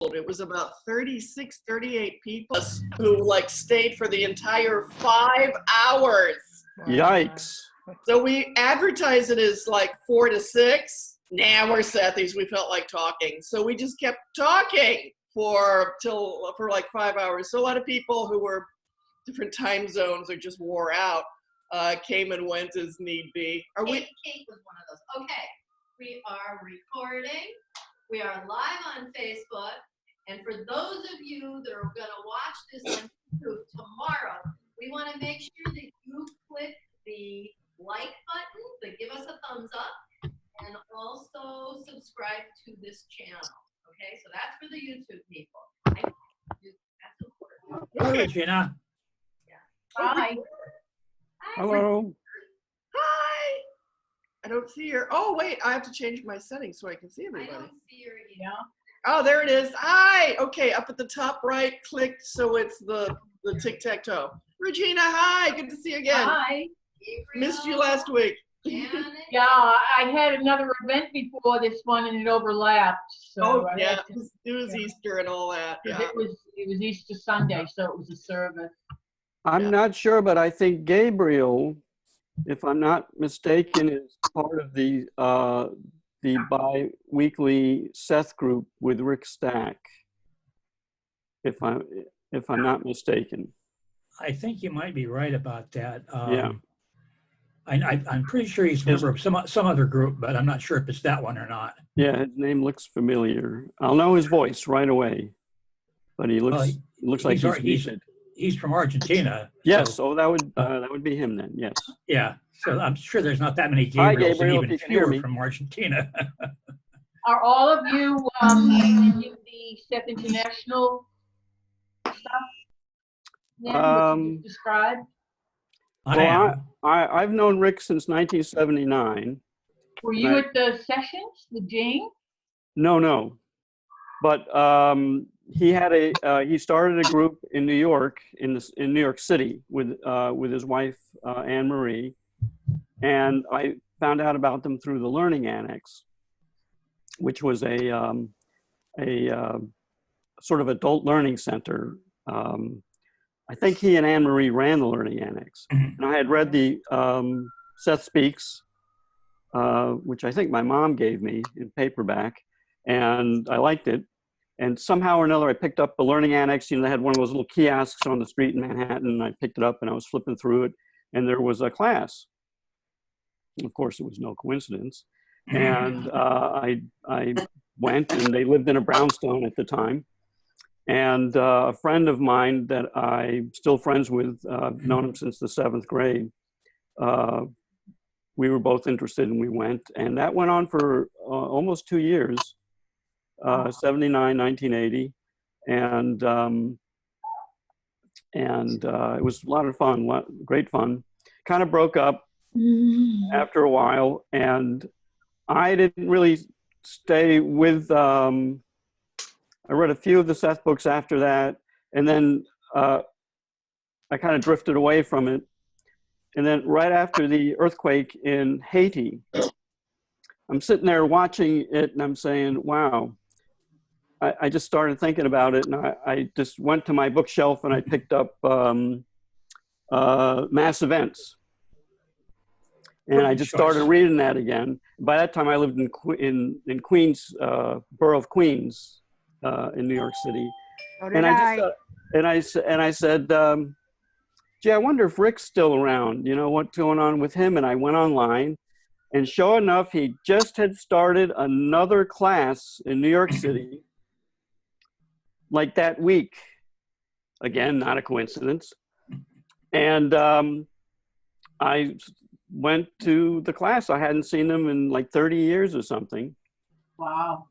It was about 36, 38 people who like stayed for the entire 5 hours. Yikes. So we advertised it as like 4 to 6. Nah, we're Sethies. We felt like talking. So we just kept talking for like 5 hours. So a lot of people who were different time zones or just wore out came and went as need be. Kate was one of those. Okay, we are recording. We are live on Facebook. And for those of you that are going to watch this on YouTube tomorrow, we want to make sure that you click the like button, to give us a thumbs up, and also subscribe to this channel. Okay, so that's for the YouTube people. That's important. Hi, Regina. Yeah. Hi. Hello. Hi. I don't see her. Oh, wait, I have to change my settings so I can see I everybody. don't see her either. Yeah. Oh, there it is. Hi. Okay, up at the top right, clicked so it's the tic-tac-toe. Regina, hi. Good to see you again. Hi. Missed you last week. Janet. Yeah, I had another event before this one and it overlapped. So Oh, I yeah. had to- It was Easter and all that. Yeah. It was Easter Sunday, so it was a service. I'm not sure, but I think Gabriel, if I'm not mistaken, is part of the bi-weekly Seth group with Rick Stack. If I'm not mistaken. I think you might be right about that. Yeah. I'm pretty sure he's a member of some other group, but I'm not sure if it's that one or not. Yeah, his name looks familiar. I'll know his voice right away, but he looks like He's from Argentina. Yes, So, that would be him then. Yes. yeah, so I'm sure there's not that many Hi, Gabriels, Gabriel, and if even you hear fewer me. from Argentina. Are all of you in the Seth International stuff? Then, what you described? I've known Rick since 1979. Were you at the sessions with Jane? No. But he started a group in New York, in New York City, with his wife Anne Marie, and I found out about them through the Learning Annex, which was a sort of adult learning center. I think he and Anne Marie ran the Learning Annex, and I had read the Seth Speaks, which I think my mom gave me in paperback, and I liked it. And somehow or another, I picked up the Learning Annex. You know, they had one of those little kiosks on the street in Manhattan, and I picked it up and I was flipping through it, and there was a class. Of course, it was no coincidence. And I went, and they lived in a brownstone at the time. And a friend of mine that I'm still friends with, known him since the 7th grade, we were both interested and we went. And that went on for almost 2 years, 79, 1980. And it was a lot of fun, great fun. Kind of broke up after a while. And I didn't really stay with... I read a few of the Seth books after that, and then I kind of drifted away from it. And then right after the earthquake in Haiti, I'm sitting there watching it and I'm saying, wow. I just started thinking about it, and I just went to my bookshelf and I picked up Mass Events. And I just started reading that again. By that time I lived in Queens, borough of Queens, in New York City. And I said, gee, I wonder if Rick's still around, you know, what's going on with him? And I went online, and sure enough, he just had started another class in New York City, like that week. Again, not a coincidence. And I went to the class. I hadn't seen them in like 30 years or something. Wow.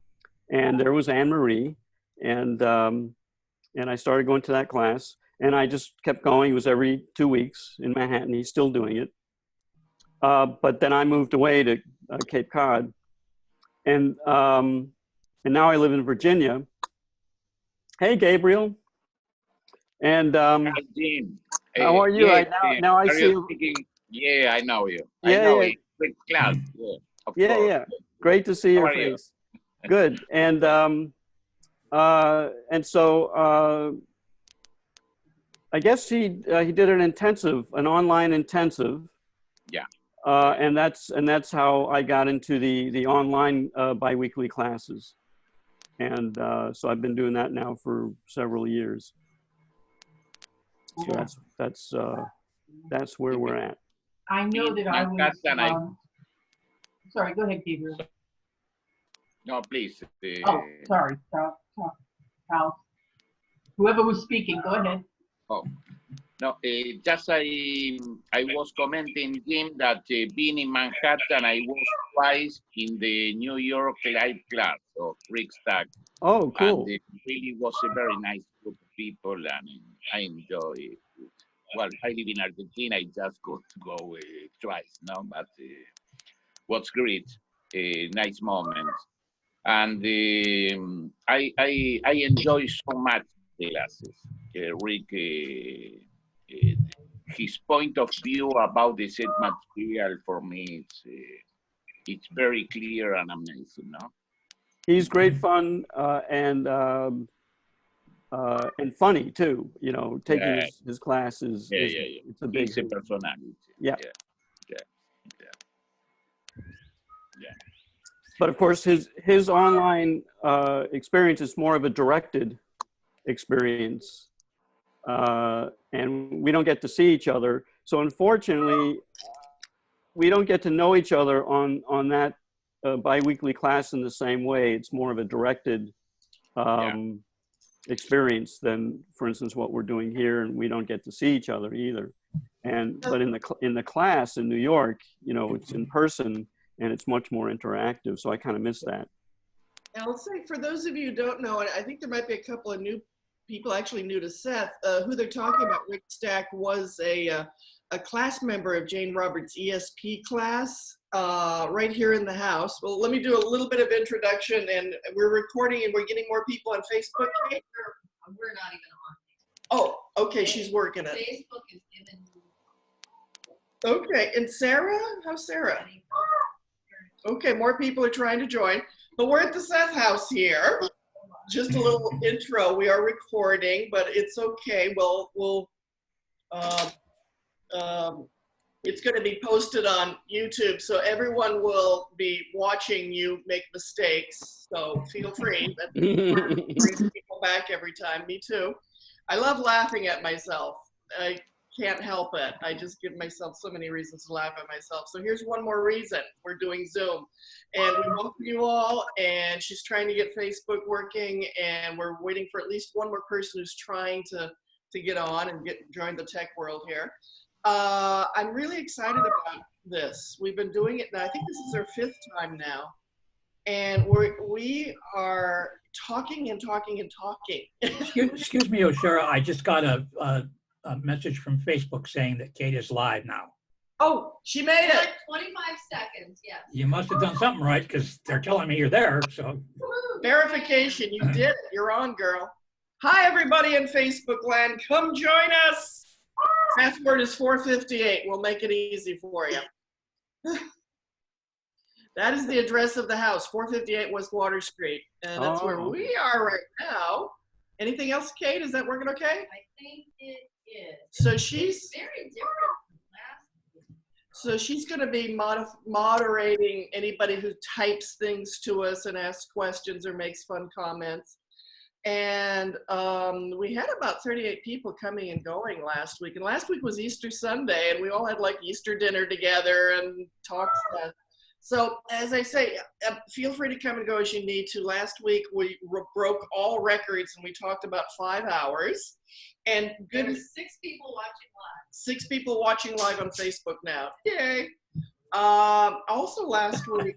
And there was Anne Marie, and I started going to that class, and I just kept going. It was every 2 weeks in Manhattan. He's still doing it. But then I moved away to Cape Cod, and now I live in Virginia. Hey, Gabriel. And Dean. how are you? Now I see you. Yeah, I know you. Yeah, I know yeah. you. With Cloud. Yeah, of Yeah, course. yeah. Great to see your How are you? face. Good. And And so I guess he did an online intensive. Yeah. And that's how I got into the online biweekly classes. And so I've been doing that now for several years. So that's where we're at. I know that I was, sorry, go ahead, Gabriel. No, please. Oh, sorry, Charles. Whoever was speaking, go ahead. Oh, no, just I was commenting, Jim, that being in Manhattan, I was twice in the New York live class of Rick Stack. Oh, cool. And it really was a very nice group of people, and I enjoy it. Well, I live in Argentina, I just got to go twice, no, but was great, nice moments. And I enjoy so much the classes. Rick, his point of view about the set material for me, it's very clear and amazing, no? He's great fun and funny too. You know, taking his classes. It's a big personality. Yeah. Yeah. But of course, his online experience is more of a directed experience, and we don't get to see each other. So unfortunately, we don't get to know each other on that biweekly class in the same way. It's more of a directed experience than, for instance, what we're doing here, and we don't get to see each other either. But in the class in New York, you know, it's in person and it's much more interactive. So I kind of miss that. And I'll say, for those of you who don't know, and I think there might be a couple of new people actually new to Seth, who they're talking about. Rick Stack was a class member of Jane Roberts' ESP class right here in the house. Well, let me do a little bit of introduction, and we're recording and we're getting more people on Facebook, Kate? We're not even on. Oh, okay, she's working it. Facebook is given. Okay, and Sarah? How's Sarah? Okay, more people are trying to join, but we're at the Seth house here. Just a little intro. We are recording, but it's okay. It's going to be posted on YouTube, so everyone will be watching you make mistakes. So feel free. That brings people back every time. Me too. I love laughing at myself. I can't help it. I just give myself so many reasons to laugh at myself. So here's one more reason. We're doing Zoom, and we welcome you all, and she's trying to get Facebook working, and we're waiting for at least one more person who's trying to get on and join the tech world here. I'm really excited about this. We've been doing it now. I think this is our 5th time now, and we are talking and talking and talking. Excuse me, O'Shara. I just got a message from Facebook saying that Kate is live now. Oh, she made it. Like 25 seconds, yes. You must have done something right because they're telling me you're there. So verification, you did it. You're on, girl. Hi, everybody in Facebook land. Come join us. Password is 458. We'll make it easy for you. That is the address of the house, 458 West Water Street. And that's where we are right now. Anything else, Kate? Is that working okay? I think it is. So she's very different from last week. So she's going to be moderating anybody who types things to us and asks questions or makes fun comments. And we had about 38 people coming and going last week. And last week was Easter Sunday, and we all had like Easter dinner together and talked stuff. So as I say, feel free to come and go as you need to. Last week we broke all records, and we talked about 5 hours. And there were 6 people watching live. 6 people watching live on Facebook now. Yay! Also last week,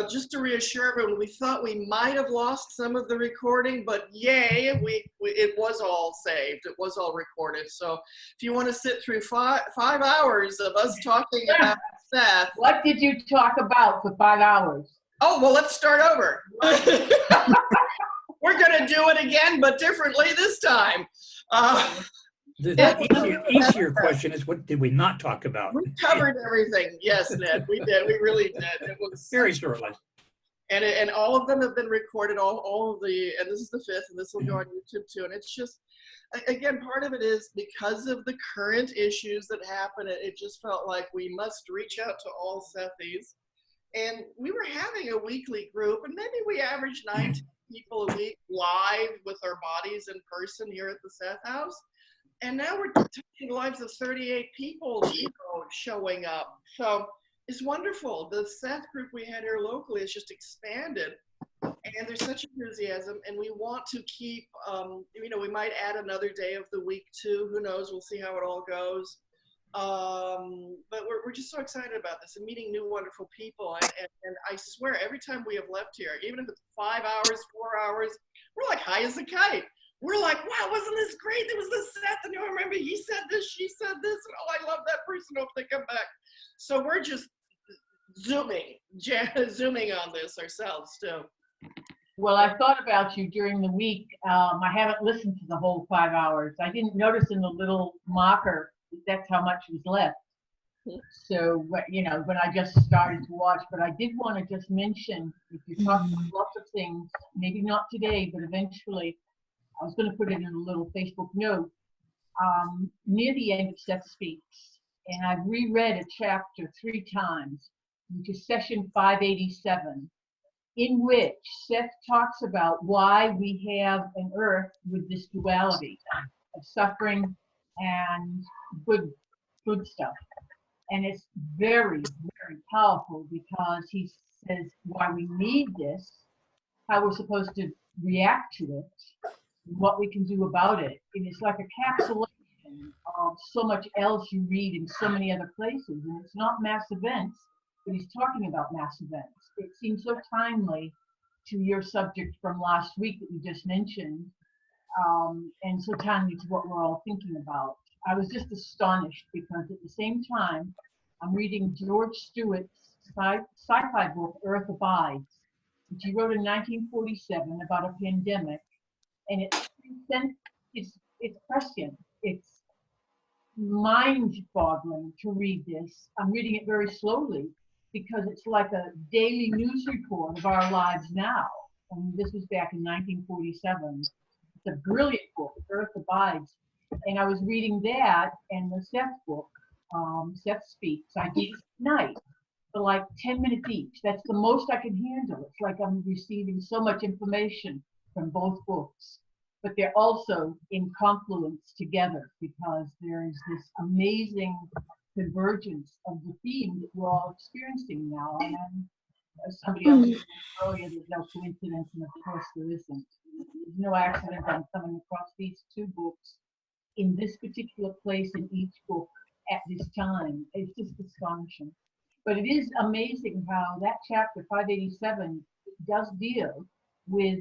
just to reassure everyone, we thought we might have lost some of the recording, but yay, it was all saved. It was all recorded. So if you want to sit through five hours of us talking about Seth. What did you talk about for 5 hours? Oh, well, let's start over. We're going to do it again, but differently this time. The easier question is, what did we not talk about? We covered everything. Yes, Ned, we did. We really did. It was very shortly. And all of them have been recorded, all of the, and this is the 5th, and this will go on YouTube too. And it's just, again, part of it is because of the current issues that happen, it just felt like we must reach out to all Sethies. And we were having a weekly group, and maybe we averaged 19 people a week live with our bodies in person here at the Seth House. And now we're touching the lives of 38 people, showing up. So it's wonderful. The Seth group we had here locally has just expanded, and there's such enthusiasm, and we want to keep, we might add another day of the week too. Who knows? We'll see how it all goes. But we're just so excited about this and meeting new wonderful people. And I swear, every time we have left here, even if it's 5 hours, 4 hours, we're like high as a kite. We're like, wow, wasn't this great? There was this Seth, and you remember he said this, she said this, and oh, I love that person. Hope they come back. So we're just zooming on this ourselves too. Well, I thought about you during the week. I haven't listened to the whole 5 hours. I didn't notice in the little marker that that's how much was left. So, when I just started to watch, but I did want to just mention, if you talk about lots of things, maybe not today, but eventually, I was going to put it in a little Facebook note, near the end of Seth Speaks, and I've reread a chapter 3 times, which is session 587, in which Seth talks about why we have an earth with this duality of suffering and good stuff. And it's very, very powerful because he says why we need this, how we're supposed to react to it, what we can do about it. And it's like a capsulation of so much else you read in so many other places. And it's not mass events, but he's talking about mass events. It seems so timely to your subject from last week that you just mentioned, and so timely to what we're all thinking about. I was just astonished because at the same time, I'm reading George Stewart's sci-fi book, Earth Abides, which he wrote in 1947 about a pandemic. And it's prescient. It's mind-boggling to read this. I'm reading it very slowly because it's like a daily news report of our lives now. And this was back in 1947. It's a brilliant book, Earth Abides. And I was reading that and the Seth book, Seth Speaks. I did tonight for like 10 minutes each. That's the most I can handle. It's like I'm receiving so much information from both books, but they're also in confluence together because there is this amazing convergence of the theme that we're all experiencing now. And as somebody else said earlier, there's no coincidence, and of course there isn't. There's no accident I'm coming across these 2 books in this particular place in each book at this time. It's just astonishing. But it is amazing how that chapter 587 does deal with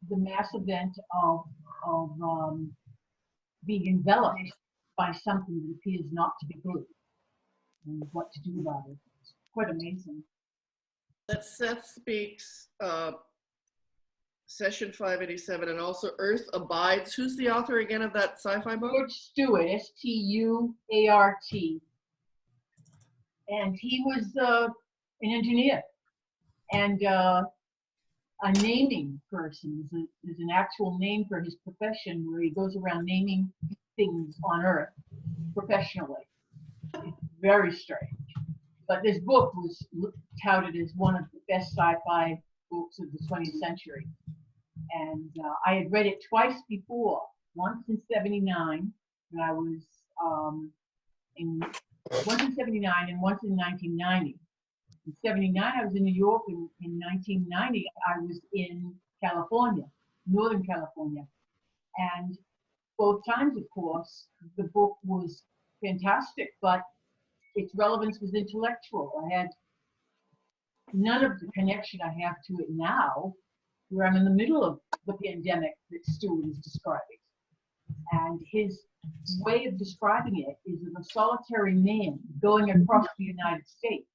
the mass event of being enveloped by something that appears not to be good and what to do about it. It's quite amazing. That Seth Speaks, session 587, and also Earth Abides. Who's the author again of that sci-fi book? George Stewart, Stuart. And he was an engineer and a naming person. There's an actual name for his profession where he goes around naming things on Earth professionally. It's very strange. But this book was touted as one of the best sci-fi books of the 20th century. And I had read it twice before, once in 79, when I was once in 79 and once in 1990. In 79, I was in New York. In 1990, I was in California, Northern California. And both times, of course, the book was fantastic, but its relevance was intellectual. I had none of the connection I have to it now, where I'm in the middle of the pandemic that Stewart is describing. And his way of describing it is of a solitary man going across the United States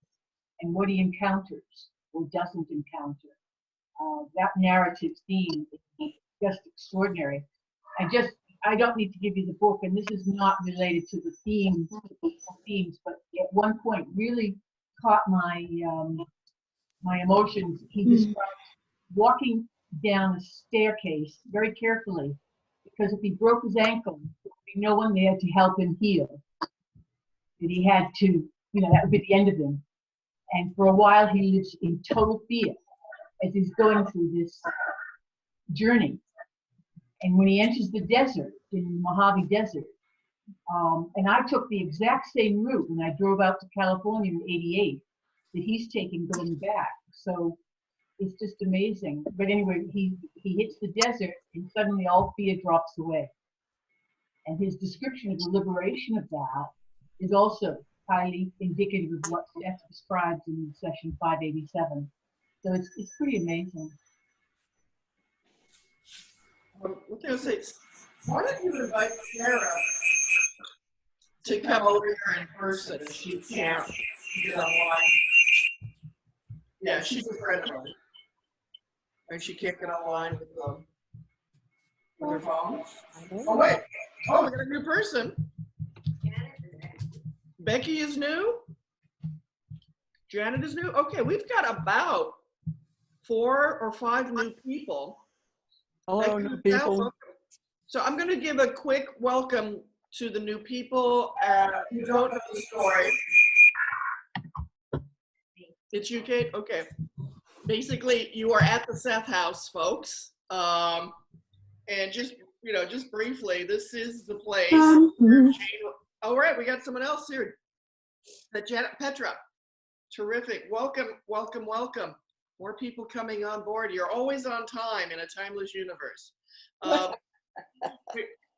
and what he encounters or doesn't encounter. That narrative theme is just extraordinary. I don't need to give you the book, and this is not related to the themes, but at one point really caught my my emotions. He described walking down a staircase very carefully, because if he broke his ankle, there would be no one there to help him heal. That he had to, that would be the end of him. And for a while, he lives in total fear as he's going through this journey. And when he enters the desert, in the Mojave Desert, and I took the exact same route when I drove out to California in '88 that he's taking going back. So it's just amazing. But anyway, he hits the desert and suddenly all fear drops away. And his description of the liberation of that is also highly indicative of what Seth describes in session 587. So it's pretty amazing. What was I going to say? Why don't you invite Sarah to come over here in person? She can't get online. Yeah, she's a friend of mine. And she can't get online with her phone. Oh, wait. Oh, we got a new person. Becky is new. Janet is new. Okay, we've got about 4 or 5 new people. Hello, new people. So I'm going to give a quick welcome to the new people who don't know the story. It's you, Kate? Okay. Basically, you are at the Seth house, folks. And just briefly, this is the place where Jane, all right, we got someone else here. Janet Petra. Terrific. Welcome, welcome, welcome. More people coming on board. You're always on time in a timeless universe.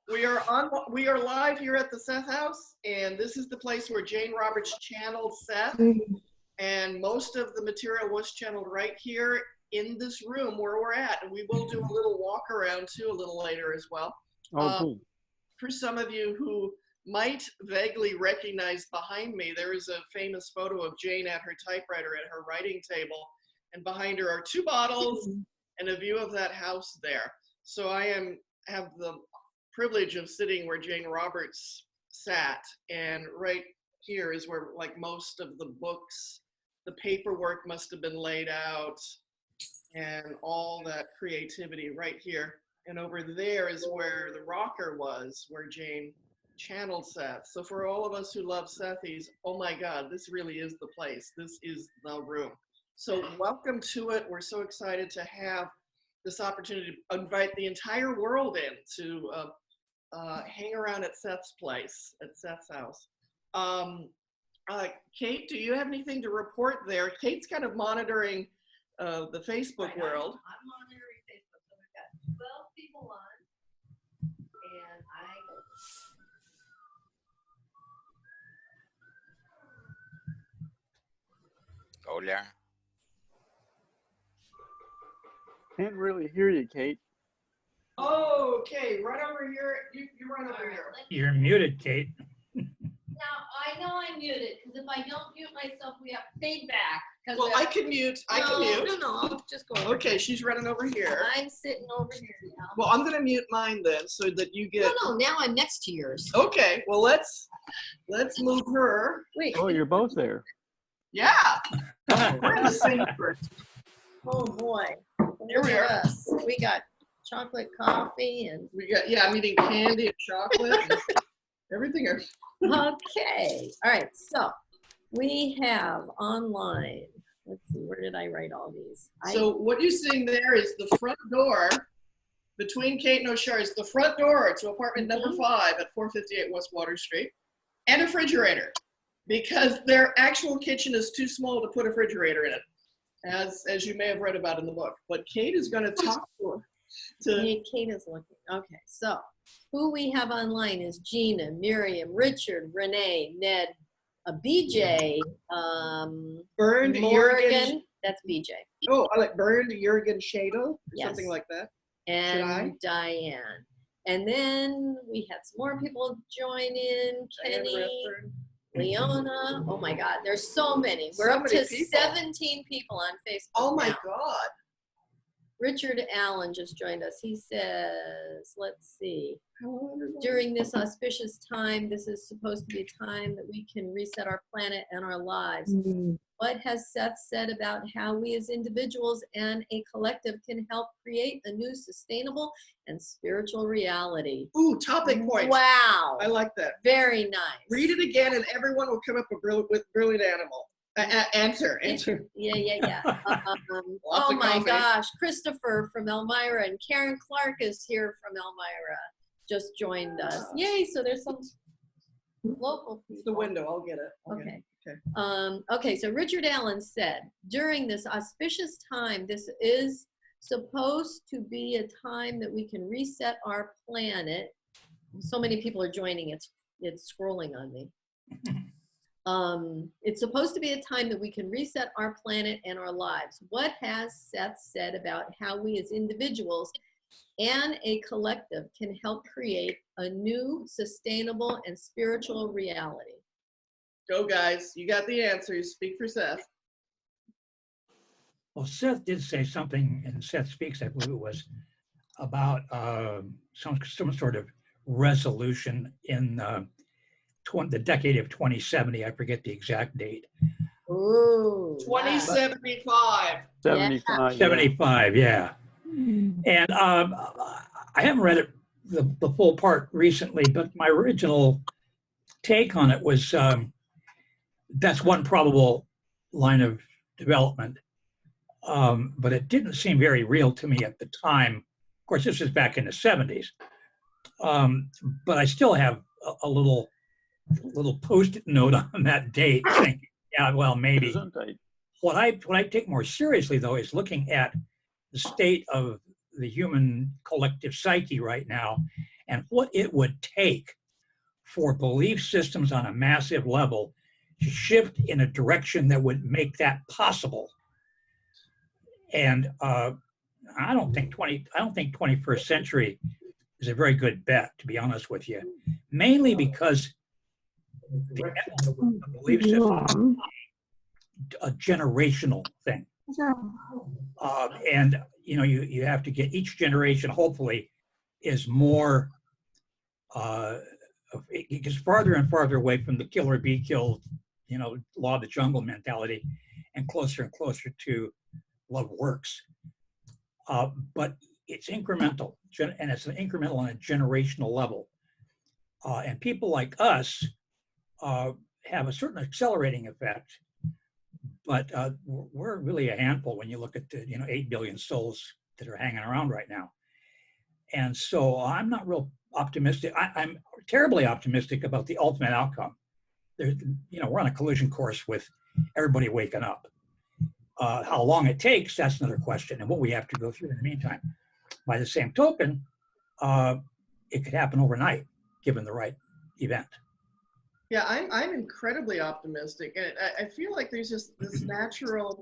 We are live here at the Seth house, and this is the place where Jane Roberts channeled Seth. And most of the material was channeled right here in this room where we're at. And we will do a little walk around too a little later as well. Oh, cool. For some of you who might vaguely recognize behind me, there is a famous photo of Jane at her typewriter at her writing table. And behind her are 2 bottles and a view of that house there. So I have the privilege of sitting where Jane Roberts sat. And right here is where like most of the books, the paperwork must have been laid out and all that creativity right here. And over there is where the rocker was, where Jane channeled Seth. So for all of us who love Sethies, oh my God, this really is the place. This is the room. So welcome to it. We're so excited to have this opportunity to invite the entire world in to hang around at Seth's place, at Seth's house. Kate, do you have anything to report there? Kate's kind of monitoring the Facebook world. I'm monitoring Facebook, so we've got 12 people on, and Hola. Can't really hear you, Kate. Oh, okay, right over here. You run over here. You're muted, Kate. Now, I know I'm muted, because if I don't mute myself, we have feedback. Well, I can mute. No, I'll just go over Okay, she's running over here. I'm sitting over here now. Well, I'm going to mute mine then so that you get. No, now I'm next to yours. Okay, well, let's move her. Wait. Oh, you're both there. Yeah. We're in the same person. Oh, boy. Here we Look at are. us. We got chocolate coffee and. I'm eating candy and chocolate and everything. Okay. All right. So we have online. Let's see. Where did I write all these? So what you're seeing there is the front door between Kate and O'Shea is the front door to apartment number 5 at 458 West Water Street, and a refrigerator, because their actual kitchen is too small to put a refrigerator in it, as you may have read about in the book. But Kate is going to talk to her. Kate is looking. Okay. So who we have online is Gina, Miriam, Richard, Renee, Ned, BJ, Burned Morgan. Jurgen. That's BJ. Oh, I like Burned Jurgen Shadle, Yes. something like that. And Diane. And then we had some more people join in. Diane Kenny, Redfern. Leona. Oh my God, there's so many. We're So up many to people. 17 people on Facebook. Oh my now. God. Richard Allen just joined us. He says, let's see. During this auspicious time, this is supposed to be a time that we can reset our planet and our lives. What has Seth said about how we as individuals and a collective can help create a new sustainable and spiritual reality? Ooh, topic points. Wow. I like that. Very nice. Read it again and everyone will come up with brilliant animal. Answer. Yeah. Lots Oh of my coffee. gosh. Christopher from Elmira and Karen Clark is here from Elmira. Just joined us. Yay. So there's some local people. It's the window. I'll get it. Okay. Okay, so Richard Allen said, during this auspicious time, this is supposed to be a time that we can reset our planet. So many people are joining. It's scrolling on me. It's supposed to be a time that we can reset our planet and our lives. What has Seth said about how we as individuals and a collective can help create a new, sustainable, and spiritual reality? Go, guys. You got the answers. Speak for Seth. Well, Seth did say something in Seth Speaks, I believe it was, about some sort of resolution in the decade of 2070. I forget the exact date. Ooh. 2075. 75. 75, yeah. And I haven't read it the full part recently, but my original take on it was that's one probable line of development. But it didn't seem very real to me at the time. Of course, this is back in the 70s. But I still have a little post-it note on that date thinking, yeah, well, maybe. What I take more seriously, though, is looking at the state of the human collective psyche right now and what it would take for belief systems on a massive level to shift in a direction that would make that possible. And I don't think 21st century is a very good bet, to be honest with you, mainly because the belief system is a generational thing. And you have to get each generation, hopefully, is more, it gets farther and farther away from the kill or be killed, law of the jungle mentality, and closer to love works. But it's incremental, and it's an incremental on a generational level. And people like us have a certain accelerating effect, but we're really a handful when you look at the 8 billion souls that are hanging around right now. And so I'm not real optimistic. I'm terribly optimistic about the ultimate outcome. We're on a collision course with everybody waking up. How long it takes, that's another question, and what we have to go through in the meantime. By the same token, it could happen overnight, given the right event. Yeah, I'm incredibly optimistic, and I feel like there's just this natural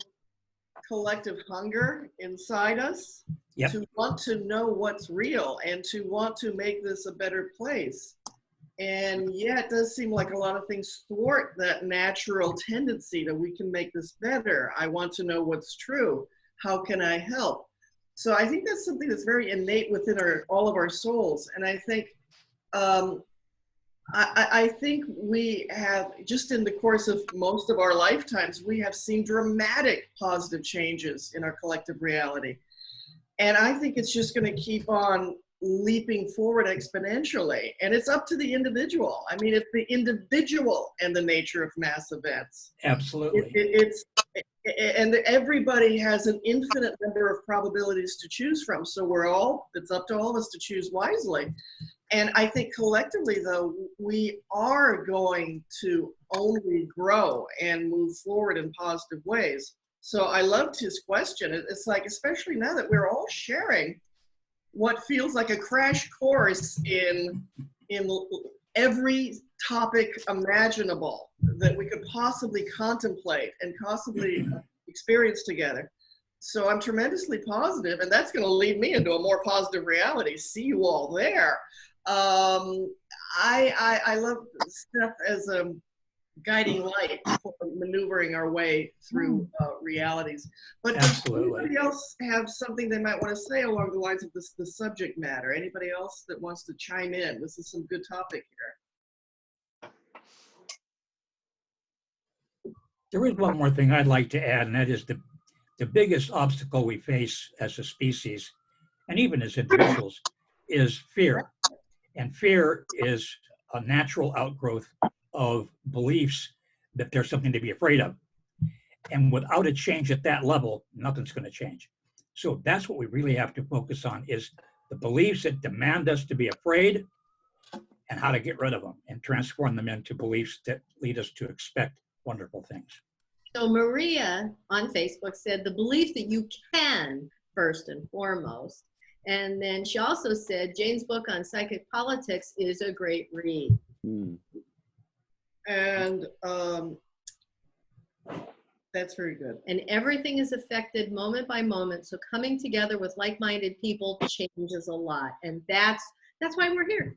collective hunger inside us to want to know what's real and to want to make this a better place. And yeah, it does seem like a lot of things thwart that natural tendency that we can make this better. I want to know what's true. How can I help? So I think that's something that's very innate within all of our souls. And I think I think we have, just in the course of most of our lifetimes, we have seen dramatic positive changes in our collective reality. And I think it's just going to keep on leaping forward exponentially. And it's up to the individual. I mean, it's the individual and the nature of mass events. Absolutely. And everybody has an infinite number of probabilities to choose from. So it's up to all of us to choose wisely. And I think collectively, though, we are going to only grow and move forward in positive ways. So I loved his question. It's like, especially now that we're all sharing what feels like a crash course in every topic imaginable that we could possibly contemplate and possibly experience together. So I'm tremendously positive, and that's going to lead me into a more positive reality. See you all there. I love Seth as guiding light for maneuvering our way through realities. But Absolutely. does anybody else have something they might want to say along the lines of the subject matter? Anybody else that wants to chime in? This is some good topic here. There is one more thing I'd like to add, and that is the biggest obstacle we face as a species, and even as individuals, is fear. And fear is a natural outgrowth of beliefs that there's something to be afraid of. And without a change at that level, nothing's going to change. So that's what we really have to focus on, is the beliefs that demand us to be afraid and how to get rid of them and transform them into beliefs that lead us to expect wonderful things. So Maria on Facebook said the belief that you can, first and foremost. And then she also said Jane's book on psychic politics is a great read. And that's very good. And everything is affected moment by moment. So coming together with like-minded people changes a lot. And that's why we're here.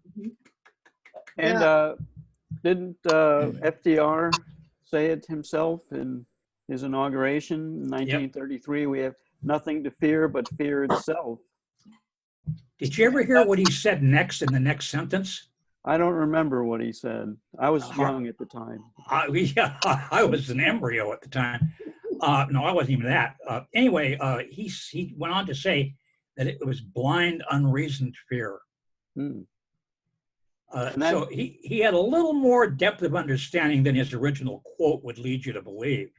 And didn't FDR say it himself in his inauguration in 1933? We have nothing to fear but fear itself. Did you ever hear what he said next in the next sentence? I don't remember what he said. I was young at the time. I was an embryo at the time. No, I wasn't even that. Anyway, he went on to say that it was blind, unreasoned fear. So he had a little more depth of understanding than his original quote would lead you to believe.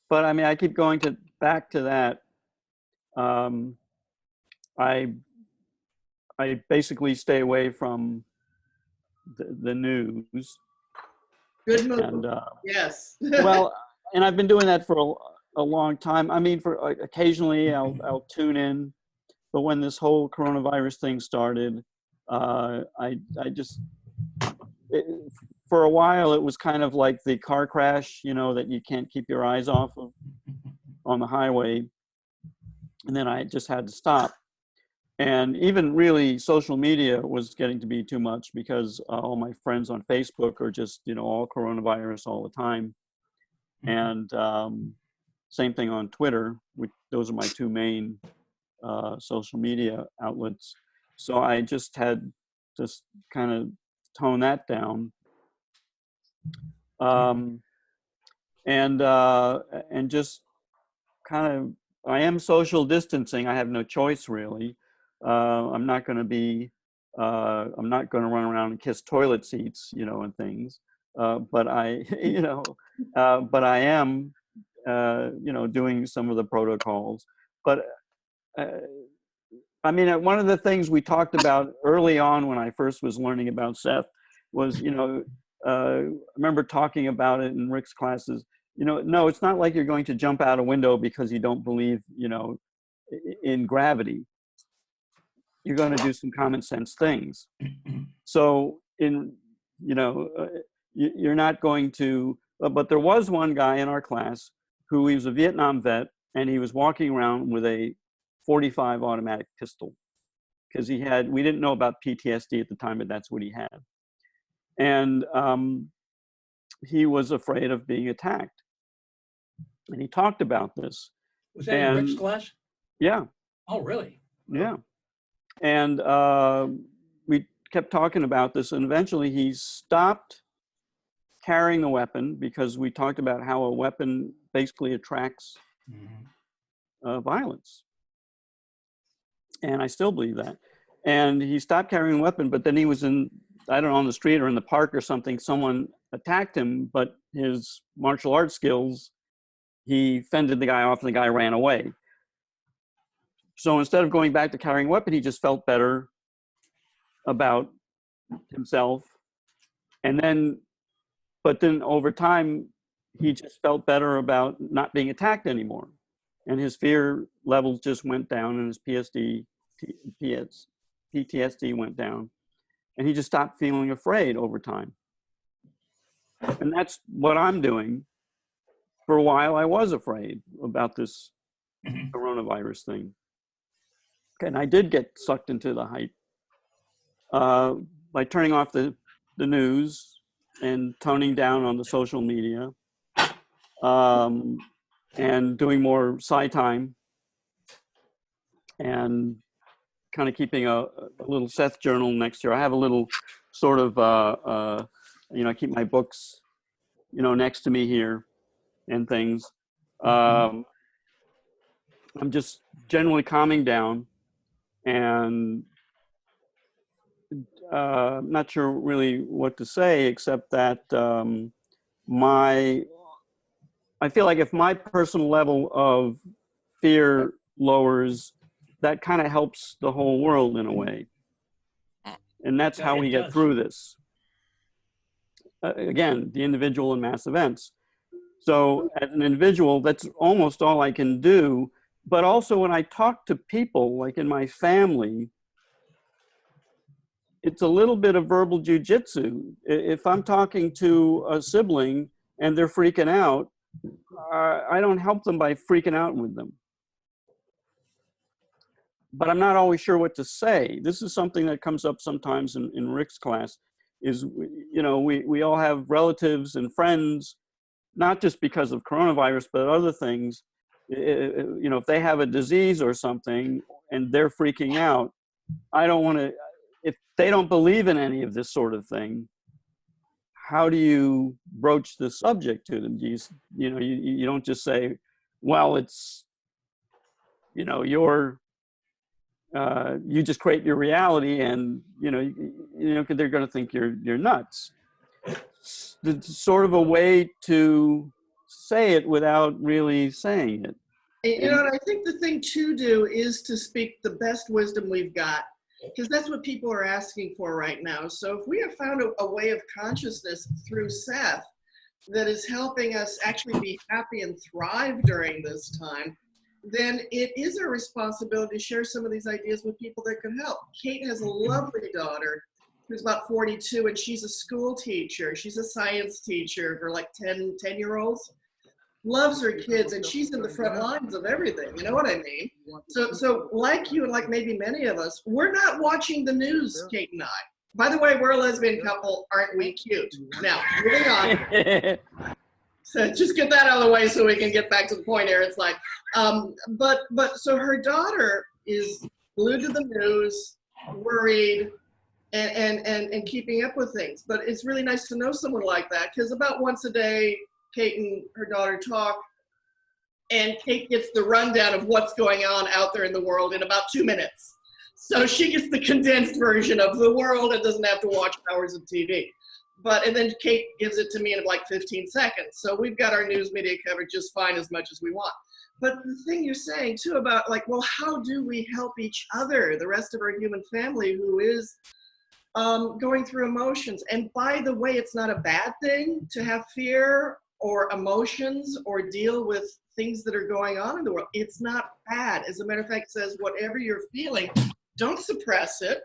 But I mean, I keep going back to that. I basically stay away from the news. Good move. And, yes. well, and I've been doing that for a long time. I mean, for occasionally I'll tune in, but when this whole coronavirus thing started, I just for a while it was kind of like the car crash, you know, that you can't keep your eyes off of on the highway, and then I just had to stop. And even really social media was getting to be too much because all my friends on Facebook are just, you know, all coronavirus all the time. And same thing on Twitter. Those are my two main social media outlets. So I just had to kind of tone that down. And just kind of, I am social distancing. I have no choice really. I'm not going to run around and kiss toilet seats, you know, and things. But I, you know, but I am, you know, doing some of the protocols. But I mean, one of the things we talked about early on when I first was learning about Seth was, you know, I remember talking about it in Rick's classes. You know, no, it's not like you're going to jump out a window because you don't believe, you know, in gravity. You're going to do some common sense things. So you're not going to, but there was one guy in our class who he was a Vietnam vet, and he was walking around with a .45 automatic pistol because we didn't know about PTSD at the time, but that's what he had. And he was afraid of being attacked. And he talked about this. Was that in Rick's class? Yeah. Oh, really? Yeah. And we kept talking about this, and eventually he stopped carrying the weapon because we talked about how a weapon basically attracts violence. And I still believe that. And he stopped carrying a weapon, but then he was on the street or in the park or something, someone attacked him, but his martial arts skills, he fended the guy off and the guy ran away. So instead of going back to carrying a weapon, he just felt better about himself. But then over time, he just felt better about not being attacked anymore. And his fear levels just went down, and his PTSD went down. And he just stopped feeling afraid over time. And that's what I'm doing. For a while, I was afraid about this coronavirus thing. And I did get sucked into the hype by turning off the news and toning down on the social media, and doing more sci time, and kind of keeping a little Seth journal next year. I have a little sort of, I keep my books, next to me here and things. I'm just generally calming down, and I'm not sure really what to say, except that I feel like if my personal level of fear lowers, that kind of helps the whole world in a way. And that's how we get through this. Again, the individual and mass events. So as an individual, that's almost all I can do. But also when I talk to people, like in my family, it's a little bit of verbal jujitsu. If I'm talking to a sibling and they're freaking out, I don't help them by freaking out with them. But I'm not always sure what to say. This is something that comes up sometimes in Rick's class, is, we all have relatives and friends, not just because of coronavirus, but other things. If they have a disease or something and they're freaking out, I don't want to, if they don't believe in any of this sort of thing, how do you broach the subject to them? You don't just say, well, it's, you just create your reality, and they're going to think you're nuts. It's sort of a way to say it without really saying it. And I think the thing to do is to speak the best wisdom we've got, because that's what people are asking for right now. So if we have found a way of consciousness through Seth that is helping us actually be happy and thrive during this time, then it is our responsibility to share some of these ideas with people that can help. Kate has a lovely daughter who's about 42, and she's a school teacher. She's a science teacher for like 10-year-olds. Loves her kids, and she's in the front lines of everything. You know what I mean? So like you and like maybe many of us, we're not watching the news, Kate and I. By the way, we're a lesbian couple. Aren't we cute? Now, moving on. So just get that out of the way so we can get back to the point here. It's like, but so her daughter is glued to the news, worried, and keeping up with things. But it's really nice to know someone like that, because about once a day, Kate and her daughter talk, and Kate gets the rundown of what's going on out there in the world in about 2 minutes. So she gets the condensed version of the world and doesn't have to watch hours of TV. And then Kate gives it to me in like 15 seconds. So we've got our news media covered just fine, as much as we want. But the thing you're saying too about like, well, how do we help each other, the rest of our human family who is going through emotions? And by the way, it's not a bad thing to have fear or emotions or deal with things that are going on in the world. It's not bad. As a matter of fact, it says whatever you're feeling, don't suppress it.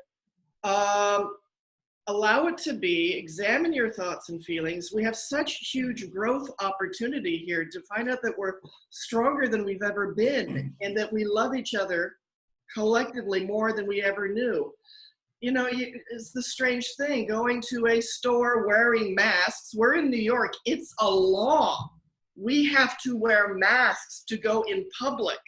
Allow it to be, examine your thoughts and feelings. We have such huge growth opportunity here to find out that we're stronger than we've ever been, and that we love each other collectively more than we ever knew. It's the strange thing, going to a store wearing masks. We're in New York, it's a law. We have to wear masks to go in public.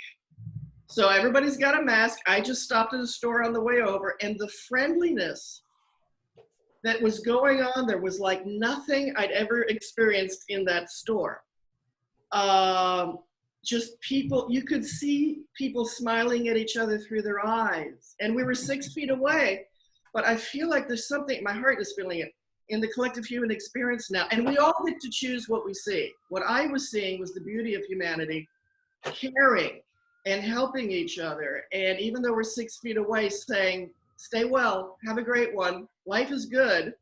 So everybody's got a mask. I just stopped at a store on the way over, and the friendliness that was going on there was like nothing I'd ever experienced in that store. Just people, you could see people smiling at each other through their eyes. And we were 6 feet away, but I feel like there's something, my heart is feeling it, in the collective human experience now. And we all get to choose what we see. What I was seeing was the beauty of humanity, caring and helping each other. And even though we're 6 feet away, saying, stay well, have a great one, life is good,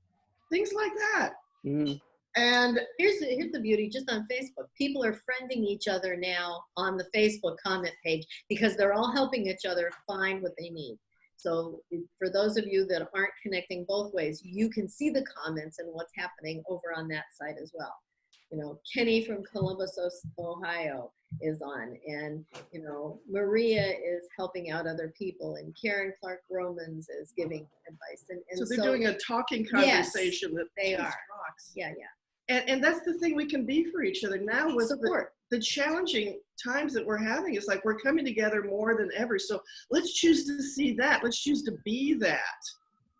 things like that. Mm-hmm. And here's the beauty, just on Facebook. People are friending each other now on the Facebook comment page because they're all helping each other find what they need. So for those of you that aren't connecting both ways, you can see the comments and what's happening over on that site as well. Kenny from Columbus, Ohio is on, and Maria is helping out other people, and Karen Clark Romans is giving advice. And so they're doing a talking conversation. Yes, they are. talks. Yeah. And that's the thing we can be for each other now with Support. the challenging times that we're having. It's like we're coming together more than ever. So let's choose to see that. Let's choose to be that.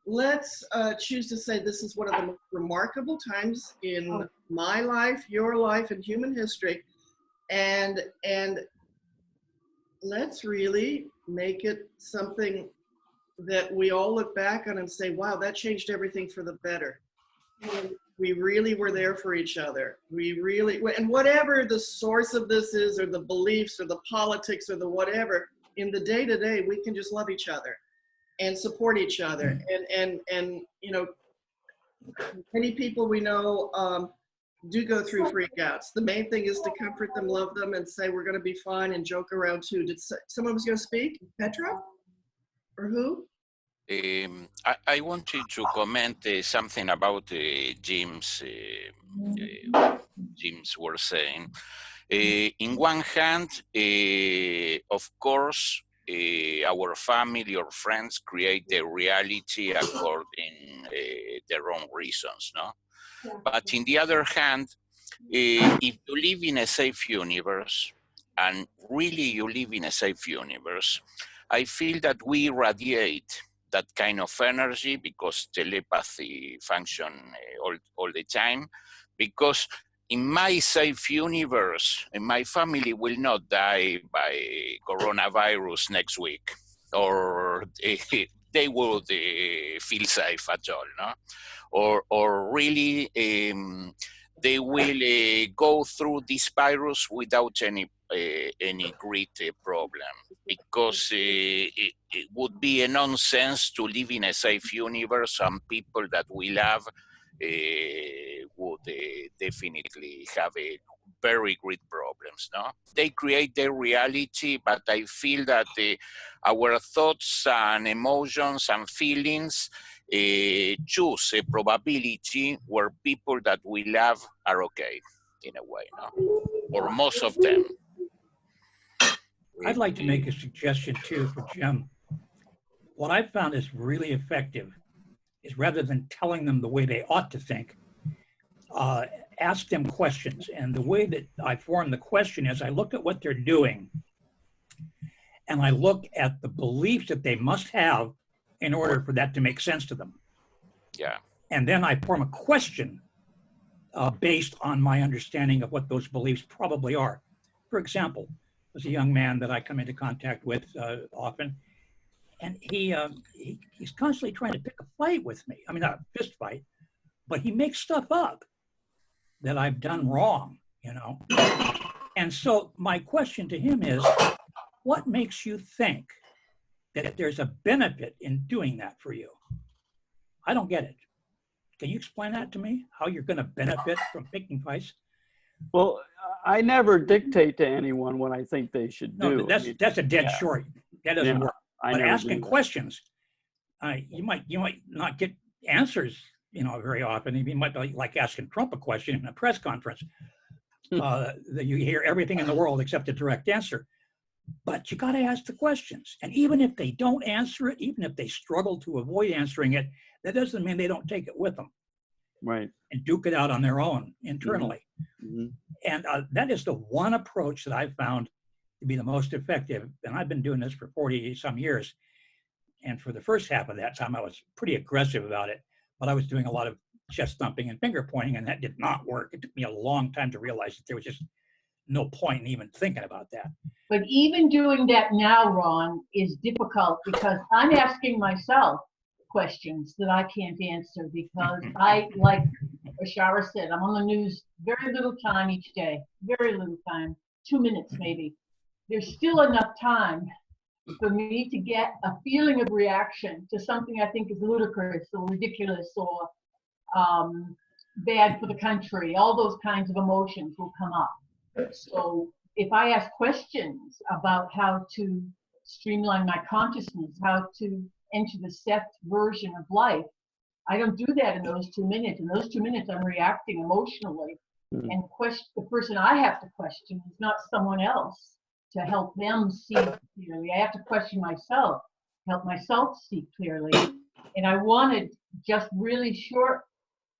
Let's choose to say this is one of the most remarkable times in my life, your life, and human history. And let's really make it something that we all look back on and say, wow, that changed everything for the better. We really were there for each other. We really, and whatever the source of this is, or the beliefs, or the politics, or the whatever, in the day-to-day, we can just love each other and support each other. And you know, many people we know do go through freakouts. The main thing is to comfort them, love them, and say we're going to be fine, and joke around too. Did someone was going to speak? Petra? Or who? I wanted to comment something about Jim's were saying. In one hand, of course, our family or friends create the reality according their own reasons, no? But in the other hand, if you live in a safe universe, and really you live in a safe universe, I feel that we radiate that kind of energy because telepathy function all the time. Because in my safe universe, my family will not die by coronavirus next week, or they would feel safe at all, no? Or really they will go through this virus without any great problem, because it would be a nonsense to live in a safe universe, and people that we love would definitely have a very great problems, no? They create their reality, but I feel that our thoughts and emotions and feelings choose a probability where people that we love are okay, in a way, no? Or most of them. I'd like to make a suggestion too for Jim. What I've found is really effective is, rather than telling them the way they ought to think, ask them questions. And the way that I form the question is, I look at what they're doing, and I look at the beliefs that they must have in order for that to make sense to them. Yeah. And then I form a question based on my understanding of what those beliefs probably are. For example, there's a young man that I come into contact with often, and he's constantly trying to pick a fight with me. I mean, not a fist fight, but he makes stuff up that I've done wrong, you know? And so my question to him is, what makes you think that there's a benefit in doing that for you? I don't get it. Can you explain that to me? How you're going to benefit from picking fights? Well, I never dictate to anyone what I think they should do. No, that's a dead short. That doesn't work. But asking questions, you might not get answers, you know, very often. You might be like asking Trump a question in a press conference. That you hear everything in the world except a direct answer. But you got to ask the questions. And even if they don't answer it, even if they struggle to avoid answering it, that doesn't mean they don't take it with them. Right. And duke it out on their own internally. Mm-hmm. And that is the one approach that I've found to be the most effective. And I've been doing this for 40 some years. And for the first half of that time, I was pretty aggressive about it. But I was doing a lot of chest thumping and finger pointing, and that did not work. It took me a long time to realize that there was just no point in even thinking about that. But even doing that now, Ron, is difficult because I'm asking myself questions that I can't answer because I, like Ashara said, I'm on the news very little time each day, very little time, 2 minutes maybe. There's still enough time for me to get a feeling of reaction to something I think is ludicrous or ridiculous or bad for the country. All those kinds of emotions will come up. So if I ask questions about how to streamline my consciousness, how to enter the Seth version of life, I don't do that in those 2 minutes. In those 2 minutes, I'm reacting emotionally. And the person I have to question is not someone else to help them see clearly. I have to question myself, help myself see clearly. And I wanted just really short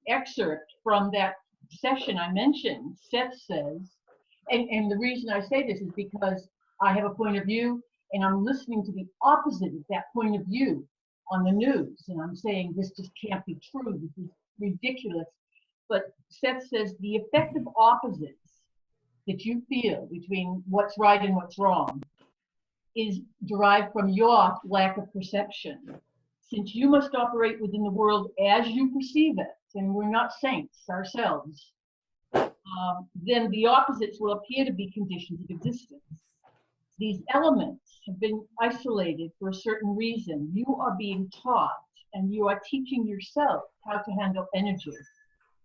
excerpt from that session I mentioned. Seth says, and the reason I say this is because I have a point of view and I'm listening to the opposite of that point of view on the news. And I'm saying, this just can't be true. This is ridiculous. But Seth says the effective opposites that you feel between what's right and what's wrong is derived from your lack of perception. Since you must operate within the world as you perceive it, and we're not saints ourselves, then the opposites will appear to be conditions of existence. These elements have been isolated for a certain reason. You are being taught, and you are teaching yourself how to handle energy,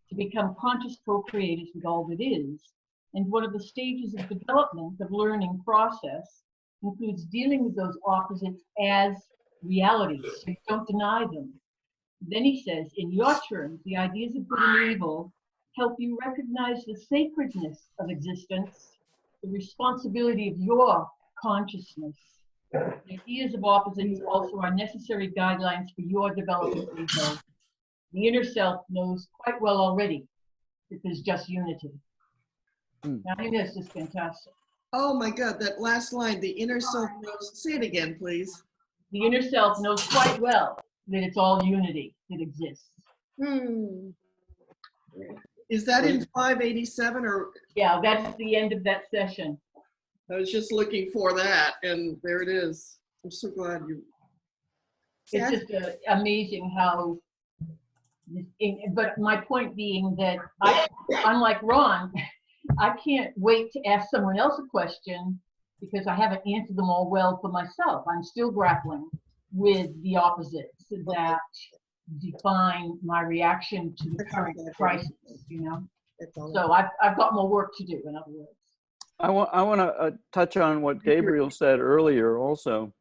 to become conscious co-creators with all that is. And one of the stages of development of learning process includes dealing with those opposites as realities, so you don't deny them. Then he says, in your terms, the ideas of good and evil help you recognize the sacredness of existence, the responsibility of your consciousness. The ideas of opposites also are necessary guidelines for your development ego. The inner self knows quite well already that there's just unity. Now, I think that's just fantastic. Oh my God, that last line, the inner self knows. Say it again, please. The inner self knows quite well that it's all unity that exists. Is that in 587 or? Yeah, that's the end of that session. I was just looking for that, and there it is. I'm so glad you. It's just amazing how. But my point being that unlike Ron, I can't wait to ask someone else a question because I haven't answered them all well for myself. I'm still grappling with the opposites that define my reaction to the current crisis, you know? So I've got more work to do, in other words. I want to touch on what Gabriel said earlier also.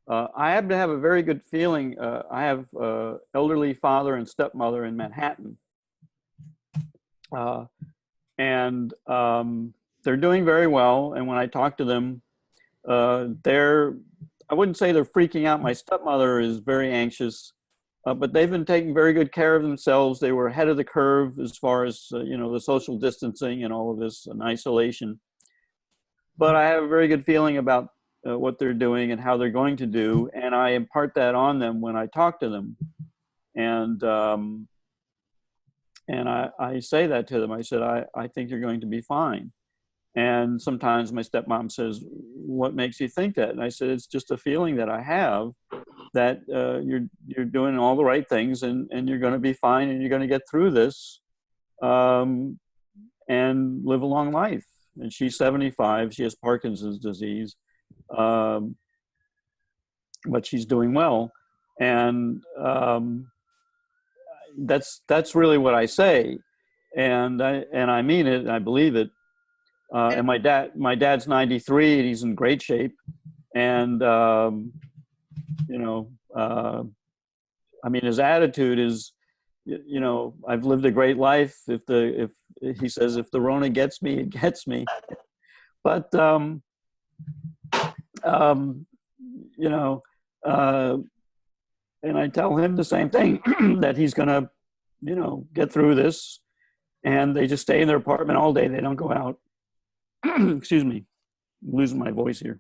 I happen to have a very good feeling. I have elderly father and stepmother in Manhattan. And they're doing very well. And when I talk to them, I wouldn't say they're freaking out. My stepmother is very anxious, but they've been taking very good care of themselves. They were ahead of the curve as far as, the social distancing and all of this and isolation. But I have a very good feeling about what they're doing and how they're going to do. And I impart that on them when I talk to them. And I say that to them. I said, I think you're going to be fine. And sometimes my stepmom says, what makes you think that? And I said, it's just a feeling that I have that you're doing all the right things and you're going to be fine and you're going to get through this and live a long life. And she's 75. She has Parkinson's disease, but she's doing well. And that's really what I say. And I mean it, I believe it. And my dad's 93 and he's in great shape. And, I mean, his attitude is, I've lived a great life. If he says, if the Rona gets me, it gets me. But, and I tell him the same thing, that he's going to, get through this. And they just stay in their apartment all day. They don't go out. Excuse me, I'm losing my voice here.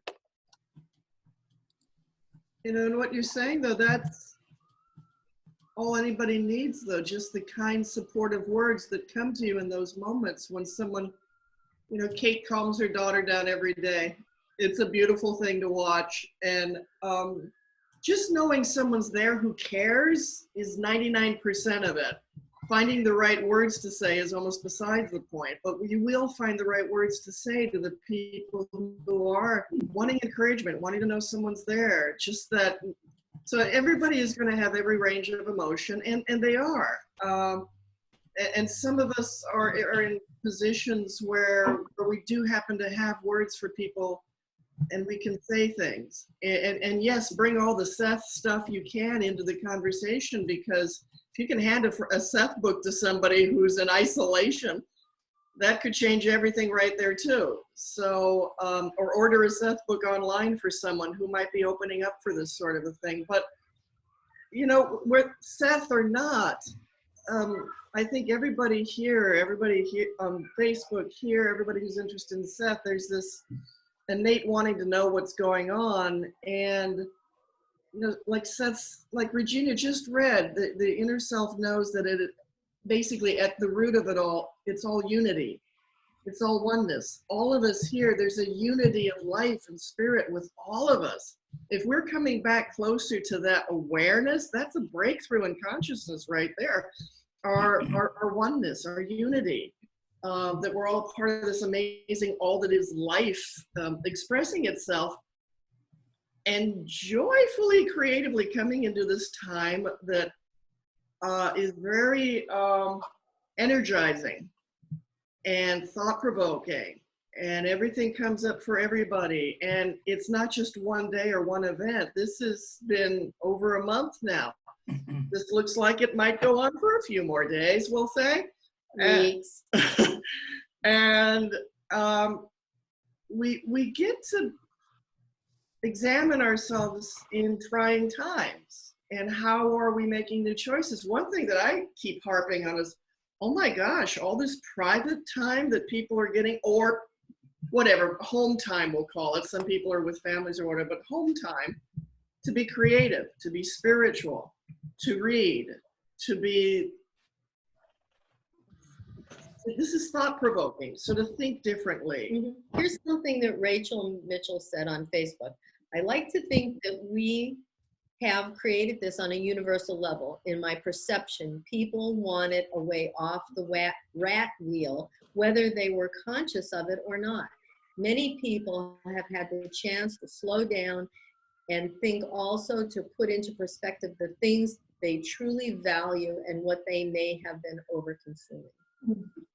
And what you're saying, though, that's all anybody needs, though, just the kind, supportive words that come to you in those moments when someone, Kate calms her daughter down every day. It's a beautiful thing to watch. And just knowing someone's there who cares is 99% of it. Finding the right words to say is almost besides the point, but you will find the right words to say to the people who are wanting encouragement, wanting to know someone's there. Just that, so everybody is going to have every range of emotion, and they are. And some of us are in positions where we do happen to have words for people, and we can say things. And yes, bring all the Seth stuff you can into the conversation, because if you can hand a Seth book to somebody who's in isolation, that could change everything right there too. So, or order a Seth book online for someone who might be opening up for this sort of a thing. But, with Seth or not, I think everybody here on Facebook here, everybody who's interested in Seth, there's this innate wanting to know what's going on. And, you know, like Regina just read, the inner self knows that it basically at the root of it all, it's all unity. It's all oneness. All of us here, there's a unity of life and spirit with all of us. If we're coming back closer to that awareness, that's a breakthrough in consciousness right there. Our oneness, our unity, that we're all part of this amazing all that is life expressing itself and joyfully, creatively coming into this time that is very energizing and thought-provoking, and everything comes up for everybody. And it's not just one day or one event. This has been over a month now. This looks like it might go on for a few more days, we'll say. Weeks. And we get to examine ourselves in trying times. And how are we making new choices? One thing that I keep harping on is, oh my gosh, all this private time that people are getting, or whatever, home time we'll call it. Some people are with families or whatever, but home time to be creative, to be spiritual, to read, to be, this is thought-provoking, so to think differently. Mm-hmm. Here's something that Rachel Mitchell said on Facebook. I like to think that we have created this on a universal level. In my perception, people wanted a way off the rat wheel, whether they were conscious of it or not. Many people have had the chance to slow down and think, also to put into perspective the things they truly value and what they may have been over-consuming.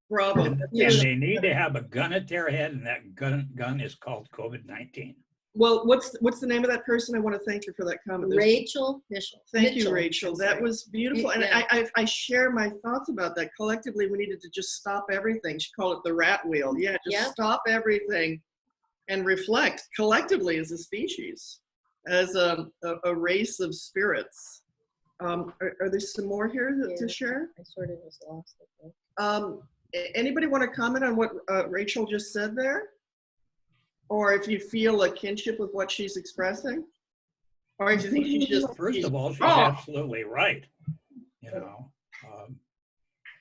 Bravo. And they need to have a gun at their head, and that gun is called COVID-19. Well, what's the name of that person? I want to thank you for that comment. Rachel Mitchell. Thank you, Rachel. That was beautiful. And Yeah. I share my thoughts about that. Collectively, we needed to just stop everything. She called it the rat wheel. Yeah, just stop everything and reflect collectively as a species, as a race of spirits. Are there some more here to share? I sort of just lost it. Anybody want to comment on what Rachel just said there? Or if you feel a kinship with what she's expressing? Or if you think she's just... First of all, she's absolutely right. You know,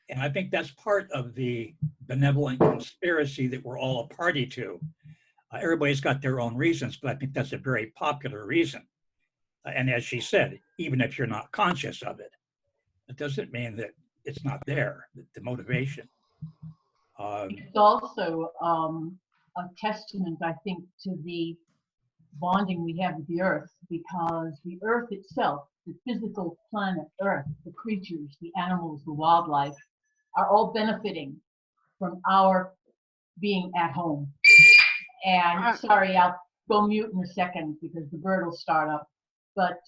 and I think that's part of the benevolent conspiracy that we're all a party to. Everybody's got their own reasons, but I think that's a very popular reason. And as she said, even if you're not conscious of it, it doesn't mean that it's not there, the motivation. It's also a testament, I think, to the bonding we have with the earth, because the earth itself, the physical planet Earth, the creatures, the animals, the wildlife, are all benefiting from our being at home. And sorry, I'll go mute in a second because the bird will start up. But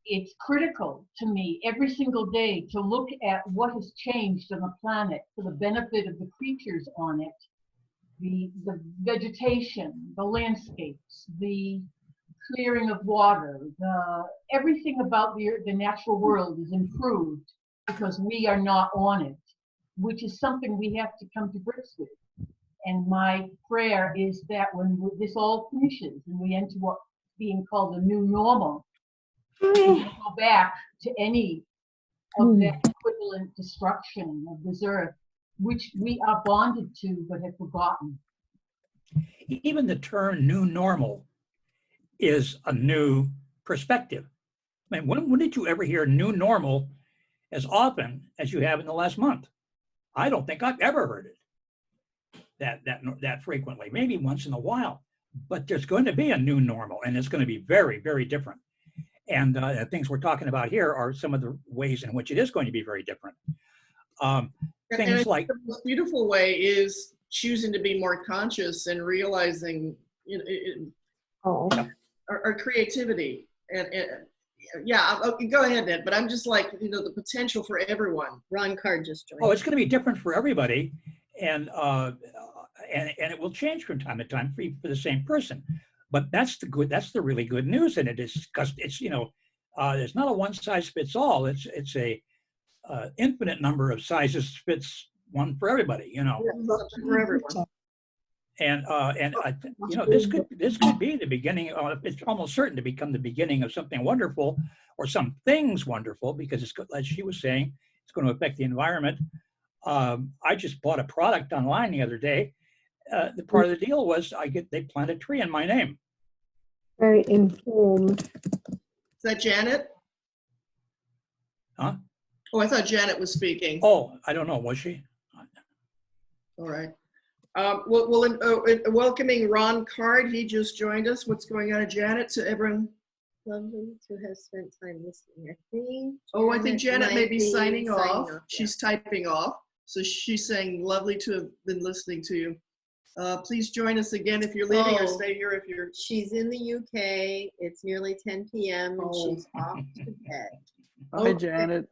it's critical to me every single day to look at what has changed on the planet for the benefit of the creatures on it. The vegetation, the landscapes, the clearing of water, everything about the natural world is improved because we are not on it, which is something we have to come to grips with. And my prayer is that when this all finishes and we enter what's being called a new normal, we don't go back to any of that equivalent destruction of this earth, which we are bonded to but have forgotten. Even the term new normal is a new perspective. I mean, when did you ever hear new normal as often as you have in the last month? I don't think I've ever heard it that frequently, maybe once in a while. But there's going to be a new normal, and it's going to be very, very different. And the things we're talking about here are some of the ways in which it is going to be very different. Things like the most beautiful way is choosing to be more conscious and realizing, our creativity. And yeah, okay, go ahead, Ned. But I'm just like, the potential for everyone. Ron Card just joined. Oh, it's going to be different for everybody, and it will change from time to time for the same person. But that's the really good news in it, is because it's it's not a one size fits all. It's a infinite number of sizes fits one for everybody, you know. Something for everyone. And you know, this could be the beginning. It's almost certain to become the beginning of something wonderful, or some things wonderful, because it's, as she was saying, it's going to affect the environment. I just bought a product online the other day. The part of the deal was they plant a tree in my name. Very informed. Is that Janet? Huh? Oh, I thought Janet was speaking. Oh, I don't know. Was she? All right. Welcoming Ron Card. He just joined us. What's going on, Janet? To everyone. Lovely to have spent time listening. I think. Oh, I think Janet may be signing off. Yeah. She's typing off. So she's saying, lovely to have been listening to you. Please join us again if you're leaving, or stay here if you're. She's in the UK. It's nearly 10 p.m. and Oh. she's off to bed. Hi, Janet.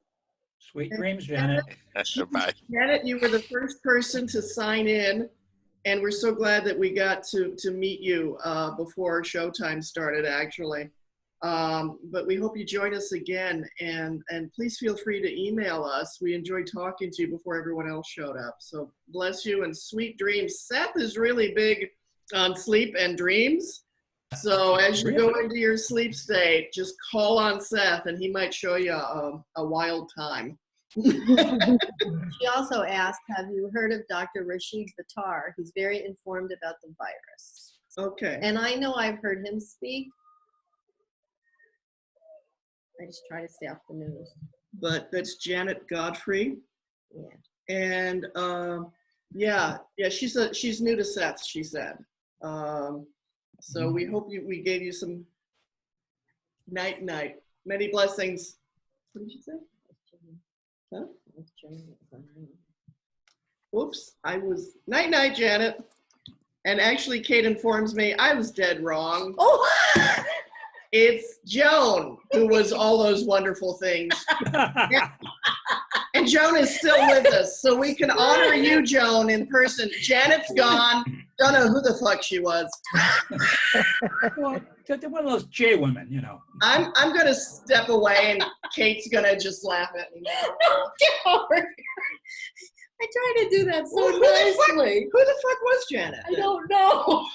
Sweet dreams, Janet. Bye. Janet, you were the first person to sign in, and we're so glad that we got to meet you before showtime started, actually. But we hope you join us again, and please feel free to email us. We enjoyed talking to you before everyone else showed up. So bless you and sweet dreams. Seth is really big on sleep and dreams. So as you go into your sleep state, just call on Seth and he might show you a wild time. She also asked, have you heard of Dr. Rashid Bhattar? He's very informed about the virus. Okay. And I know I've heard him speak. I just try to stay off the news. But that's Janet Godfrey. Yeah. And yeah, she's new to Seth, she said. So we hope we gave you some night. Many blessings. What did you say? Huh? Whoops, I was night, Janet. And actually, Kate informs me I was dead wrong. Oh! It's Joan who was all those wonderful things. And Joan is still with us, so we can honor you, Joan, in person. Janet's gone. Don't know who the fuck she was. Well, they're one of those J women, you know. I'm gonna step away, and Kate's gonna just laugh at me now. Get over here. I try to do that so Well, nicely. Who the fuck was Janet? I don't know.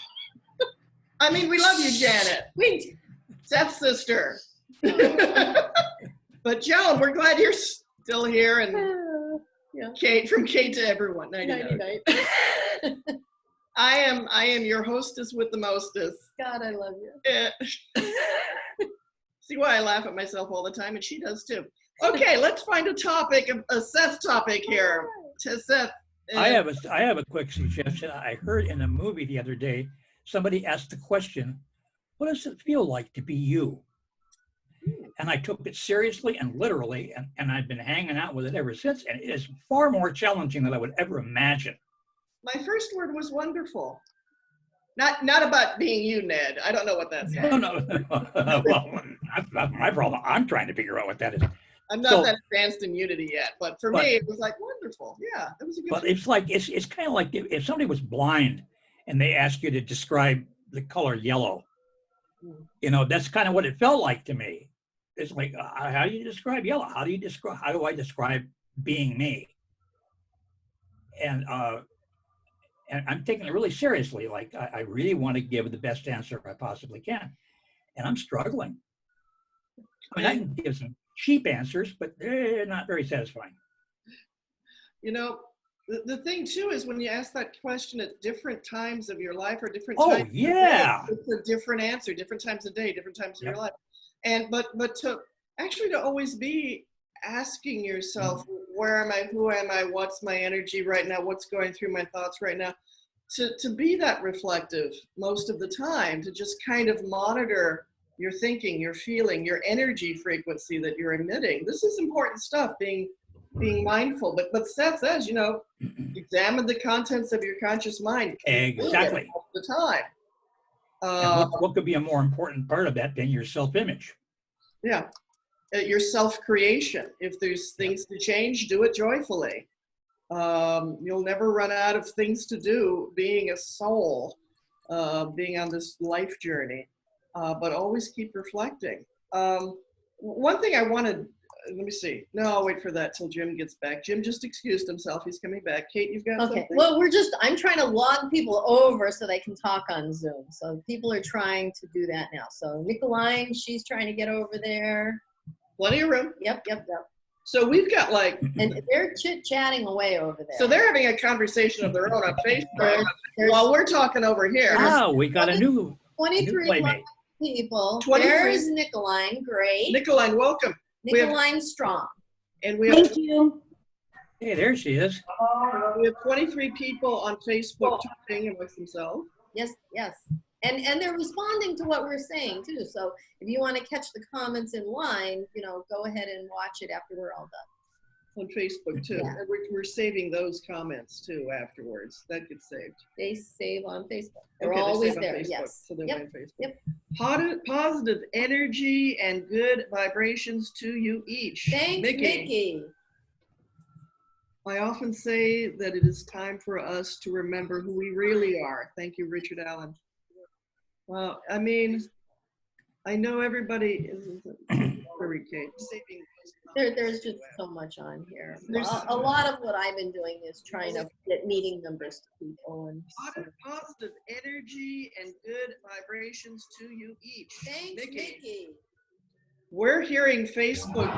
I mean, we love you, Janet. Wait. Seth's sister. But Joan, we're glad you're still here, and Yeah. Kate, from Kate to everyone. Night. Night. I am your hostess with the mostest. God, I love you. Eh. See why I laugh at myself all the time, and she does too. Okay, let's find a topic, a Seth topic here. To Seth. I have a quick suggestion. I heard in a movie the other day, somebody asked the question, what does it feel like to be you? And I took it seriously and literally, and I've been hanging out with it ever since, and it is far more challenging than I would ever imagine. My first word was wonderful. Not about being you, Ned. I don't know what that's like. No. Well, that's not my problem. I'm trying to figure out what that is. I'm not that advanced in Unity yet, but for me, it was like wonderful. Yeah, it was a good. But it's like it's kind of like if somebody was blind and they asked you to describe the color yellow. You know, that's kind of what it felt like to me. It's like, how do you describe yellow? How do I describe being me? And I'm taking it really seriously. Like, I really want to give the best answer I possibly can. And I'm struggling. I mean, I can give some cheap answers, but they're not very satisfying. You know, the thing too is when you ask that question at different times of your life or different Oh, times yeah. of the day, it's a different answer, different times of day, different times of your life. And but to always be asking yourself, where am I, who am I, what's my energy right now, what's going through my thoughts right now, to be that reflective most of the time, to just kind of monitor your thinking, your feeling, your energy frequency that you're emitting. This is important stuff, being mindful. But Seth says, you know, examine the contents of your conscious mind. Exactly. All the time. And what could be a more important part of that than your self-image? Yeah. Your self-creation. If there's things to change, do it joyfully. You'll never run out of things to do being a soul, being on this life journey. But always keep reflecting. One thing I wanted let me see. No, I'll wait for that till Jim gets back. Jim just excused himself. He's coming back. Kate, you've got Okay, something? well, I'm trying to log people over so they can talk on Zoom. So people are trying to do that now. So Nicoline, she's trying to get over there. Plenty of room. Yep. So we've got like, And they're chit-chatting away over there. so they're having a conversation of their own on Facebook while we're talking over here. Wow, we got a new 23 playmate. people. 23. There's Nicoline, great. Nicoline, welcome. Nicoline Strong. And we have, you. Hey, there she is. we have 23 people on Facebook talking amongst themselves. Yes. And they're responding to what we're saying too. So if you want to catch the comments in line, go ahead and watch it after we're all done. On Facebook too. Yeah. And we're saving those comments too afterwards. That gets saved. They save on Facebook. They're Okay, they always save on there. Facebook, Yes. So they're Yep, on Facebook. yep. Positive energy and good vibrations to you each. Thanks, Mickey. I often say that it is time for us to remember who we really are. Thank you, Richard Allen. Well, I mean, I know everybody is very There's just so much on here. A lot of what I've been doing is trying to get meeting numbers to people. And positive energy and good vibrations to you each. thanks, Mickey. We're hearing Facebook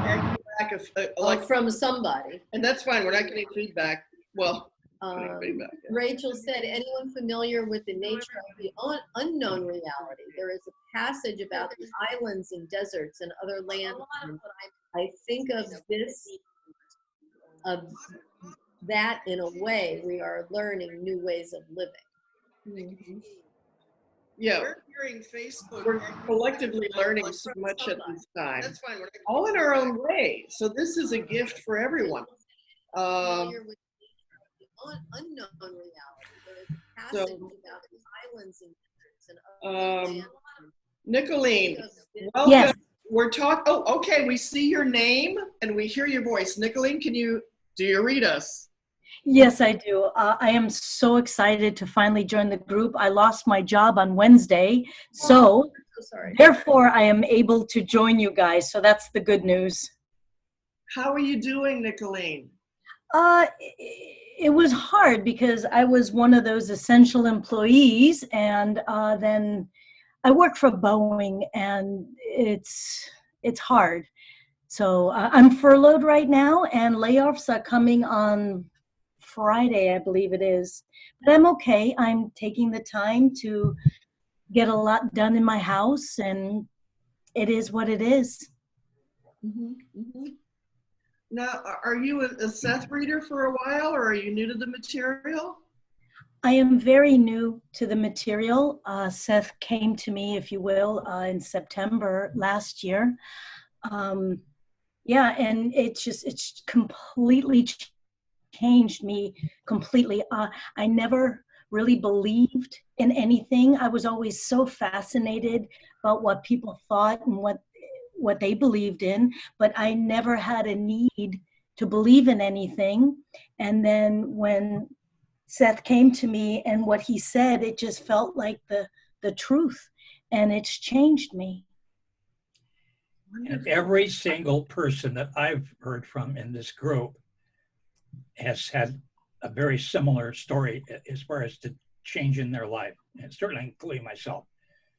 back of Like from somebody. and that's fine. We're not getting feedback. Well, we're not getting feedback. Rachel said, anyone familiar with the nature of the unknown reality? There is a passage about the islands and deserts and other lands. I think of that in a way, we are learning new ways of living. Mm-hmm. Yeah, we're hearing Facebook. We're collectively learning so much at this time. That's fine. All in our own way. So this is a gift for everyone. Familiar with the unknown reality. There is a passage about the islands and deserts and other lands. Nicoline, welcome. Yes. We're talking. Oh, okay. We see your name and we hear your voice. Nicoline, do you read us? Yes, I do. I am so excited to finally join the group. I lost my job on Wednesday, so sorry. Therefore I am able to join you guys. So that's the good news. How are you doing, Nicoline? It was hard because I was one of those essential employees, and then I work for Boeing, and it's hard. So I'm furloughed right now, and layoffs are coming on Friday, I believe it is. But I'm okay. I'm taking the time to get a lot done in my house, and it is what it is. Mm-hmm. Mm-hmm. Now, are you a Seth reader for a while, or are you new to the material? I am very new to the material. Seth came to me, if you will, in September last year. Yeah, and it's completely changed me completely. I never really believed in anything. I was always so fascinated about what people thought and what they believed in, but I never had a need to believe in anything. And then when Seth came to me and what he said, it just felt like the truth, and it's changed me. And every single person that I've heard from in this group has had a very similar story as far as the change in their life, and certainly including myself.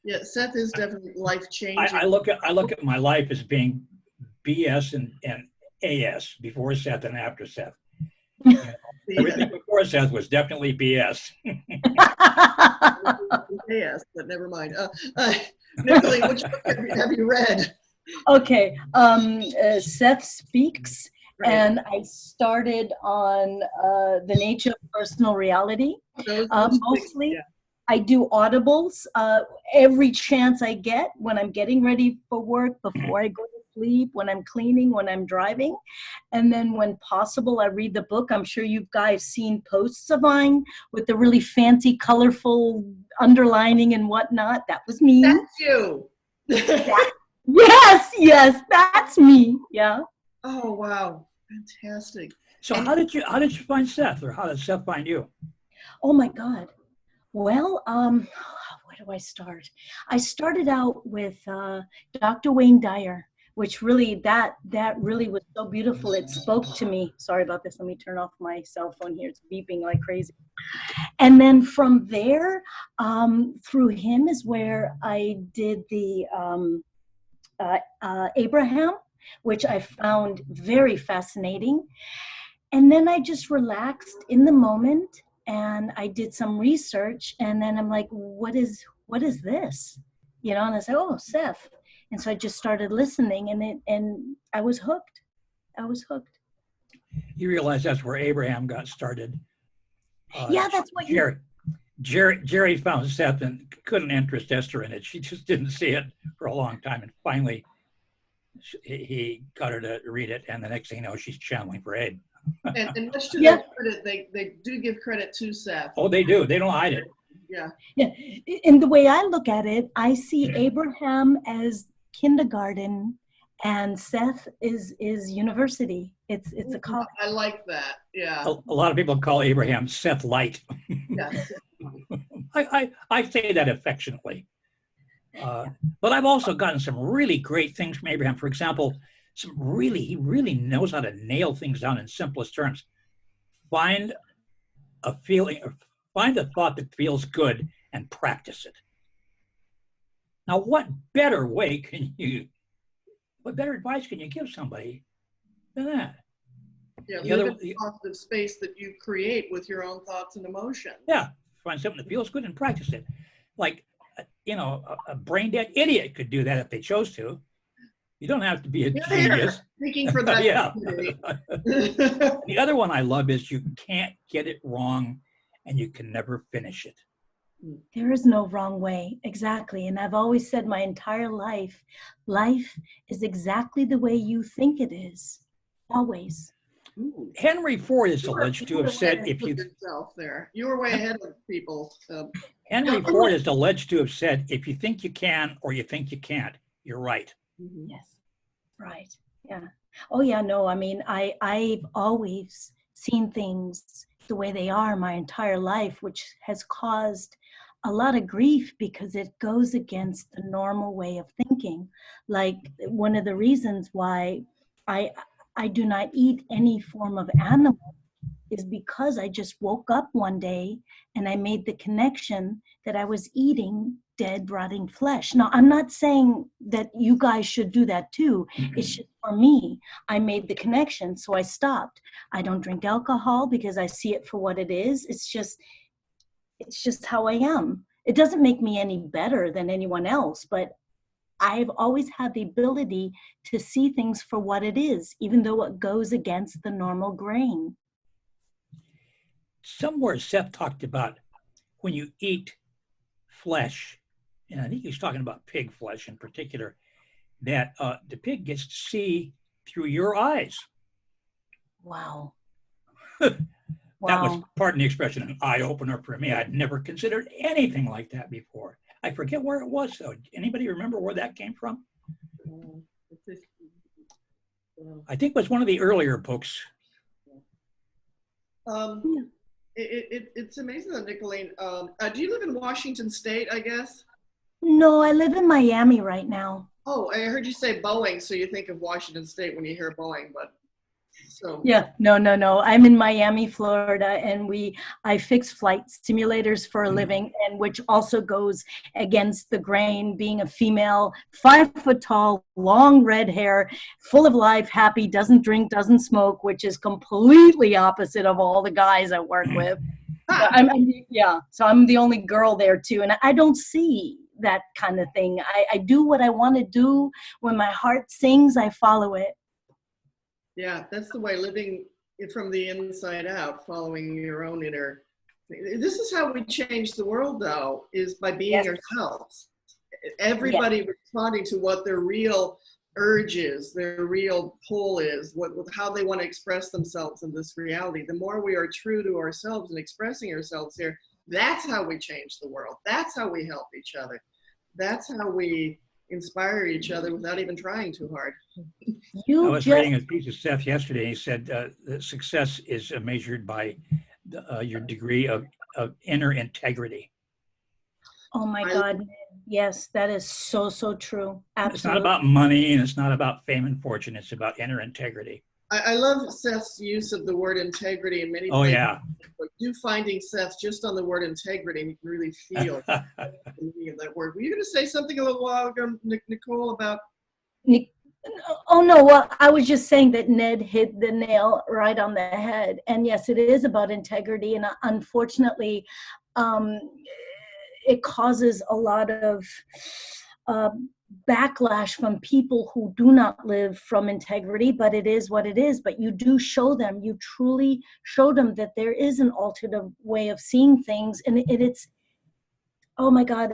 Yeah, Seth is definitely life changing. I look at my life as being BS and AS, before Seth and after Seth. Everything before Seth was definitely BS. Yes, but never mind. Nicoline, which book have you read? Okay, Seth Speaks. Right. And I started on the nature of personal reality. Mostly, yeah. I do audibles every chance I get when I'm getting ready for work, before I go to sleep, when I'm cleaning, when I'm driving. And then when possible, I read the book. I'm sure you guys seen posts of mine with the really fancy, colorful underlining and whatnot. That was me. That's you. Yes, that's me. Yeah. Oh, wow. Fantastic. So how did you find Seth, or how did Seth find you? Oh my God. Well, where do I start? I started out with Dr. Wayne Dyer, which really, that really was so beautiful. It spoke to me. Sorry about this. Let me turn off my cell phone here. It's beeping like crazy. And then from there, through him is where I did the Abraham, which I found very fascinating. And then I just relaxed in the moment and I did some research, and then I'm like, what is this? You know, and I said, oh, Seth. And so I just started listening, and I was hooked. You realize that's where Abraham got started. Yeah, that's what Jerry found Seth and couldn't interest Esther in it. She just didn't see it for a long time. And finally, he got her to read it. And the next thing you know, she's channeling for Abe. And much to their credit, they do give credit to Seth. Oh, they do. They don't hide it. Yeah. In the way I look at it, I see Abraham as kindergarten and Seth is university. It's a college. I like that. Yeah. A lot of people call Abraham Seth Light. Yes. I say that affectionately. But I've also gotten some really great things from Abraham. For example, he really knows how to nail things down in simplest terms. Find a thought that feels good and practice it. Now, what better advice can you give somebody than that? Yeah, live in the positive space that you create with your own thoughts and emotions. Yeah, find something that feels good and practice it. Like, a brain dead idiot could do that if they chose to. You don't have to be a genius. Thinking for that. Yeah. The other one I love is you can't get it wrong and you can never finish it. There is no wrong way. Exactly. And I've always said my entire life is exactly the way you think it is. Always. Ooh. Henry Ford is alleged to have said, you were way ahead of people. Henry Ford is alleged to have said, if you think you can or you think you can't, you're right. Mm-hmm. Yes. Right. Yeah. Oh yeah. No, I mean, I've always seen things the way they are my entire life, which has caused a lot of grief because it goes against the normal way of thinking. Like, one of the reasons why I do not eat any form of animal is because I just woke up one day and I made the connection that I was eating dead, rotting flesh. Now, I'm not saying that you guys should do that too. It's just for me. I made the connection, so I stopped. I don't drink alcohol because I see it for what it is. It's just how I am. It doesn't make me any better than anyone else, but I've always had the ability to see things for what it is, even though it goes against the normal grain. Somewhere Seth talked about when you eat flesh, and I think he was talking about pig flesh in particular, that the pig gets to see through your eyes. Wow. That was, pardon the expression, an eye-opener for me. I'd never considered anything like that before. I forget where it was, though. Anybody remember where that came from? I think it was one of the earlier books. It's amazing that, Nicolene. Do you live in Washington State, I guess? No, I live in Miami right now. Oh, I heard you say Boeing, so you think of Washington State when you hear Boeing, but so. Yeah, no. I'm in Miami, Florida, and I fix flight simulators for a living, and which also goes against the grain, being a female, 5 foot tall, long red hair, full of life, happy, doesn't drink, doesn't smoke, which is completely opposite of all the guys I work with. So I'm the only girl there too, and I don't see that kind of thing. I do what I want to do. When my heart sings, I follow it. Yeah, that's the way, living from the inside out, following your own inner. This is how we change the world, though, is by being ourselves. Everybody responding to what their real urge is, their real pull is, how they want to express themselves in this reality. The more we are true to ourselves and expressing ourselves here, that's how we change the world. That's how we help each other. That's how we inspire each other without even trying too hard. I was reading a piece of Seth yesterday. He said that success is measured by your degree of inner integrity. Oh my God. Yes, that is so, so true. It's not Absolutely. about money and it's not about fame and fortune. It's about inner integrity. I love Seth's use of the word integrity in many Oh, places. yeah. But do finding Seth just on the word integrity, and you can really feel the meaning of that word. Were you going to say something a little while ago, Nicole, about? Oh, no. Well, I was just saying that Ned hit the nail right on the head. And yes, it is about integrity. And unfortunately, it causes a lot of backlash from people who do not live from integrity, but it is what it is. But you do show them, you truly show them that there is an alternative way of seeing things. And it's, oh my God,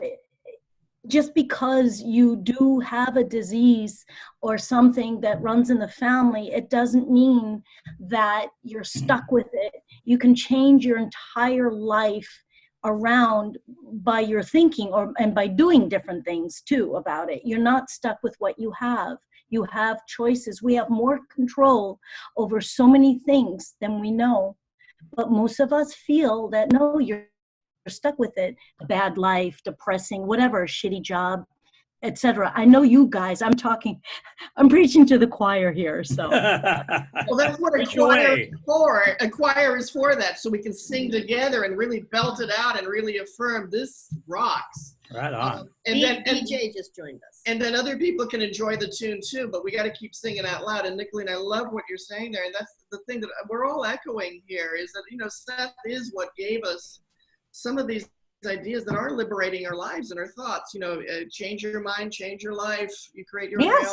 just because you do have a disease or something that runs in the family, it doesn't mean that you're stuck with it. You can change your entire life around by your thinking and by doing different things too about it. You're not stuck with what you have. You have choices. We have more control over so many things than we know. But most of us feel that no, you're stuck with it. A bad life, depressing, whatever, shitty job, etc. I know you guys, I'm preaching to the choir here. So Well, that's what a choir is for. A choir is for that, so we can sing together and really belt it out and really affirm this rocks. Right on. And then DJ just joined us. And then other people can enjoy the tune too, but we got to keep singing out loud. And Nicolene, I love what you're saying there. And that's the thing that we're all echoing here is that, Seth is what gave us some of these ideas that are liberating our lives and our thoughts. Change your mind, change your life, you create your reality.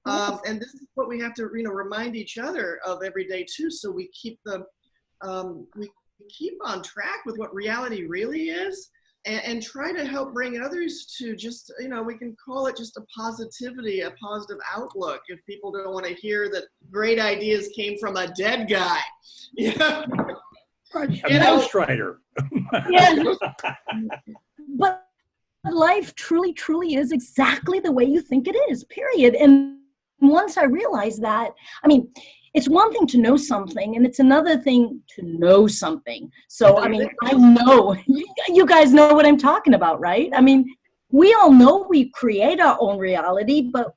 And this is what we have to remind each other of every day too, so we keep we keep on track with what reality really is, and try to help bring others to just we can call it just a positivity, a positive outlook, if people don't want to hear that great ideas came from a dead guy. A ghostwriter. Yeah. But life truly, truly is exactly the way you think it is, period. And once I realized that, it's one thing to know something and it's another thing to know something. So, I know, you guys know what I'm talking about, right? We all know we create our own reality, but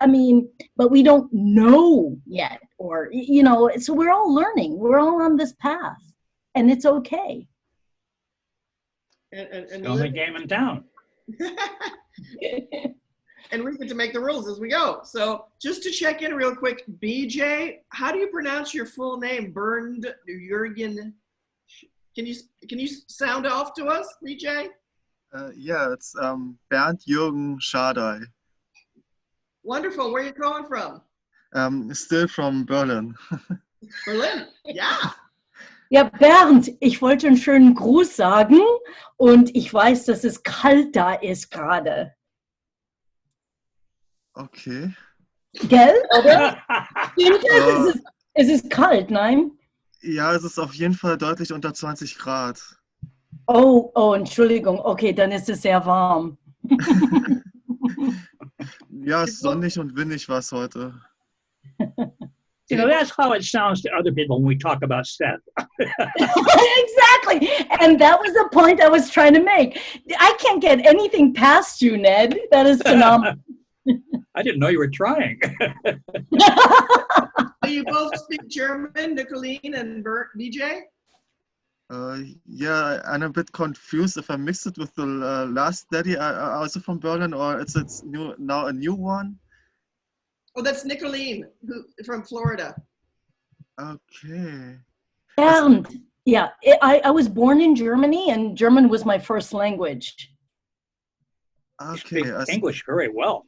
we don't know yet, or, so we're all learning. We're all on this path. And it's okay. And the only game in town. And we get to make the rules as we go. So just to check in real quick, BJ, how do you pronounce your full name? Bernd Jürgen. Can you sound off to us, BJ? Yeah, it's Bernd Jürgen Schadei. Wonderful. Where are you calling from? Still from Berlin. Berlin, yeah. Ja, Bernd, ich wollte einen schönen Gruß sagen und ich weiß, dass es kalt da ist gerade. Okay. Gell, oder? Stimmt es? Es ist kalt, nein? Ja, es ist auf jeden Fall deutlich unter 20 Grad. Oh, Entschuldigung. Okay, dann ist es sehr warm. Ja, es ist sonnig und windig war es heute. That's how it sounds to other people when we talk about Seth. Exactly. And that was the point I was trying to make. I can't get anything past you, Ned. That is phenomenal. I didn't know you were trying. Do you both speak German, Nicolene and BJ? Yeah, I'm a bit confused if I mixed it with the last daddy, also from Berlin, or it's now a new one. Oh, that's Nicolene, from Florida. Okay. Bernd. Yeah, I was born in Germany, and German was my first language. Okay. You speak English very well.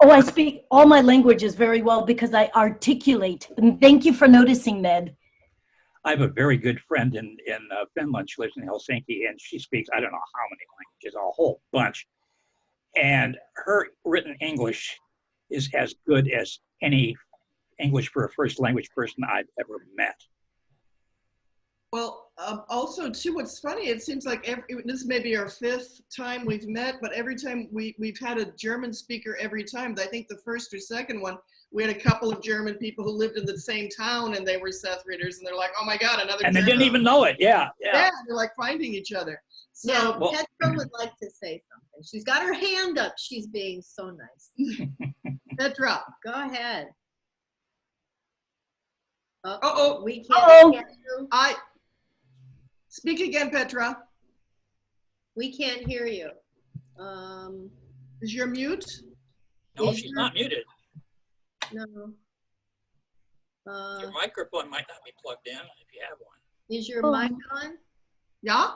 I speak all my languages very well because I articulate. And thank you for noticing, Ned. I have a very good friend in Finland. She lives in Helsinki, and she speaks, I don't know how many languages, a whole bunch. And her written English is as good as any English for a first language person I've ever met. Well, also, too, what's funny, it seems like this may be our fifth time we've met, but every time we've had a German speaker every time. I think the first or second one, we had a couple of German people who lived in the same town, and they were Seth readers, and they're like, oh my God, another And German. They didn't even know it, yeah. Yeah, they're like finding each other. So Petra would like to say something. And she's got her hand up. She's being so nice. Petra. Go ahead. Uh-oh. We can't Uh-oh. hear you. Speak again, Petra. We can't hear you. Is your mute? No, Is she's your- not muted. No. Your microphone might not be plugged in if you have one. Is your Oh. mic on? Yeah?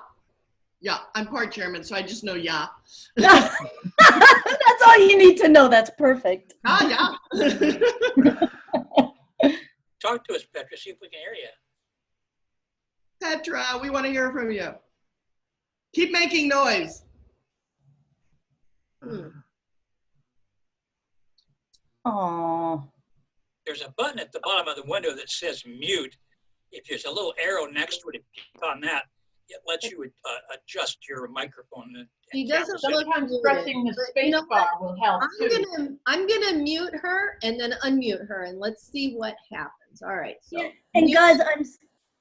Yeah, I'm part German, so I just know yeah. That's all you need to know. That's perfect. Yeah. Talk to us, Petra, see if we can hear you. Petra, we want to hear from you. Keep making noise. Oh. There's a button at the bottom of the window that says mute. If there's a little arrow next to it, if you click on that, it lets you adjust your microphone. And He doesn't camera look settings. Sometimes pressing the But space you know bar will help too. I'm gonna mute her and then unmute her and let's see what happens. All right. So And mute- guys,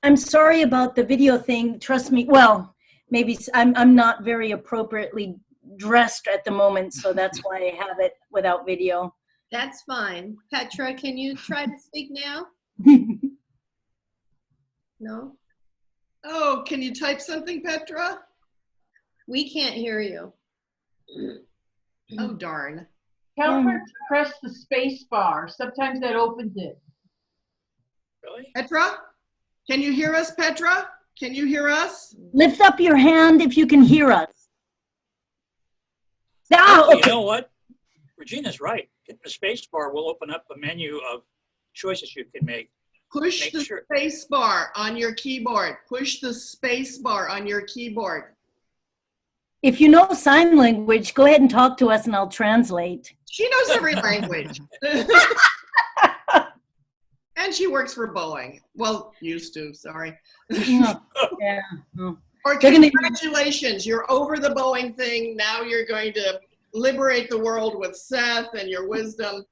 I'm sorry about the video thing. Trust me. Well, maybe I'm not very appropriately dressed at the moment, so that's why I have it without video. that's fine. Petra, can you try to speak now? No? Oh, can you type something, Petra? We can't hear you. Oh, darn. Tell her to press the space bar. Sometimes that opens it. Really? Petra? Can you hear us, Petra? Can you hear us? Lift up your hand if you can hear us. Ah, Actually, okay. you know what? Regina's right. Hitting the space bar will open up a menu of choices you can make. Push Make the sure- space bar on your keyboard. Push the space bar on your keyboard. If you know sign language, go ahead and talk to us and I'll translate. She knows every language. And she works for Boeing. Well, used to, sorry. Yeah. Or They're gonna- congratulations, you're over the Boeing thing. Now you're going to liberate the world with Seth and your wisdom.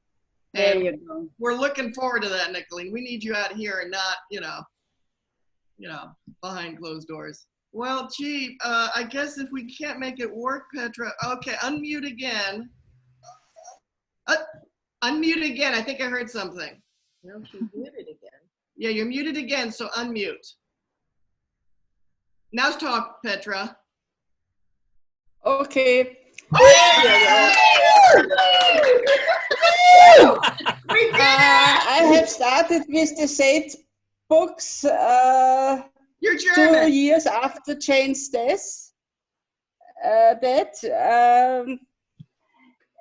There And you go. we're looking forward to that, Nicolene. We need you out here and not, behind closed doors. Well, gee, I guess if we can't make it work, Petra, okay, unmute again. Unmute again. I think I heard something. No, she's muted again. Yeah, you're muted again, so unmute. Now talk, Petra. Okay. I have started with the Seth books You're 2 German. years after Jane's death.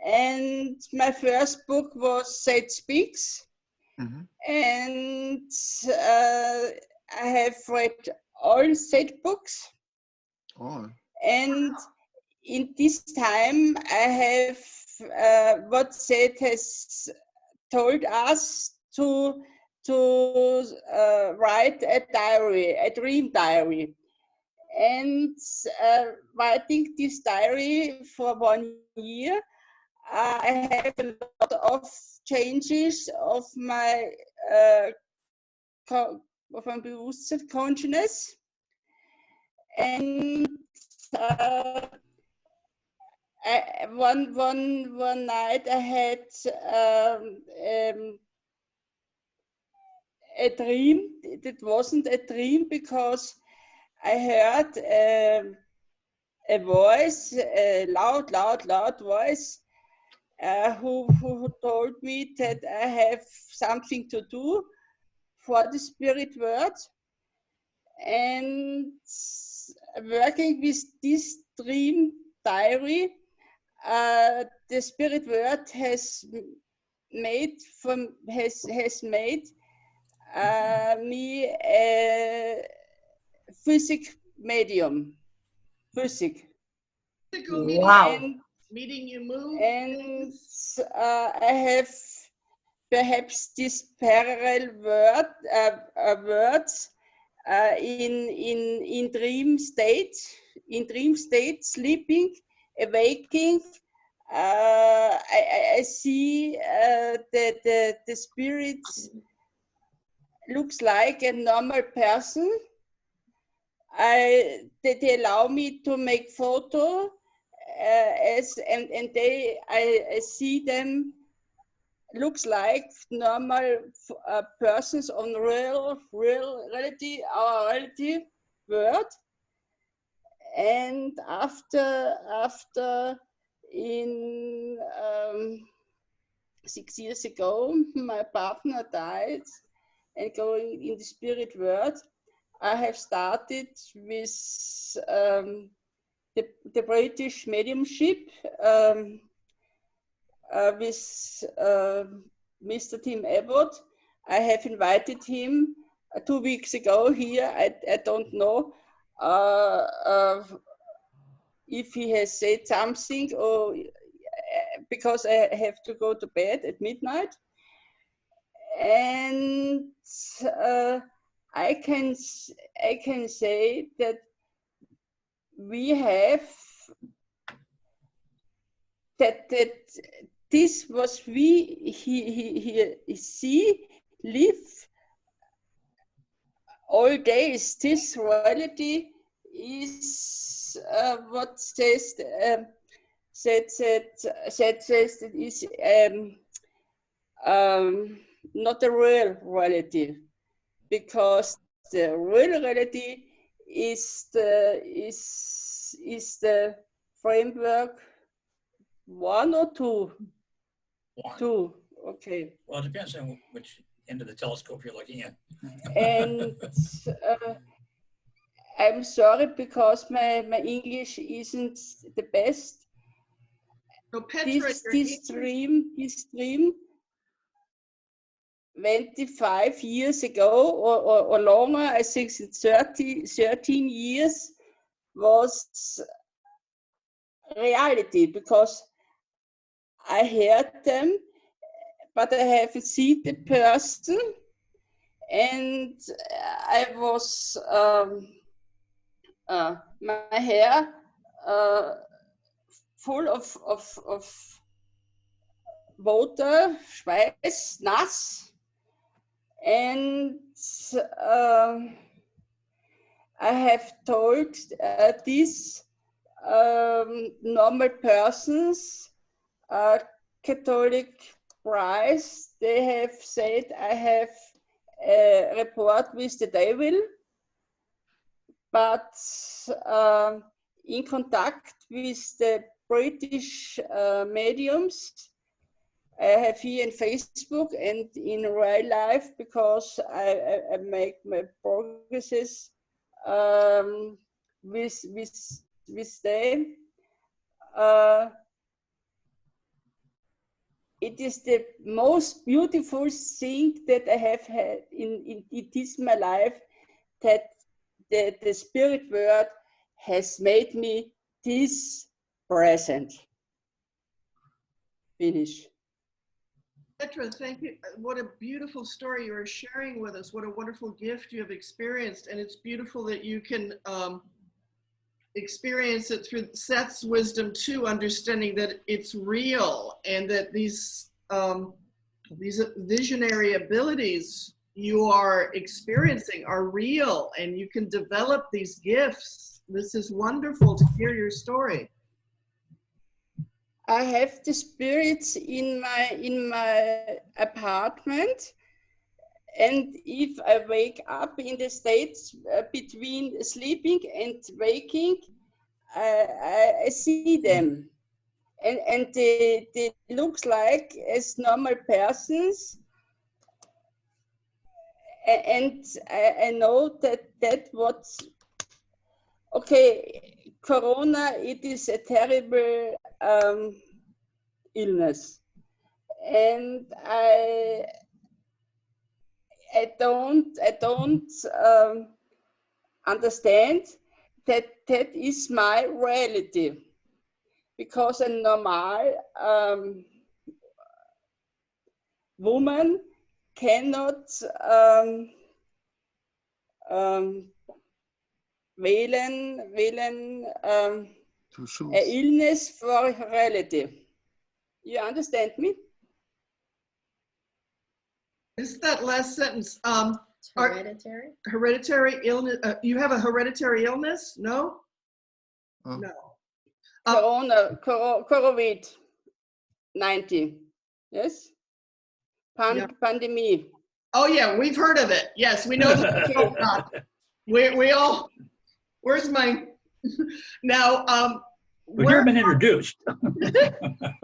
And my first book was Seth Speaks. Mhm. And I have read all Seth books. Oh. And in this time, I have what Seth has told us to write a diary, a dream diary. And writing this diary for 1 year, I have a lot of changes of my bewusstsein consciousness. And one night I had a dream. It wasn't a dream because I heard a voice, a loud voice, who told me that I have something to do for the spirit world. And working with this dream diary, the spirit world has made me a physical medium. Physical meeting, Wow. meeting you move. And I have perhaps this parallel words in dream state, sleeping, awaking. I see that the spirit looks like a normal person. They allow me to make photo and they, I see them looks like normal persons on real reality, our reality world. And after in 6 years ago, my partner died, and going in the spirit world, I have started with the British mediumship with Mr. Tim Abbott. I have invited him 2 weeks ago here. I don't know if he has said something, or because I have to go to bed at midnight. And I can say that we have that this was he see live all days. This reality is what says says that is not a real reality, because the real reality is the framework 1 or 2? 1. 2, okay. Well, it depends on which end of the telescope you're looking at. And I'm sorry because my English isn't the best. So Petra, This dream 25 years ago or longer, I think 13 years, was reality, because I heard them, but I haven't seen the person, and I was my hair full of water, Schweiß, nass, and I have told these normal persons, Catholic priest, they have said I have a report with the devil, but in contact with the British mediums, I have here in Facebook and in real life, because I make my progresses with them. It is the most beautiful thing that I have had in this my life, that the spirit world has made me this present. Finish. Petra, thank you. What a beautiful story you are sharing with us. What a wonderful gift you have experienced. And it's beautiful that you can experience it through Seth's wisdom too, understanding that it's real, and that these visionary abilities you are experiencing are real, and you can develop these gifts. This is wonderful to hear your story. I have the spirits in my apartment, and if I wake up in the states between sleeping and waking, I see them, and they look like as normal persons, and I know that what. Okay, Corona, it is a terrible illness, and I don't understand that is my reality, because a normal woman cannot wählen illness for reality. You understand me? Is that last sentence? It's hereditary. Hereditary illness. You have a hereditary illness? No? Oh. No. COVID-19. Yes? Pandemic. Oh yeah, we've heard of it. Yes, we know. We all. Where's my? Now, We've never been introduced. The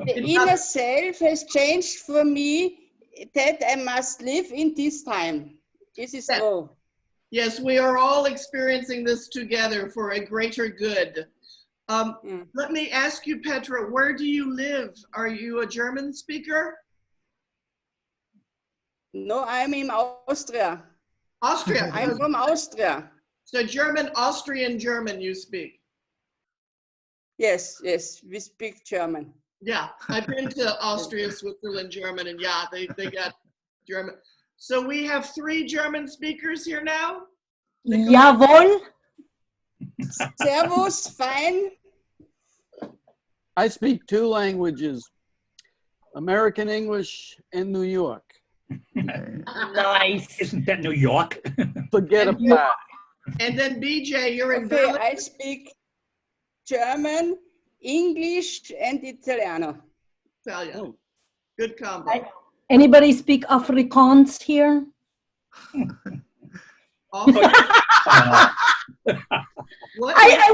inner self has changed for me that I must live in this time. This is true. Yes, we are all experiencing this together for a greater good. Let me ask you, Petra, where do you live? Are you a German speaker? No, I'm in Austria. Austria. I'm from Austria. So German, Austrian German you speak? Yes, we speak German. Yeah, I've been to Austria, Switzerland, German, and yeah, they got German. So we have 3 German speakers here now? Jawohl. Servus, fine. I speak 2 languages, American English and New York. Nice. Isn't that New York? Forget about And then BJ, you're in Okay, Berlin? I speak German, English, and Italiano. Italian. Oh, good combo. Anybody speak Afrikaans here? I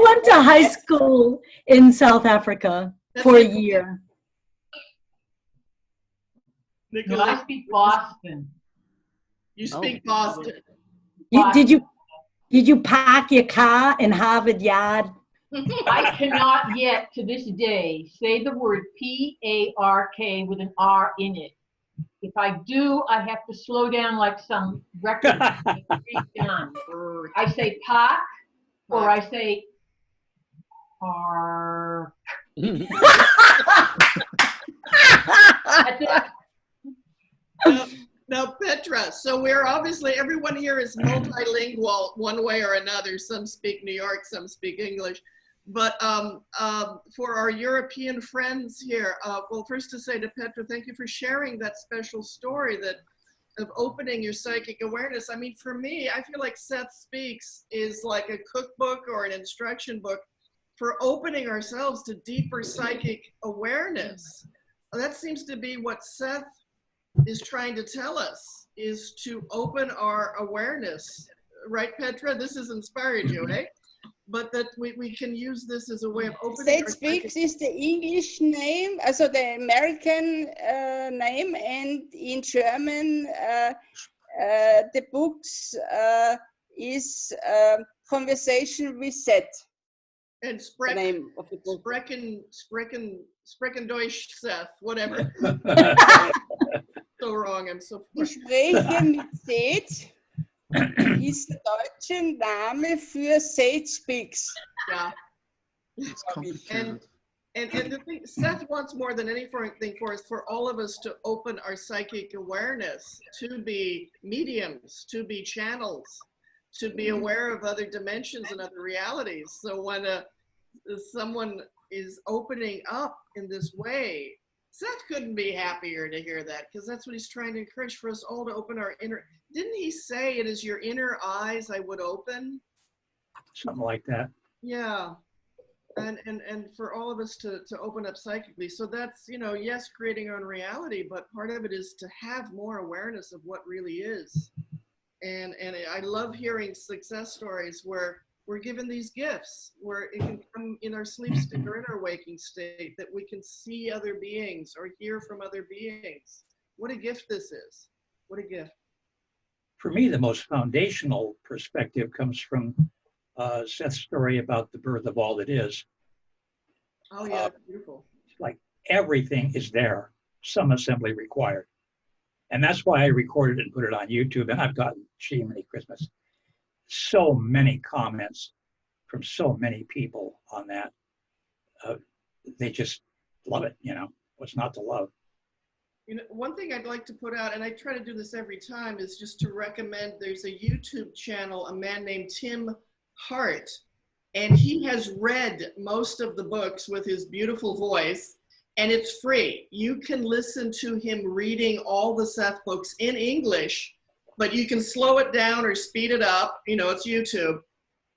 went to high school in South Africa for a year. No, I speak Boston. You speak Boston. Did you park your car in Harvard Yard? I cannot yet, to this day, say the word P-A-R-K with an R in it. If I do, I have to slow down like some record. I say park, or I say park. Now, Petra, so we're obviously, everyone here is multilingual one way or another. Some speak New York, some speak English. But for our European friends here, well, first to say to Petra, thank you for sharing that special story of opening your psychic awareness. I mean, for me, I feel like Seth Speaks is like a cookbook or an instruction book for opening ourselves to deeper psychic awareness. That seems to be what Seth is trying to tell us, is to open our awareness. Right, Petra? This has inspired you, right? But that we can use this as a way of opening. Seth Speaks is the English name, also the American name, and in German, the books is Conversation with Seth. And the name of the book. Sprechen Deutsch, Seth, whatever. So wrong, I'm so Gespräche mit Seth ist der deutsche Name für Seth Speaks. Yeah. It's complicated. And the thing, Seth wants more than anything for us, for all of us to open our psychic awareness, to be mediums, to be channels, to be aware of other dimensions and other realities. So when someone is opening up in this way, Seth couldn't be happier to hear that, because that's what he's trying to encourage for us all, to open our inner. Didn't he say it is your inner eyes I would open? Something like that. Yeah. And for all of us to open up psychically. So that's, yes, creating our own reality, but part of it is to have more awareness of what really is. And I love hearing success stories where we're given these gifts, where it can come in our sleep state or in our waking state, that we can see other beings or hear from other beings. What a gift this is. What a gift. For me, the most foundational perspective comes from Seth's story about the birth of all that is. Oh yeah, beautiful. Like everything is there, some assembly required. And that's why I recorded it and put it on YouTube. And I've gotten, gee, many Christmas, so many comments from so many people on that. They just love it, what's not to love? One thing I'd like to put out, and I try to do this every time, is just to recommend, there's a YouTube channel, a man named Tim Hart, and he has read most of the books with his beautiful voice, and it's free. You can listen to him reading all the Seth books in English, but you can slow it down or speed it up. It's YouTube.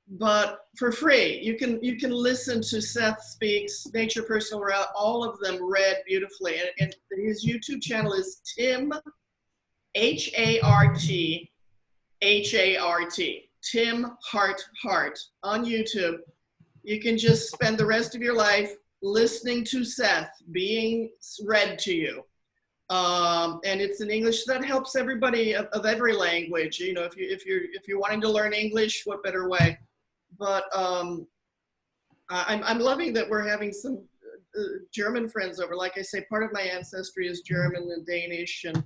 but for free. You can listen to Seth Speaks, Nature, Personal Reality, all of them read beautifully. And his YouTube channel is Tim, H-A-R-T, H-A-R-T, Tim Hart on YouTube. You can just spend the rest of your life listening to Seth being read to you. And it's in English. That helps everybody of every language. You know, if you're wanting to learn English, what better way? But I'm loving that we're having some German friends over. Like I say, part of my ancestry is German and Danish, and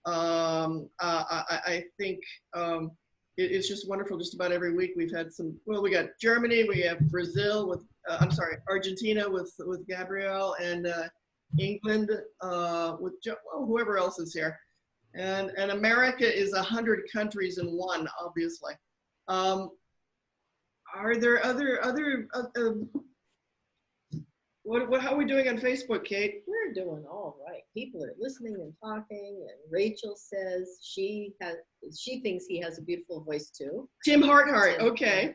I think it's just wonderful. Just about every week we've had some. Well, we got Germany, we have Brazil with Argentina with Gabrielle, and England with whoever else is here, and America is 100 countries in one, obviously. Are there other how are we doing on Facebook, Kate? We're doing all right. People are listening and talking, and Rachel says she thinks he has a beautiful voice too. Tim Hart, okay.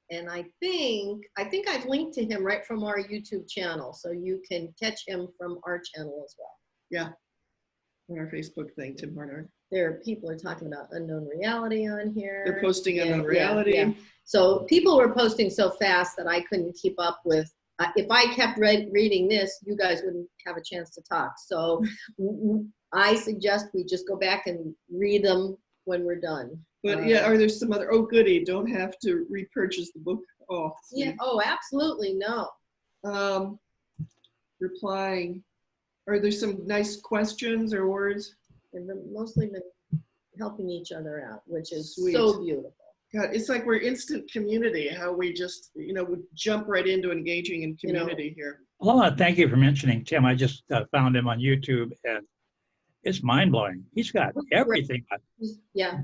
And I think I've linked to him right from our YouTube channel, so you can catch him from our channel as well. Yeah, on our Facebook thing, Tim Hart. People are talking about unknown reality on here. They're posting unknown reality. Yeah. So people were posting so fast that I couldn't keep up with. If I kept reading this, you guys wouldn't have a chance to talk. So I suggest we just go back and read them when we're done. But yeah, are there some other? Oh, goody! Don't have to repurchase the book. Oh. Yeah. Oh, absolutely no. Replying. Are there some nice questions or words? They've mostly been helping each other out, which is Sweet. So beautiful. God, it's like we're instant community. How we just would jump right into engaging in community here. Well, I want to thank you for mentioning Tim. I just found him on YouTube, and it's mind blowing. He's got everything. Yeah.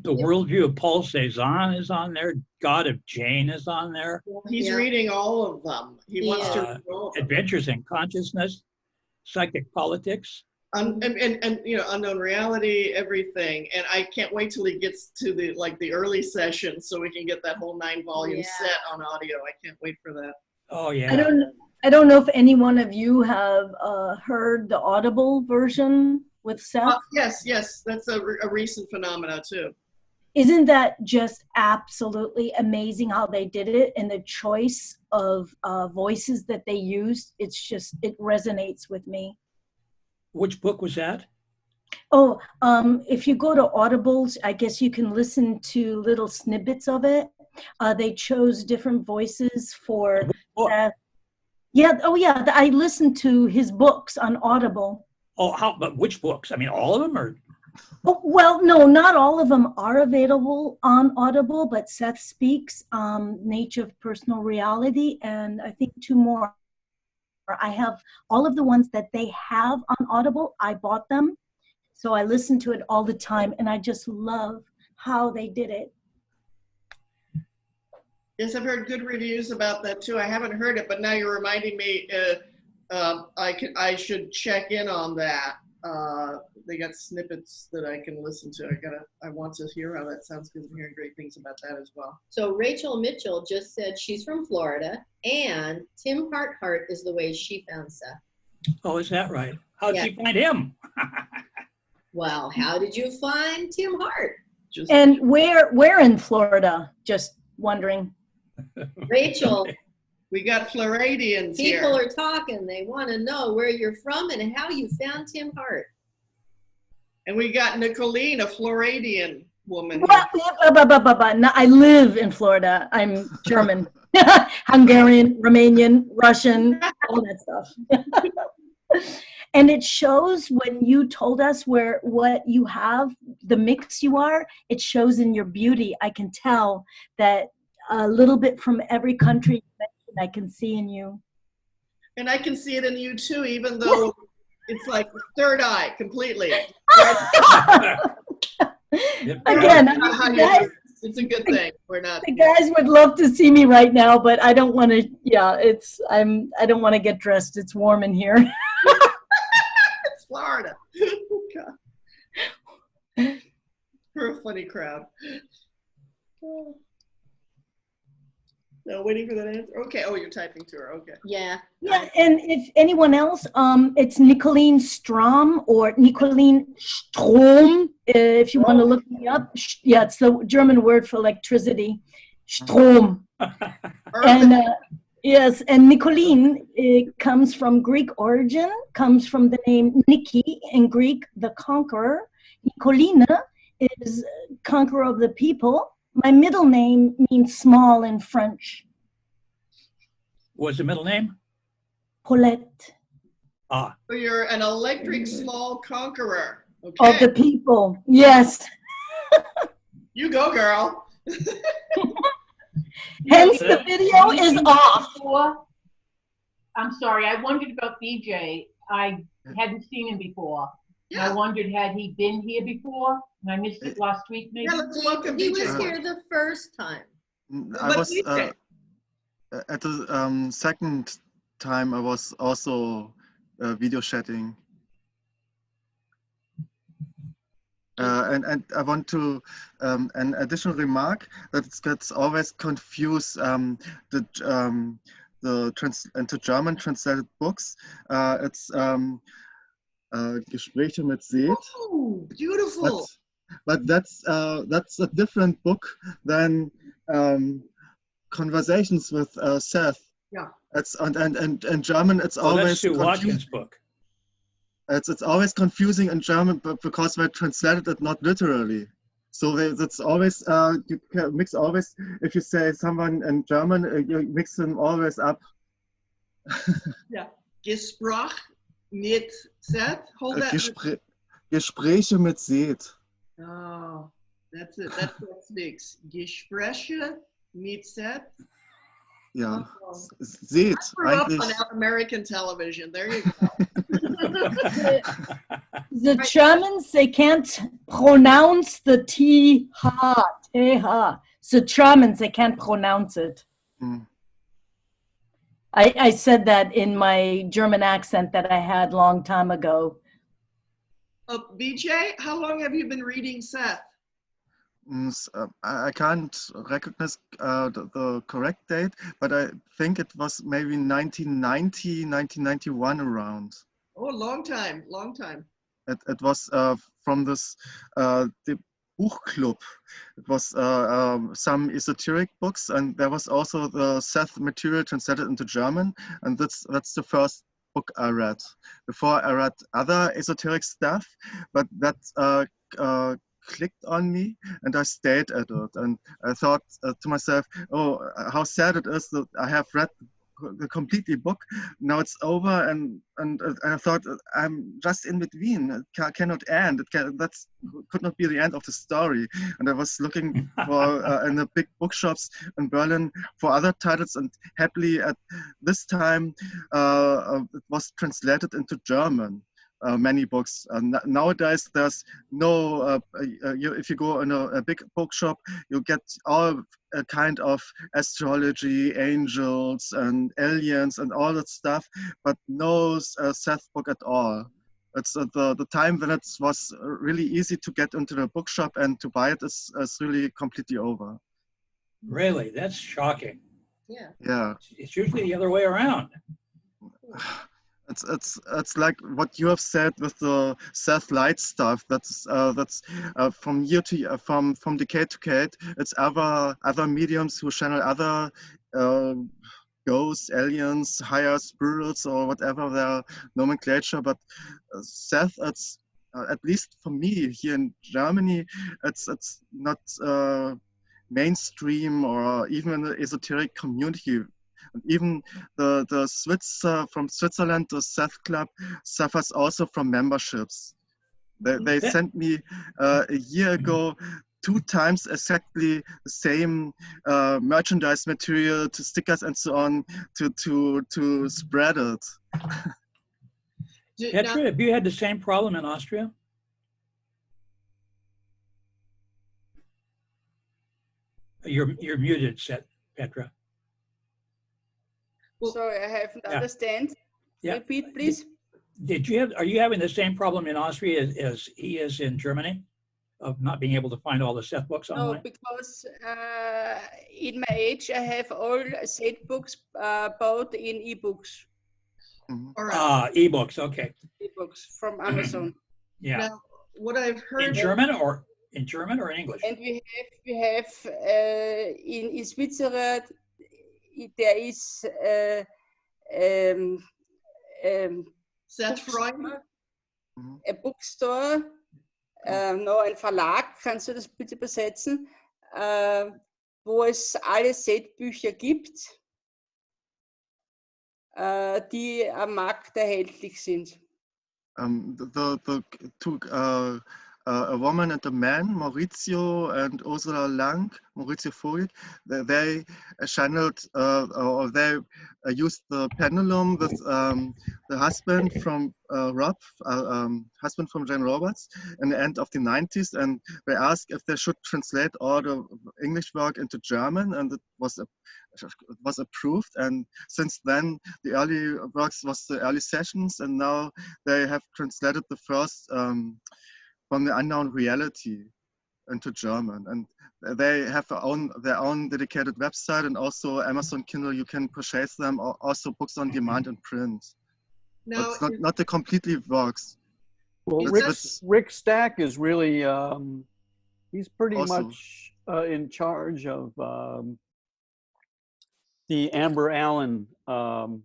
The worldview of Paul Cézanne is on there. God of Jane is on there. He's reading all of them. He wants to read all of them. Adventures in Consciousness, Psychic Politics. And unknown reality, everything. And I can't wait till he gets to the early session so we can get that whole 9-volume set on audio. I can't wait for that. Oh yeah. I don't know if any one of you have heard the Audible version with Seth. Yes, that's a recent phenomena too. Isn't that just absolutely amazing how they did it, and the choice of voices that they used? It resonates with me. Which book was that? Oh, if you go to Audibles, I guess you can listen to little snippets of it. They chose different voices for Seth. Yeah. Oh, yeah. I listened to his books on Audible. Oh, but which books? I mean, all of them, or? Oh, well, no, not all of them are available on Audible, but Seth Speaks, Nature of Personal Reality, and I think 2 more. I have all of the ones that they have on Audible. I bought them, so I listen to it all the time, and I just love how they did it. Yes, I've heard good reviews about that too. I haven't heard it, but now you're reminding me. I should check in on that. They got snippets that I can listen to. I want to hear how that sounds because I'm hearing great things about that as well. So Rachel Mitchell just said she's from Florida, and Tim Hart is the way she found Seth. Oh, is that right? How did you find him? Well, how did you find Tim Hart? And where in Florida? Just wondering. Rachel. We got Floridians here. People are talking. They want to know where you're from and how you found Tim Hart. And we got Nicolene, a Floridian woman. No, I live in Florida. I'm German, Hungarian, Romanian, Russian, all that stuff. And it shows when you told us what you have, the mix you are, it shows in your beauty. I can tell that a little bit from every country I can see in you. And I can see it in you too, even though it's like third eye completely. Again, guys, it's a good thing. We're not. The guys would love to see me right now, but I don't want to. Yeah, I don't want to get dressed. It's warm in here. It's Florida. God. We're a funny crowd. No, waiting for that answer. Okay. Oh, you're typing to her. Okay. Yeah. Yeah, and if anyone else, it's Nicoline Strom or Nicoline Strom, if you want to look me up. Yeah, it's the German word for electricity. Strom. And yes, and Nicoline comes from Greek origin, comes from the name Niki in Greek, the conqueror. Nicolina is conqueror of the people. My middle name means small in French. What's the middle name? Paulette. Ah. So you're an electric small conqueror. Okay. Of the people, yes. You go, girl. Hence the video is off. I'm sorry, I wondered about BJ. I hadn't seen him before. Yeah. I wondered, had he been here before? And I missed it last week, maybe? Yeah, let's welcome He BJ. was here the first time. I But was BJ. at the second time. I was also video chatting, and I want to an additional remark that it gets always confused into German translated books. It's Gespräche mit Seth. Oh, beautiful. But that's a different book than Conversations with Seth. Yeah. It's and in German it's Oh, always that's Sue Watkins' book. It's always confusing in German, but because they translated it not literally. So it's always you can mix always, if you say someone in German, you mix them always up. Yeah. Gespräch mit Seth. Hold that. Gespräche mit Seth. Oh, that's it. That's what sticks. Gespräche mit Seth. Yeah. Oh. Seth. I grew up on American television. There you go. The Germans, they can't pronounce the T-ha, T-ha. The Germans, they can't pronounce it. Mm. I said that in my German accent that I had long time ago. BJ, how long have you been reading Seth? I can't recognize the correct date, but I think it was maybe 1990, 1991 around. Oh, long time, long time. It was from this the Buchclub. It was some esoteric books, and there was also the Seth material translated into German, and that's the first book I read. Before I read other esoteric stuff, but that clicked on me, and I stayed at it. And I thought to myself, oh, how sad it is that I have read the completely book. Now it's over, and I thought I'm just in between. It cannot end. That could not be the end of the story. And I was looking for in the big bookshops in Berlin for other titles, and happily at this time it was translated into German. Many books. Nowadays, there's no. If you go in a big bookshop, you get all kind of astrology, angels, and aliens, and all that stuff, but no Seth book at all. It's the time when it was really easy to get into the bookshop and to buy it is really completely over. Really, that's shocking. Yeah. Yeah. It's usually the other way around. It's like what you have said with the Seth Light stuff. That's from year to year, from decade to decade. It's other mediums who channel other ghosts, aliens, higher spirits, or whatever their nomenclature. But Seth, it's at least for me here in Germany, it's not mainstream or even in the esoteric community. Even the Swiss from Switzerland, the Seth Club, suffers also from memberships. They sent me a year ago 2 times exactly the same merchandise material, to stickers and so on, to spread it. Petra, have you had the same problem in Austria? You're muted, Seth, Petra. Sorry, I haven't understand. Yeah. Repeat, please. Are you having the same problem in Austria as he is in Germany? of not being able to find all the Seth books No, online? because in my age, I have all Seth books bought in ebooks. All right. Ebooks, okay. Ebooks from Amazon. Yeah. Now, what I've heard In German or in English? And we have in Switzerland there is Seth Freund. a bookstore, no, ein Verlag, kannst du das bitte übersetzen, wo es alle Set-Bücher gibt, die am Markt erhältlich sind. The two, a woman and a man, Maurizio and Ursula Lang, Maurizio Furig, they channeled or they used the pendulum with the husband from Rob, husband from Jane Roberts, in the end of the 90s, and they asked if they should translate all the English work into German, and it was approved. And since then, the early works was the early sessions, and now they have translated the first From the Unknown Reality into German, and they have their own dedicated website, and also Amazon Kindle. You can purchase them, also books on demand and print. Now, it's not the completely works. Well, Rick Stack is really he's pretty also much in charge of the Amber Allen and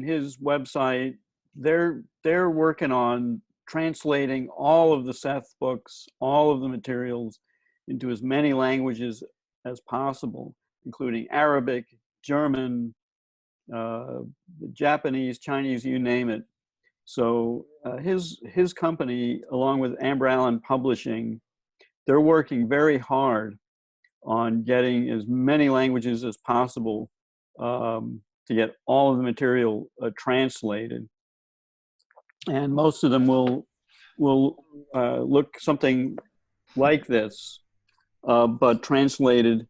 his website. They're working on translating all of the Seth books, all of the materials into as many languages as possible, including Arabic, German, Japanese, Chinese, you name it. So his company, along with Amber Allen Publishing, they're working very hard on getting as many languages as possible to get all of the material translated. And most of them will look something like this, but translated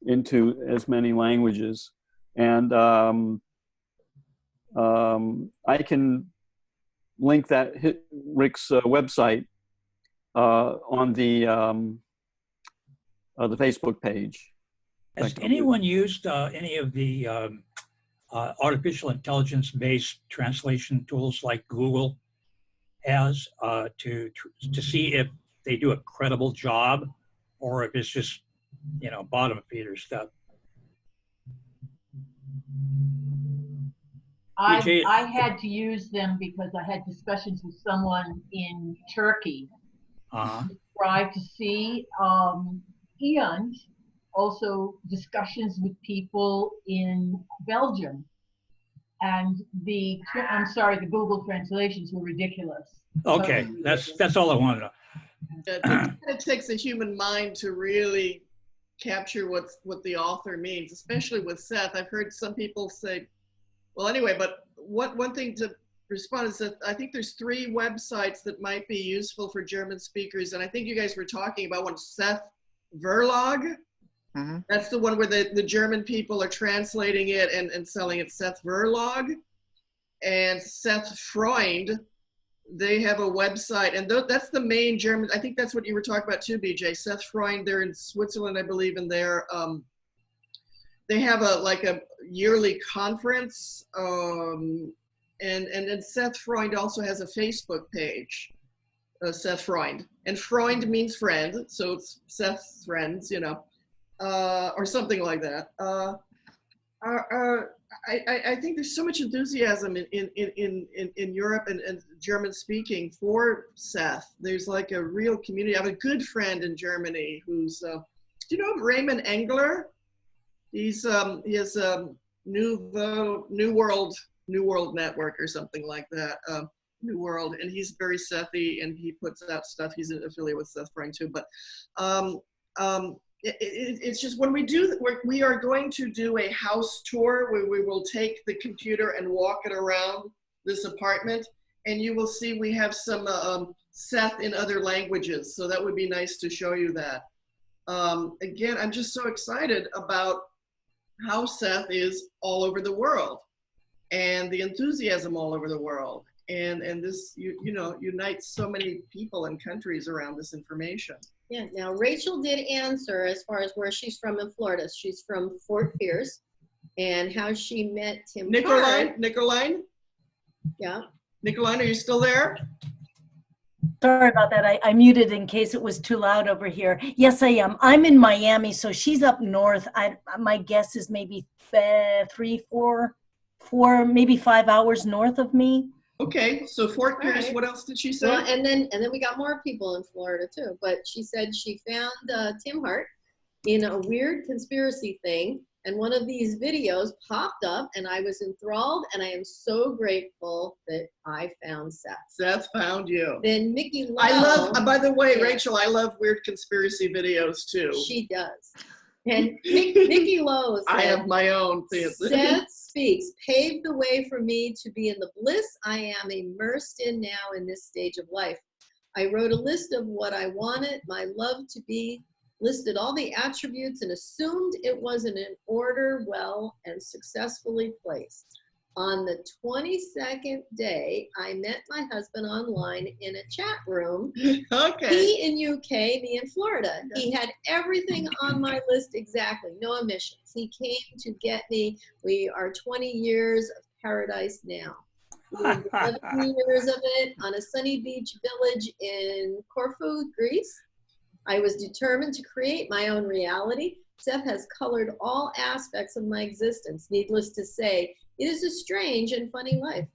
into as many languages. And I can link that Rick's website on the Facebook page. Has anyone used any of the artificial intelligence-based translation tools like Google has to see if they do a credible job, or if it's just, bottom feeder stuff? I had to use them because I had discussions with someone in Turkey. Tried to see, and also discussions with people in Belgium. And the Google translations were ridiculous. Okay, that's all I wanted to know. It takes a human mind to really capture what the author means, especially with Seth. I've heard some people say, well, anyway, but one thing to respond is that I think there's 3 websites that might be useful for German speakers, and I think you guys were talking about one, Seth Verlag. Mm-hmm. That's the one where the German people are translating it and selling it, Seth Verlag. And Seth Freund, they have a website, and that's the main German, I think that's what you were talking about too, BJ. Seth Freund, they're in Switzerland, I believe, and they have a yearly conference, and then Seth Freund also has a Facebook page, Seth Freund. And Freund means friend, so it's Seth's friends, or something like that. I think there's so much enthusiasm in Europe and German speaking for Seth. There's like a real community. I have a good friend in Germany who's, do you know Raymond Engler? He has New World Network or something like that. New World, and he's very Sethy, and he puts out stuff. He's an affiliate with Seth Frank too, but it's just when we are going to do a house tour where we will take the computer and walk it around this apartment, and you will see we have some Seth in other languages. So that would be nice to show you that. Again, I'm just so excited about how Seth is all over the world and the enthusiasm all over the world. and this unites so many people and countries around this information. Yeah. Now Rachel did answer as far as where she's from in Florida. She's from Fort Pierce, and how she met Tim. Nicoline. Yeah. Nicoline, are you still there? Sorry about that. I muted in case it was too loud over here. Yes, I am. I'm in Miami, so she's up north. My guess is maybe 3, 4, maybe 5 hours north of me. Okay, so Fort Pierce. Right. What else did she say? Well, and then we got more people in Florida too. But she said she found Tim Hart in a weird conspiracy thing, and one of these videos popped up, and I was enthralled, and I am so grateful that I found Seth. Seth found you. Then Mickey Lowe. I love, by the way, Yeah. Rachel, I love weird conspiracy videos too. She does. And Mickey Lowe said, I have my own thing. Seth Speaks paved the way for me to be in the bliss I am immersed in now in this stage of life. I wrote a list of what I wanted my love to be, listed all the attributes, and assumed it was in an order, well and successfully placed. On the 22nd day, I met my husband online in a chat room. Okay. He in UK, me in Florida. He had everything on my list exactly, no omissions. He came to get me. We are 20 years of paradise now. We lived 11 years of it on a sunny beach village in Corfu, Greece. I was determined to create my own reality. Seth has colored all aspects of my existence. Needless to say, it is a strange and funny life.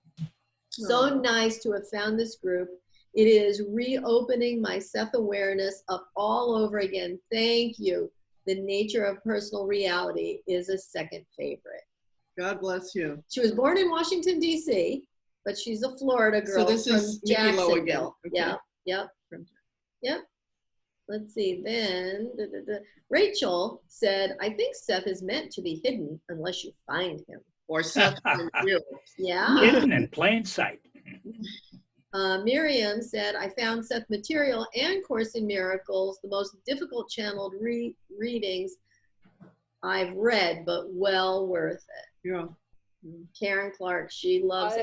So nice to have found this group. It is reopening my Seth awareness up all over again. Thank you. The nature of personal reality is a second favorite. God bless you. She was born in Washington, D.C., but she's a Florida girl. So this is Mickey Lowe again. Okay. Yeah, yep. Yep. Let's see, then, Rachel said, I think Seth is meant to be hidden unless you find him. Or Seth finds you. Yeah. Hidden in plain sight. Miriam said, I found Seth material and Course in Miracles, the most difficult channeled readings I've read, but well worth it. Yeah. Karen Clark, she loves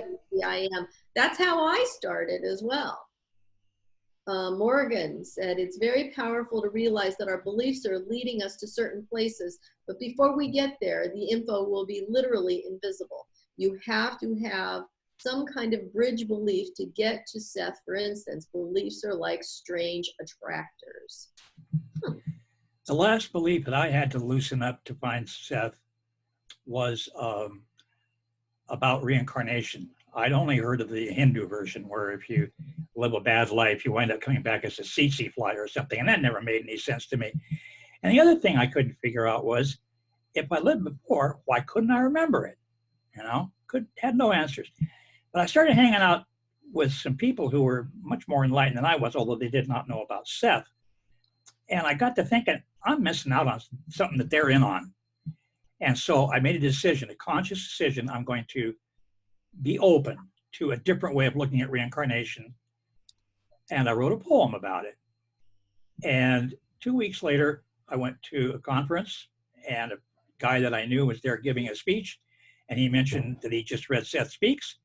I.am. That's how I started as well. Morgan said, it's very powerful to realize that our beliefs are leading us to certain places, but before we get there, the info will be literally invisible. You have to have some kind of bridge belief to get to Seth. For instance, beliefs are like strange attractors. The last belief that I had to loosen up to find Seth was about reincarnation. I'd only heard of the Hindu version where if you live a bad life, you wind up coming back as a tsetse fly or something, and that never made any sense to me. And the other thing I couldn't figure out was, if I lived before, why couldn't I remember it? Had no answers. But I started hanging out with some people who were much more enlightened than I was, although they did not know about Seth. And I got to thinking, I'm missing out on something that they're in on. And so I made a decision, a conscious decision. I'm going to be open to a different way of looking at reincarnation. And I wrote a poem about it. And 2 weeks later, I went to a conference, and a guy that I knew was there giving a speech, and he mentioned that he just read Seth Speaks.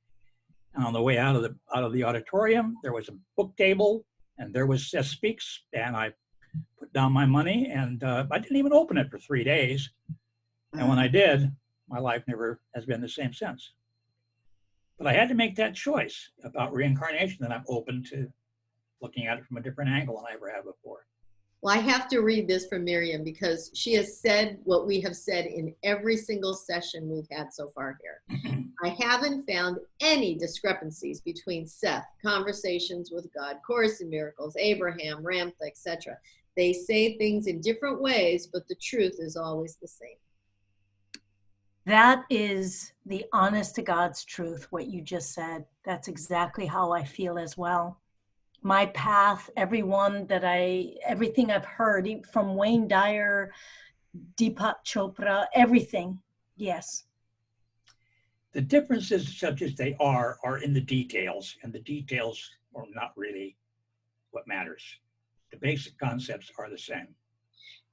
And on the way out of the auditorium, there was a book table, and there was Seth Speaks, and I put down my money, and I didn't even open it for 3 days. And when I did, my life never has been the same since. But I had to make that choice about reincarnation, and I'm open to looking at it from a different angle than I ever have before. Well, I have to read this from Miriam because she has said what we have said in every single session we've had so far here. I haven't found any discrepancies between Seth, Conversations with God, Course in Miracles, Abraham, Ramtha, etc. They say things in different ways, but the truth is always the same. That is the honest to God's truth, what you just said. That's exactly how I feel as well. My path, everything I've heard from Wayne Dyer, Deepak Chopra, everything. Yes. The differences, such as they are in the details, and the details are not really what matters. The basic concepts are the same.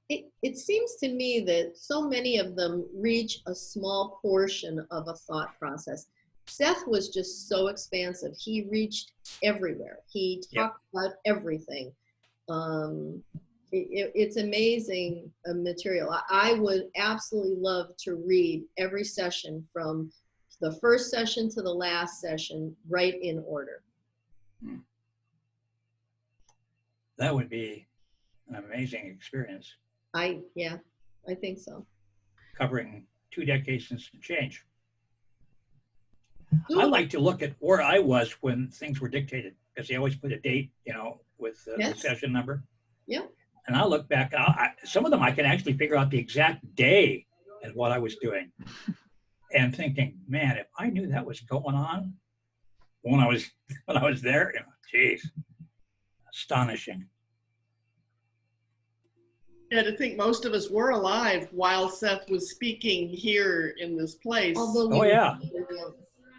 It seems to me that so many of them reach a small portion of a thought process. Seth was just so expansive. He reached everywhere. He talked about everything. It's amazing material. I would absolutely love to read every session from the first session to the last session, right in order. That would be an amazing experience. I think so. Covering 2 decades since the change. I like to look at where I was when things were dictated, because they always put a date, you know, with the session number. Yeah. And I look back, some of them I can actually figure out the exact day and what I was doing. And thinking, man, if I knew that was going on when I was there, you know, geez, astonishing. Yeah, to think most of us were alive while Seth was speaking here in this place. Although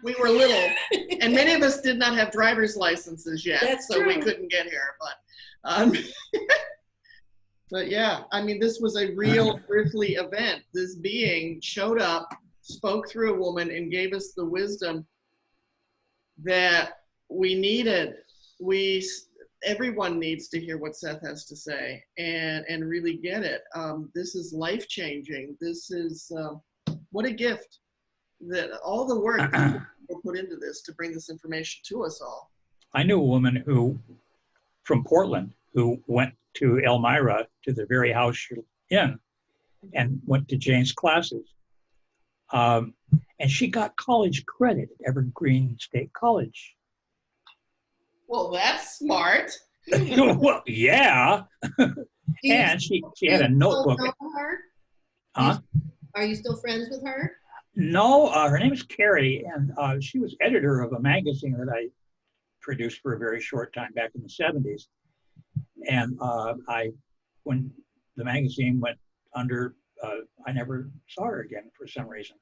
we were little, and many of us did not have driver's licenses yet, That's so true. we couldn't get here. But yeah, I mean, this was a real earthly event. This being showed up, spoke through a woman, and gave us the wisdom that we needed. Everyone needs to hear what Seth has to say and really get it. This is life-changing. This is, what a gift that all the work that people put into this to bring this information to us all. I knew a woman from Portland who went to Elmira, to the very house you're in, and went to Jane's classes. And she got college credit at Evergreen State College. Well, that's smart. Well, yeah. And she had a notebook. Huh? Are you still friends with her? No, her name is Carrie, and she was editor of a magazine that I produced for a very short time back in the 70s. And when the magazine went under, I never saw her again for some reason.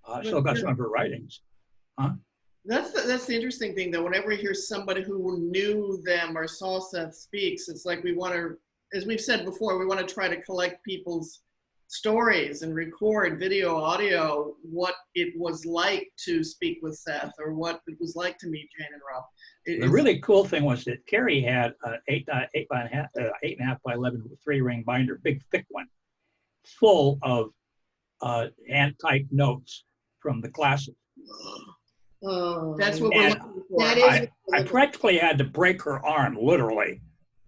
I still got some of her writings. Huh? That's the interesting thing, though. Whenever we hear somebody who knew them or saw Seth Speaks, it's like we want to, as we've said before, we want to try to collect people's stories and record video, audio, what it was like to speak with Seth or what it was like to meet Jane and Rob. The really cool thing was that Carrie had an 8.5 by 11 3-ring binder, big thick one, full of hand-typed notes from the classes. Oh, that's what we're looking for. I practically had to break her arm, literally,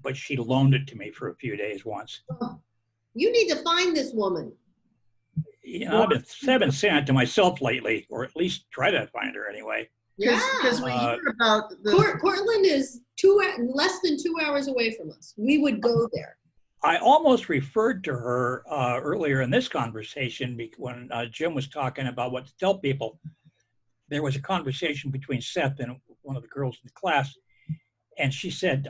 but she loaned it to me for a few days once. Oh, you need to find this woman. You know, I've been saying it to myself lately, or at least try to find her anyway. Because we hear about Portland is less than 2 hours away from us. We would go there. I almost referred to her earlier in this conversation when Jim was talking about what to tell people. There was a conversation between Seth and one of the girls in the class, and she said,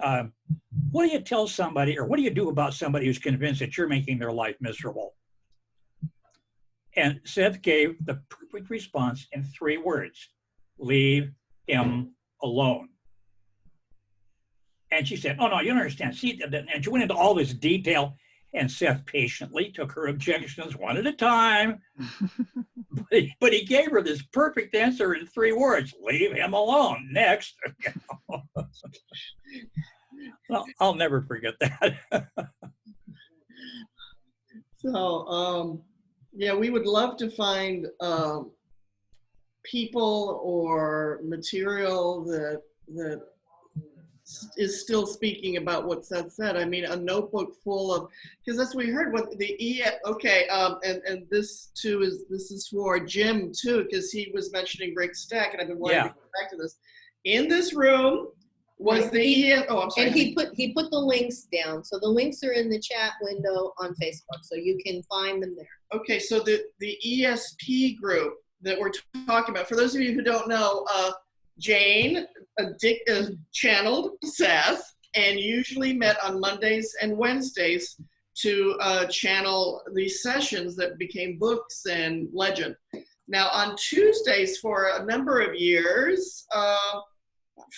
what do you tell somebody, or what do you do about somebody who's convinced that you're making their life miserable? And Seth gave the perfect response in 3 words: leave him alone. And she said, oh, no, you don't understand. See, and she went into all this detail, and Seth patiently took her objections one at a time. But he gave her this perfect answer in 3 words: leave him alone. Next. Well, I'll never forget that. So, yeah, we would love to find people or material that is still speaking about what Seth said. I mean, a notebook full of, because that's what we heard. What the and this too is for Jim too, because he was mentioning Rick Stack, and I've been wanting to get back to this. In this room was I'm sorry. And he put the links down, so the links are in the chat window on Facebook, so you can find them there. Okay, so the ESP group that we're talking about. For those of you who don't know, Jane channeled Seth and usually met on Mondays and Wednesdays to channel these sessions that became books and legend. Now on Tuesdays for a number of years,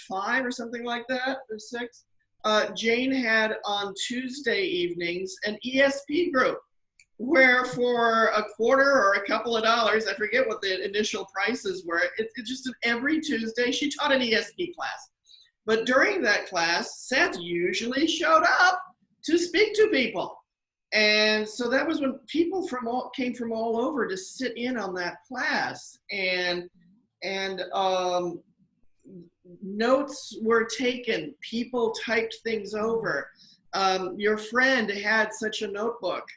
5 or something like that, or 6, Jane had on Tuesday evenings an ESP group where for a quarter or a couple of dollars, I forget what the initial prices were, it just every Tuesday, she taught an ESP class. But during that class, Seth usually showed up to speak to people. And so that was when people came from all over to sit in on that class. And notes were taken, people typed things over. Your friend had such a notebook.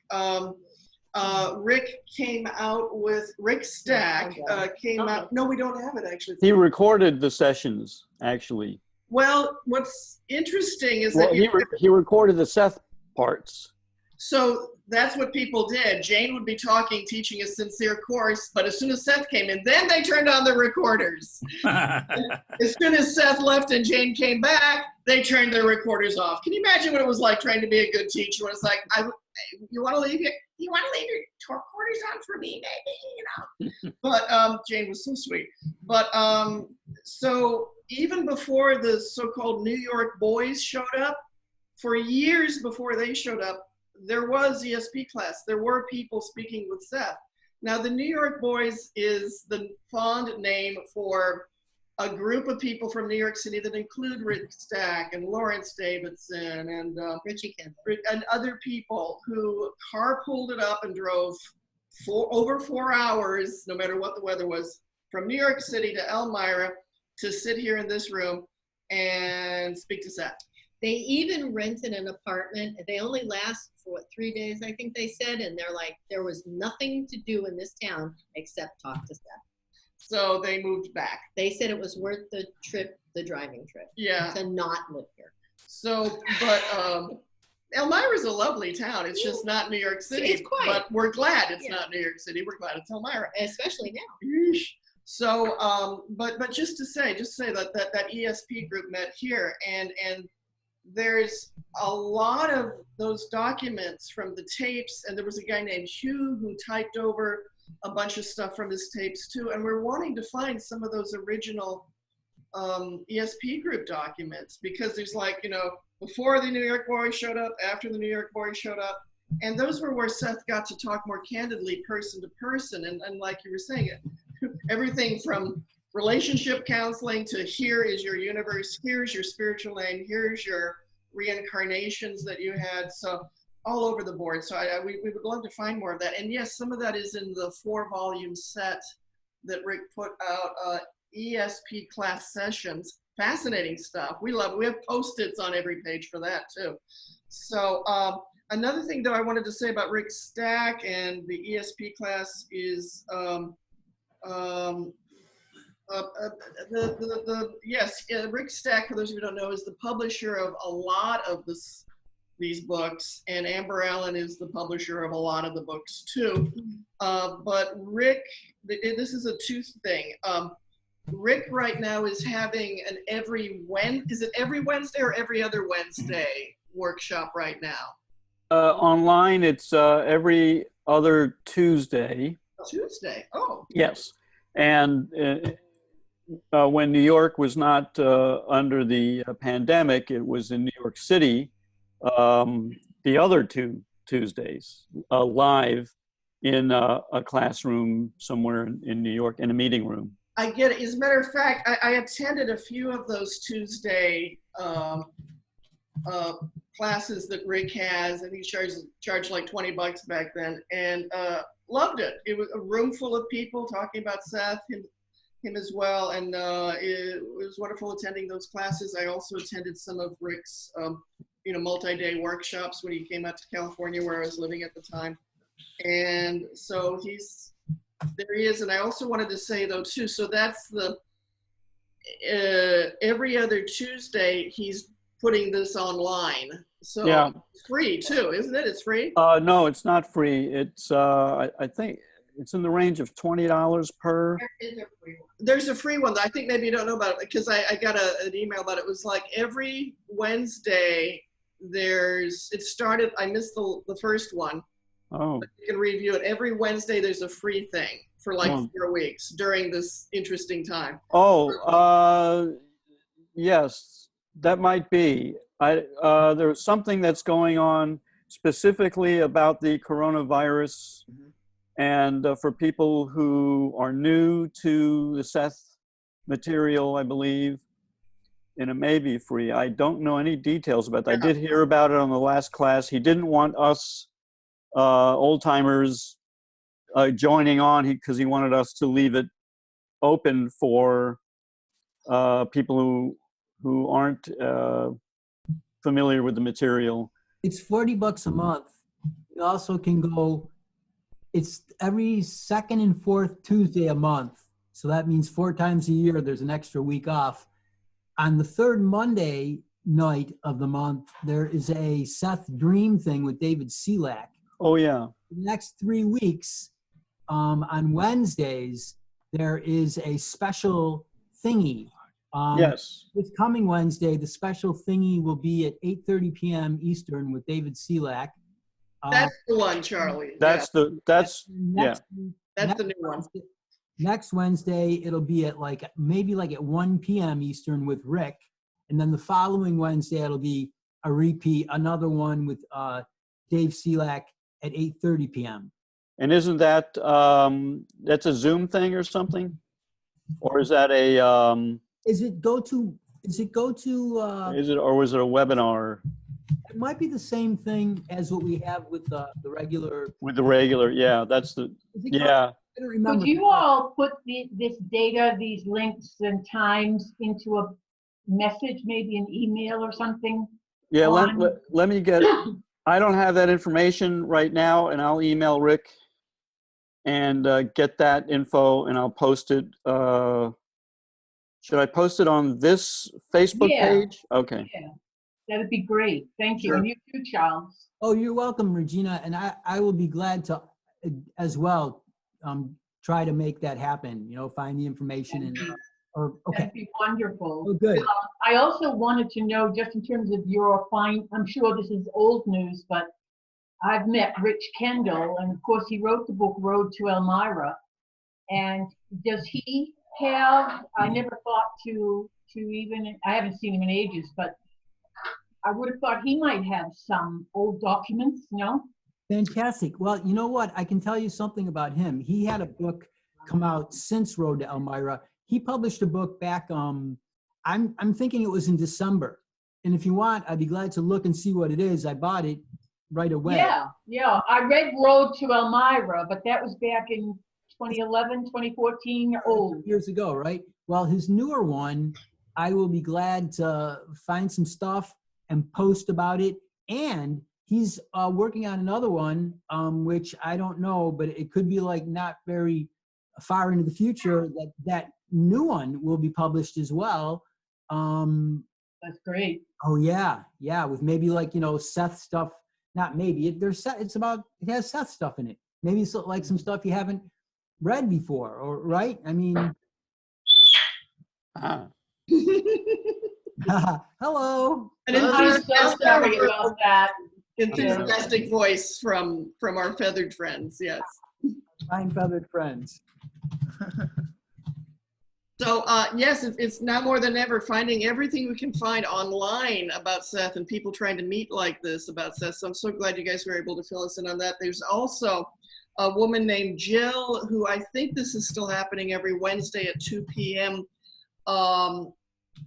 Rick came out with, Rick Stack came out, no, we don't have it actually. He recorded the sessions, actually. Well, what's interesting is that he recorded the Seth parts. So that's what people did. Jane would be talking, teaching a sincere course, but as soon as Seth came in, then they turned on the recorders. As soon as Seth left and Jane came back, they turned their recorders off. Can you imagine what it was like trying to be a good teacher? When it's like, you want to leave your recorders on for me, baby? You know. But Jane was so sweet. But so even before the so-called New York boys showed up, for years before they showed up, there was ESP class. There were people speaking with Seth. Now, the New York Boys is the fond name for a group of people from New York City that include Rick Stack and Lawrence Davidson and Richie Kendall and other people who carpooled it up and drove over 4 hours, no matter what the weather was, from New York City to Elmira to sit here in this room and speak to Seth. They even rented an apartment. They only last for 3 days, I think they said, and they're like, there was nothing to do in this town except talk to Seth. So they moved back. They said it was worth the trip, the driving trip, to not live here. So, but Elmira's a lovely town. It's just not New York City. It's quiet. But we're glad it's not New York City. We're glad it's Elmira. Especially now. Eesh. So, but just to say that ESP group met here, and there's a lot of those documents from the tapes, and there was a guy named Hugh who typed over a bunch of stuff from his tapes too, and we're wanting to find some of those original ESP group documents, because there's before the New York Boys showed up, after the New York Boys showed up, and those were where Seth got to talk more candidly person to person, and like you were saying, everything from relationship counseling to here is your universe, here's your spiritual name, here's your reincarnations that you had, so all over the board. So we would love to find more of that. And yes, some of that is in the 4-volume set that Rick put out, ESP class sessions. Fascinating stuff. We love it. We have Post-its on every page for that too. So another thing that I wanted to say about Rick Stack and the ESP class is Rick Stack, for those of you who don't know, is the publisher of a lot of these books, and Amber Allen is the publisher of a lot of the books too. But Rick, this is a two thing. Rick right now is having an every Wednesday or every other Wednesday workshop right now? Online, it's every other Tuesday. Tuesday, oh. Yes, and when New York was not under the pandemic, it was in New York City, the other two Tuesdays, live in a classroom somewhere in New York, in a meeting room. I get it. As a matter of fact, I attended a few of those Tuesday classes that Rick has, and he charged like $20 back then, and loved it. It was a room full of people talking about Seth, him as well, and it was wonderful attending those classes. I also attended some of Rick's multi-day workshops when he came out to California, where I was living at the time. And so there he is. And I also wanted to say though too, so that's the every other Tuesday he's putting this online. So yeah. It's free too, isn't it? It's free? No, it's not free. It's I think it's in the range of $20 per. There's a free one that I think maybe you don't know about it, because I got an email about it. It was like every Wednesday it started, I missed the first one. Oh. But you can review it. Every Wednesday there's a free thing for like 4 weeks during this interesting time. Oh, yes, that might be. There's something that's going on specifically about the coronavirus, and for people who are new to the Seth material, I believe, and it may be free. I don't know any details about that. I did hear about it on the last class. He didn't want us old timers joining on because he wanted us to leave it open for people who aren't familiar with the material. It's $40 a month. You also can go, it's every second and fourth Tuesday a month. So that means 4 times a year, there's an extra week off. On the third Monday night of the month, there is a Seth Dream thing with David Selak. Oh, yeah. The next 3 weeks, on Wednesdays, there is a special thingy. Yes. This coming Wednesday, the special thingy will be at 8:30 p.m. Eastern with David Selak. That's the one, Charlie. That's yeah. That's That's the new one. Next Wednesday, it'll be at maybe at 1 p.m. Eastern with Rick. And then the following Wednesday, it'll be a repeat, another one with Dave Selak at 8:30 p.m. And isn't that, that's a Zoom thing or something? Or is that a, Is it, or was it a webinar? It might be the same thing as what we have with the regular. With the regular, yeah, that's the, yeah. I don't remember. Could you all put this data, these links and times into a message, maybe an email or something? Yeah, let me get, I don't have that information right now, and I'll email Rick and get that info, and I'll post it. Should I post it on this Facebook page? Okay. Yeah, that'd be great. Thank you. Sure. And you too, Charles. Oh, you're welcome, Regina. And I will be glad to, as well, try to make that happen, find the information okay. That'd be wonderful. Oh, good. I also wanted to know, just in terms of I'm sure this is old news, but I've met Rich Kendall, and of course he wrote the book Road to Elmira. And does he have, I never thought to even, I haven't seen him in ages, but I would have thought he might have some old documents, no? Fantastic. Well, you know what? I can tell you something about him. He had a book come out since Road to Elmira. He published a book back, I'm thinking it was in December. And if you want, I'd be glad to look and see what it is. I bought it right away. Yeah. I read Road to Elmira, but that was back in 2011, 2014, old. Years ago, right? Well, his newer one, I will be glad to find some stuff and post about it. And he's working on another one, which I don't know, but it could be not very far into the future that new one will be published as well. That's great. Oh yeah, with maybe Seth stuff. Not maybe it has Seth stuff in it. Maybe some stuff you haven't read before, or right? I mean, hello. An I'm so sorry about that. Enthusiastic voice from our feathered friends. Yes. Fine feathered friends. So yes, it's now more than ever finding everything we can find online about Seth and people trying to meet like this about Seth. So I'm so glad you guys were able to fill us in on that. There's also a woman named Jill, who I think this is still happening every Wednesday at 2 p.m.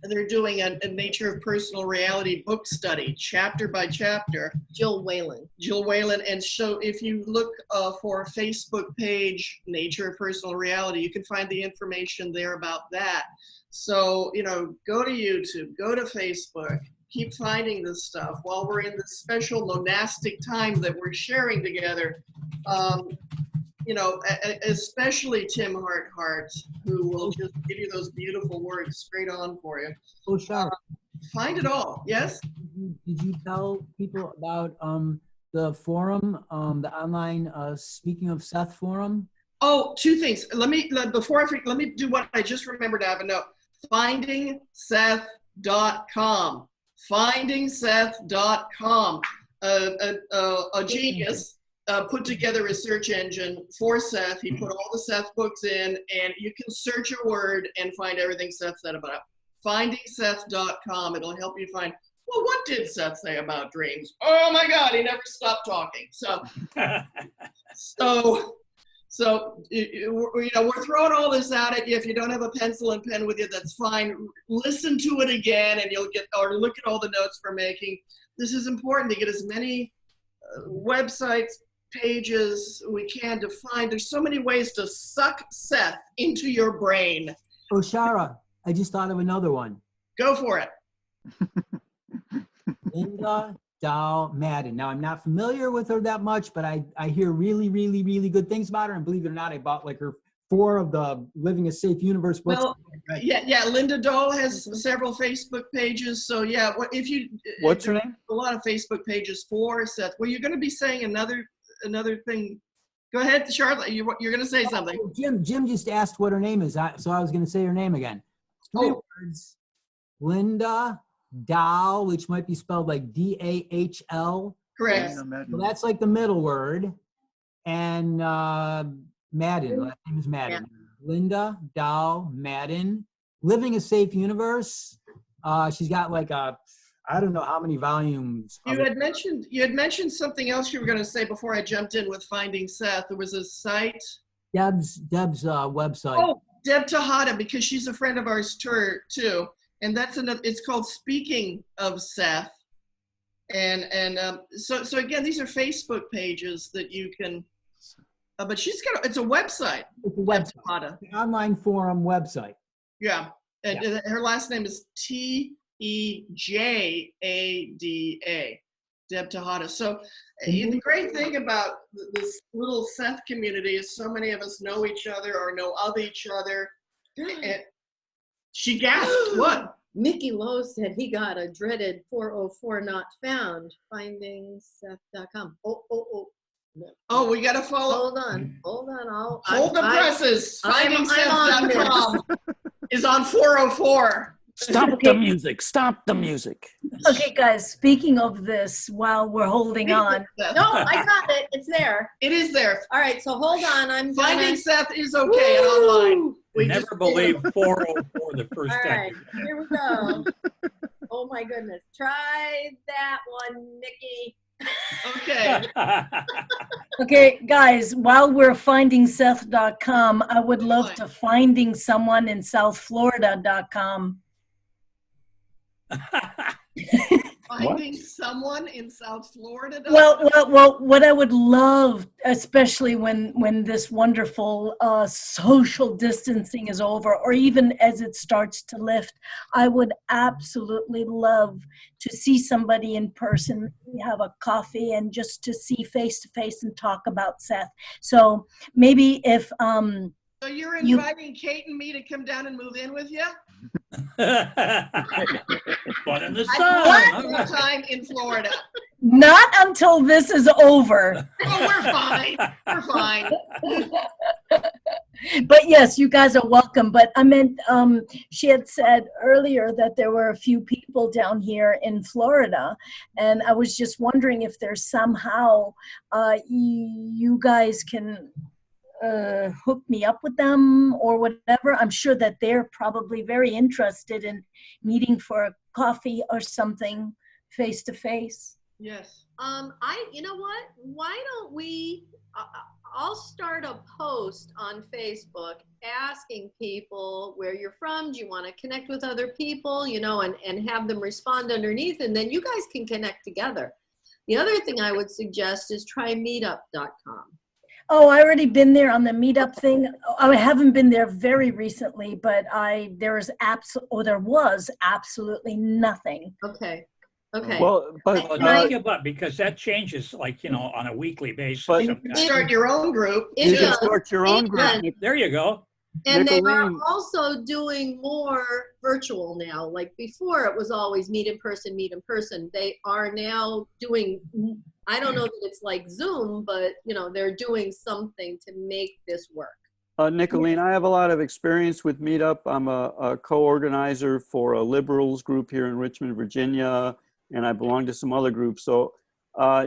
They're doing a Nature of Personal Reality book study, chapter by chapter. Jill Whalen. And so if you look for a Facebook page, Nature of Personal Reality, you can find the information there about that. So, go to YouTube, go to Facebook, keep finding this stuff while we're in this special monastic time that we're sharing together. Especially Tim Hart, who will just give you those beautiful words straight on for you. Oh, sure. Find it all. Yes? Did you tell people about the forum, the online Speaking of Seth forum? Oh, 2 things. Let me do what I just remembered to have a note. FindingSeth.com. FindingSeth.com. A genius put together a search engine for Seth. He put all the Seth books in, and you can search a word and find everything Seth said about it. FindingSeth.com. It'll help you find well, what did Seth say about dreams? Oh my God, he never stopped talking. So we're throwing all this out at you. If you don't have a pencil and pen with you, that's fine. Listen to it again, and you'll get, or look at all the notes we're making. This is important to get as many websites, pages we can to find. There's so many ways to suck Seth into your brain. Oh, Shara, I just thought of another one. Go for it. Linda Dow Madden. Now, I'm not familiar with her that much, but I hear really, really, really good things about her. And believe it or not, I bought like her 4 of the Living a Safe Universe books. Well, yeah. Linda Doll has several Facebook pages. So yeah, what's her name? A lot of Facebook pages for Seth. Well, you're going to be saying another thing. Go ahead, Charlotte. You're going to say something. Oh, Jim just asked what her name is, so I was going to say her name again. 3 words. Linda Dahl, which might be spelled like D-A-H-L. Correct. So that's like the middle word. And Madden, last name is Madden. Yeah. Linda Dahl Madden. Living a Safe Universe. She's got like I don't know how many volumes. You had mentioned something else you were going to say before I jumped in with Finding Seth. There was a site. Deb's website. Oh, Deb Tejada, because she's a friend of ours too. And that's it's called Speaking of Seth. And so again, these are Facebook pages that you can, but it's a website. It's a website. An online forum website. Yeah. And her last name is Tejada, Deb Tejada. So the great thing about this little Seth community is so many of us know each other or know of each other. And she gasped, what? Mickey Lowe said he got a dreaded 404 not found. FindingSeth.com. Oh, we got to follow. Hold on. Hold the presses. FindingSeth.com is on 404. Stop the music. Okay, guys, speaking of this, while we're holding on. No, I got it. It's there. It is there. All right, so hold on. Finding Seth is okay and online. We never believed 404 the first time. All right, here we go. Oh my goodness. Try that one, Nikki. Okay. Okay, guys, while we're FindingSeth.com, I would love to finding someone in SouthFlorida.com. Finding someone in South Florida. Well, what I would love, especially when this wonderful social distancing is over, or even as it starts to lift, I would absolutely love to see somebody in person, have a coffee, and just to see face to face and talk about Seth. So maybe if so you're inviting Kate and me to come down and move in with you? Fun in the sun. One time in Florida. Not until this is over. Oh, we're fine. But yes, you guys are welcome. But I meant, she had said earlier that there were a few people down here in Florida, and I was just wondering if there's somehow you guys can hook me up with them or whatever. I'm sure that they're probably very interested in meeting for a coffee or something face to face. Yes. You know what? Why don't we, I'll start a post on Facebook asking people where you're from. Do you want to connect with other people, and have them respond underneath, and then you guys can connect together. The other thing I would suggest is try meetup.com. Oh, I already been there on the meetup thing. I haven't been there very recently, but there was absolutely nothing. Okay. Well, but don't give up, because that changes on a weekly basis. But start your own group. You can start your own group. There you go. And they are also doing more virtual now. Like before, it was always meet in person. They are now doing, I don't know that it's like Zoom, but they're doing something to make this work. Nicolene, I have a lot of experience with Meetup. I'm a co-organizer for a liberals group here in Richmond, Virginia, and I belong to some other groups. So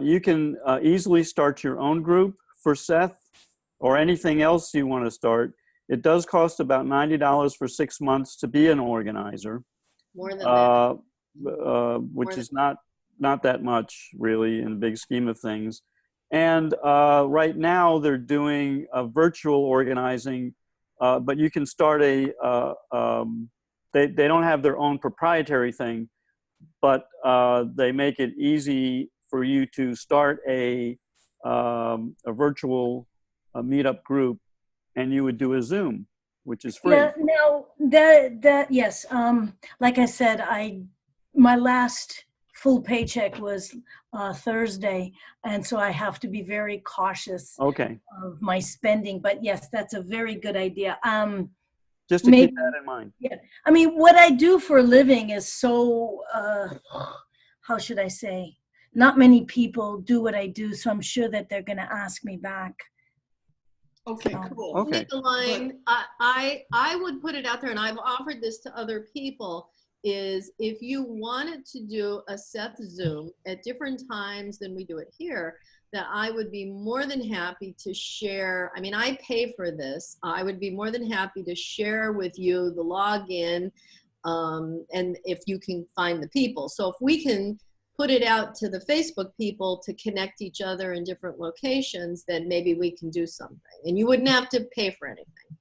you can easily start your own group for Seth or anything else you want to start. It does cost about $90 for 6 months to be an organizer. More than that. which is not that much really in the big scheme of things. And right now they're doing a virtual organizing, but you can start they don't have their own proprietary thing, but they make it easy for you to start a virtual meetup group, and you would do a Zoom, which is free. Yeah, no, that yes. Like I said, my last full paycheck was Thursday, and so I have to be very cautious Okay. of my spending. But yes, that's a very good idea. Just to keep that in mind. Yeah, I mean, what I do for a living is so, how should I say? Not many people do what I do, so I'm sure that they're going to ask me back. Okay, cool. Okay. Nicolene, I would put it out there, and I've offered this to other people, is if you wanted to do a Seth Zoom at different times than we do it here, that I would be more than happy to share. I mean, I pay for this. I would be more than happy to share with you the login, and if you can find the people. So if we can put it out to the Facebook people to connect each other in different locations, then maybe we can do something. And you wouldn't have to pay for anything.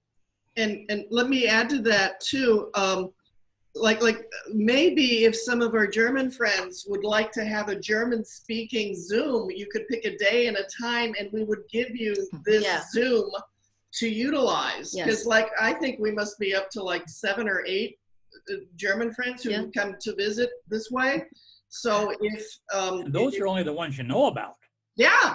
And let me add to that too. Like maybe if some of our German friends would like to have a German speaking Zoom, you could pick a day and a time and we would give you this Zoom to utilize. Because like, I think we must be up to like 7 or 8 German friends who come to visit this way. So if those are only the ones you know about. Yeah.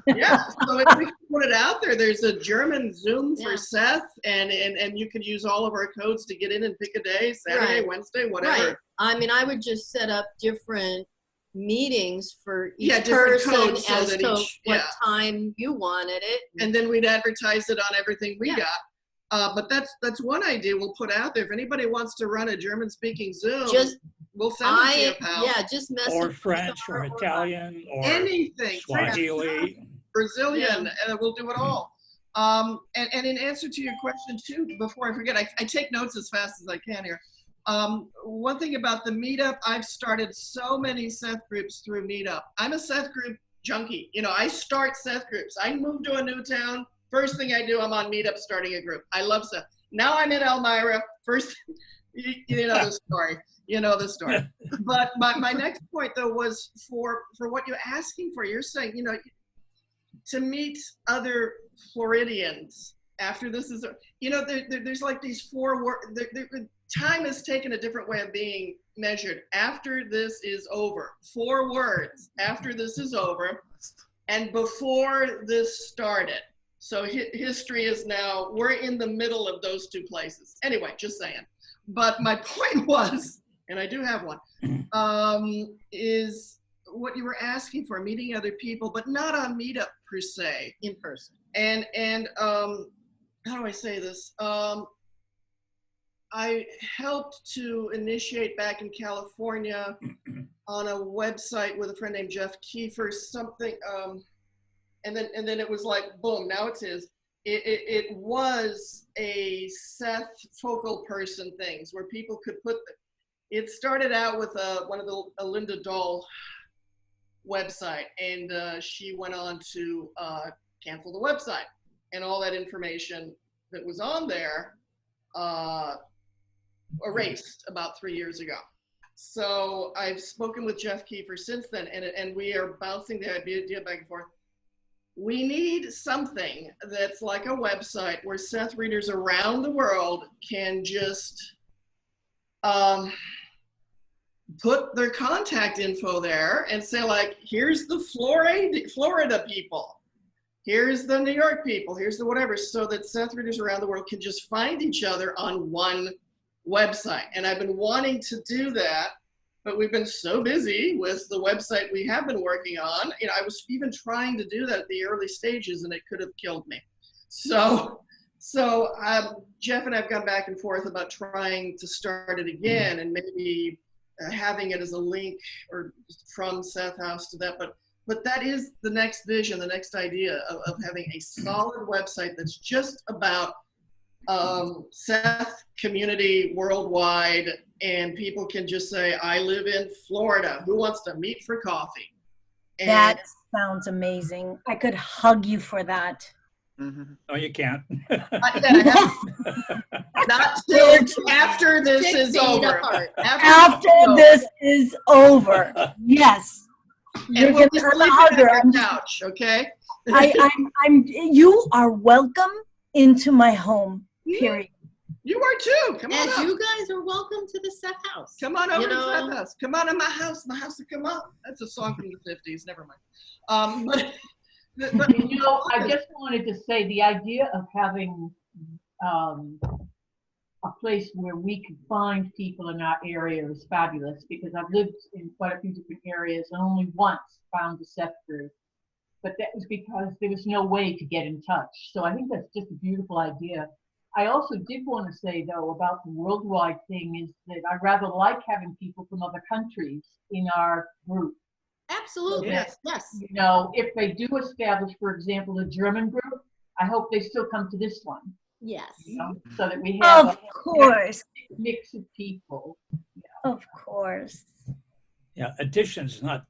So if we can put it out there, there's a German Zoom for Seth, and you can use all of our codes to get in and pick a day, Saturday, Wednesday, whatever. Right. I mean, I would just set up different meetings for each different person codes so as that to each, what time you wanted it. And then we'd advertise it on everything we got. But that's one idea we'll put out there. If anybody wants to run a German-speaking Zoom, we'll send it to you, pal. Yeah, just message. Or French, or Italian, or anything. Swahili. Brazilian, we'll do it all. And in answer to your question too, before I forget, I take notes as fast as I can here. One thing about the meetup, I've started so many Seth groups through meetup. I'm a Seth group junkie. You know, I start Seth groups. I move to a new town. First thing I do, I'm on meetup starting a group. I love Seth. Now I'm in Elmira. First, you know the story. You know the story. But my next point though was for what you're asking for. You're saying, you know, to meet other Floridians after this is, you know, there's like these 4 words. Time is taken a different way of being measured. After this is over, 4 words. After this is over, and before this started. So history is now, we're in the middle of those 2 places. Anyway, just saying. But my point was, and I do have one, is what you were asking for, meeting other people, but not on meetup per se. In person. And how do I say this? I helped to initiate back in California on a website with a friend named Jeff Kiefer, something, and then it was like, boom, now it's his. It was a Seth focal person things where people could put, it started out with one of the Linda Dahl website, and she went on to cancel the website, and all that information that was on there erased about 3 years ago. So I've spoken with Jeff Kiefer since then, and we are bouncing the idea back and forth. We need something that's like a website where Seth readers around the world can just put their contact info there and say, like, here's the Florida people, here's the New York people, here's the whatever, so that Seth readers around the world can just find each other on one website. And I've been wanting to do that, but we've been so busy with the website we have been working on. You know, I was even trying to do that at the early stages, and it could have killed me. So Jeff and I have gone back and forth about trying to start it again, and maybe having it as a link or from Seth House to that. But that is the next vision, the next idea of having a solid website that's just about Seth community worldwide, and people can just say, I live in Florida. Who wants to meet for coffee? And That sounds amazing. I could hug you for that. No, you can't. not till after this 6 is feet over. apart. After this is over, yes. You're And we'll gonna be have a sleeping hugger. on your couch, okay? You are welcome into my home, period. You are too. Come on As up. you guys are welcome to the Seth house. Come on over You to know? Seth house. Come on to my house will come up. That's a song from the 50s. Never mind. But You know, I just wanted to say the idea of having a place where we can find people in our area is fabulous, because I've lived in quite a few different areas and only once found the Seth group. But that was because there was no way to get in touch. So I think that's just a beautiful idea. I also did want to say, though, about the worldwide thing is that I rather like having people from other countries in our group. Absolutely. Yes. Yes. You know, if they do establish, for example, a German group, I hope they still come to this one. Yes. You know, so that we have Of course. a mix of people. Of course. Yeah, additions, not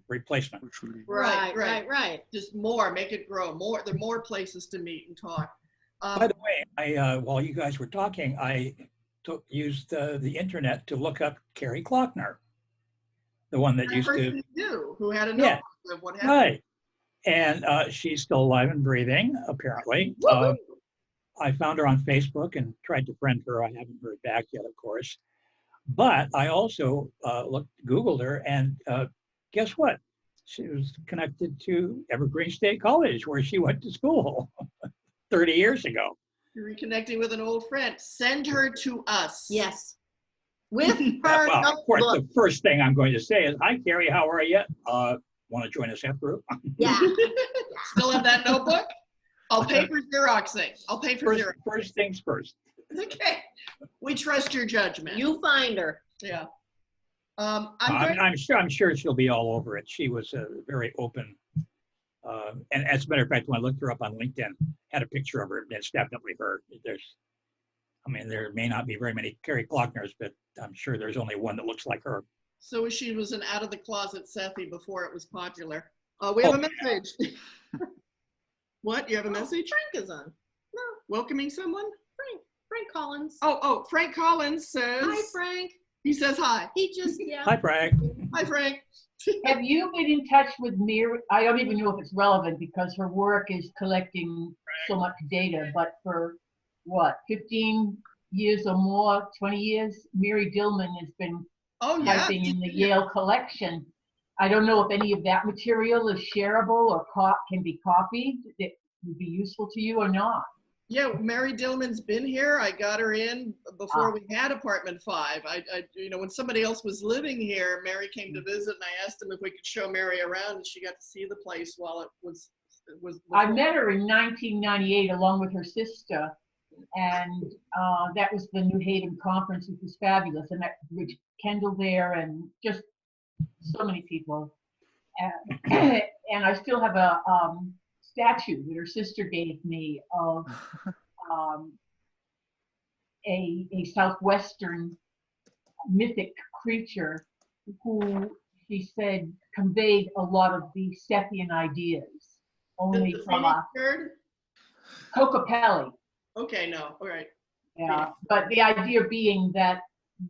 replacement. Right. Just more, make it grow. More. There are more places to meet and talk. By the way, I while you guys were talking, I used the internet to look up Carrie Klockner, the one that used to. Who had a notebook of what happened. Right, and she's still alive and breathing, apparently. I found her on Facebook and tried to friend her. I haven't heard back yet, of course. But I also Googled her, and guess what? She was connected to Evergreen State College, where she went to school 30 years ago. You're reconnecting with an old friend. Send her to us. Yes. With her Well, of course, notebook. the first thing I'm going to say is, "Hi, Carrie. How are you? Want to join a Seth group?" Yeah. Still have that notebook? I'll pay for Xeroxing. I'll pay for Xerox. First things first. Okay. We trust your judgment. You find her. Yeah. I'm sure she'll be all over it. She was very open. And as a matter of fact, when I looked her up on LinkedIn, had a picture of her. It's definitely her. There may not be very many Carrie Klockners, but I'm sure there's only one that looks like her. So she was an out of the closet Sethy before it was popular. We have a message. What? You have a message? Frank is on. No. Welcoming someone? Frank Collins. Oh, Frank Collins says. Hi, Frank. He says hi. He just, yeah. Hi, Frank. Hi, Frank. Have you been in touch with Mary? I don't even know if it's relevant because her work is collecting so much data, but for what, 15 years or more, 20 years, Mary Dillman has been typing in the Yale collection. I don't know if any of that material is shareable or can be copied that would be useful to you or not. Yeah, Mary Dillman's been here. I got her in before we had apartment 5. When somebody else was living here, Mary came to visit, and I asked him if we could show Mary around, and she got to see the place while it was. I met her in 1998 along with her sister, and that was the New Haven conference, which was fabulous. I met Rich Kendall there, and just so many people. And I still have a statue that her sister gave me of a southwestern mythic creature who she said conveyed a lot of the Sethian ideas. Only from a Cocopelli. Okay, no, all right. Yeah, but the idea being that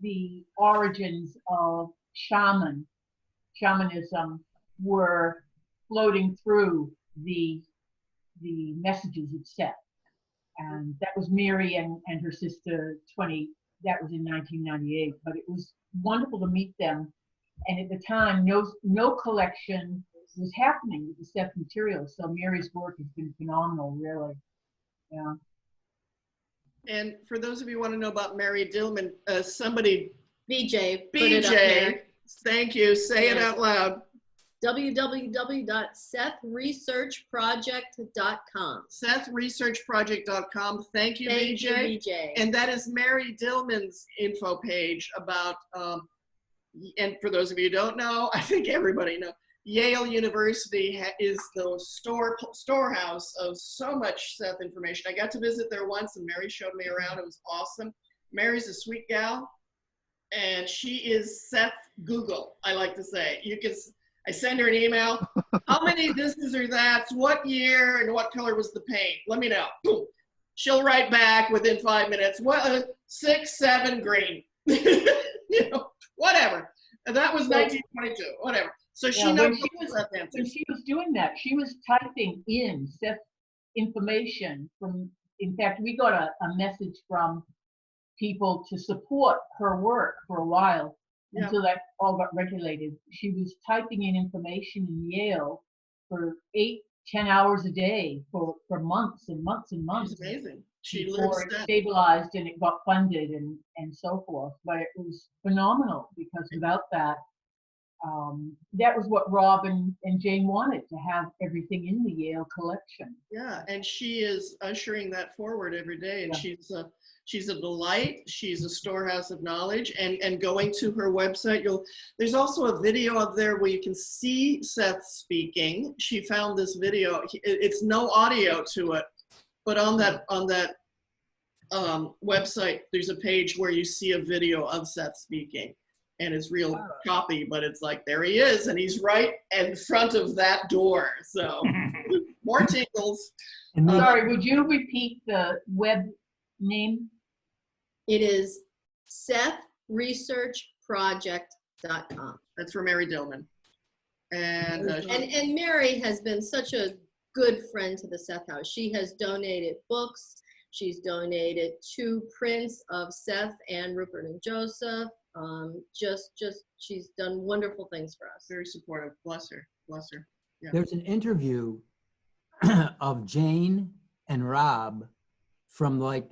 the origins of shamanism were floating through the messages of Seth. And that was Mary and her sister, that was in 1998. But it was wonderful to meet them. And at the time, no collection was happening with the Seth material. So Mary's work has been phenomenal, really. Yeah. And for those of you who want to know about Mary Dillman, somebody. BJ, put it up there. Thank you. Say it out loud. www.sethresearchproject.com. Sethresearchproject.com. Thank you, Thank BJ. you, BJ. And that is Mary Dillman's info page about, and for those of you who don't know, I think everybody knows, Yale University is the storehouse of so much Seth information. I got to visit there once, and Mary showed me around. It was awesome. Mary's a sweet gal. and she is Seth Google, I like to say. I send her an email. How many thises or that's? What year and what color was the paint? Let me know. Boom. She'll write back within 5 minutes. 6, 7, green. Whatever. And that was 1922. Whatever. So she knows when she was doing that, she was typing in Seth's information from. In fact, we got a message from people to support her work for a while until that all got regulated. She was typing in information in Yale for 8-10 hours a day for months and months and months. It's amazing. She before it stabilized and it got funded and so forth. But it was phenomenal because without that, that was what Rob and Jane wanted, to have everything in the Yale collection. Yeah, and she is ushering that forward every day, and she's a delight. She's a storehouse of knowledge, and going to her website, there's also a video up there where you can see Seth speaking. She found this video. It's no audio to it, but on that website, there's a page where you see a video of Seth speaking. And it's real choppy, but it's like, there he is, and he's right in front of that door. So more tingles. Sorry, would you repeat the web name? It is SethResearchProject.com. That's for Mary Dillman. And Mary has been such a good friend to the Seth House. She has donated books. She's donated 2 prints of Seth and Rupert and Joseph. She's done wonderful things for us. Very supportive. Bless her. Bless her. Yeah. There's an interview of Jane and Rob from like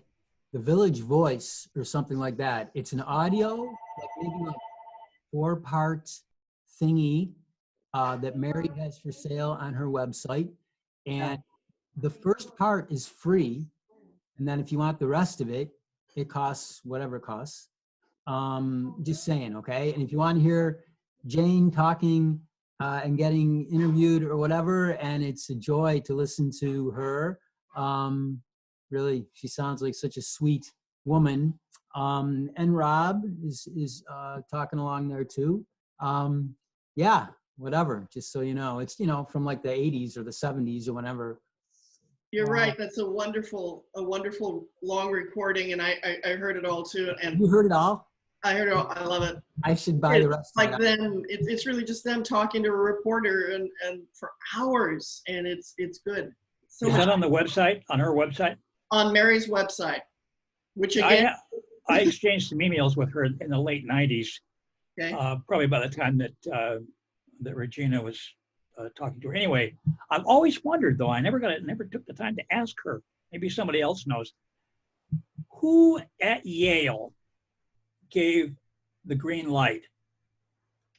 the Village Voice or something like that. It's an audio, like maybe like 4-part thingy that Mary has for sale on her website. And the first part is free. And then if you want the rest of it, it costs whatever it costs. Just saying, okay? And if you want to hear Jane talking and getting interviewed or whatever, and it's a joy to listen to her. Really, she sounds like such a sweet woman. And Rob is talking along there too. Yeah, whatever, just so you know. It's, from like the 80s or the 70s or whenever. You're right. That's a wonderful long recording, and I heard it all too. And you heard it all? I heard it all. I love it. I should buy the rest. Like them, it's really just them talking to a reporter and for hours, and it's good. So is that on the website? On her website? On Mary's website, which again, I exchanged some emails with her in the late '90s. Okay. Probably by the time that Regina was talking to her. Anyway, I've always wondered, though, I never took the time to ask her. Maybe somebody else knows. Who at Yale gave the green light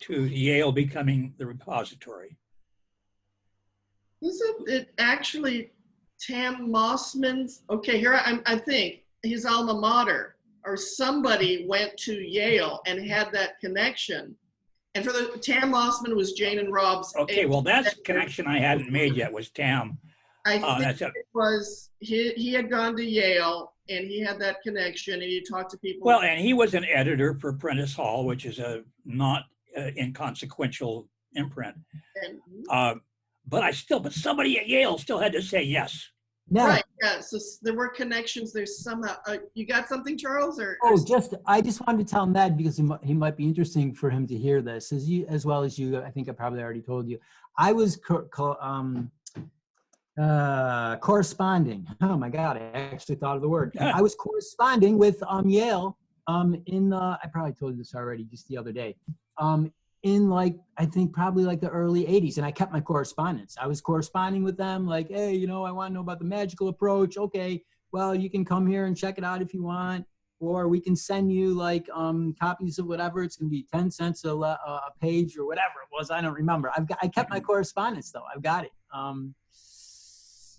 to Yale becoming the repository? Isn't it actually Tam Mossman's? Okay, here I think his alma mater or somebody went to Yale and had that connection. And for the Tam Mossman was Jane and Rob's. Okay, well, that's the connection I hadn't made yet was Tam. I think it was, he had gone to Yale and he had that connection and he talked to people. Well, and he was an editor for Prentice Hall, which is a not inconsequential imprint. But somebody at Yale still had to say yes. Now, right, yeah, so there were connections. There's somehow, you got something, Charles? I just wanted to tell Ned because he might be interesting for him to hear this, as well as you. I think I probably already told you. I was corresponding. Oh my God, I actually thought of the word. I was corresponding with Yale I probably told you this already just the other day. In I think probably the early 80s, and I kept my correspondence. I was corresponding with them like, hey, I want to know about the magical approach. Okay, well, you can come here and check it out if you want, or we can send you copies of whatever. It's going to be 10 cents a page or whatever it was. I don't remember. I kept my correstondence though. I've got it.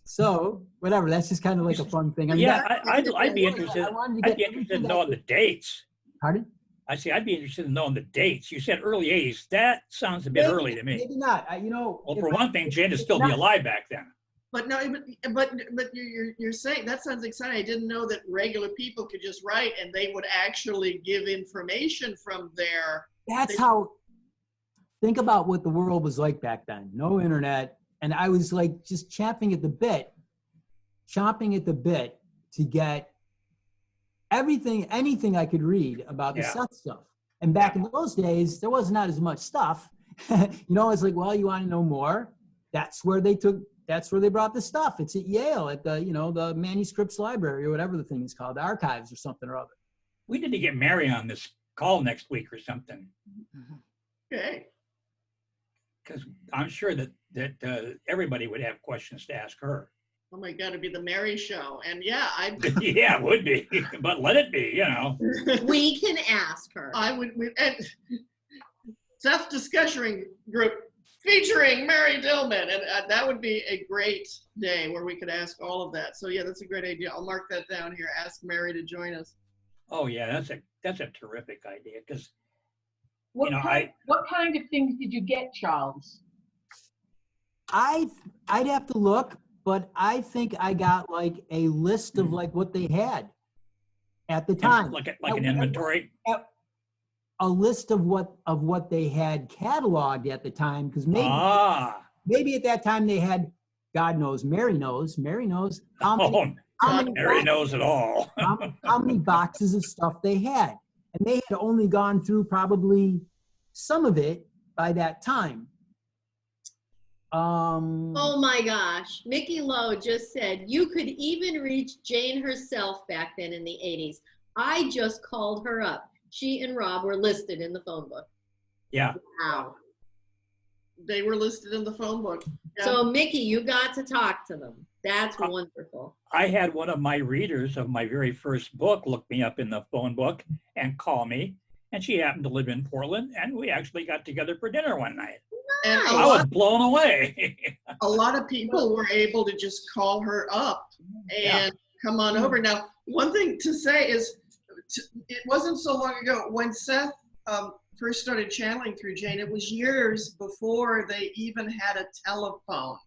So whatever. That's just kind of like a fun thing. I'd be interested. I'd be interested in knowing the dates. Pardon? I'd be interested in knowing the dates. You said early 80s. That sounds a bit early to me. Maybe not. Well, for one thing, Jane would still be alive back then. But no, but you're saying that sounds exciting. I didn't know that regular people could just write and they would actually give information from there. That's how, think about what the world was like back then. No internet. And I was like just chomping at the bit to get anything I could read about the Seth stuff. And back in those days, there was not as much stuff. It's like, well, you want to know more? That's where they brought the stuff. It's at Yale at the, the manuscripts library or whatever the thing is called, the archives or something or other. We need to get Mary on this call next week or something. Okay. Because I'm sure that everybody would have questions to ask her. Oh my God, it'd be the Mary Show. And yeah, yeah, it would be, but let it be, We can ask her. And Seth Discussion Group featuring Mary Dillman. And that would be a great day where we could ask all of that. So yeah, that's a great idea. I'll mark that down here. Ask Mary to join us. Oh yeah, that's a terrific idea because what kind of things did you get, Charles? I'd have to look, but I think I got like a list of like what they had at the time. Like an inventory? A list of what they had cataloged at the time, because maybe at that time they had, God knows, Mary knows how many Mary knows it all. how many boxes of stuff they had. And they had only gone through probably some of it by that time. Oh my gosh. Mickey Lowe just said, you could even reach Jane herself back then in the 80s. I just called her up. She and Rob were listed in the phone book. Yeah. Wow. They were listed in the phone book. Yeah. So Mickey, you got to talk to them. That's wonderful. I had one of my readers of my very first book look me up in the phone book and call me. And she happened to live in Portland, and we actually got together for dinner one night. And I was blown away. A lot of people were able to just call her up and come on over. Now, one thing to say is, it wasn't so long ago when Seth first started channeling through Jane. It was years before they even had a telephone.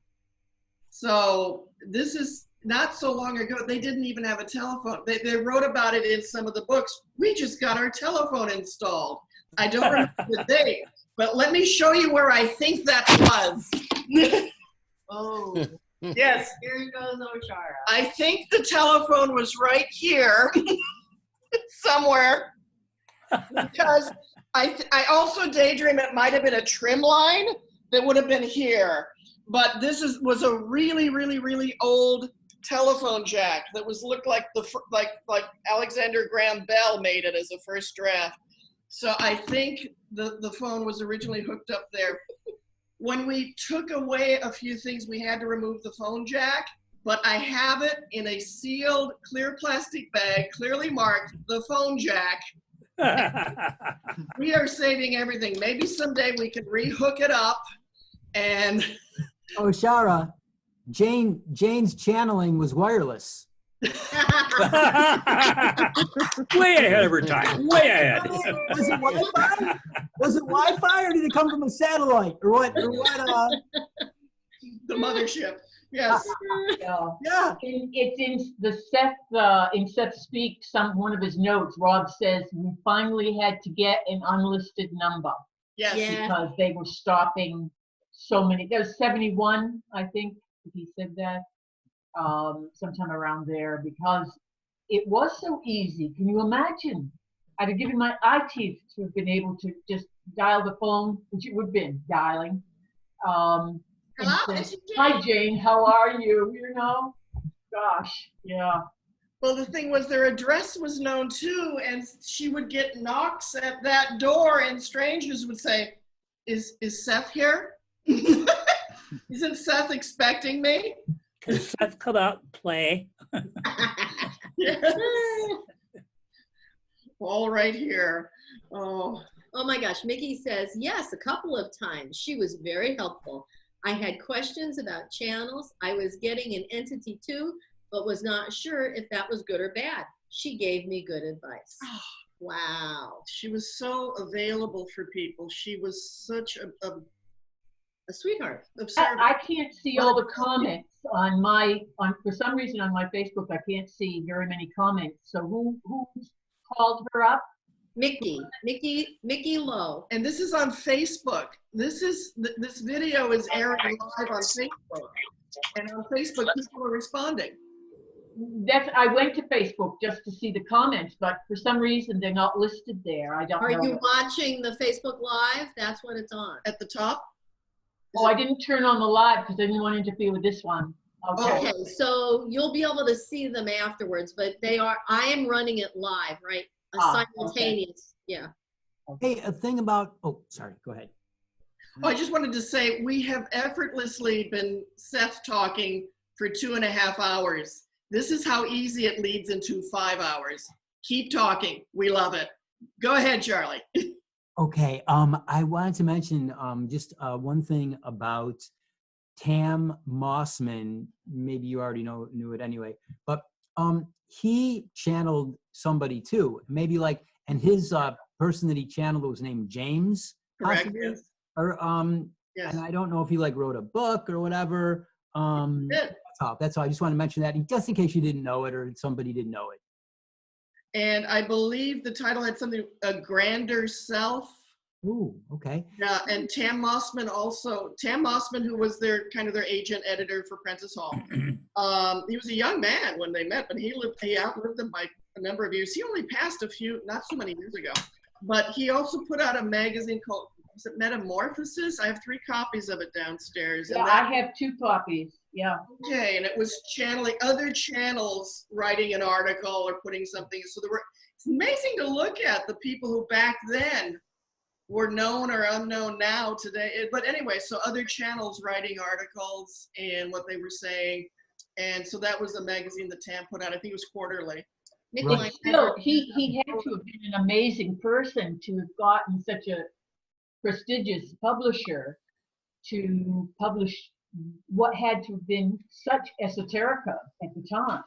So this is not so long ago. They didn't even have a telephone. They wrote about it in some of the books. We just got our telephone installed. I don't remember the date, but let me show you where I think that was. Oh. Yes. Here goes Oshara. I think the telephone was right here somewhere, because I also daydream it might have been a trim line that would have been here. But this was a really, really, really old telephone jack that looked like like Alexander Graham Bell made it as a first draft. So I think the phone was originally hooked up there. When we took away a few things, we had to remove the phone jack, but I have it in a sealed clear plastic bag, clearly marked the phone jack. We are saving everything. Maybe someday we can rehook it up and... Oh, Shara, Jane's channeling was wireless. Way ahead of her time. Way ahead. Was it Wi-Fi? Was it Wi-Fi, or did it come from a satellite, or what? The mothership. Yes. Yeah. It's in the Seth Speaks, one of his notes. Rob says we finally had to get an unlisted number. Yes. Yeah. Because they were stopping so many. There was 71, I think, if he said that, sometime around there, because it was so easy. Can you imagine? I'd have given my eye teeth to have been able to just dial the phone, which it would have been dialing. Hello, say, hi, Jane, how are you? You know? Gosh, yeah. Well, the thing was, their address was known too, and she would get knocks at that door, and strangers would say, "Is Seth here? Isn't Seth expecting me?" Can Seth come out and play? Yes. All right here. Oh. Oh my gosh, Mickey says, yes, a couple of times. She was very helpful. I had questions about channels. I was getting an entity too, but was not sure if that was good or bad. She gave me good advice. Wow. She was so available for people. She was such a sweetheart. I can't see all the comments for some reason on my Facebook, I can't see very many comments. So who's called her up? Mickey Lowe. And this is on Facebook. This video is airing live on Facebook. And on Facebook, people are responding. I went to Facebook just to see the comments, but for some reason they're not listed there. I don't know. Are you watching the Facebook Live? That's what it's on. At the top? Oh, I didn't turn on the live because I didn't want to interfere with this one. Okay, so you'll be able to see them afterwards, but I am running it live, right? Simultaneous, yeah. Hey, a thing about, oh, sorry, go ahead. Oh, I just wanted to say we have effortlessly been Seth talking for 2.5 hours. This is how easy it leads into 5 hours. Keep talking. We love it. Go ahead, Charlie. Okay, I wanted to mention just one thing about Tam Mossman. Maybe you already knew it anyway, but he channeled somebody too. Maybe like, and his person that he channeled was named James. Correct. Possibly? Yes. Or Yes. and I don't know if he like wrote a book or whatever. That's all. I just want to mention that, just in case you didn't know it or somebody didn't know it. And I believe the title had something, A Grander Self. Ooh, okay. Yeah, and Tam Mossman also. Tam Mossman, who was their agent editor for Prentice Hall. He was a young man when they met, but he outlived them by a number of years. He only passed not so many years ago. But he also put out a magazine called, was it Metamorphosis? I have 3 copies of it downstairs. Yeah, I have 2 copies. Yeah. Okay, and it was channeling other channels, writing an article or putting something. So it's amazing to look at the people who back then were known or unknown now today. But anyway, so other channels writing articles and what they were saying. And so that was a magazine that Tam put out. I think it was quarterly. Right. Still, he had to have been an amazing person to have gotten such a prestigious publisher to publish what had to have been such esoterica at the time.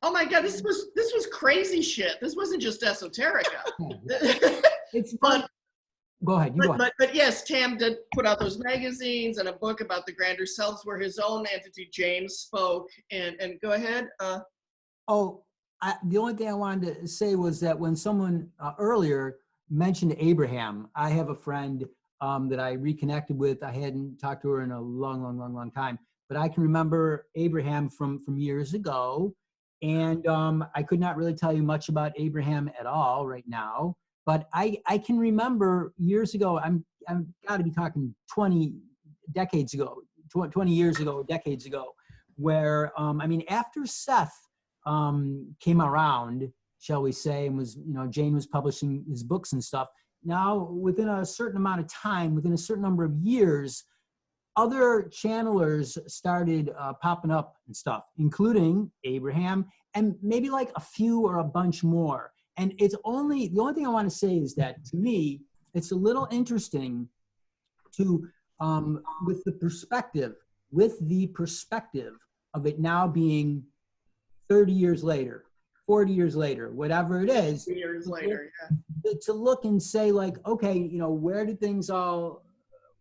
Oh my God, this was crazy shit. This wasn't just esoterica. It's fun. Go ahead. But yes, Tam did put out those magazines and a book about the grander selves where his own entity, James, spoke. And go ahead. The only thing I wanted to say was that when someone earlier mentioned Abraham, I have a friend that I reconnected with. I hadn't talked to her in a long time, but I can remember Abraham from years ago. And I could not really tell you much about Abraham at all right now, but I can remember years ago, I'm got to be talking 20 decades ago, 20 years ago, decades ago, where, after Seth came around, shall we say, and was, Jane was publishing his books and stuff. Now, within a certain amount of time, within a certain number of years, other channelers started popping up and stuff, including Abraham, and maybe like a few or a bunch more. And the only thing I want to say is that, to me, it's a little interesting to, with the perspective of it now being 30 years later, 40 years later, whatever it is, years later, to look and say like, okay, where did things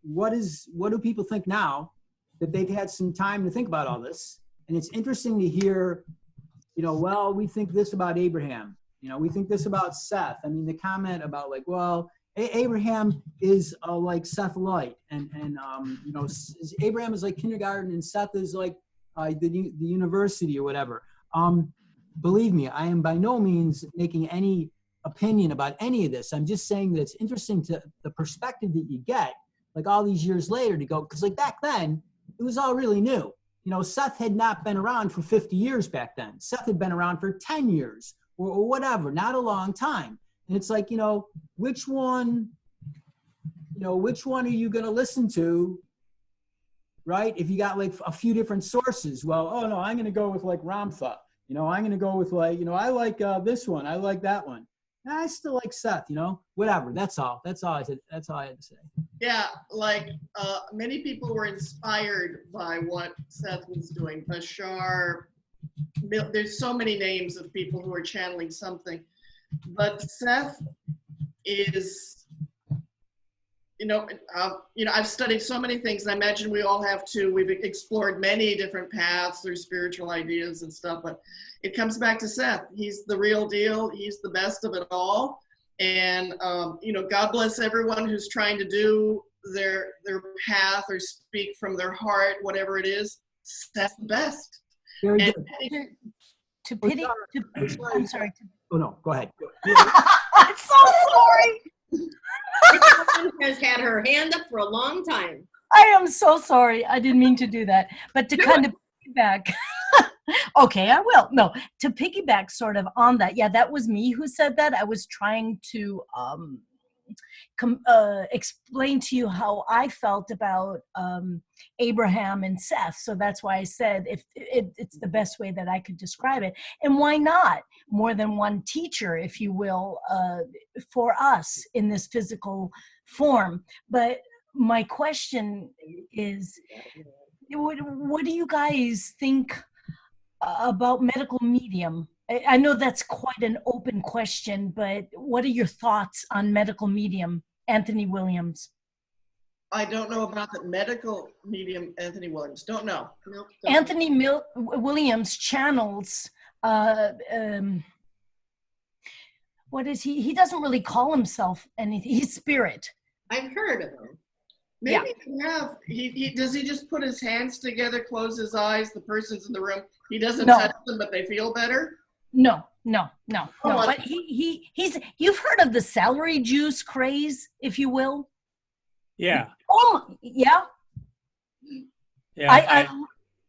what do people think now that they've had some time to think about all this? And it's interesting to hear, well, we think this about Abraham, we think this about Seth. I mean, the comment about like, well, Abraham is like Seth Light, and Abraham is like kindergarten and Seth is like the university or whatever. Believe me, I am by no means making any opinion about any of this. I'm just saying that it's interesting to the perspective that you get, like all these years later, to go, because like back then, it was all really new. Seth had not been around for 50 years back then. Seth had been around for 10 years or whatever, not a long time. And it's like, which one are you going to listen to, right? If you got like a few different sources, well, oh no, I'm going to go with like Ramtha. I'm going to go with like, I like this one. I like that one. I still like Seth, whatever. That's all I said. That's all I had to say. Yeah. Like many people were inspired by what Seth was doing. Bashar, there's so many names of people who are channeling something, but Seth is I've studied so many things, and I imagine we all have too. We've explored many different paths through spiritual ideas and stuff, but it comes back to Seth. He's the real deal. He's the best of it all. And, God bless everyone who's trying to do their path or speak from their heart, whatever it is. Seth's the best. Very And good. To pity, I'm sorry. Oh, no, go ahead. I'm so sorry. Has had her hand up for a long time. I am so sorry. I didn't mean to do that. But to kind of piggyback. Okay, I will. No, to piggyback sort of on that. Yeah, that was me who said that. I was trying to explain to you how I felt about Abraham and Seth. So that's why I said it's the best way that I could describe it. And why not more than one teacher, if you will, for us in this physical form? But my question is, what do you guys think about medical medium? I know that's quite an open question, but what are your thoughts on medical medium, Anthony Williams? I don't know about the medical medium, Anthony Williams. Don't know. Nope, don't Anthony Williams channels, what is he? He doesn't really call himself anything. He's spirit. I've heard of him. Maybe you have. Does he just put his hands together, close his eyes? The person's in the room. He doesn't touch them, but they feel better. No. But he's. You've heard of the celery juice craze, if you will. Yeah. Oh, yeah. Yeah.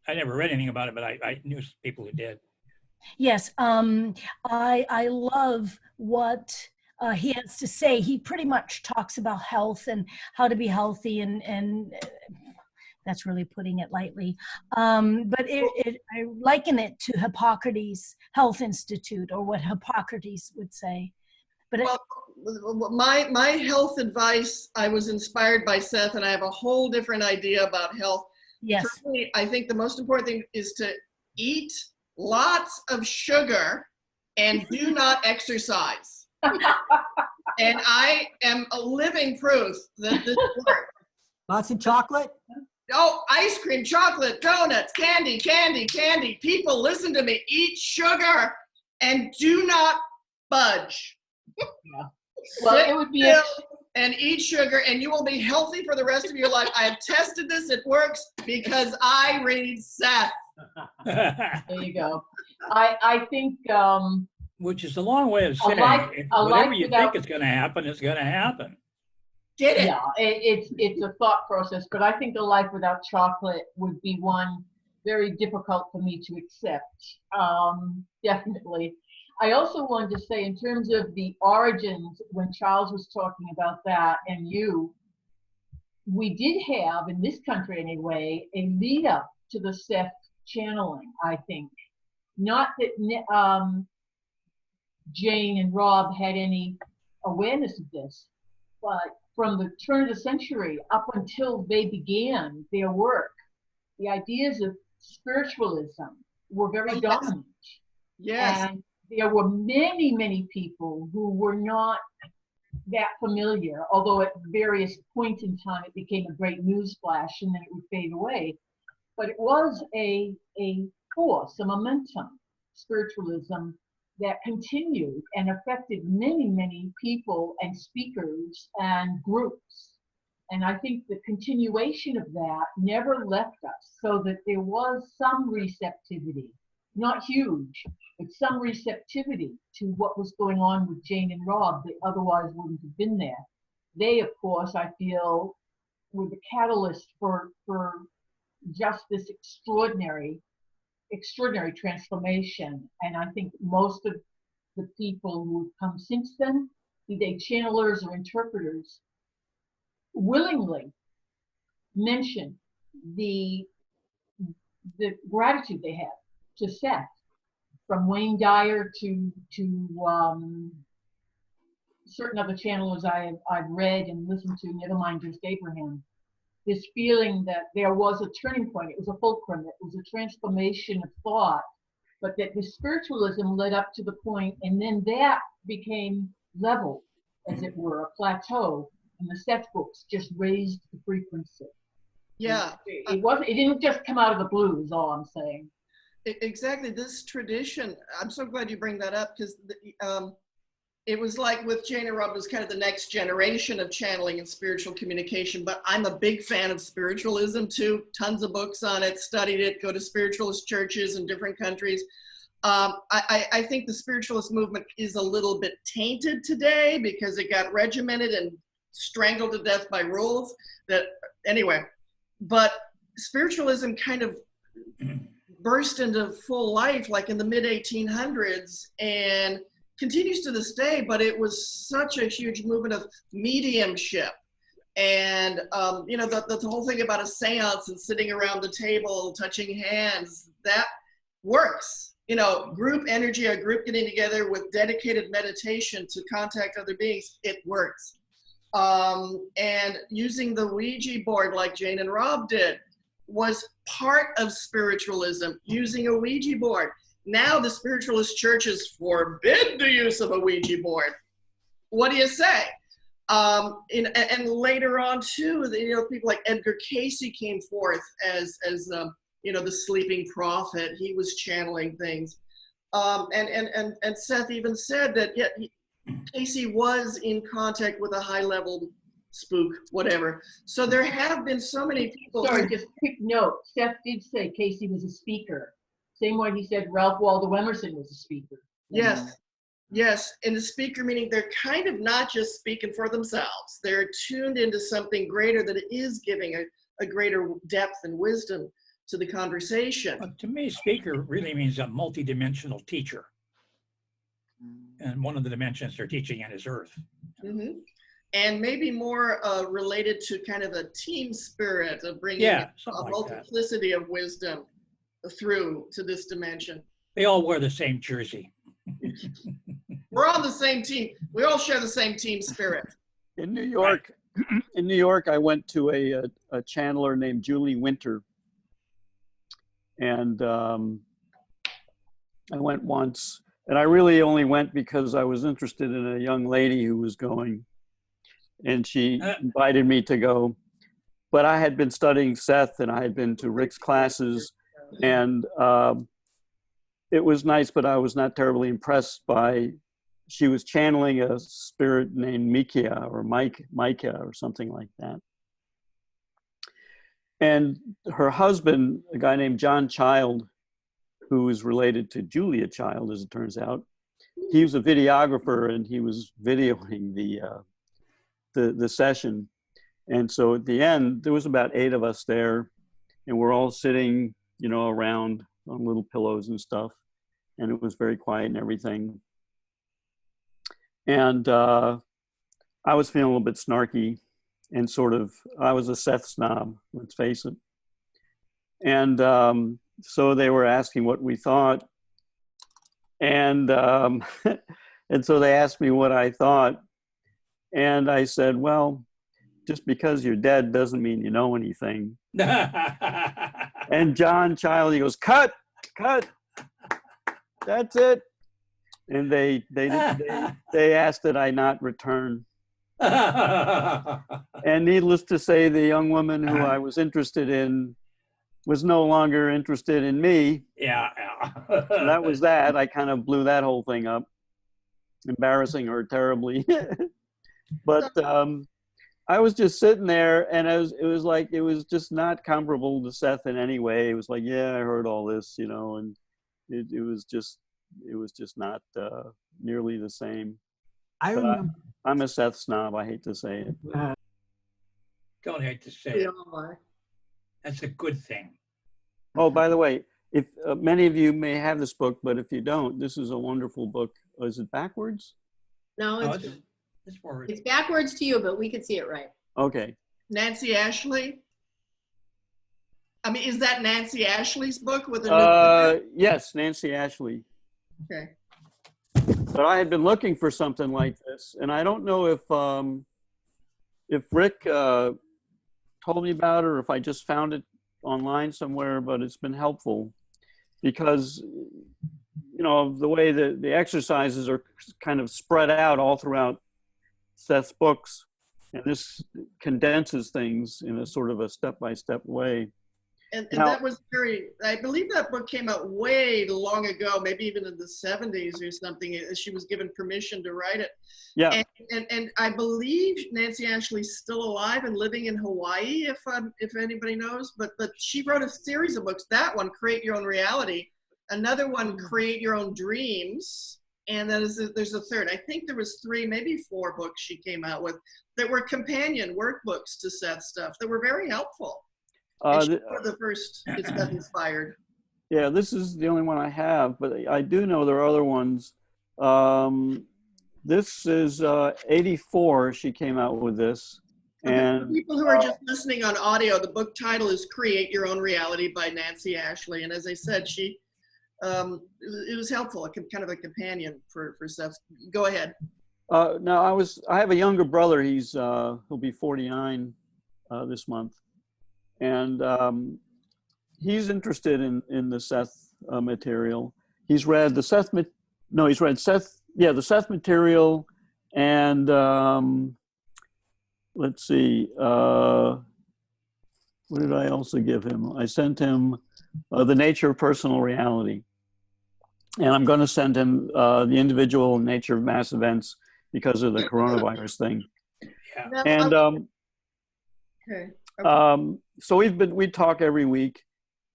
I never read anything about it, but I knew people who did. Yes. I love what he has to say. He pretty much talks about health and how to be healthy, and that's really putting it lightly. But I liken it to Hippocrates Health Institute, or what Hippocrates would say. But my health advice, I was inspired by Seth, and I have a whole different idea about health. Yes. For me, I think the most important thing is to eat lots of sugar and do not exercise. And I am a living proof that this works. Lots of chocolate? Oh, ice cream, chocolate, donuts, candy. People, listen to me. Eat sugar and do not budge. Yeah. Well, it would be and eat sugar, and you will be healthy for the rest of your life. I have tested this. It works because I read Seth. There you go. I think which is a long way of saying whatever you think is going to happen is going to happen. Get it? Yeah, it's a thought process, but I think a life without chocolate would be one very difficult for me to accept. Definitely. I also wanted to say, in terms of the origins, when Charles was talking about that, and we did have, in this country anyway, a lead up to the Seth channeling, I think. Not that Jane and Rob had any awareness of this, but from the turn of the century up until they began their work, the ideas of spiritualism were very dominant. Yes. And there were many people who were not that familiar, although at various points in time it became a great news flash and then it would fade away. But it was a force, a momentum, spiritualism, that continued and affected many people and speakers and groups. And I think the continuation of that never left us, so that there was some receptivity, not huge, but some receptivity to what was going on with Jane and Rob that otherwise wouldn't have been there. They, of course, I feel, were the catalyst for just this extraordinary transformation. And I think most of the people who have come since then, be they channelers or interpreters, willingly mention the gratitude they have to Seth, from Wayne Dyer to certain other channelers I've read and listened to, never mind just Abraham. This feeling that there was a turning point, it was a fulcrum, it was a transformation of thought, but that the spiritualism led up to the point, and then that became level, as it were, a plateau, and the Seth books just raised the frequency. Yeah. It didn't just come out of the blue, is all I'm saying. Exactly. This tradition, I'm so glad you bring that up, because it was like with Jane and Rob was kind of the next generation of channeling and spiritual communication, but I'm a big fan of spiritualism too. Tons of books on it, studied it, go to spiritualist churches in different countries. I think the spiritualist movement is a little bit tainted today because it got regimented and strangled to death by rules. Anyway, but spiritualism kind of burst into full life like in the mid 1800s and continues to this day, but it was such a huge movement of mediumship. And, the whole thing about a seance and sitting around the table, touching hands, that works. Group energy, a group getting together with dedicated meditation to contact other beings, it works. And using the Ouija board like Jane and Rob did was part of spiritualism, using a Ouija board. Now the spiritualist churches forbid the use of a Ouija board. What do you say? And later on too, people like Edgar Cayce came forth as the sleeping prophet. He was channeling things. And Seth even said that Cayce was in contact with a high level spook, whatever. So there have been so many people. Sorry, just quick note. Seth did say Cayce was a speaker. Same way he said Ralph Waldo Emerson was a speaker. Yes. And the speaker meaning they're kind of not just speaking for themselves. They're tuned into something greater that is giving a greater depth and wisdom to the conversation. To me, speaker really means a multidimensional teacher. And one of the dimensions they're teaching in is Earth. Mm-hmm. And maybe more related to kind of a team spirit of bringing a multiplicity of wisdom through to this dimension. They all wear the same jersey. We're on the same team. We all share the same team spirit. In New York, I went to a channeler named Julie Winter, and I went once, and I really only went because I was interested in a young lady who was going, and she invited me to go. But I had been studying Seth, and I had been to Rick's classes, and it was nice, but I was not terribly impressed by. She was channeling a spirit named Micah or something like that. And her husband, a guy named John Child, who is related to Julia Child, as it turns out, he was a videographer and he was videoing the session. And so at the end, there was about 8 of us there, and we're all sitting, around on little pillows and stuff. And it was very quiet and everything. And I was feeling a little bit snarky and I was a Seth snob, let's face it. And so they were asking what we thought. And, and so they asked me what I thought. And I said, well, just because you're dead doesn't mean you know anything. And John Child, he goes, cut, that's it. And they asked that I not return. And needless to say, the young woman who I was interested in was no longer interested in me. Yeah. So that was that. I kind of blew that whole thing up, embarrassing her terribly. But I was just sitting there, and it was just not comparable to Seth in any way. It was like, yeah, I heard all this, and it was just not nearly the same. I'm a Seth snob. I hate to say it. Don't hate to say it. That's a good thing. Oh, by the way, if many of you may have this book, but if you don't, this is a wonderful book. Oh, is it backwards? No, it's forward. It's backwards to you, but we could see it right. Okay. Nancy Ashley? I mean, is that Nancy Ashley's book with a new Yes, Nancy Ashley. Okay. But I had been looking for something like this, and I don't know if Rick told me about it or if I just found it online somewhere, but it's been helpful because, the way the exercises are kind of spread out all throughout Seth's books. And this condenses things in a sort of a step-by-step way. And Now, that was very, I believe that book came out way long ago, maybe even in the 70s or something. She was given permission to write it. yeah, And I believe Nancy Ashley's still alive and living in Hawaii, if anybody knows. But she wrote a series of books. That one, Create Your Own Reality. Another one, Create Your Own Dreams. And there's a third. I think there was 3, maybe 4 books she came out with that were companion workbooks to Seth's stuff that were very helpful. And she was the first that got inspired. yeah, this is the only one I have, but I do know there are other ones. This is 84, she came out with this. And for people who are just listening on audio, the book title is Create Your Own Reality by Nancy Ashley. And as I said, she it was helpful, kind of a companion for Seth. Go ahead. Now I have a younger brother. He'll be 49 this month, and he's interested in the Seth material. He's read the Seth material, and let's see, what did I also give him? I sent him The Nature of Personal Reality. And I'm going to send him The Individual Nature of Mass Events because of the coronavirus thing. Yeah. And Okay. so we talk every week,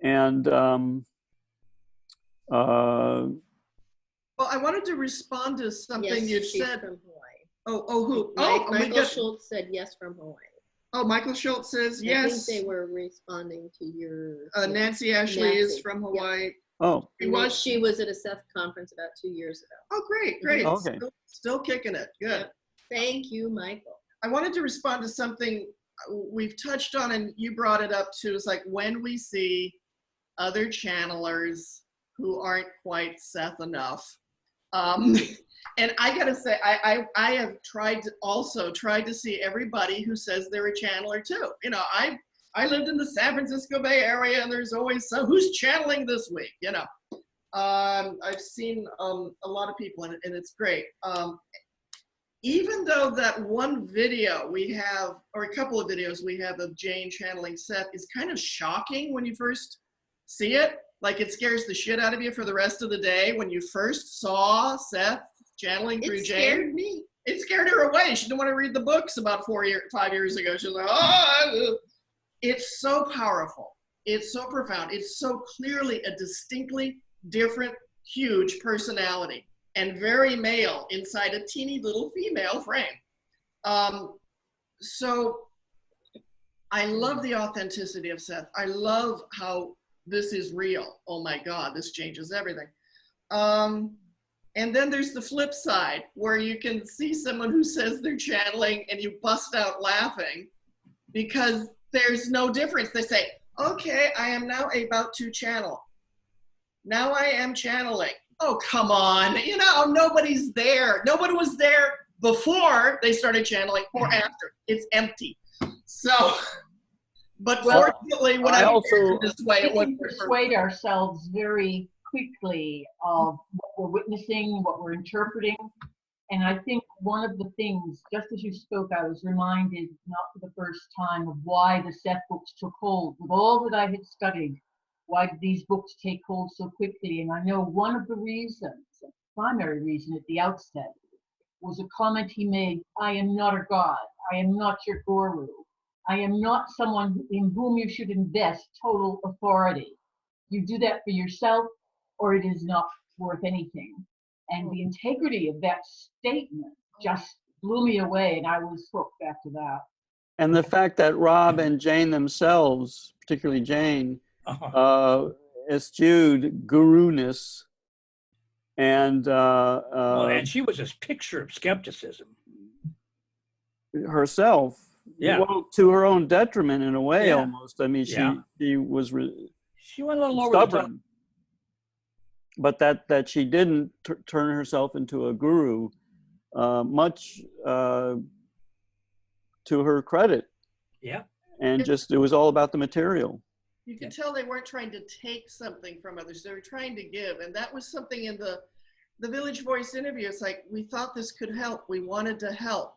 and Well, I wanted to respond to something Yes, you've she's said. from Hawaii. Oh, who? Oh, Michael Schultz said yes from Hawaii. Oh, Michael Schultz says yes. I think they were responding to your. Nancy Ashley is Nancy, from Hawaii. oh, She was at a Seth conference about 2 years ago. Oh, great. Okay. Still kicking it. Good. Thank you, Michael. I wanted to respond to something we've touched on, and you brought it up too. It's like when we see other channelers who aren't quite Seth enough. And I gotta say, I have tried to see everybody who says they're a channeler too. You know, I lived in the San Francisco Bay Area, and there's always who's channeling this week. You know, I've seen a lot of people, and it's great. Even though that one video we have, or a couple of videos we have of Jane channeling Seth is kind of shocking when you first see it. Like it scares the shit out of you for the rest of the day when you first saw Seth channeling through Jane. It scared me. It scared her away. She didn't want to read the books about 5 years ago. She was like, oh. It's so powerful. It's so profound. It's so clearly a distinctly different, huge personality and very male inside a teeny little female frame. So I love the authenticity of Seth. I love how this is real. Oh my God, this changes everything. And then there's the flip side where you can see someone who says they're channeling and you bust out laughing because there's no difference. They say, okay, I am now about to channel. Now I am channeling. Oh, come on. You know, nobody's there. Nobody was there before they started channeling or after. It's empty. So, but fortunately, when I also this way, we can persuade ourselves very quickly of what we're witnessing, what we're interpreting. And I think one of the things, just as you spoke, I was reminded, not for the first time, of why the Seth books took hold. With all that I had studied, why did these books take hold so quickly? And I know one of the reasons, the primary reason at the outset, was a comment he made, I am not a god. I am not your guru. I am not someone in whom you should invest total authority. You do that for yourself, or it is not worth anything. And the integrity of that statement just blew me away, and I was hooked after that. And the fact that Rob and Jane themselves, particularly Jane, eschewed guru-ness, and and she was a picture of skepticism herself. Yeah, well, to her own detriment in a way, yeah. almost. I mean, she was she went a little over stubborn, the top. But that she didn't turn herself into a guru, much to her credit. Yeah, and just it was all about the material. You could tell they weren't trying to take something from others. They were trying to give. And that was something in the Village Voice interview. It's like, we thought this could help. We wanted to help.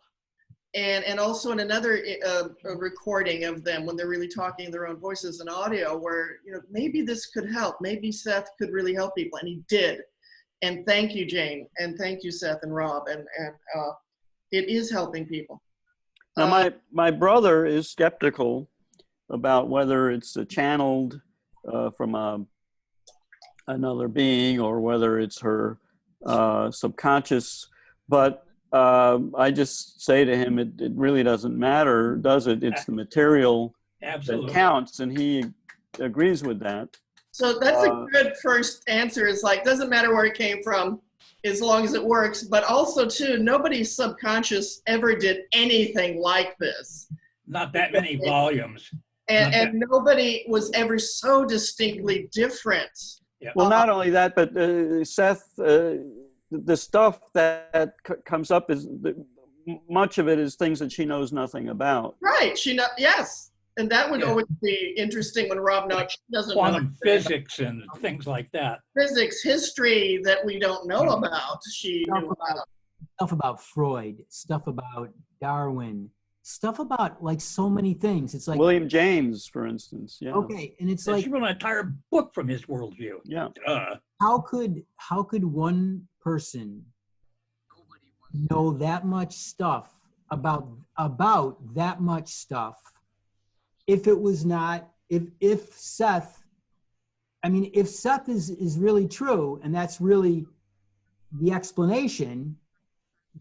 and also in another a recording of them when they're really talking their own voices and audio, where, you know, maybe this could help. Maybe Seth could really help people, and he did. And thank you, Jane, and thank you, Seth and Rob, and it is helping people. Now, my brother is skeptical about whether it's channeled from another being or whether it's her subconscious. But I just say to him, it really doesn't matter, does it? It's the material that counts, and he agrees with that. So that's a good first answer. Is like, doesn't matter where it came from, as long as it works. But also, too, nobody's subconscious ever did anything like this. Not that many volumes. And nobody was ever so distinctly different. Yeah. Well, not only that, but Seth, the stuff that comes up is much of it is things that she knows nothing about. Right. Yes. And that would always be interesting when Rob doesn't quantum physics and things like that. Physics, history that we don't know about. She knew about. Stuff about Freud, stuff about Darwin, stuff about like so many things. It's like William James, for instance. Yeah. Okay, and it's like she wrote an entire book from his worldview. Yeah. How could one person know that much stuff about that much stuff if it was not if Seth, I mean, if Seth is really true and that's really the explanation,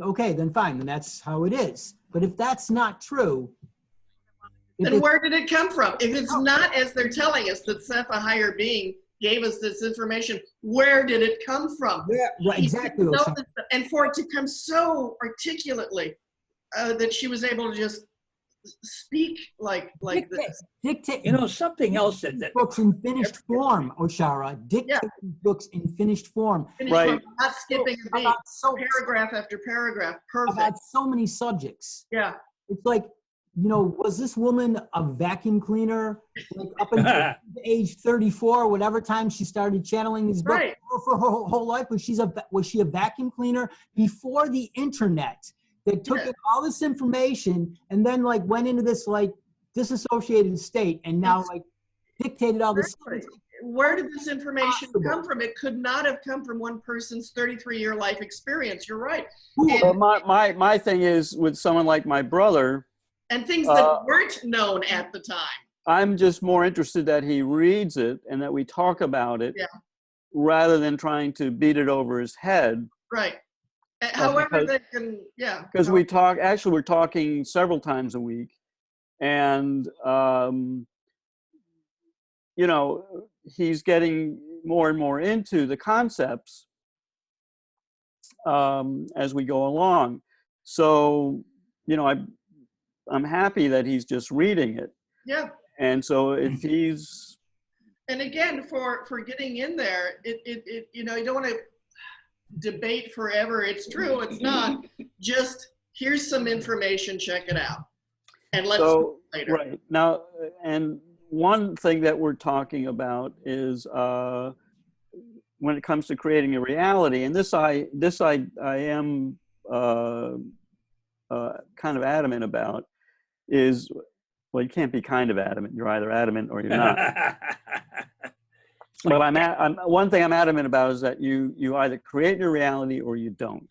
okay, then fine, then that's how it is. But if that's not true, then where did it come from? If it's not as they're telling us that Seth, a higher being, gave us this information, where did it come from? Yeah, right, exactly. And for it to come so articulately that she was able to just speak like this. Dictate. You know, something else that books in finished form, Oshara. Dictate books in finished form. Right. Not skipping a beat. Paragraph after paragraph. Perfect. About so many subjects. Yeah. It's like, you know, was this woman a vacuum cleaner like up until age 34, whatever time she started channeling these books? Right. For her whole life? Was she a vacuum cleaner before the internet? That took in all this information and then like went into this like disassociated state and now like dictated all this. Where did this information come from? It could not have come from one person's 33-year life experience. You're right. Well, my thing is with someone like my brother. And things that weren't known at the time. I'm just more interested that he reads it and that we talk about it rather than trying to beat it over his head. Right. However they can, Because we're talking several times a week. And, you know, he's getting more and more into the concepts as we go along. So, you know, I'm happy that he's just reading it. Yeah. And so if he's... And again, for getting in there, it you know, you don't want to debate forever. It's true, it's not. Just here's some information, check it out. And let's talk later. Right. Now, and one thing that we're talking about is when it comes to creating a reality, and this I am kind of adamant about, is, well, you can't be kind of adamant. You're either adamant or you're not. But one thing I'm adamant about is that you either create your reality or you don't.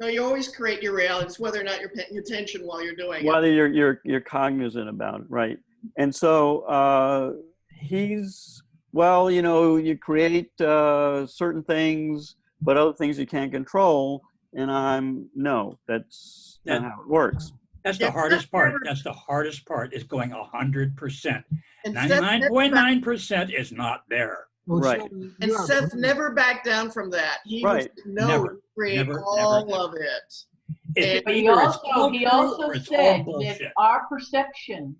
No, you always create your reality. It's whether or not you're paying attention while you're doing it. Whether you're cognizant about it, right? And so he's, well, you know, you create certain things, but other things you can't control. And no, that's not how it works. That's the hardest part. That's the hardest part, is going 100%. 99.9% is not there. Right. And Seth never backed down from that. He was to create all of it. But he also said that our perception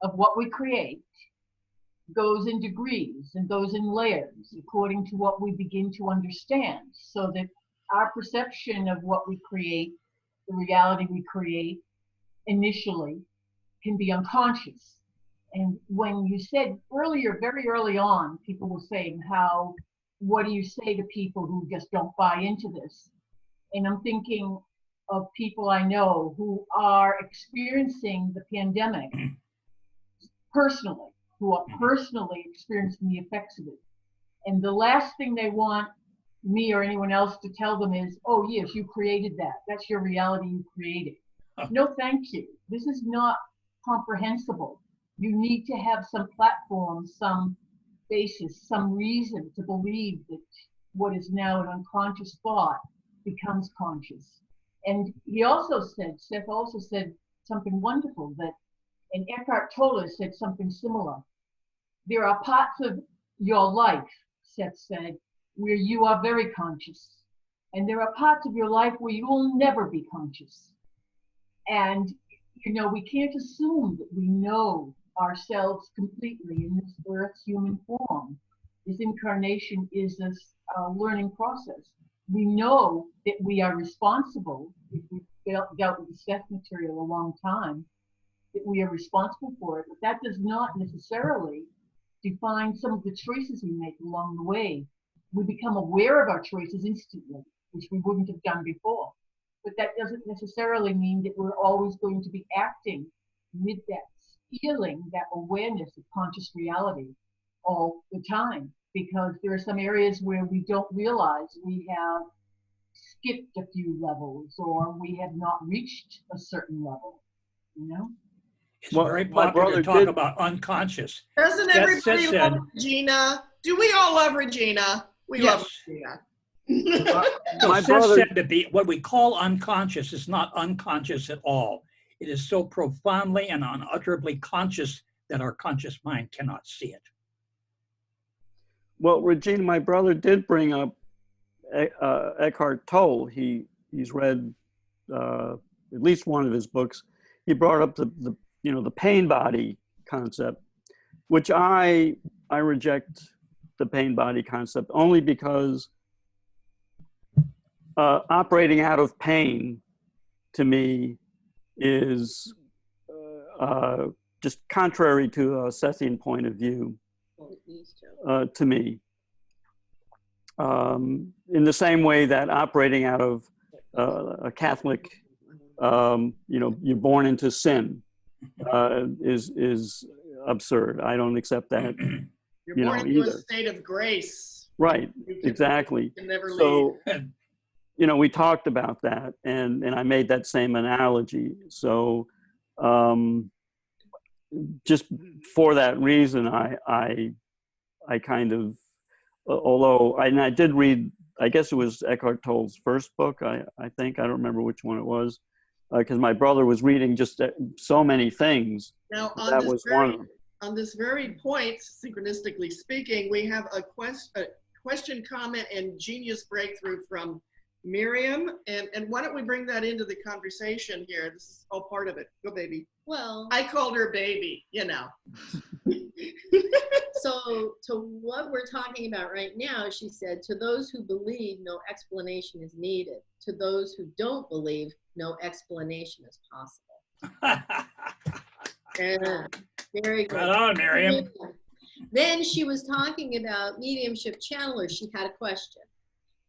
of what we create goes in degrees and goes in layers according to what we begin to understand. So that our perception of what we create, the reality we create initially, can be unconscious. And when you said earlier, very early on, people were saying what do you say to people who just don't buy into this? And I'm thinking, of people I know who are experiencing the pandemic personally, who are personally experiencing the effects of it. And the last thing they want me or anyone else to tell them is, oh yes, you created that. That's your reality, you created. No, thank you. This is not comprehensible. You need to have some platform, some basis, some reason to believe that what is now an unconscious thought becomes conscious. And he also said, Seth also said something wonderful, that, and Eckhart Tolle said something similar. There are parts of your life, Seth said, where you are very conscious. And there are parts of your life where you will never be conscious. And, you know, we can't assume that we know ourselves completely in this Earth's human form. This incarnation is a learning process. We know that we are responsible, if we've dealt with the Seth material a long time, that we are responsible for it, but that does not necessarily define some of the choices we make along the way. We become aware of our choices instantly, which we wouldn't have done before. But that doesn't necessarily mean that we're always going to be acting with that feeling, that awareness of conscious reality all the time, because there are some areas where we don't realize we have skipped a few levels or we have not reached a certain level, you know? It's very popular to talk about unconscious. Doesn't everybody love Regina? Do we all love Regina? We love Regina. My brother said that what we call unconscious is not unconscious at all. It is so profoundly and unutterably conscious that our conscious mind cannot see it. Well, Regina, my brother did bring up Eckhart Tolle. He's read at least one of his books. He brought up the pain body concept, which I reject the pain body concept only because operating out of pain to me is just contrary to a Sethian point of view to me. In the same way that operating out of a Catholic, you're born into sin is absurd. I don't accept that. You're born into a state of grace. Right, exactly. You can never so, we talked about that, and I made that same analogy. So, just for that reason, I kind of, although I did read, I guess it was Eckhart Tolle's first book. I think I don't remember which one it was, because my brother was reading just so many things. Now, that was one of them. On this very point, synchronistically speaking, we have a question, comment, and genius breakthrough from Miriam. And why don't we bring that into the conversation here? This is all part of it. Go, baby. Well, I called her baby, So to what we're talking about right now, she said, to those who believe, no explanation is needed. To those who don't believe, no explanation is possible. Yeah, very good. Right on, Miriam. Then she was talking about mediumship channelers. She had a question.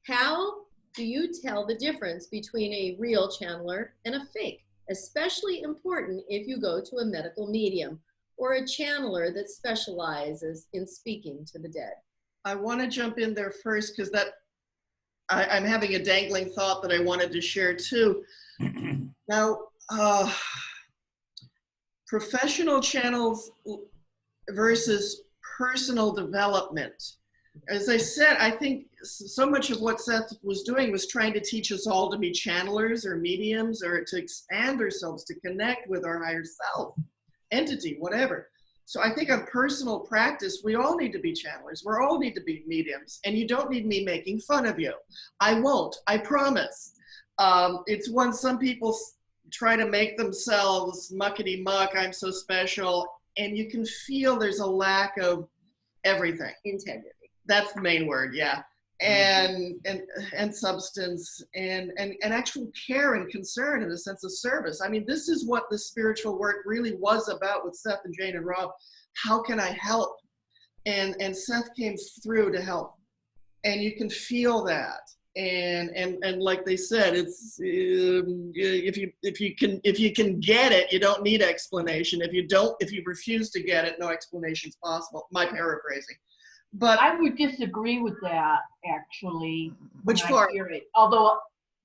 How do you tell the difference between a real channeler and a fake? Especially important if you go to a medical medium or a channeler that specializes in speaking to the dead. I want to jump in there first because I'm having a dangling thought that I wanted to share too. Now, professional channels versus personal development. As I said, I think so much of what Seth was doing was trying to teach us all to be channelers or mediums or to expand ourselves, to connect with our higher self, entity, whatever. So I think on personal practice, we all need to be channelers. We all need to be mediums. And you don't need me making fun of you. I won't, I promise. It's when some people try to make themselves muckety muck, I'm so special, and you can feel there's a lack of everything. Integrity. That's the main word, yeah. And substance and actual care and concern and a sense of service. I mean, this is what the spiritual work really was about with Seth and Jane and Rob. How can I help? And Seth came through to help. And you can feel that. and like they said, it's if you can get it, you don't need explanation. If you refuse to get it, no explanation is possible. My paraphrasing. But I would disagree with that, actually. Which when part? I hear it, although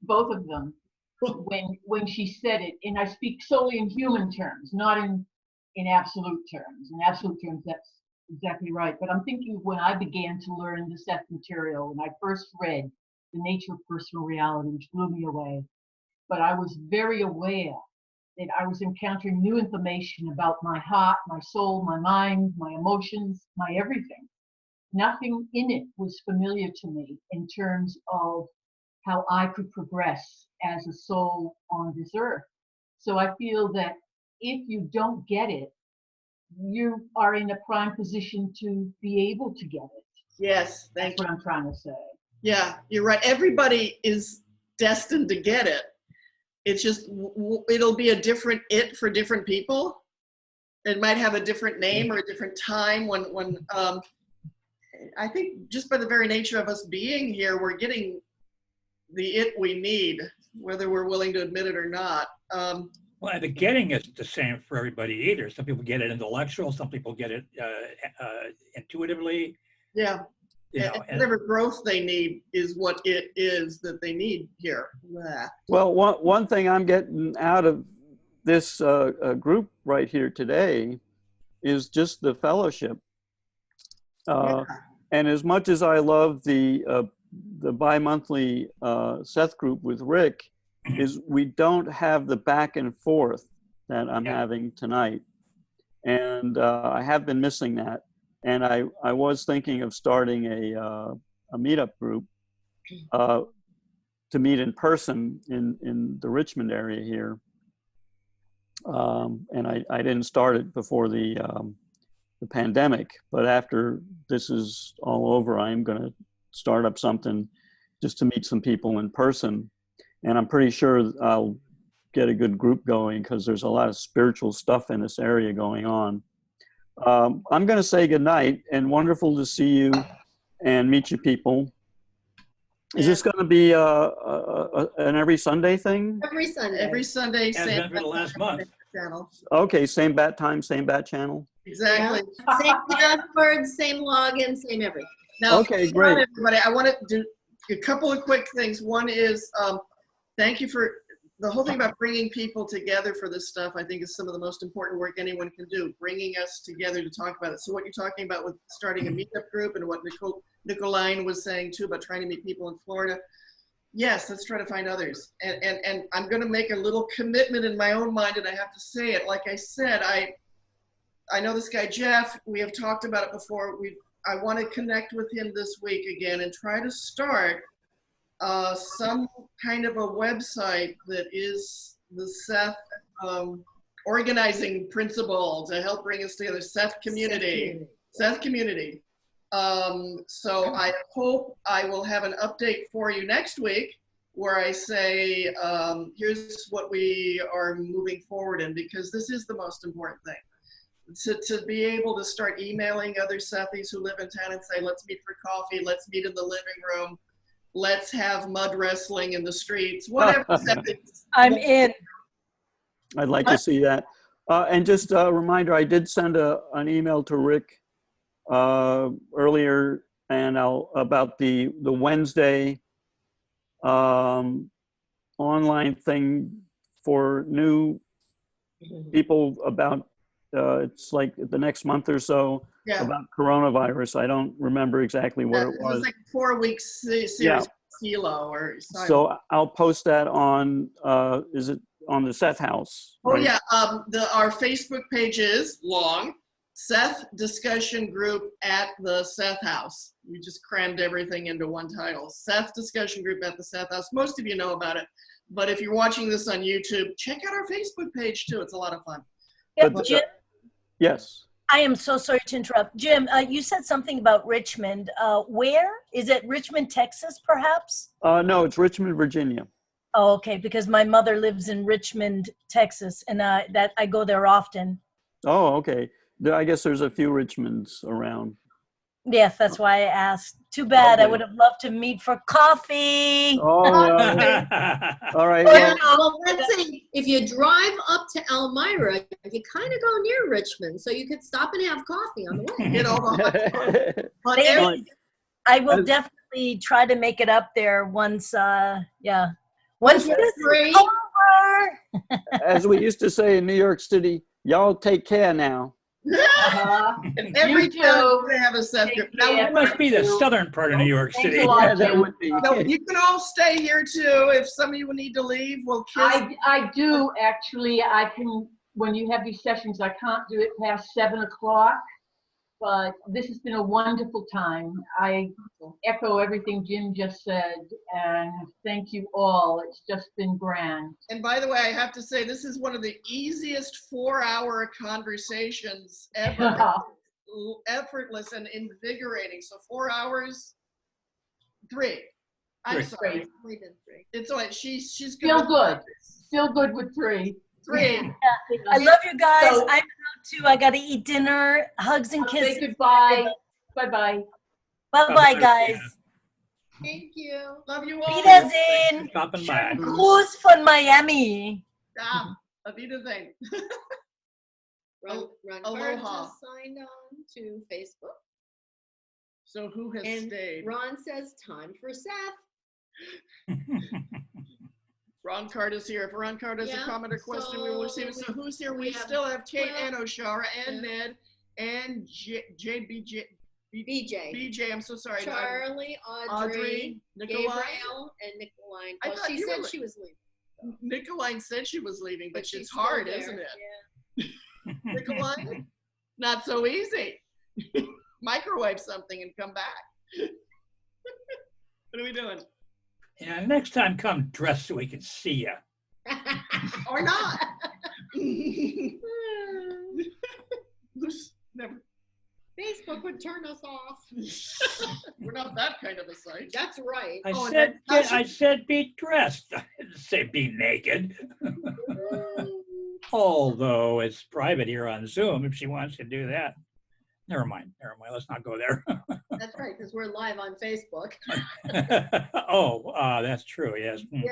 both of them, when she said it, and I speak solely in human terms, not in absolute terms. In absolute terms, that's exactly right. But I'm thinking when I began to learn the Seth material, when I first read The Nature of Personal Reality, which blew me away, but I was very aware that I was encountering new information about my heart, my soul, my mind, my emotions, my everything. Nothing in it was familiar to me in terms of how I could progress as a soul on this earth. So I feel that if you don't get it, you are in a prime position to be able to get it. yes, That's what I'm trying to say. yeah, you're right. Everybody is destined to get it. It's just it'll be a different it for different people. It might have a different name or a different time when I think just by the very nature of us being here, we're getting the it we need, whether we're willing to admit it or not. Well, and the getting isn't the same for everybody either. Some people get it intellectual, some people get it intuitively. Yeah. You know, and whatever growth they need is what it is that they need here. Blah. Well, one thing I'm getting out of this group right here today is just the fellowship. And as much as I love the bi-monthly Seth group with Rick, is we don't have the back and forth that I'm having tonight. And I have been missing that. And I was thinking of starting a meetup group to meet in person in the Richmond area here. And I didn't start it before the pandemic, but after this is all over, I'm going to start up something just to meet some people in person. And I'm pretty sure I'll get a good group going because there's a lot of spiritual stuff in this area going on. I'm going to say goodnight and wonderful to see you and meet you people. Is this going to be an every Sunday thing? Every Sunday. Every Sunday, has been for the last month. channel. Okay, same bat time, same bat channel. Exactly. Same password, same login, same everything. Now, Okay, great. everybody, I want to do a couple of quick things. One is thank you for the whole thing about bringing people together for this stuff. I think is some of the most important work anyone can do, bringing us together to talk about it. So what you're talking about with starting a meetup group and what Nicoline was saying too about trying to meet people in Florida. Yes, let's try to find others. And I'm going to make a little commitment in my own mind, and I have to say it. Like I said, I know this guy, Jeff. We have talked about it before. I want to connect with him this week again and try to start some kind of a website that is the Seth organizing principle to help bring us together. Seth Community. Seth Community. So I hope I will have an update for you next week where I say, here's what we are moving forward in, because this is the most important thing. To be able to start emailing other Sethies who live in town and say, let's meet for coffee, let's meet in the living room, let's have mud wrestling in the streets, whatever. I'm in. I'd like to see that. And just a reminder, I did send an email to Rick earlier and about the Wednesday online thing for new people about it's like the next month or so about coronavirus. I don't remember exactly what it was. It was like 4 weeks series Kilo or something. So I'll post that on is it on the Seth House? Oh right? yeah, our Facebook page is long. Seth Discussion Group at the Seth House. We just crammed everything into one title. Seth Discussion Group at the Seth House. Most of you know about it, but if you're watching this on YouTube, check out our Facebook page too. It's a lot of fun. Yeah, Jim, yes. I am so sorry to interrupt. Jim, you said something about Richmond. Where? Is it Richmond, Texas, perhaps? No, it's Richmond, Virginia. Oh, okay, because my mother lives in Richmond, Texas, and that I go there often. Oh, okay. I guess there's a few Richmonds around. Yes, that's why I asked. Too bad. I would have loved to meet for coffee. Oh, all right. Yeah, Well, well, let's see. If you drive up to Elmira, you kind of go near Richmond, so you could stop and have coffee on the way. Get all the hot spots. But Ladies, I will definitely try to make it up there once, once this is free. over. as we used to say in New York City, y'all take care now. And every You town too. they have a Seth. Take Now, care. It must be the southern part of New York Thanks City. a lot, Yeah, that Jim. would be. no, you can all stay here too. If some of you need to leave, we'll kiss. I do actually. I can, when you have these sessions, I can't do it past 7 o'clock. But this has been a wonderful time. I echo everything Jim just said, and thank you all. It's just been grand. And by the way, I have to say, this is one of the easiest 4-hour conversations ever. Effortless and invigorating. So 4 hours, 3. I'm sorry. We did 3. It's all right. She's good. Feel with good. numbers. Feel good with 3. 3. I love you guys. So- I'm out too. I got to eat dinner. Hugs and Say kisses. goodbye. Bye-bye. Bye-bye, guys. Thank you. Love you all. Wiedersehen. Stopping by. Gruß von Miami. Auf Wiedersehen. Ron Aloha. Carter just signed on to Facebook. So who has And stayed? Ron says, time for Seth. Ron Carter's here. If Ron Carter has a Yeah, comment or question, we will receive it. So who's here? We have still have Kate 12. and Oshara and Yeah. Ned and BJ. BJ. I'm so sorry. Charlie, Audrey, Audrey, Nikolai. Gabriel, and Nicoline. I Well, thought she you said were- she was leaving. Nicoline said she was leaving, but she's it's still hard, there. isn't it? Yeah. Nicoline? Not so easy. Microwave something and come back. What are we doing? Yeah, next time come dressed so we can see you. Or not. Never. Facebook would turn us off. We're not that kind of a site. That's right. I Oh, and said, then how I said be dressed. I didn't say be naked. Although it's private here on Zoom, if she wants to do that. Never mind. Let's not go there. That's right, because we're live on Facebook. That's true. Yes. Yeah.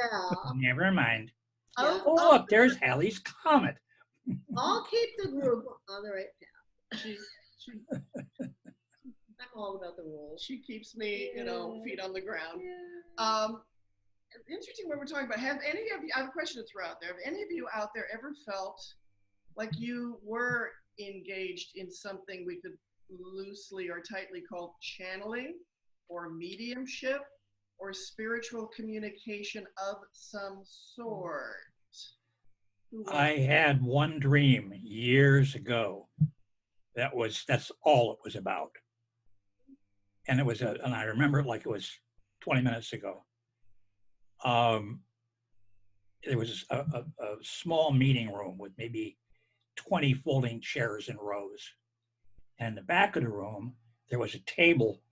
Never mind. Yeah. Oh, look, there's Hallie's comet. I'll keep the group on the right path. She I'm all about the rules. she keeps me, feet on the ground. Yeah. Interesting what we're talking about. Have any of you, I have a question to throw out there. Have any of you out there ever felt like you were engaged in something we could loosely or tightly call channeling or mediumship or spiritual communication of some sort? I had one dream years ago. That's all it was about. And and I remember it like it was 20 minutes ago. There was a small meeting room with maybe 20 folding chairs in rows. And in the back of the room, there was a table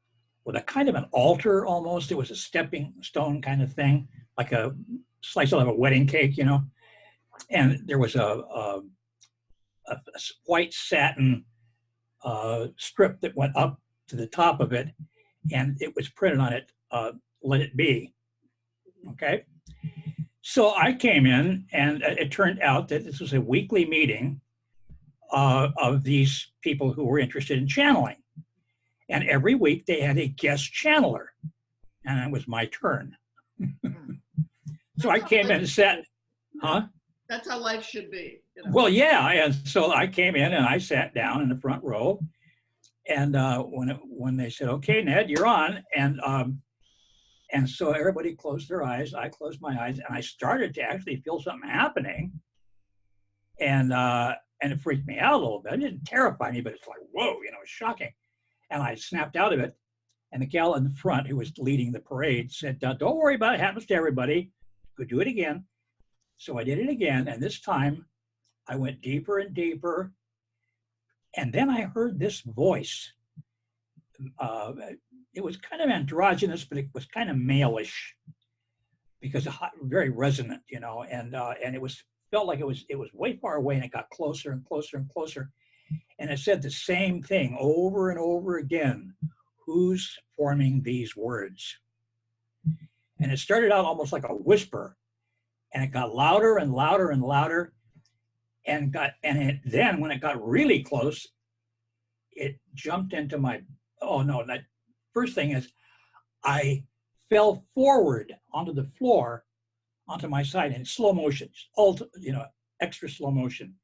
with a kind of an altar almost. It was a stepping stone kind of thing, like a slice of a wedding cake, And there was a white satin strip that went up to the top of it, and it was printed on it, "Let it be." Okay. So I came in, and it turned out that this was a weekly meeting of these people who were interested in channeling. And every week they had a guest channeler, and it was my turn. So I came in and sat, huh? That's how life should be. Well, yeah, and so I came in and I sat down in the front row, and when they said, "Okay, Ned, you're on," and so everybody closed their eyes. I closed my eyes, and I started to actually feel something happening, and it freaked me out a little bit. It didn't terrify me, but it's like, whoa, it's shocking. And I snapped out of it, and the gal in the front who was leading the parade said, "Don't worry about it. It happens to everybody. Go do it again." So I did it again, and this time I went deeper and deeper, and then I heard this voice. It was kind of androgynous, but it was kind of male-ish because very resonant, and it felt like it was way far away, and it got closer and closer and closer, and it said the same thing over and over again. who's forming these words? And it started out almost like a whisper, and it got louder and louder and louder, and then when it got really close, it jumped into my, oh no, that first thing is I fell forward onto the floor, onto my side in slow motion, extra slow motion.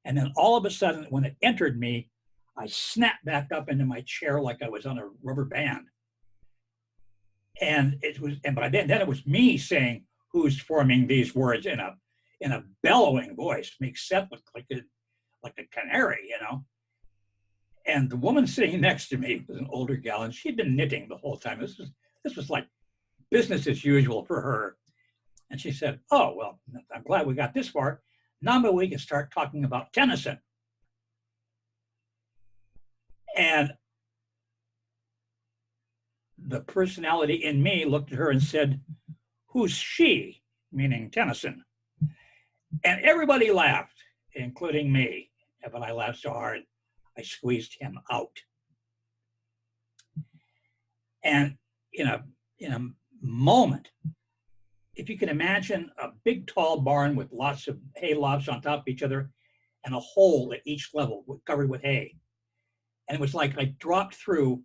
And then all of a sudden, when it entered me, I snapped back up into my chair like I was on a rubber band. And but then it was me saying, who's forming these words in a bellowing voice, makes Seth look like a canary, you know. And the woman sitting next to me was an older gal, and she'd been knitting the whole time. This was like business as usual for her. And she said, oh, well, I'm glad we got this far. Now we can start talking about Tennyson. And the personality in me looked at her and said, who's she? Meaning Tennyson. And everybody laughed, including me. But I laughed so hard, I squeezed him out. And in a moment, if you can imagine a big tall barn with lots of hay lofts on top of each other and a hole at each level covered with hay. And it was like I dropped through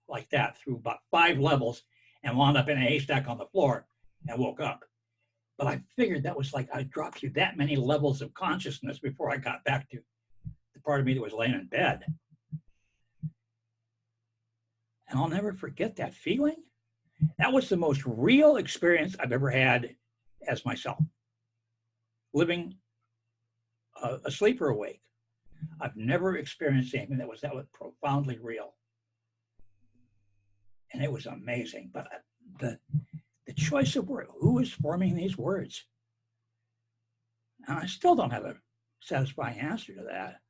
like that through about 5 levels and wound up in a haystack on the floor and woke up. But I figured that was like I dropped through that many levels of consciousness before I got back to the part of me that was laying in bed. And I'll never forget that feeling. That was the most real experience I've ever had as myself, living asleep or awake. I've never experienced anything that was profoundly real. And it was amazing. But the choice of word, who is forming these words? And I still don't have a satisfying answer to that.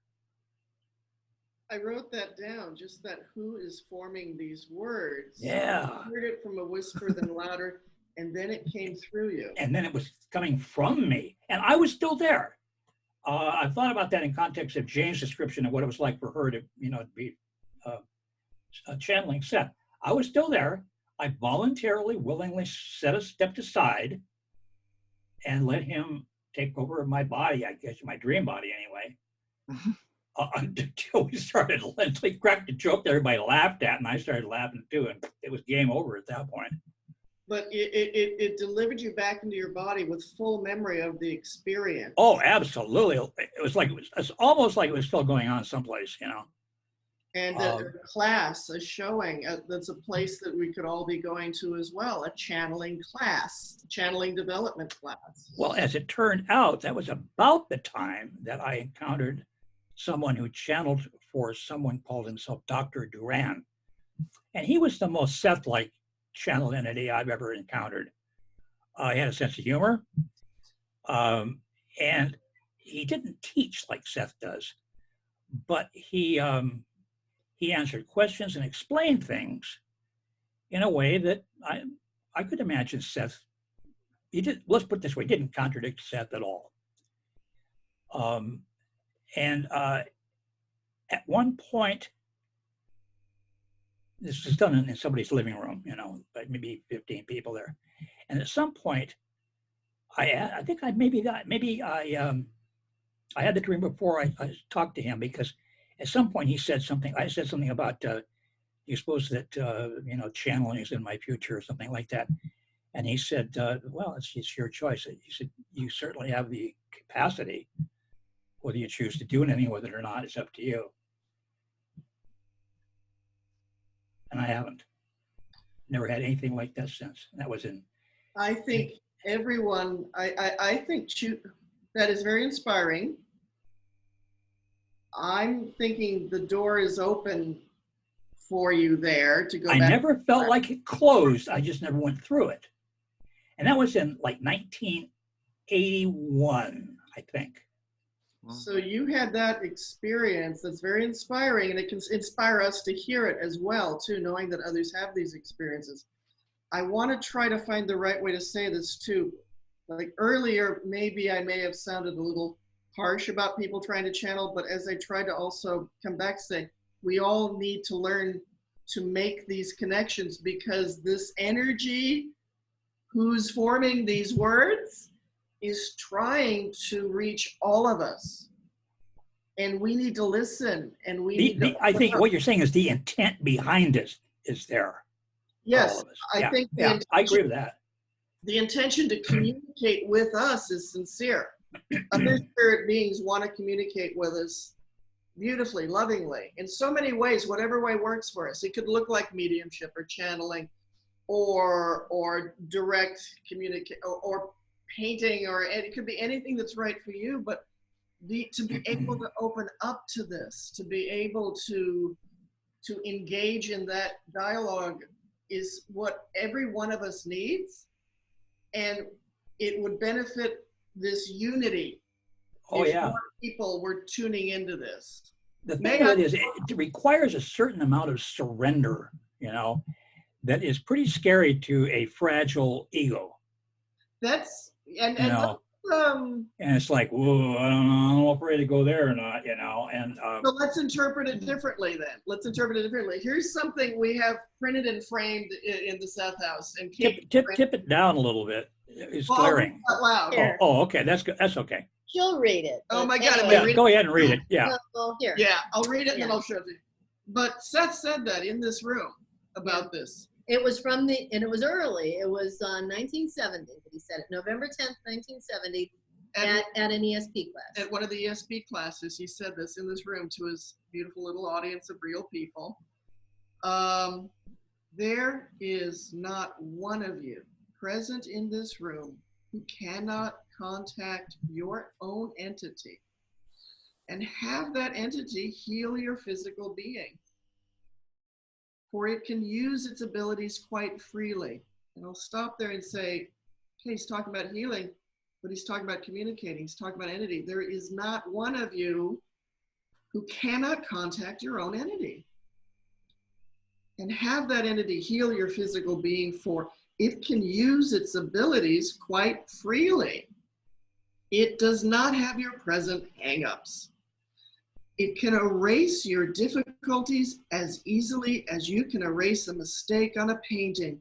I wrote that down, just that who is forming these words. Yeah. I heard it from a whisper, then louder, and then it came through you. And then it was coming from me, and I was still there. I thought about that in context of Jane's description of what it was like for her to, be channeling Seth. I was still there. I voluntarily, willingly stepped aside and let him take over my body, I guess, my dream body anyway. Until we started, Leslie cracked a joke that everybody laughed at, and I started laughing too, and it was game over at that point. But it delivered you back into your body with full memory of the experience. Oh, absolutely. It's almost like it was still going on someplace, And a class, a showing, that's a place that we could all be going to as well, a channeling class, channeling development class. Well, as it turned out, that was about the time that I encountered someone who channeled for someone called himself Dr. Duran. And he was the most Seth-like channel entity I've ever encountered. He had a sense of humor. And he didn't teach like Seth does, but he answered questions and explained things in a way that I could imagine Seth, let's put it this way, didn't contradict Seth at all. And at one point, this was done in somebody's living room, like maybe 15 people there. And at some point, I think I had the dream before I talked to him, because at some point he said something. I said something about you suppose that channeling is in my future or something like that. And he said, well, it's your choice. He said, you certainly have the capacity. Whether you choose to do anything with it or not, it's up to you. And I haven't. Never had anything like that since. That was in. I think everyone, I think that is very inspiring. I'm thinking the door is open for you there to go back. I never felt like it closed. I just never went through it. And that was in like 1981, I think. So you had that experience that's very inspiring, and it can inspire us to hear it as well, too, knowing that others have these experiences. I want to try to find the right way to say this, too. Like earlier, maybe I may have sounded a little harsh about people trying to channel, but as I tried to also come back, say, we all need to learn to make these connections, because this energy who's forming these words is trying to reach all of us. And we need to listen, and we need to. I think what you're saying is the intent behind it is there. Yes, all of us. I think I agree with that. The intention to communicate with us is sincere. Other spirit beings want to communicate with us beautifully, lovingly, in so many ways, whatever way works for us. It could look like mediumship or channeling, or direct communicate, or painting, or it could be anything that's right for you. But to be able to open up to this, to be able to engage in that dialogue, is what every one of us needs, and it would benefit this unity. Oh, if yeah. more people were tuning into this. The thing of it is, it requires a certain amount of surrender, you know, that is pretty scary to a fragile ego. That's and it's like, whoa, I don't know, I'm afraid to go there or not, you know. And so let's interpret it differently then. Let's interpret it differently. Here's something we have printed and framed in the Seth House, and tip it down a little bit. It's glaring. Out loud. Oh, okay, that's good. That's okay. She'll read it. Oh my God! Anyway, Go ahead and read it. Yeah. Well, here. Yeah, I'll read it and then I'll show it to you. But Seth said that in this room about this. It was and it was early. It was 1970 that he said it, November 10th, 1970, at an ESP class. At one of the ESP classes, he said this in this room to his beautiful little audience of real people. There is not one of you present in this room who cannot contact your own entity and have that entity heal your physical being, for it can use its abilities quite freely. And I'll stop there and say, okay, he's talking about healing, but he's talking about communicating. He's talking about entity. There is not one of you who cannot contact your own entity and have that entity heal your physical being, for it can use its abilities quite freely. It does not have your present hang-ups. It can erase your difficulties as easily as you can erase a mistake on a painting,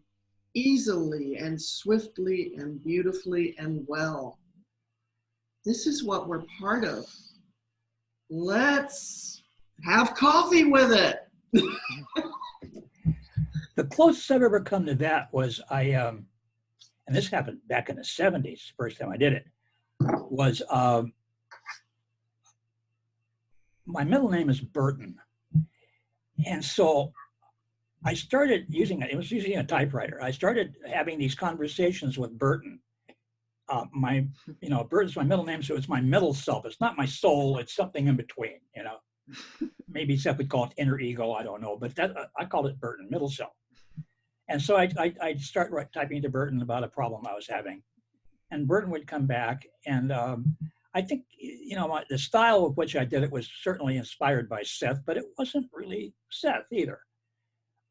easily and swiftly and beautifully and well. This is what we're part of. Let's have coffee with it. The closest I've ever come to that was and this happened back in the 70s, first time I did it, was my middle name is Burton. And so I started using it. It was using a typewriter. I started having these conversations with Burton. Burton's my middle name, so it's my middle self. It's not my soul. It's something in between, you know. Maybe Seth would call it inner ego. I don't know, but that I called it Burton, middle self. And so I'd start typing to Burton about a problem I was having, and Burton would come back. And I think, you know, the style with which I did it was certainly inspired by Seth, but it wasn't really Seth either.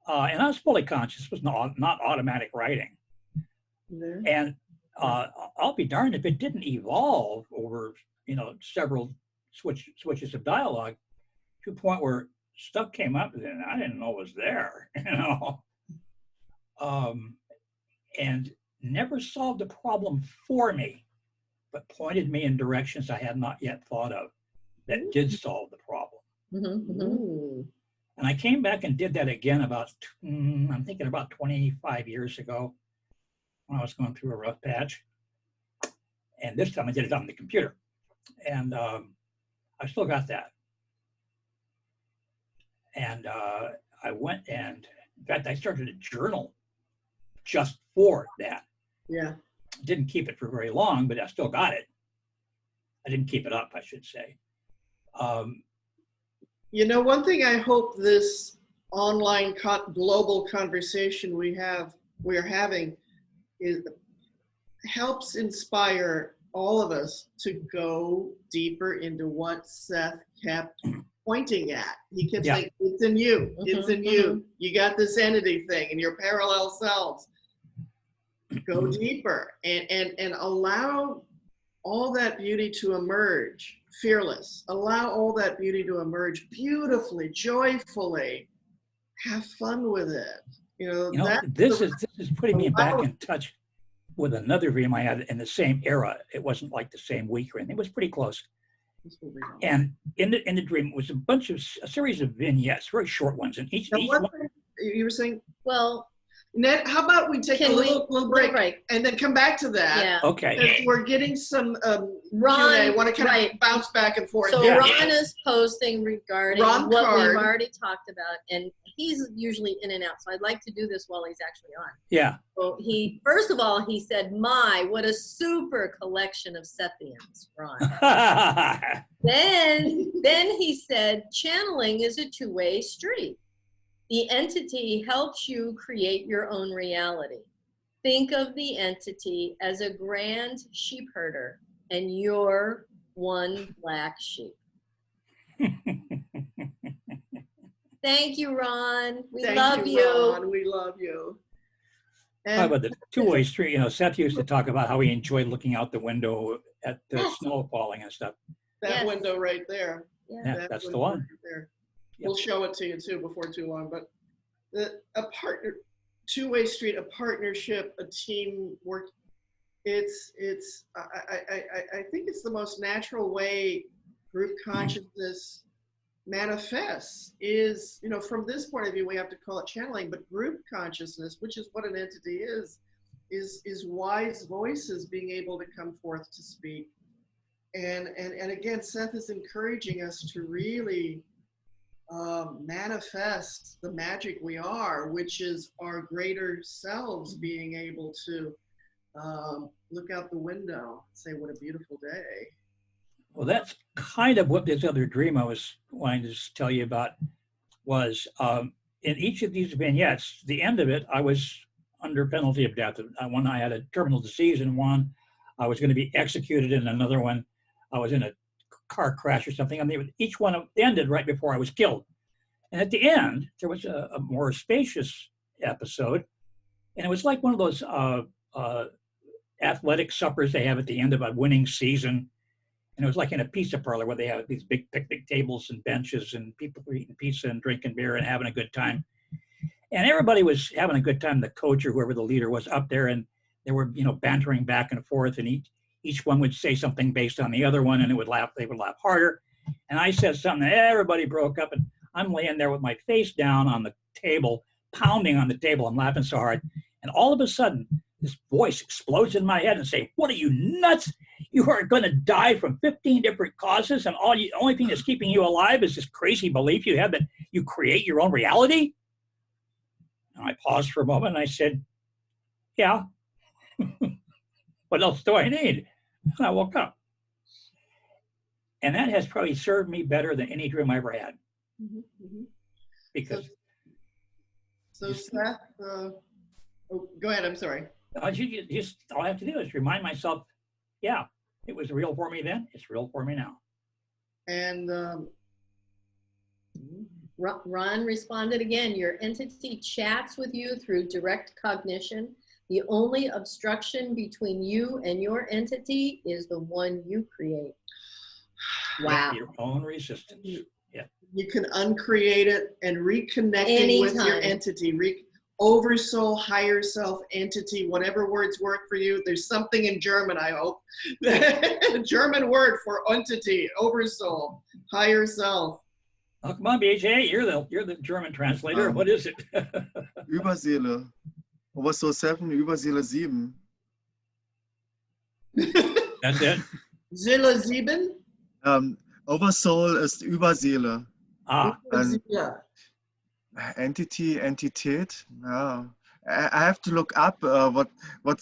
And I was fully conscious. It was not automatic writing. Mm-hmm. And I'll be darned if it didn't evolve over, you know, several switches of dialogue to a point where stuff came up that I didn't know was there, you know. And never solved the problem for me, but pointed me in directions I had not yet thought of that did solve the problem. Mm-hmm, mm-hmm. And I came back and did that again about 25 years ago when I was going through a rough patch. And this time I did it on the computer. And I still got that. And I went and, in fact, I started a journal just for that. Yeah. Didn't keep it for very long, but I still got it. I didn't keep it up, I should say. You know, one thing I hope this online global conversation we're having helps inspire all of us to go deeper into what Seth kept pointing at. He kept saying, it's in you, it's in you. You got this entity thing and your parallel selves. Go deeper and allow all that beauty to emerge fearless. Allow all that beauty to emerge beautifully, joyfully. Have fun with it. This is putting me back in touch with another dream I had in the same era. It wasn't like the same week or anything. It was pretty close. And in the dream it was a series of vignettes, very short ones, and each one. You were saying, well, Ned, how about we take a little break and then come back to that? Yeah. Okay. We're getting some Ron, Q&A. I want to kind of bounce back and forth. So Ron is posting regarding Ron what Card. we've already talked about, and he's usually in and out. So I'd like to do this while he's actually on. Yeah. So first of all, he said, "My, what a super collection of Sethians, Ron." Then he said, "Channeling is a two-way street. The entity helps you create your own reality. Think of the entity as a grand sheep herder, and you're one black sheep." Thank you, Ron. We love you. Ron. We love you. How about the two-way street? Seth used to talk about how he enjoyed looking out the window at the snow falling and stuff. That window right there. Yeah, that's the one. Right there. Yep. We'll show it to you too before too long. But a partner, two-way street, a partnership, a teamwork. I think it's the most natural way group consciousness manifests. Is from this point of view we have to call it channeling, but group consciousness, which is what an entity is wise voices being able to come forth to speak. And again, Seth is encouraging us to really manifest the magic we are, which is our greater selves being able to look out the window and say, what a beautiful day. Well, that's kind of what this other dream I was wanting to tell you about was in each of these vignettes, the end of it, I was under penalty of death. One, I had a terminal disease, and one, I was going to be executed, and another one, I was in a car crash or something. I mean, each one ended right before I was killed. And at the end, there was a more spacious episode, and it was like one of those athletic suppers they have at the end of a winning season. And it was like in a pizza parlor where they have these big picnic tables and benches, and people were eating pizza and drinking beer and having a good time. And everybody was having a good time. The coach or whoever the leader was up there, and they were, bantering back and forth, and each one would say something based on the other one, and they would laugh harder. And I said something, and everybody broke up, and I'm laying there with my face down on the table, pounding on the table. I'm laughing so hard. And all of a sudden, this voice explodes in my head and say, "What are you, nuts? You are going to die from 15 different causes, and only thing that's keeping you alive is this crazy belief you have that you create your own reality?" And I paused for a moment, and I said, "Yeah. What else do I need?" And I woke up. And that has probably served me better than any dream I ever had. Mm-hmm. Because. So Seth, go ahead, I'm sorry. Just all I have to do is remind myself, yeah, it was real for me then, it's real for me now. And Ron responded again, "Your entity chats with you through direct cognition. The only obstruction between you and your entity is the one you create." Wow. Your own resistance. Yeah. You can uncreate it and reconnecting with your entity, oversoul, higher self, entity, whatever words work for you. There's something in German, I hope. The German word for entity, oversoul, higher self. Oh, come on, BJ, you're the German translator. What is it? Überseele. Oversoul 7, Überseele 7. That's it? Seele 7? Oversoul ist Überseele. Überseele. Entity, Entität. Yeah. I have to look up what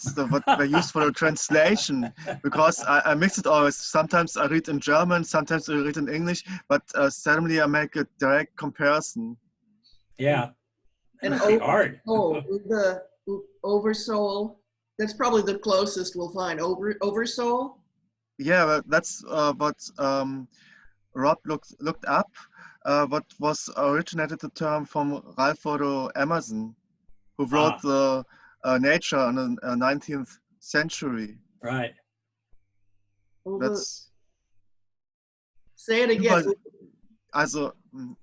they use for the translation, because I mix it always. Sometimes I read in German, sometimes I read in English, but suddenly I make a direct comparison. Yeah. And hard. The oversoul, that's probably the closest we'll find. Oversoul? Yeah, but that's what Rob looked up. What was originated the term from Ralph Waldo Emerson, who wrote the Nature in the 19th century. Right. That's Say it again. Also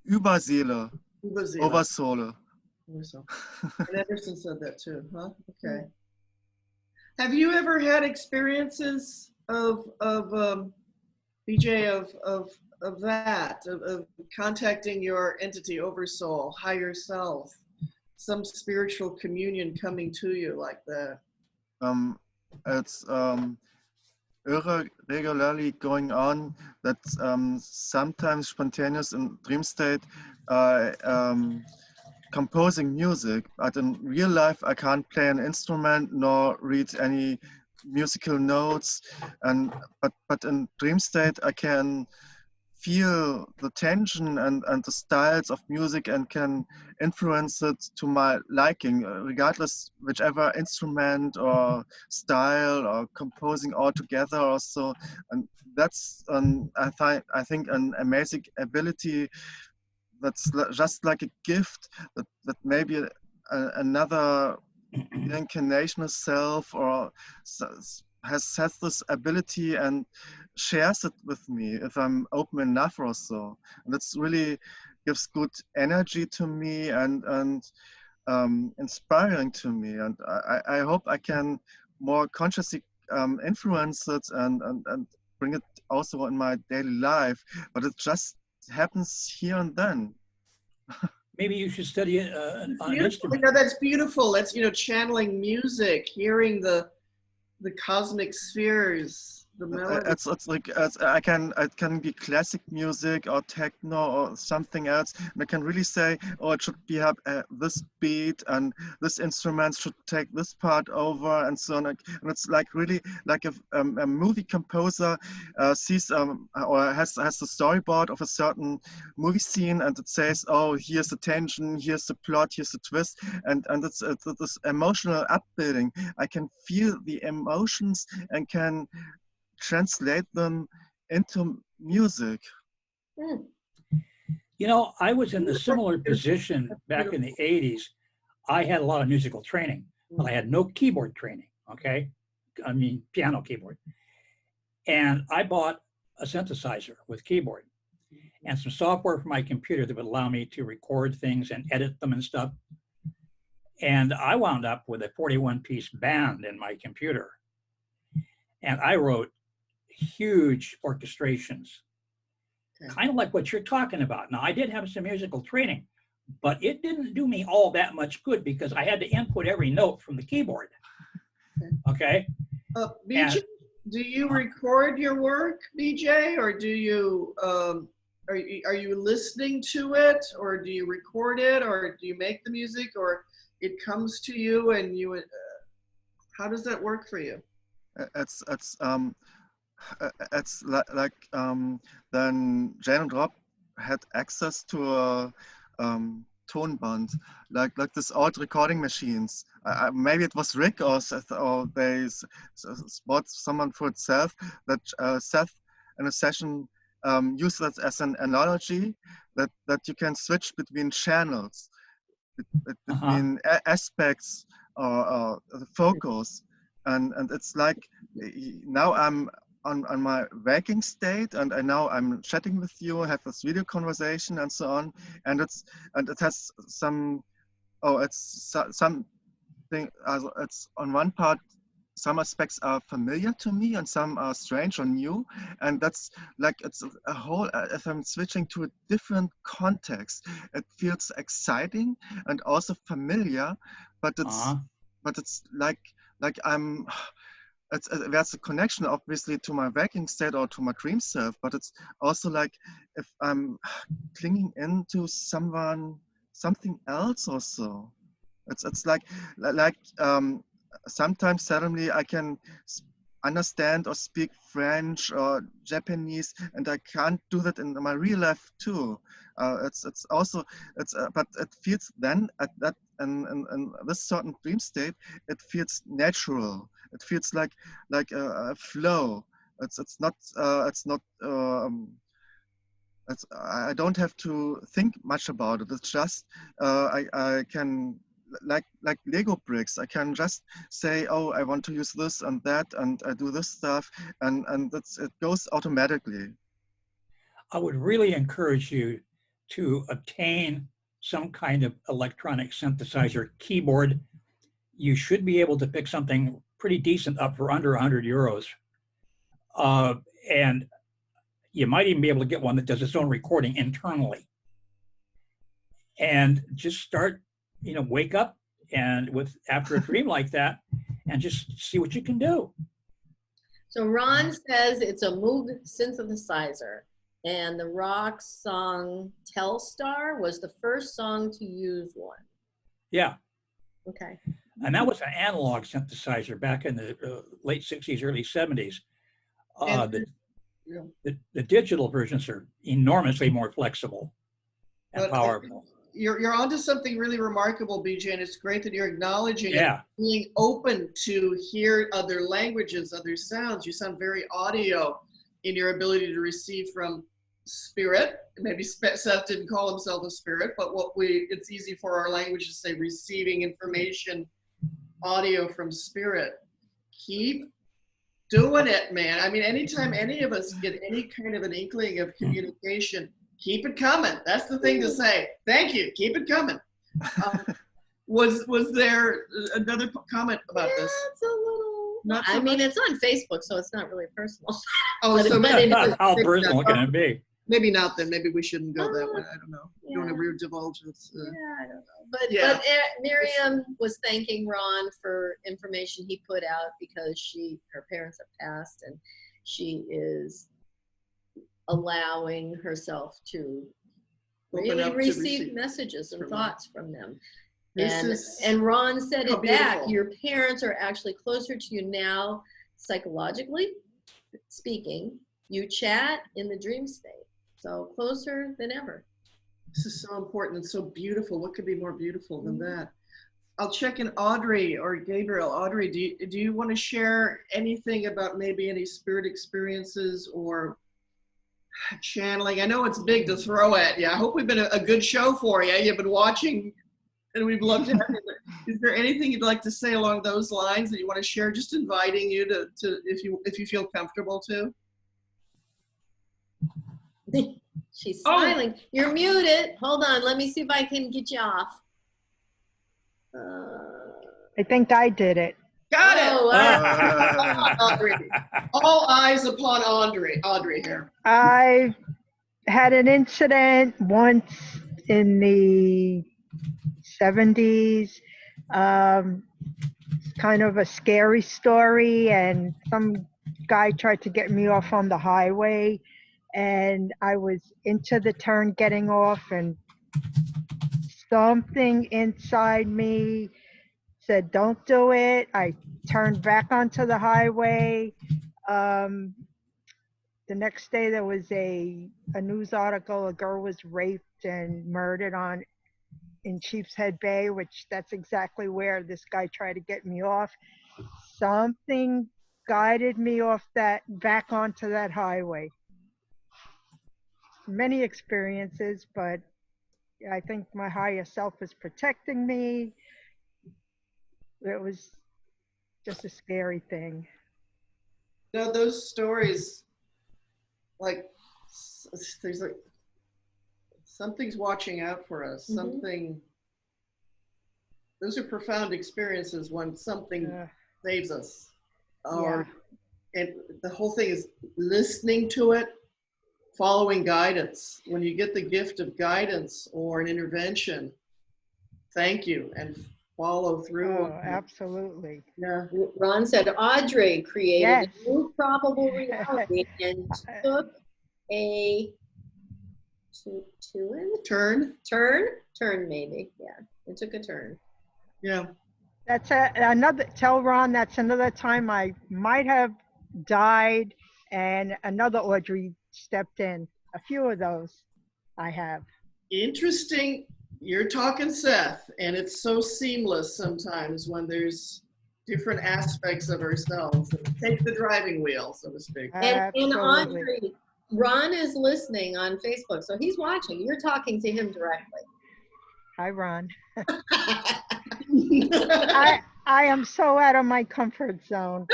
Überseele, Überseele. Oversoul. And Anderson said that too, huh? Okay. Have you ever had experiences of BJ of that, of contacting your entity, oversoul, higher self, some spiritual communion coming to you like that? It's regularly going on that sometimes spontaneous in dream state composing music, but in real life I can't play an instrument nor read any musical notes, and but in dream state I can feel the tension and the styles of music and can influence it to my liking, regardless whichever instrument or style or composing all together also. And that's I think an amazing ability that's just like a gift that maybe another reincarnational self or has this ability and shares it with me if I'm open enough or so. And it's really gives good energy to me and inspiring to me. And I hope I can more consciously influence it and bring it also in my daily life. But it just happens here and then. Maybe you should study it on an instrument. No, that's beautiful. That's, you know, channeling music, hearing the cosmic spheres, the melody. It's like it can be classic music or techno or something else, and I can really say, oh, it should be have this beat and this instrument should take this part over and so on. And it's like really like a movie composer sees or has the storyboard of a certain movie scene, and it says, oh, here's the tension, here's the plot, here's the twist, and it's this emotional upbuilding. I can feel the emotions and can translate them into music. You know, I was in a similar position back in the 80s. I had a lot of musical training, but I had no keyboard training, okay? I mean, piano keyboard. And I bought a synthesizer with keyboard and some software for my computer that would allow me to record things and edit them and stuff. And I wound up with a 41-piece band in my computer. And I wrote huge orchestrations, kind of like what you're talking about. Now, I did have some musical training, but it didn't do me all that much good because I had to input every note from the keyboard. Okay? BJ, do you record your work, BJ, or do you are you listening to it, or do you record it, or do you make the music, or it comes to you and you? How does that work for you? It's like then Jane and Rob had access to a toneband, like this old recording machines. Maybe it was Rick or Seth, or they bought someone for itself that Seth in a session used that as an analogy that you can switch between channels, between aspects or the focus. And it's like now I'm on my waking state, and now I'm chatting with you, have this video conversation and so on, and it has some something. It's on one part, some aspects are familiar to me and some are strange or new, and that's like it's a whole. If I'm switching to a different context, it feels exciting and also familiar, but it's like I'm. There's a connection obviously to my waking state or to my dream self, but it's also like if I'm clinging into something else or so. It's like sometimes suddenly I can understand or speak French or Japanese, and I can't do that in my real life too. It's also but it feels then at that in this certain dream state, it feels natural. It feels like a flow. It's not I don't have to think much about it. It's just I can like Lego bricks. I can just say, oh, I want to use this and that, and I do this stuff, and it goes automatically. I would really encourage you to obtain some kind of electronic synthesizer keyboard. You should be able to pick something pretty decent up for under 100 euros. And you might even be able to get one that does its own recording internally. And just start, wake up and after a dream like that, and just see what you can do. So Ron says it's a Moog synthesizer, and the rock song Telstar was the first song to use one. Yeah. Okay. And that was an analog synthesizer back in the late 60s, early 70s. The digital versions are enormously more flexible and powerful. You're onto something really remarkable, BJ, and it's great that you're acknowledging it, being open to hear other languages, other sounds. You sound very audio in your ability to receive from spirit. Maybe Seth didn't call himself a spirit, but it's easy for our language to say receiving information, audio from spirit. Keep doing it, man. I mean, anytime any of us get any kind of an inkling of communication, keep it coming. That's the thing to say. Thank you. Keep it coming. Was there another comment about this? It's a little. Not so I mean, much? it's on Facebook, so it's not really personal. Oh, so how personal can it be? Maybe not. Then maybe we shouldn't go that way. I don't know. You don't want to divulge this. Yeah, I don't know. But Miriam was thanking Ron for information he put out because her parents have passed, and she is allowing herself to really receive messages and thoughts from them. And Ron said it back. Your parents are actually closer to you now, psychologically speaking. You chat in the dream state. So closer than ever. This is so important and so beautiful. What could be more beautiful than that? I'll check in Audrey or Gabriel. Audrey, do you want to share anything about maybe any spirit experiences or channeling? I know it's big to throw at you. I hope we've been a good show for you. You've been watching and we'd love to have you. Is there anything you'd like to say along those lines that you want to share? Just inviting you to if you feel comfortable to. She's smiling. Oh. You're muted. Hold on. Let me see if I can get you off. I think I did it. Got it. Audrey. All eyes upon Audrey here. I had an incident once in the 70s. Kind of a scary story, and some guy tried to get me off on the highway. And I was into the turn getting off, and something inside me said, don't do it. I turned back onto the highway. The next day there was a news article, a girl was raped and murdered in Sheepshead Bay, which that's exactly where this guy tried to get me off. Something guided me off back onto that highway. Many experiences, but I think my higher self is protecting me. It was just a scary thing. Those stories, there's something's watching out for us. Mm-hmm. Those are profound experiences when something saves us. And the whole thing is listening to it, following guidance. When you get the gift of guidance or an intervention, thank you and follow through. Oh, absolutely. Yeah. Ron said Audrey created a new probable reality and took a turn maybe. Yeah, it took a turn. Yeah. That's tell Ron that's another time I might have died and another Audrey stepped in. A few of those I have. Interesting. You're talking Seth, and it's so seamless sometimes when there's different aspects of ourselves. Take the driving wheel, so to speak. And Audrey, Ron is listening on Facebook, so he's watching. You're talking to him directly. Hi, Ron. I am so out of my comfort zone.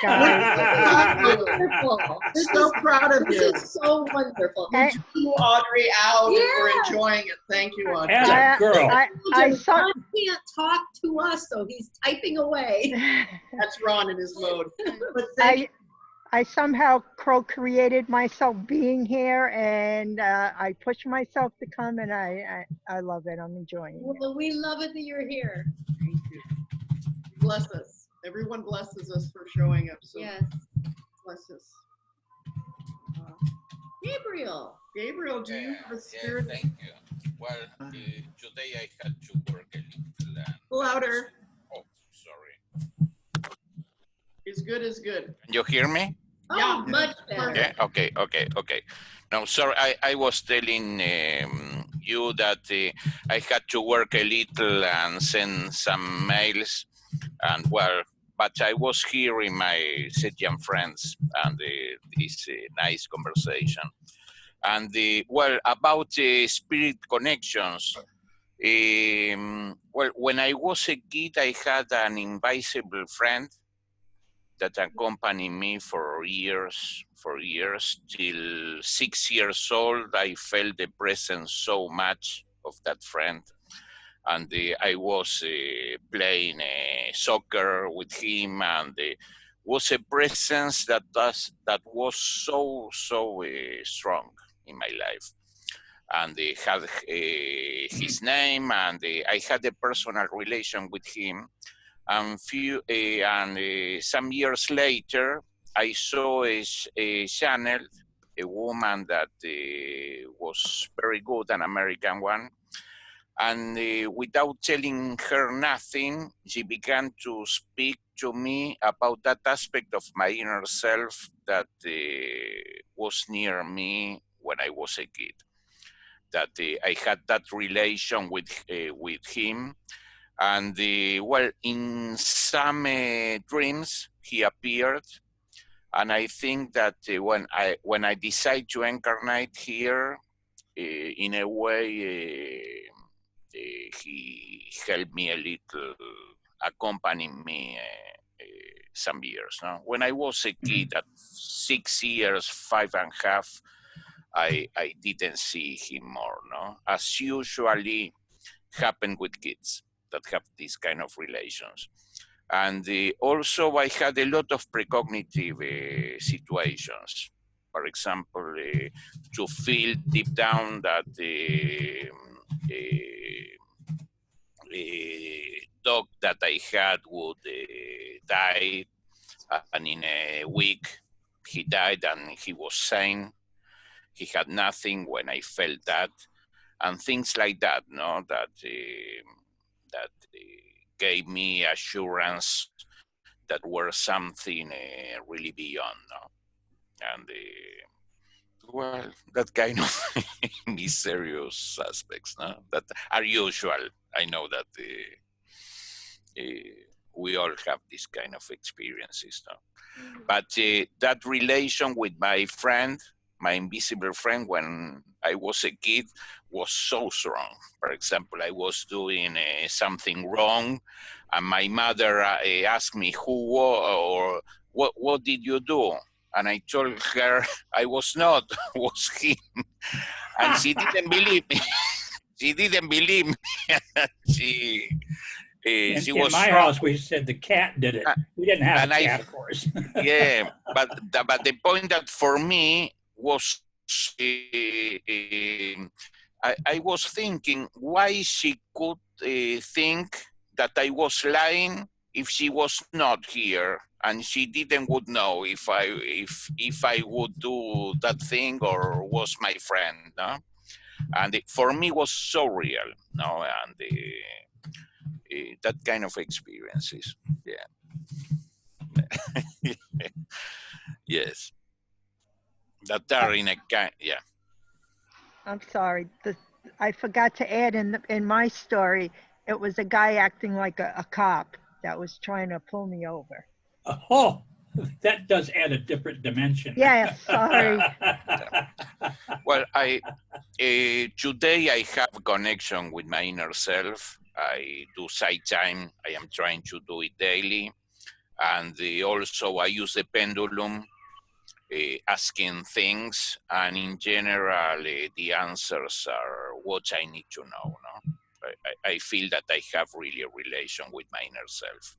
guys. Wonderful. This So is proud of you. This is so wonderful. Hey, Flew Audrey out and we're Yeah. enjoying it. Thank you, Audrey. As a girl. I saw. Ron can't talk to us, so he's typing away. That's Ron in his mode. But thank you. I somehow created myself being here, and I pushed myself to come, and I love it. I'm enjoying it. Well, we love it that you're here. Thank you. Bless us. Everyone blesses us for showing up. So Yes. bless us. Gabriel. Gabriel, do you have a spirit? Thank you. Well, today I had to work a little. Louder. Oh, sorry. As good as good. Can you hear me? Oh, Yeah. much better. Okay, okay. No, sorry, I was telling you that I had to work a little and send some mails, and well, but I was hearing my Setian friends and this nice conversation. And well, about spirit connections, well, when I was a kid, I had an invisible friend that accompanied me for years, till 6 years old. I felt the presence so much of that friend. And I was playing soccer with him, and was a presence that was so strong in my life. And they had his name, and I had a personal relation with him. And some years later, I saw a channel, a woman that was very good, an American one. And without telling her nothing, she began to speak to me about that aspect of my inner self that was near me when I was a kid. That I had that relation with him. And well, in some dreams, he appeared. And I think that when I decide to incarnate here, in a way, he helped me a little, accompanying me some years. No? When I was a kid, at 6 years, 5.5, I didn't see him more. No, as usually happen with kids that have these kind of relations. And also I had a lot of precognitive situations. For example, to feel deep down that the dog that I had would die, and in a week he died, and he was sane. He had nothing when I felt that, and things like that. No, that gave me assurance that were something really beyond. No, and well, that kind of mysterious aspects, no, that are usual. I know that we all have this kind of experiences, no? But that relation with my friend, my invisible friend, when I was a kid, was so strong. For example, I was doing something wrong, and my mother asked me or what did you do? And I told her I was not, was him. And she didn't believe me. She didn't believe me. She was in my strong. house, we said the cat did it. We didn't have a cat, of course. Yeah, but the point that for me was, I was thinking why she could think that I was lying if she was not here, and she would know if I would do that thing or was my friend, no? And for me was so real, no? And that kind of experiences, yeah. Yes, that are in a kind, yeah. I'm sorry. I forgot to add in my story, it was a guy acting like a cop that was trying to pull me over. Oh, that does add a different dimension. Yeah, sorry. Well, today I have connection with my inner self. I do side time. I am trying to do it daily. And also I use the pendulum, asking things, and in general, the answers are what I need to know. No? I feel that I have really a relation with my inner self.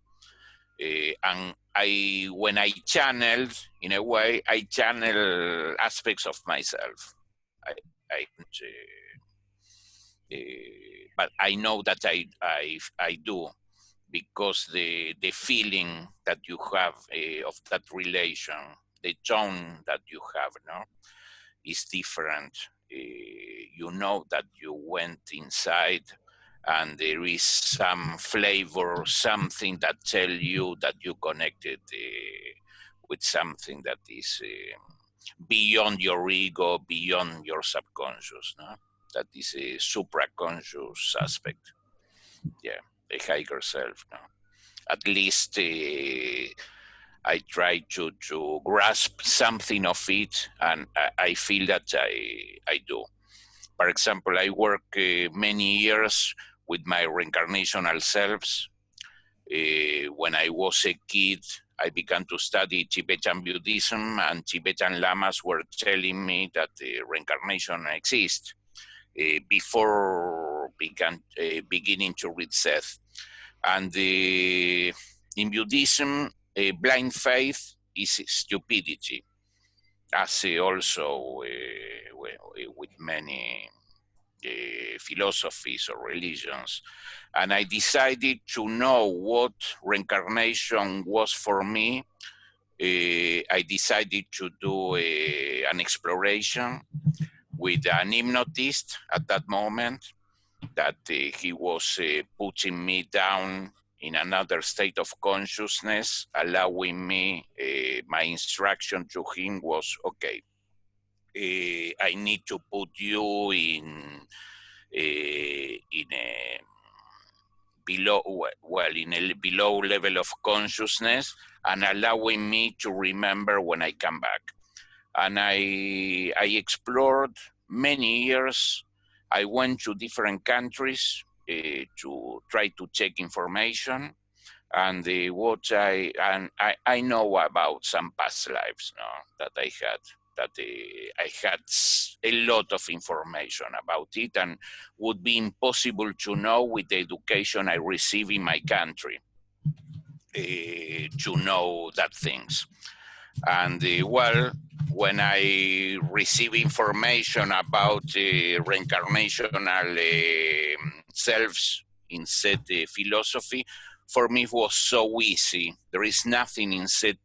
And when I channel, in a way, I channel aspects of myself. I but I know that I do, because the feeling that you have of that relation, the tone that you have, no, is different. You know that you went inside, and there is some flavor, something that tell you that you connected with something that is beyond your ego, beyond your subconscious. No? That is a supraconscious aspect. Yeah, a higher self. No? At least I try to grasp something of it, and I feel that I do. For example, I work many years with my reincarnational selves. When I was a kid, I began to study Tibetan Buddhism, and Tibetan lamas were telling me that reincarnation exists before beginning to read Seth. And in Buddhism, blind faith is stupidity, as also with many philosophies or religions. And I decided to know what reincarnation was for me. I decided to do an exploration with an hypnotist at that moment, that he was putting me down in another state of consciousness, allowing me, my instruction to him was, okay, I need to put you in a below level of consciousness, and allowing me to remember when I come back. And I explored many years. I went to different countries to try to check information, and I know about some past lives, no, that I had. That I had a lot of information about it, and would be impossible to know with the education I receive in my country to know that things. And well, when I receive information about reincarnational selves in Seth philosophy, for me it was so easy. There is nothing in Seth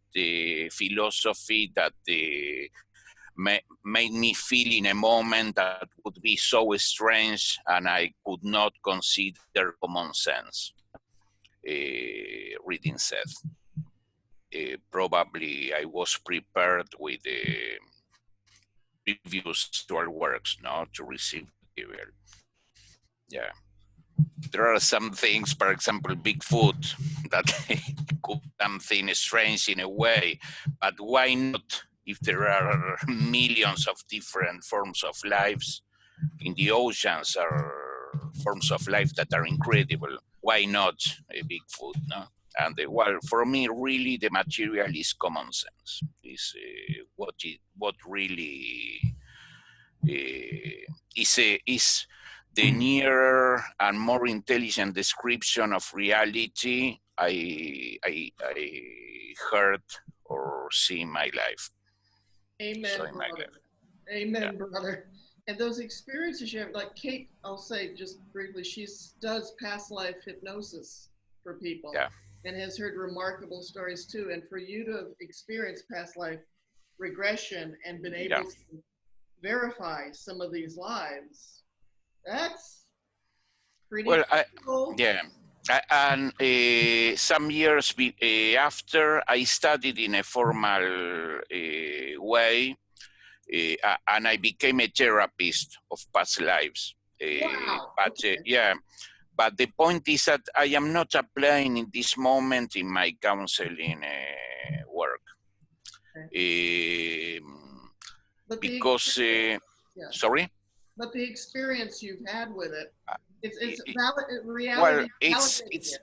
philosophy that made me feel in a moment that would be so strange, and I could not consider common sense reading Seth. Probably I was prepared with previous spiritual works, no, to receive material. Yeah. There are some things, for example, Bigfoot, that could be something strange in a way, but why not? If there are millions of different forms of lives in the oceans, are forms of life that are incredible, why not a Bigfoot, no? And well, for me, really, the material is common sense. Is what really is the nearer and more intelligent description of reality I heard or see in my life. Amen, brother. Amen, brother. And those experiences you have, like Kate, I'll say just briefly, she does past life hypnosis for people, and has heard remarkable stories too. And for you to experience past life regression and been able to verify some of these lives, that's pretty cool. And some years after, I studied in a formal way, and I became a therapist of past lives. Wow. But the point is that I am not applying in this moment in my counseling work. But because, sorry? But the experience you've had with it It's valid well, reality.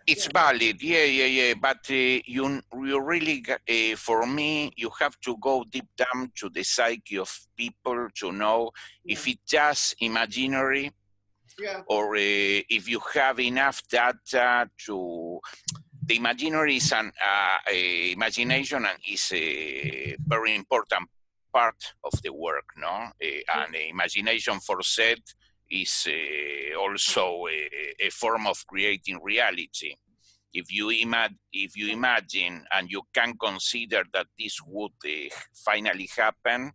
it's valid, yeah. But you really, for me, you have to go deep down to the psyche of people to know if it's just imaginary, or if you have enough data to. The imaginary is an imagination, and is a very important part of the work, no? And the imagination for Seth is also a form of creating reality. If you imagine and you can consider that this would finally happen,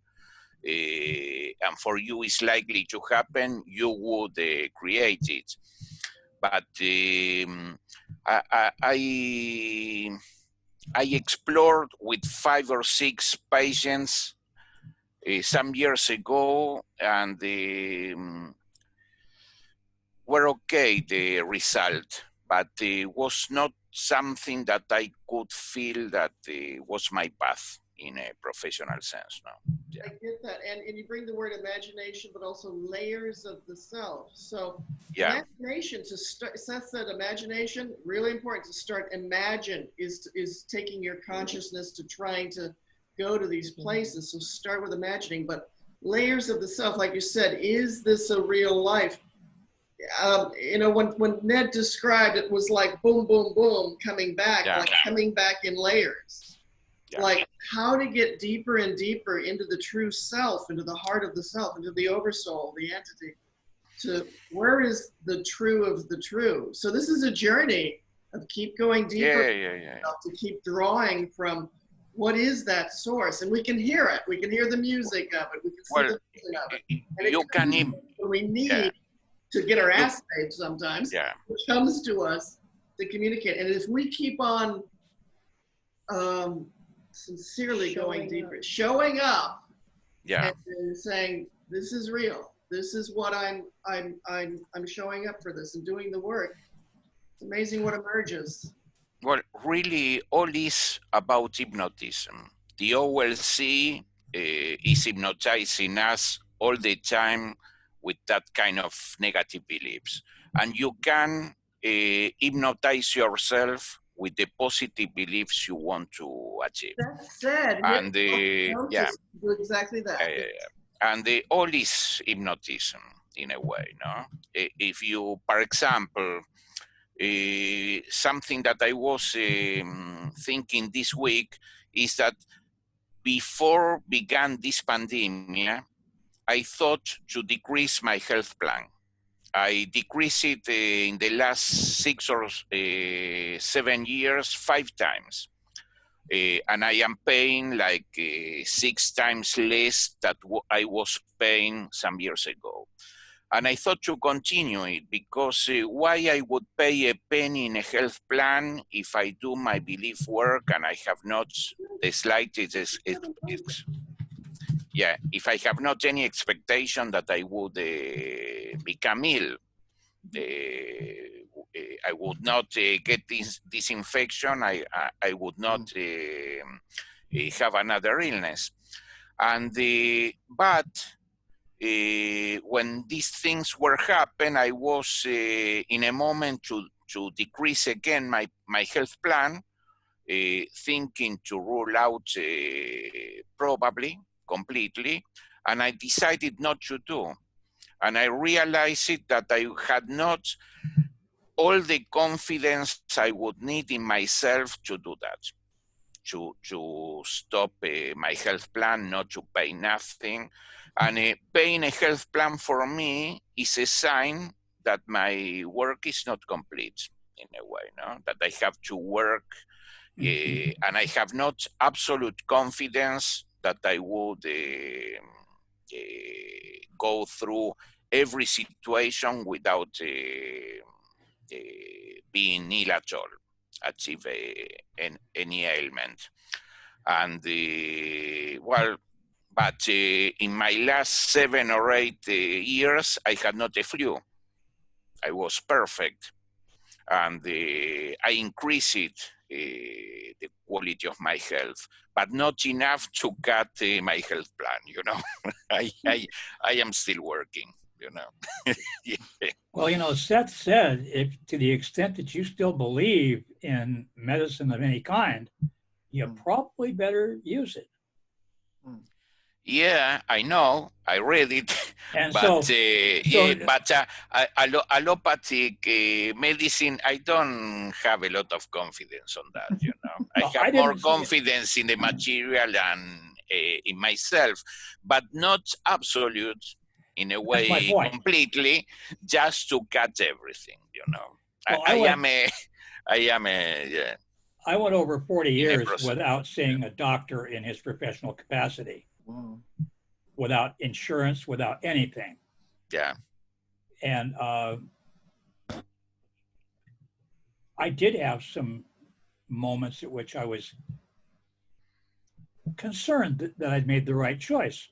and for you it's likely to happen, you would create it. But I explored with 5 or 6 patients some years ago, and were okay, the result, but it was not something that I could feel that was my path in a professional sense. No? Yeah. I get that, and you bring the word imagination, but also layers of the self. So imagination, to start, Seth said imagination, really important to start. Imagine is taking your consciousness to trying to go to these places. So start with imagining, but layers of the self, like you said, is this a real life? You know, when Ned described it, was like boom, boom, boom, coming back, like coming back in layers. Like how to get deeper and deeper into the true self, into the heart of the self, into the oversoul, the entity, to where is the true of the true. So this is a journey of keep going deeper, to keep drawing from what is that source, and we can hear it. We can hear the music of it. We can see the vision of it. And you can even, we need to get our ass paid sometimes. It comes to us to communicate, and if we keep on sincerely going deeper, showing up, and saying this is real. This is what I'm showing up for this and doing the work. It's amazing what emerges. Well, really, all is about hypnotism. The OLC is hypnotizing us all the time with that kind of negative beliefs, and you can hypnotize yourself with the positive beliefs you want to achieve. That's said. And do exactly that. And all is hypnotism in a way, no? If you, for example, something that I was thinking this week is that before began this pandemic, I thought to decrease my health plan. I decreased it in the last 6 or 7 years 5 times. And I am paying like 6 times less than what I was paying some years ago. And I thought to continue it because why I would pay a penny in a health plan if I do my belief work and I have not the slightest, if I have not any expectation that I would become ill, I would not get this infection, I would not have another illness. And but when these things were happening, I was in a moment to decrease again my health plan, thinking to rule out probably completely, and I decided not to do. And I realized that I had not all the confidence I would need in myself to do that, to stop my health plan, not to pay nothing. And paying a health plan for me is a sign that my work is not complete in a way, no? That I have to work, and I have not absolute confidence that I would go through every situation without being ill at all, achieve any ailment. And but in my last 7 or 8 years, I had not a flu. I was perfect. And I increased the quality of my health, but not enough to cut my health plan, you know. I am still working. you know. Yeah. Well, you know, Seth said, if to the extent that you still believe in medicine of any kind, you probably better use it. Yeah, I know. I read it, And but so yeah, but allopathic medicine, I don't have a lot of confidence on that. You know, I No, have I more didn't- confidence in the material and in myself, but not absolute in a That's my way point. completely, just to catch everything. You know, Well, I am a yeah. I went over 40 In a years process. without seeing a doctor in his professional capacity, without insurance, without anything. Yeah. And I did have some moments at which I was concerned that I'd made the right choice.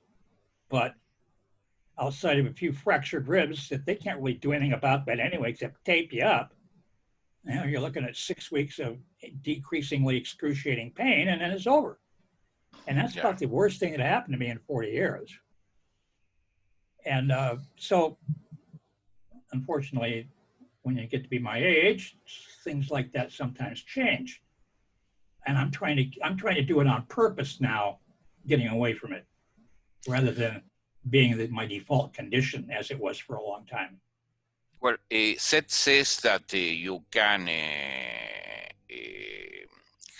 But outside of a few fractured ribs that they can't really do anything about that anyway, except tape you up, you know, you're looking at 6 weeks of decreasingly excruciating pain, and then it's over. And that's about the worst thing that happened to me in 40 years. And so, unfortunately, when you get to be my age, things like that sometimes change. And I'm trying to do it on purpose now, getting away from it, rather than being my default condition as it was for a long time. Well, Seth says that you can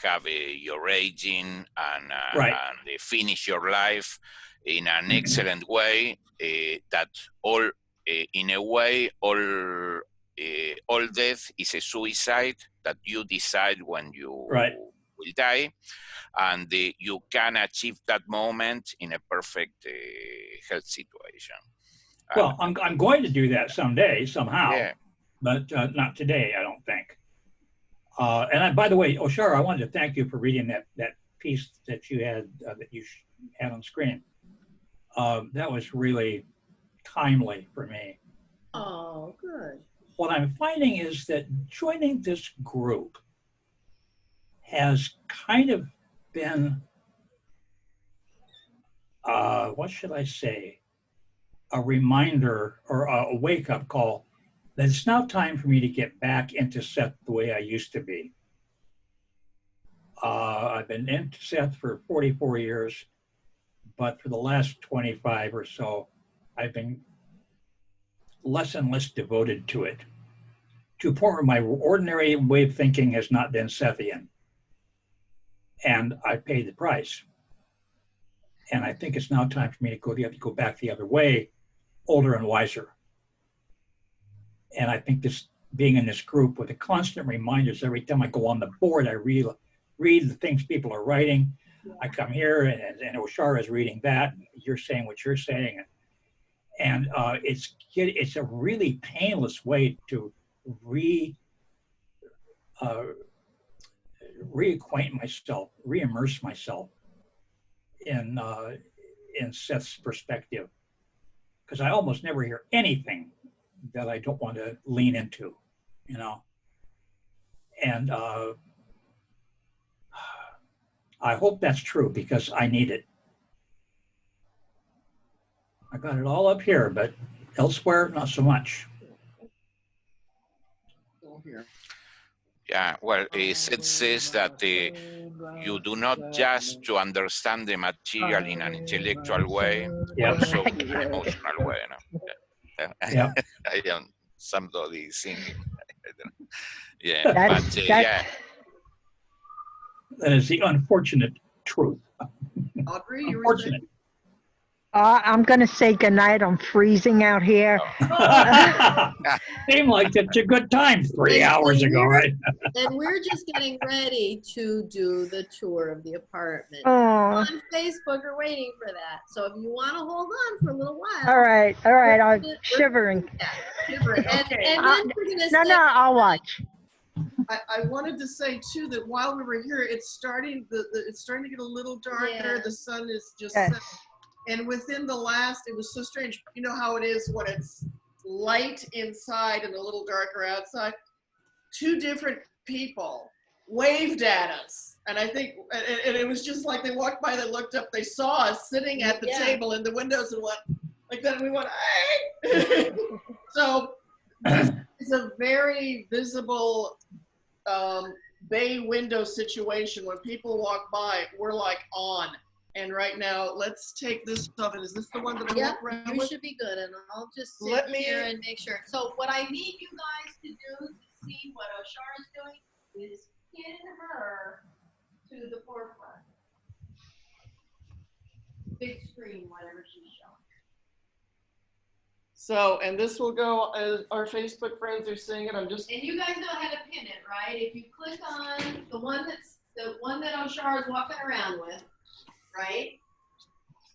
have your aging and, Right. and finish your life in an excellent way. That all, in a way, all death is a suicide that you decide when you will die, and you can achieve that moment in a perfect health situation. Well, I'm going to do that someday, somehow, but not today, I don't think. And by the way, Oshara, I wanted to thank you for reading that piece that you had had on screen. That was really timely for me. Oh, good. What I'm finding is that joining this group has kind of been, what should I say, a reminder or a wake-up call that it's now time for me to get back into Seth the way I used to be. I've been into Seth for 44 years, but for the last 25 or so, I've been less and less devoted to it, to a point where my ordinary way of thinking has not been Sethian. And I paid the price. And I think it's now time for me to go back the other way, older and wiser. And I think this being in this group with the constant reminders every time I go on the board, I read the things people are writing. I come here and Oshara is reading that. You're saying what you're saying. And it's a really painless way to reacquaint myself, re-immerse myself in Seth's perspective, because I almost never hear anything that I don't want to lean into, you know. And I hope that's true, because I need it. I got it all up here, but elsewhere, not so much. Yeah, well, Seth says that you do not just to understand the material in an intellectual way, also in an emotional way. No? Yeah. I am somebody singing. That is the unfortunate truth. Audrey, you were Unfortunate. I'm going to say goodnight. I'm freezing out here. Seemed like it's a good time 3 hours ago, right? And we're just getting ready to do the tour of the apartment. Aw. On Facebook, we're waiting for that. So if you want to hold on for a little while. All right. I'm shivering. Yeah, shivering. And then we're going to No, I'll watch. I wanted to say too that while we were here, it's starting to get a little darker. Yeah. The sun is just Yes. set. And within the last, it was so strange. You know how it is when it's light inside and a little darker outside? 2 different people waved at us. And I think, and it was just like they walked by, they looked up, they saw us sitting at the table in the windows and went, like that, and we went, hey! So this is a very visible bay window situation. When people walk by, we're like on. And right now, let's take this stuff. And is this the one that I Yep, walk around you with? should be good, and I'll just sit Let me- here and make sure. So what I need you guys to do to see what Oshar's doing is pin her to the forefront. Big screen, whatever she's showing. So, and this will go, as our Facebook friends are seeing it. I'm just, And you guys know how to pin it, right? If you click on the one that Oshar is walking around with, right?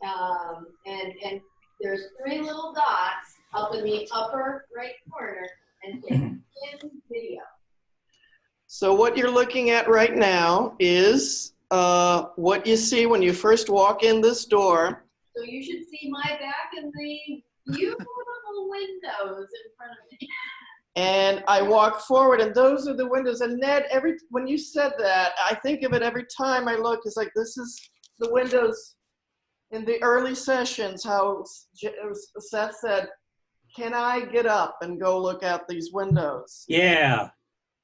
And there's 3 little dots up in the upper right corner, and hit pin video. so what you're looking at right now is what you see when you first walk in this door. So you should see my back and the beautiful windows in front of me. And I walk forward, and those are the windows. And Ned, when you said that, I think of it every time I look. It's like, this is the windows in the early sessions, how Seth said, can I get up and go look out these windows? Yeah.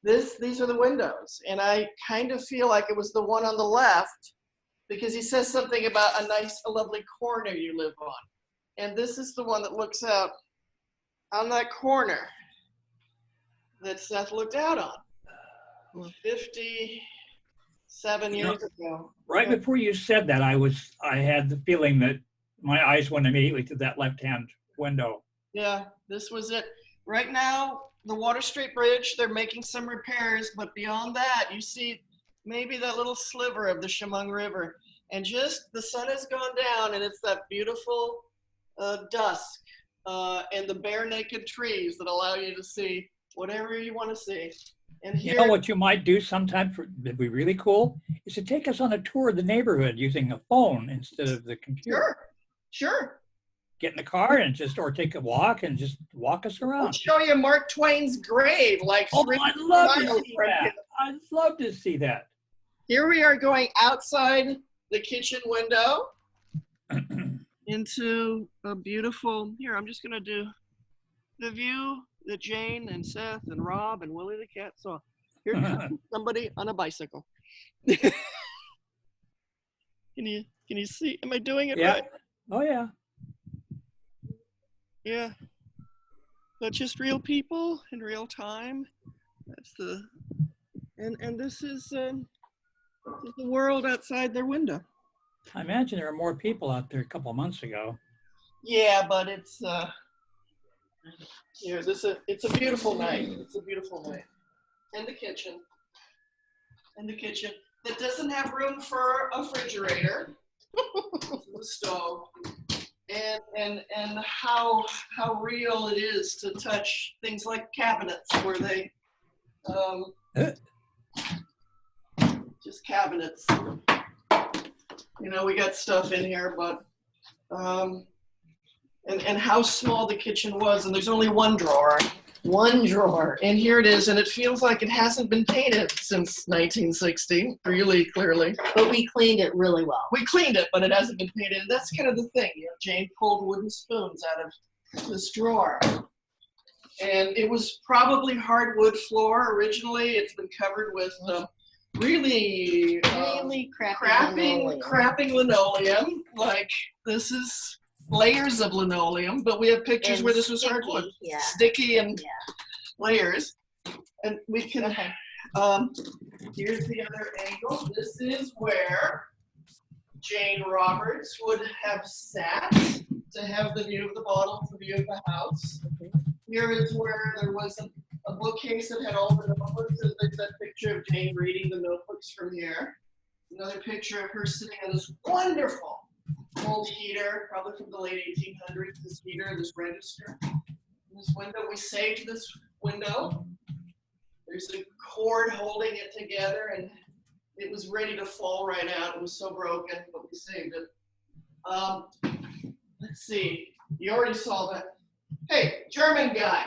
These are the windows. And I kind of feel like it was the one on the left, because he says something about a lovely corner you live on. And this is the one that looks out on that corner that Seth looked out on 57 years ago. Right before you said that, I had the feeling that my eyes went immediately to that left-hand window. Yeah, this was it. Right now, the Water Street Bridge, they're making some repairs, but beyond that, you see maybe that little sliver of the Chemung River. And just the sun has gone down, and it's that beautiful dusk and the bare naked trees that allow you to see whatever you want to see. And here, You know what you might do sometime that'd be really cool is to take us on a tour of the neighborhood using a phone instead of the computer. Sure. Get in the car and or take a walk and just walk us I'll around. show you Mark Twain's grave, like Oh, 3 I'd love to miles see from that. here. I'd love to see that. Here we are going outside the kitchen window into a beautiful, here, I'm just gonna do the view that Jane and Seth and Rob and Willie the cat saw. Here comes somebody on a bicycle. Can you see, am I doing it right? Oh, yeah. Yeah. But just real people in real time. That's and this is the world outside their window. I imagine there were more people out there a couple of months ago. Yeah, but it's it's a beautiful night. It's a beautiful night. And the kitchen. That doesn't have room for a refrigerator. The stove. And how real it is to touch things like cabinets where they just cabinets. You know, we got stuff in here, but and how small the kitchen was, and there's only one drawer, and here it is, and it feels like it hasn't been painted since 1960, really clearly. But we cleaned it really well. We cleaned it, but it hasn't been painted. And that's kind of the thing. You know, Jane pulled wooden spoons out of this drawer. And it was probably hardwood floor originally. It's been covered with really crapping linoleum. Like, this is layers of linoleum, but we have pictures And where this was sticky, hardwood. yeah. Sticky and layers. And we can, here's the other angle. This is where Jane Roberts would have sat to have the view of the bottle, the view of the house. Here is where there was a bookcase that had all the notebooks. There's that picture of Jane reading the notebooks from here. Another picture of her sitting on this wonderful old heater, probably from the late 1800s, this heater, this register. This window, we saved this window. There's a cord holding it together, and it was ready to fall right out. It was so broken, but we saved it. Let's see. You already saw that. Hey, German guy.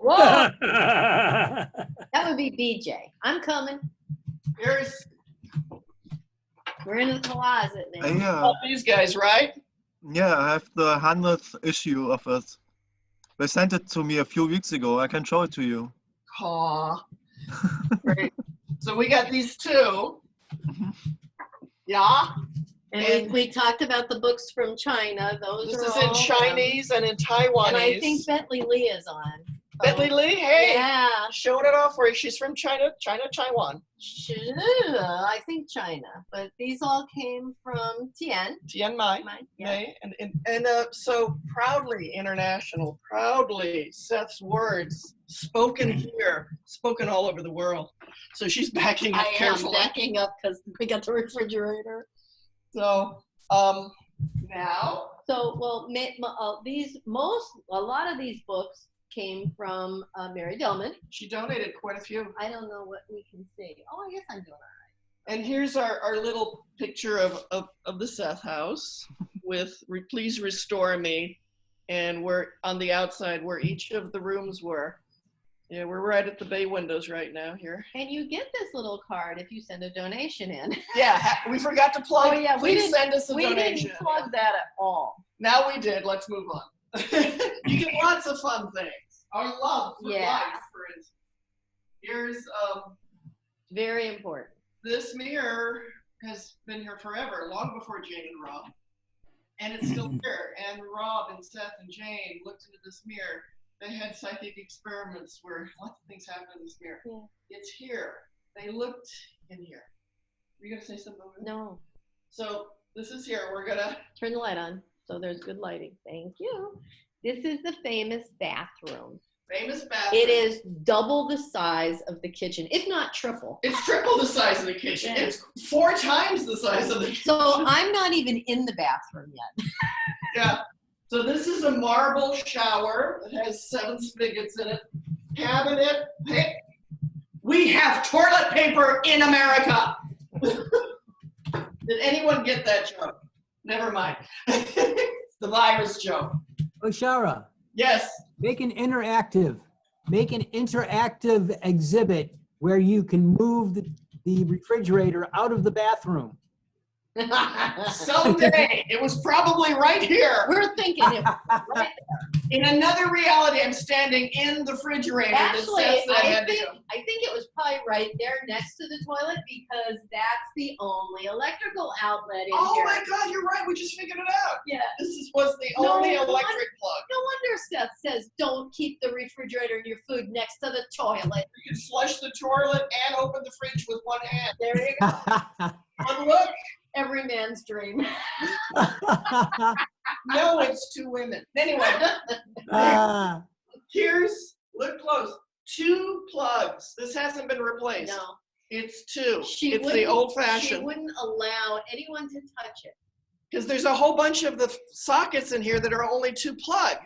Whoa! That would be BJ. I'm coming. Here's We're in the closet now. all these guys, right? Yeah, I have the 100th issue of it. They sent it to me a few weeks ago. I can show it to you. Aw. Great. So we got these two. Yeah. And we talked about the books from China. Those This are is in all, Chinese and in Taiwanese. and I think Bentley Lee is on. Bentley Lee, hey, Yeah. showing it off for you. She's from Taiwan. I think China, but these all came from Tian Mai. Yeah. And so proudly international, proudly Seth's words spoken here, spoken all over the world. So she's backing up I am carefully. backing up because we got the refrigerator. So now. So well, a lot of these books came from Mary Dillman. She donated quite a few. I don't know what we can see. Oh, I guess I'm doing all right. And here's our little picture of the Seth house with Please Restore Me. And we're on the outside where each of the rooms were. Yeah, we're right at the bay windows right now here. And you get this little card if you send a donation in. Yeah, we forgot to plug. Oh, yeah, Please send us a we donation. didn't plug that at all. Now we did. Let's move on. You get lots of fun things. Our love for life, for instance. Here's very important. This mirror has been here forever, long before Jane and Rob. And it's still here. And Rob and Seth and Jane looked into this mirror. They had psychic experiments where lots of things happen in this mirror. Yeah. It's here. They looked in here. Were you gonna say something over there? No. So this is here. We're gonna turn the light on so there's good lighting. Thank you. This is the famous bathroom. Famous bathroom. It is double the size of the kitchen, if not triple. It's triple the size of the kitchen. Yeah. It's 4 times the size of the kitchen. So I'm not even in the bathroom yet. Yeah. So this is a marble shower that has 7 spigots in it. Cabinet. Hey, we have toilet paper in America. Did anyone get that joke? Never mind. It's the virus joke. Oshara. Yes. Make an interactive exhibit where you can move the refrigerator out of the bathroom. Someday. It was probably right here. We're thinking it right there. In another reality, I'm standing in the refrigerator. Actually, I think it was probably right there next to the toilet because that's the only electrical outlet in here. Oh my God, you're right. We just figured it out. Yeah. Was the only electric plug. No wonder Seth says don't keep the refrigerator and your food next to the toilet. You can flush the toilet and open the fridge with one hand. There you go. One look. Every man's dream. No, it's 2 women. Anyway, here's, look close, 2 plugs. This hasn't been replaced. No. It's 2. It's the old fashioned. She wouldn't allow anyone to touch it. Because there's a whole bunch of the sockets in here that are only 2 plug.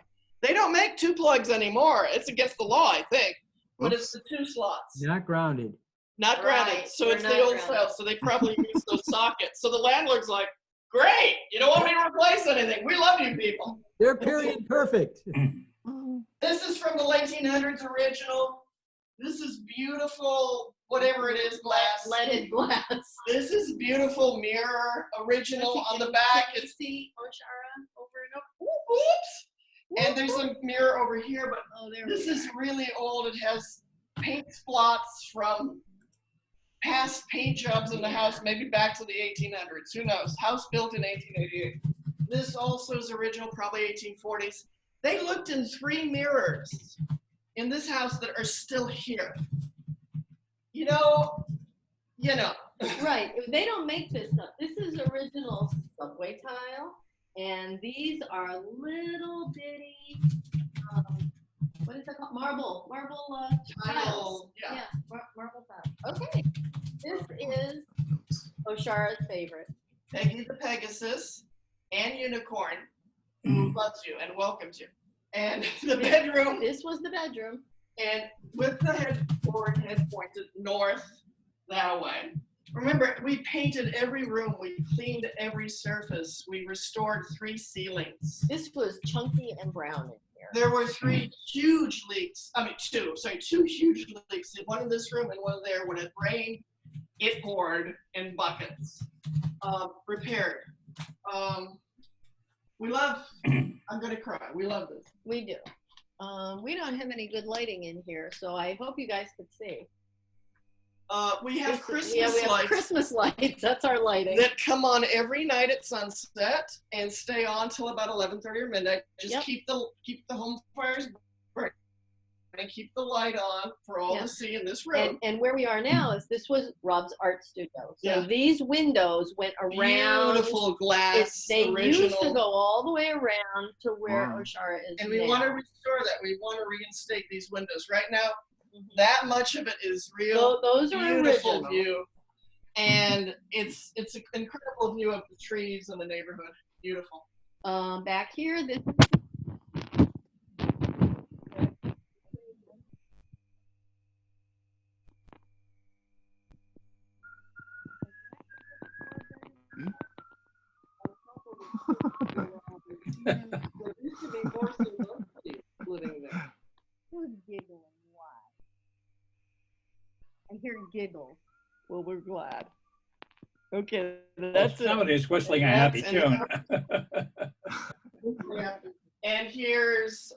They don't make 2 plugs anymore. It's against the law, I think. But it's the 2 slots. Not grounded. Not grounded. Right. So They're it's not the old grounded. style. So they probably use those sockets. So the landlord's like, great. You don't want me to replace anything. We love you people. They're period perfect. This is from the 1800s original. This is beautiful, whatever it is, glass. Leaded glass. This is beautiful mirror, original on the back. It's see Oshara over and over. Oops. And there's a mirror over here, but this is really old. It has paint splots from past paint jobs in the house, maybe back to the 1800s. Who knows? House built in 1888. This also is original, probably 1840s. They looked in 3 mirrors in this house that are still here. You know. Right. They don't make this stuff. This is original subway tile, and these are little bitty. What is that called? Marble tiles. Yeah. Marble tiles. Okay. This is Oshara's favorite. Peggy the Pegasus and Unicorn, who loves you and welcomes you. And the bedroom. This was the bedroom. And with the headboard head pointed north, that way. Remember, we painted every room. We cleaned every surface. We restored 3 ceilings. This was chunky and brown in here. There were 3 huge leaks. 2 huge leaks. One in this room and one there. When it rained, it poured in buckets. Repaired. We love, I'm gonna cry. We love this. We do. We don't have any good lighting in here, so I hope you guys could see. We have Christmas we have lights. Christmas lights. That's our lighting. That come on every night at sunset and stay on till about 11:30 or midnight. Just keep the home fires burning and keep the light on for all to see in this room. And where we are now is this was Rob's art studio. So these windows went around. Beautiful glass. They original. used to go all the way around to where Oshara is And we now. want to restore that. We want to reinstate these windows. Right now, that much of it is real. Those are beautiful original. view. And it's an incredible view of the trees and the neighborhood. Beautiful. Back here, this Who's giggling? Why? I hear giggles. Well, we're glad. Okay, that's it. Somebody's whistling a happy tune. And here's,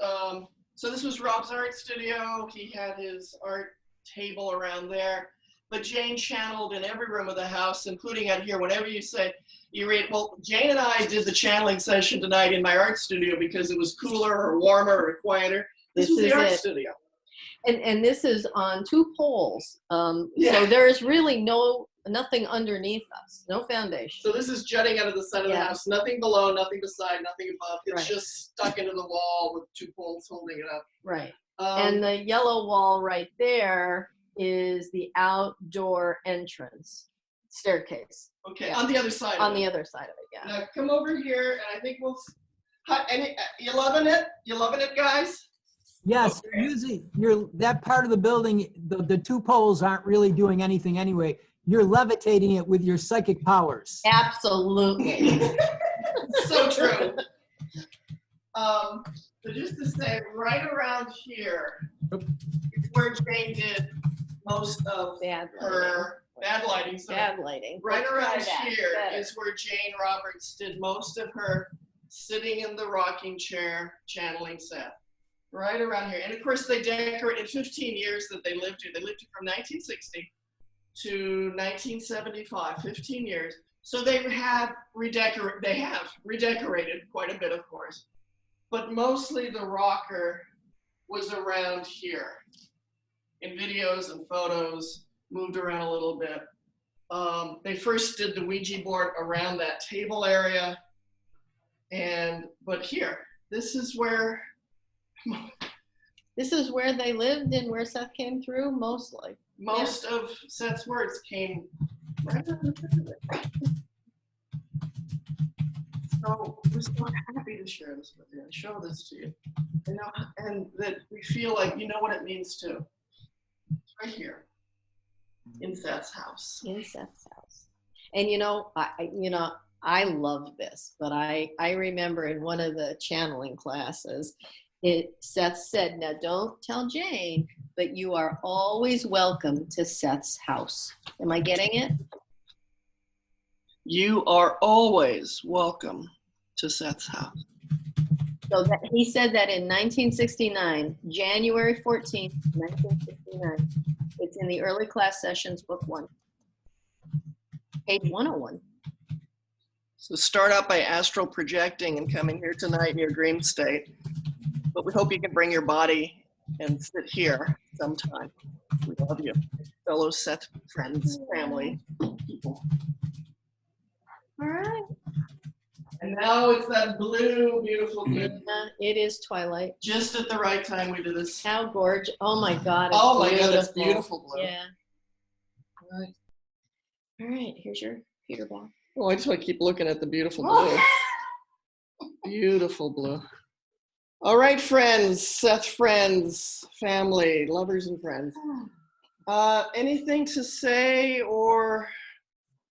so this was Rob's art studio. He had his art table around there. But Jane channeled in every room of the house, including out here. Whenever you say, you read, well, Jane and I did the channeling session tonight in my art studio because it was cooler or warmer or quieter. This was the art studio. And this is on 2 poles. So there's really nothing underneath us, no foundation. So this is jutting out of the side of the house. Nothing below, nothing beside, nothing above. It's just stuck into the wall with 2 poles holding it up. Right. And the yellow wall right there is the outdoor entrance staircase. Okay, on the other side. On the other side of it, yeah. Now come over here, and I think we'll. You loving it? You loving it, guys? Yes. Okay. Usually, that part of the building, the 2 poles aren't really doing anything anyway. You're levitating it with your psychic powers. Absolutely. So true. So just to say, right around here is where Jane did most of her bad lighting. So bad lighting. Right Let's around try that. here Better. is where Jane Roberts did most of her sitting in the rocking chair channeling Seth. Right around here. And of course they decorated 15 years that they lived here. They lived here from 1960 to 1975, 15 years. So they have redecorated quite a bit, of course. But mostly the rocker was around here. In videos and photos, moved around a little bit. They first did the Ouija board around that table area. But here, this is where they lived and where Seth came through, mostly. Most of Seth's words came right out of it. So we're so happy to share this with you and show this to you. And that we feel like you know what it means too. It's right here in Seth's house. In Seth's house. And I love this, but I remember in one of the channeling classes, Seth said, now don't tell Jane, but you are always welcome to Seth's house. Am I getting it? You are always welcome to Seth's house. So he said that in 1969, January 14th, 1969. It's in the early class sessions, book 1. Page 101. So start out by astral projecting and coming here tonight in your dream state. But we hope you can bring your body and sit here sometime. We love you, fellow Seth friends, family, people. All right. And now it's that blue, beautiful blue. It is twilight. Just at the right time we did this. How gorgeous. Oh my God. Oh my God, that's beautiful blue. Yeah. All right, here's your Peter ball. Oh, I just want to keep looking at the beautiful blue. Beautiful blue. All right, friends, Seth friends, family, lovers and friends. Anything to say, or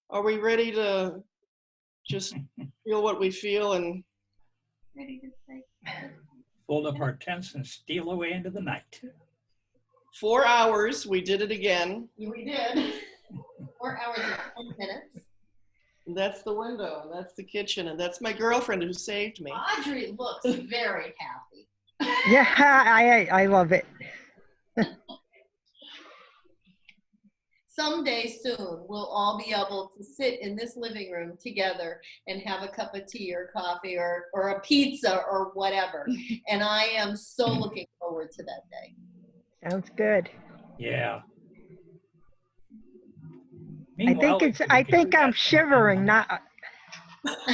are we ready to just feel what we feel and Ready to say? Fold up our tents and steal away into the night. 4 hours, we did it again. We did. 4 hours and 10 minutes. And that's the window, and that's the kitchen, and that's my girlfriend who saved me. Audrey looks very happy. Yeah, I love it. Someday soon, we'll all be able to sit in this living room together and have a cup of tea or coffee or a pizza or whatever. And I am so looking forward to that day. Sounds good. Yeah. I think I'm shivering, not. Audrey,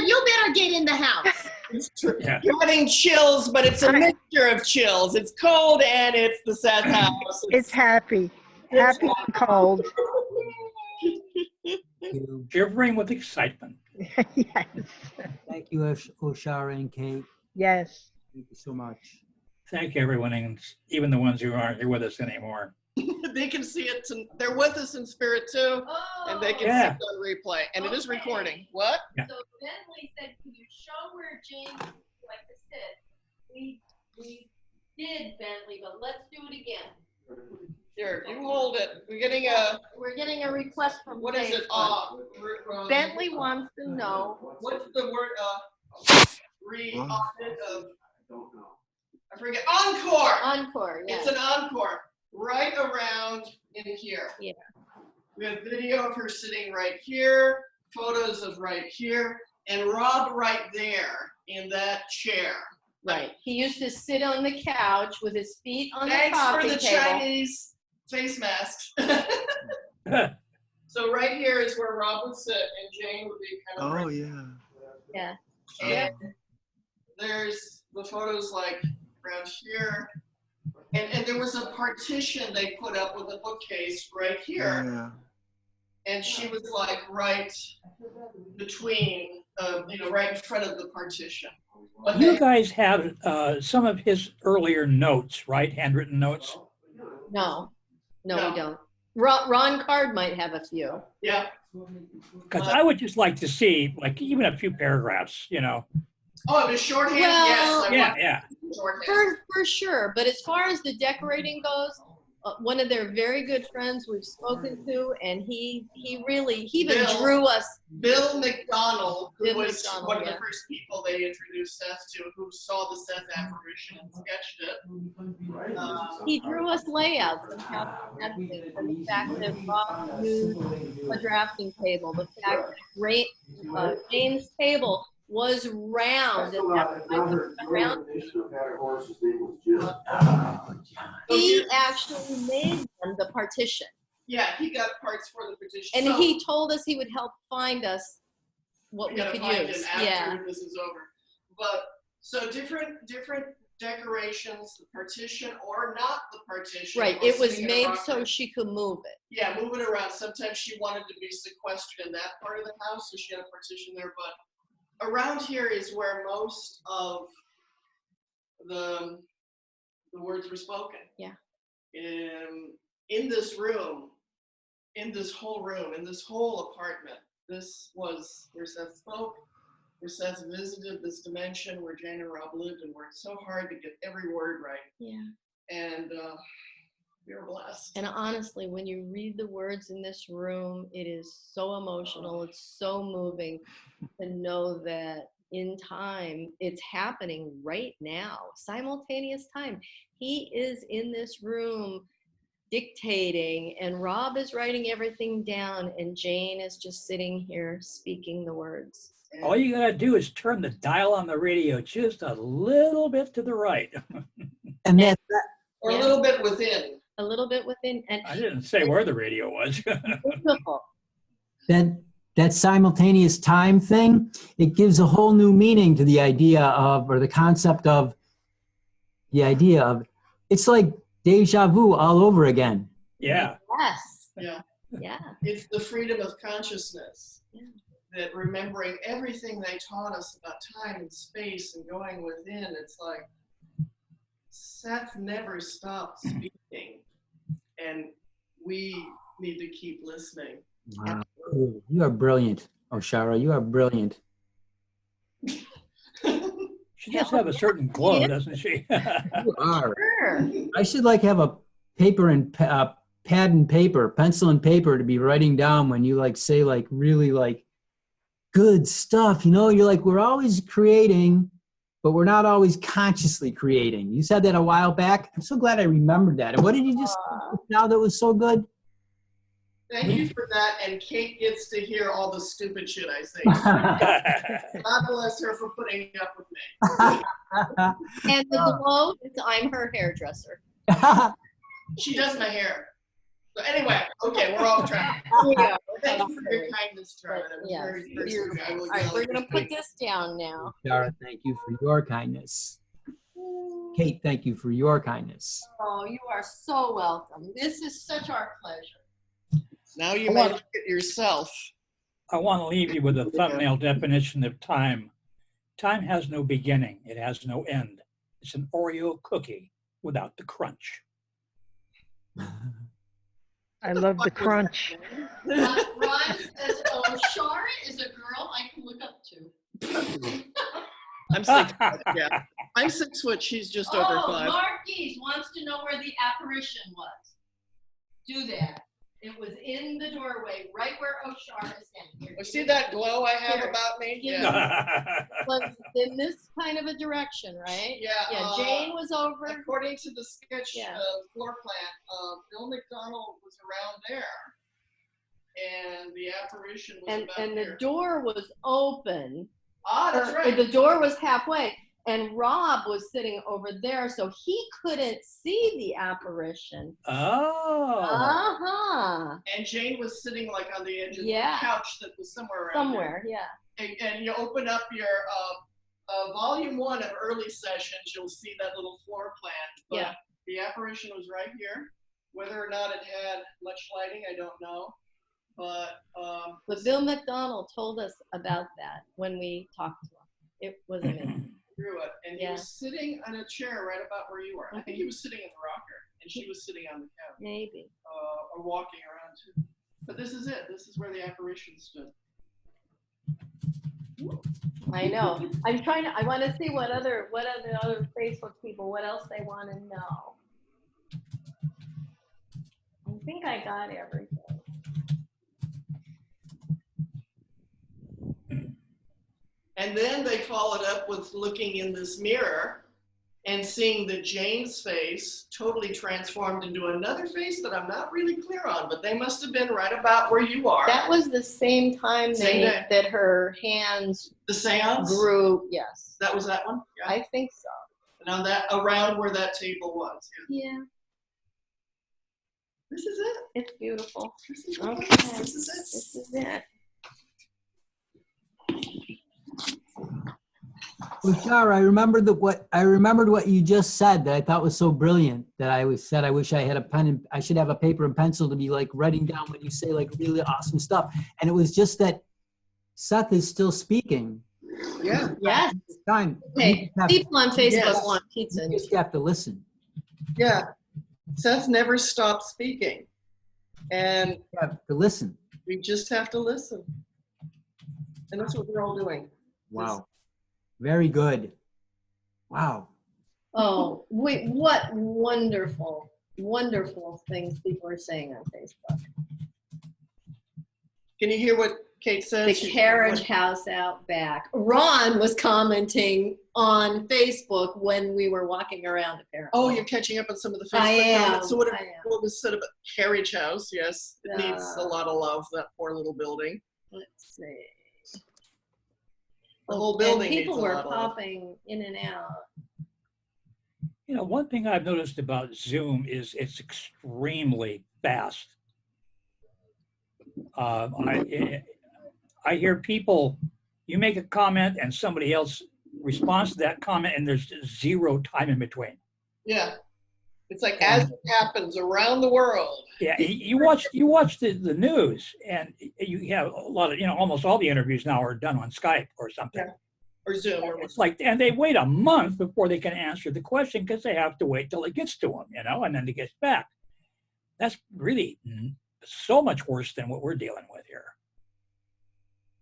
you better get in the house. It's true. Yeah. You're getting chills, but it's a mixture of chills. It's cold and it's the Seth house. It's happy. Happy and cold. Shivering with excitement. Yes. Thank you, Oshara and Kate. Yes. Thank you so much. Thank you, everyone, and even the ones who aren't here with us anymore. They can see it. They're with us in spirit too, and they can see it on replay. And it is recording. What? Yeah. So Bentley said, "Can you show where Jane would like to sit?" We did, Bentley, but let's do it again. Here, you hold it. We're getting a request from what is it? Bentley wants to know. What's the word? I forget. Encore. Encore. Yeah. It's an encore. Right around in here. Yeah. We have video of her sitting right here, photos of right here, and Rob right there in that chair. Right. He used to sit on the couch with his feet on the coffee table. Thanks for the table. Chinese face masks. So right here is where Rob would sit, and Jane would be kind of. Oh yeah. Yeah. And there's the photos like around here. And there was a partition they put up with a bookcase right here. Yeah. And she was like right between, right in front of the partition. But You guys have some of his earlier notes, right? Handwritten notes? No, we don't. Ron Card might have a few. Yeah. Because I would just like to see, like, even a few paragraphs, Oh, the shorthand? Well, yes. Yeah. For sure. But as far as the decorating goes, one of their very good friends we've spoken to, and he even drew us. Bill McDonald, who was one of the yeah. first people they introduced Seth to, who saw the Seth apparition and sketched it. He drew us layouts and how to have things, and the fact that Rob used a drafting table, the fact that Jane's table was round, and that was round. He actually made them the partition. Yeah, he got parts for the partition. And he told us he would help find us what we could use. After this is over. But so different decorations, the partition or not the partition. Right, it was made so she could move it. Yeah, move it around. Sometimes she wanted to be sequestered in that part of the house, so she had a partition there. But around here is where most of the words were spoken. Yeah. In this room, in this whole room, in this whole apartment, this was where Seth spoke, where Seth visited this dimension, where Jane and Rob lived, and worked so hard to get every word right. Yeah. And we were blessed. And honestly, when you read the words in this room, it is so emotional. It's so moving to know that in time, it's happening right now, simultaneous time. He is in this room dictating, and Rob is writing everything down, and Jane is just sitting here speaking the words. All you gotta do is turn the dial on the radio just a little bit to the right. And that or a little bit within. A little bit within. And I didn't say where the radio was. beautiful. that simultaneous time thing, it gives a whole new meaning to the idea of, or the concept of, it's like deja vu all over again. Yeah. Yes. Yeah. Yeah. It's the freedom of consciousness. Yeah. That remembering everything they taught us about time and space and going within, it's like Seth never stopped speaking, and we need to keep listening. Wow. Cool. You are brilliant, Oshara. You are brilliant. She does have a certain glow, doesn't she? You are. Sure. I should have a paper and pad and paper, pencil and paper to be writing down when you like say like really like good stuff. You know, you're like, we're always creating, but we're not always consciously creating. You said that a while back. I'm so glad I remembered that. And what did you just say now that was so good? Thank you for that, and Kate gets to hear all the stupid shit I say. God bless her for putting up with me. And the glow is I'm her hairdresser. She does my hair. So anyway, okay, we're off track. Yeah. Thank you for your kindness, Tara. That was Yes, very, very sweet. I will All right, yell we're at gonna you. put this down now. Shara, thank you for your kindness. Kate, thank you for your kindness. Oh, you are so welcome. This is such our pleasure. Now you may look at yourself. I want to leave you with a thumbnail definition of time. Time has no beginning. It has no end. It's an Oreo cookie without the crunch. I love the crunch. Ron says, oh, Shara is a girl I can look up to. I'm 6 foot, yeah. I'm 6 foot, she's just over 5. Mark Geese wants to know where the apparition was. Do that. It was in the doorway, right where O'Shara is standing. Oh, see that glow I have Here. about me? Yeah. Was in this kind of a direction, right? Yeah. Yeah, Jane was over. According to the sketch Yeah. floor plan, Bill McDonald was around there. And the apparition was And about the there. door was open. Ah, that's Or right. the door was halfway. And Rob was sitting over there, so he couldn't see the apparition. Oh. Uh-huh. And Jane was sitting like on the edge of Yeah. the couch that was somewhere around Somewhere, yeah. there. And you open up your volume 1 of early sessions, you'll see that little floor plan. But Yeah. the apparition was right here. Whether or not it had much lighting, I don't know. But Bill McDonald told us about that when we talked to him. It was amazing. through it, and he Yeah. was sitting on a chair right about where you were. I think he was sitting in the rocker, and she was sitting on the couch. Maybe. Or walking around too. But this is it. This is where the apparition stood. I know. I'm trying to. I want to see what other Facebook people, what else they want to know. I think I got everything. And then they followed up with looking in this mirror and seeing that Jane's face totally transformed into another face that I'm not really clear on, but they must have been right about where you are. That was the same time Same day. that her hands The seance? grew. Yes. That was that one? Yeah. I think so. And on that, around where that table was. Yeah. Yeah. This is it. It's beautiful. This is Okay. it. This is it. This is it. Well, Shara, I remembered what you just said that I thought was so brilliant that I said I wish I had a pen and I should have a paper and pencil to be like writing down when you say like really awesome stuff. And it was just that Seth is still speaking. Yeah. Yes. Time. Okay. People on Facebook Yes. want pizza. You just have to listen. Yeah. Seth never stopped speaking. And You have to listen. we just have to listen. And that's what we're all doing. Wow. Very good. Wow. Oh, wait, what wonderful, wonderful things people are saying on Facebook. Can you hear what Kate says? The carriage house out back. Ron was commenting on Facebook when we were walking around, apparently. Oh, you're catching up on some of the Facebook I am, comments. So what I am. was said about carriage house? Yes, it needs a Uh, lot of love, that poor little building. Let's see. The whole And building needs people a were lot of love. popping in and out. You know, one thing I've noticed about Zoom is it's extremely fast. I hear people, you make a comment and somebody else responds to that comment and there's zero time in between. Yeah. It's like as it happens around the world. Yeah, you watch the news and you have a lot of, almost all the interviews now are done on Skype or something. Yeah. Or Zoom. Or It's like, and they wait a month before they can answer the question because they have to wait till it gets to them, and then it gets back. That's really so much worse than what we're dealing with here.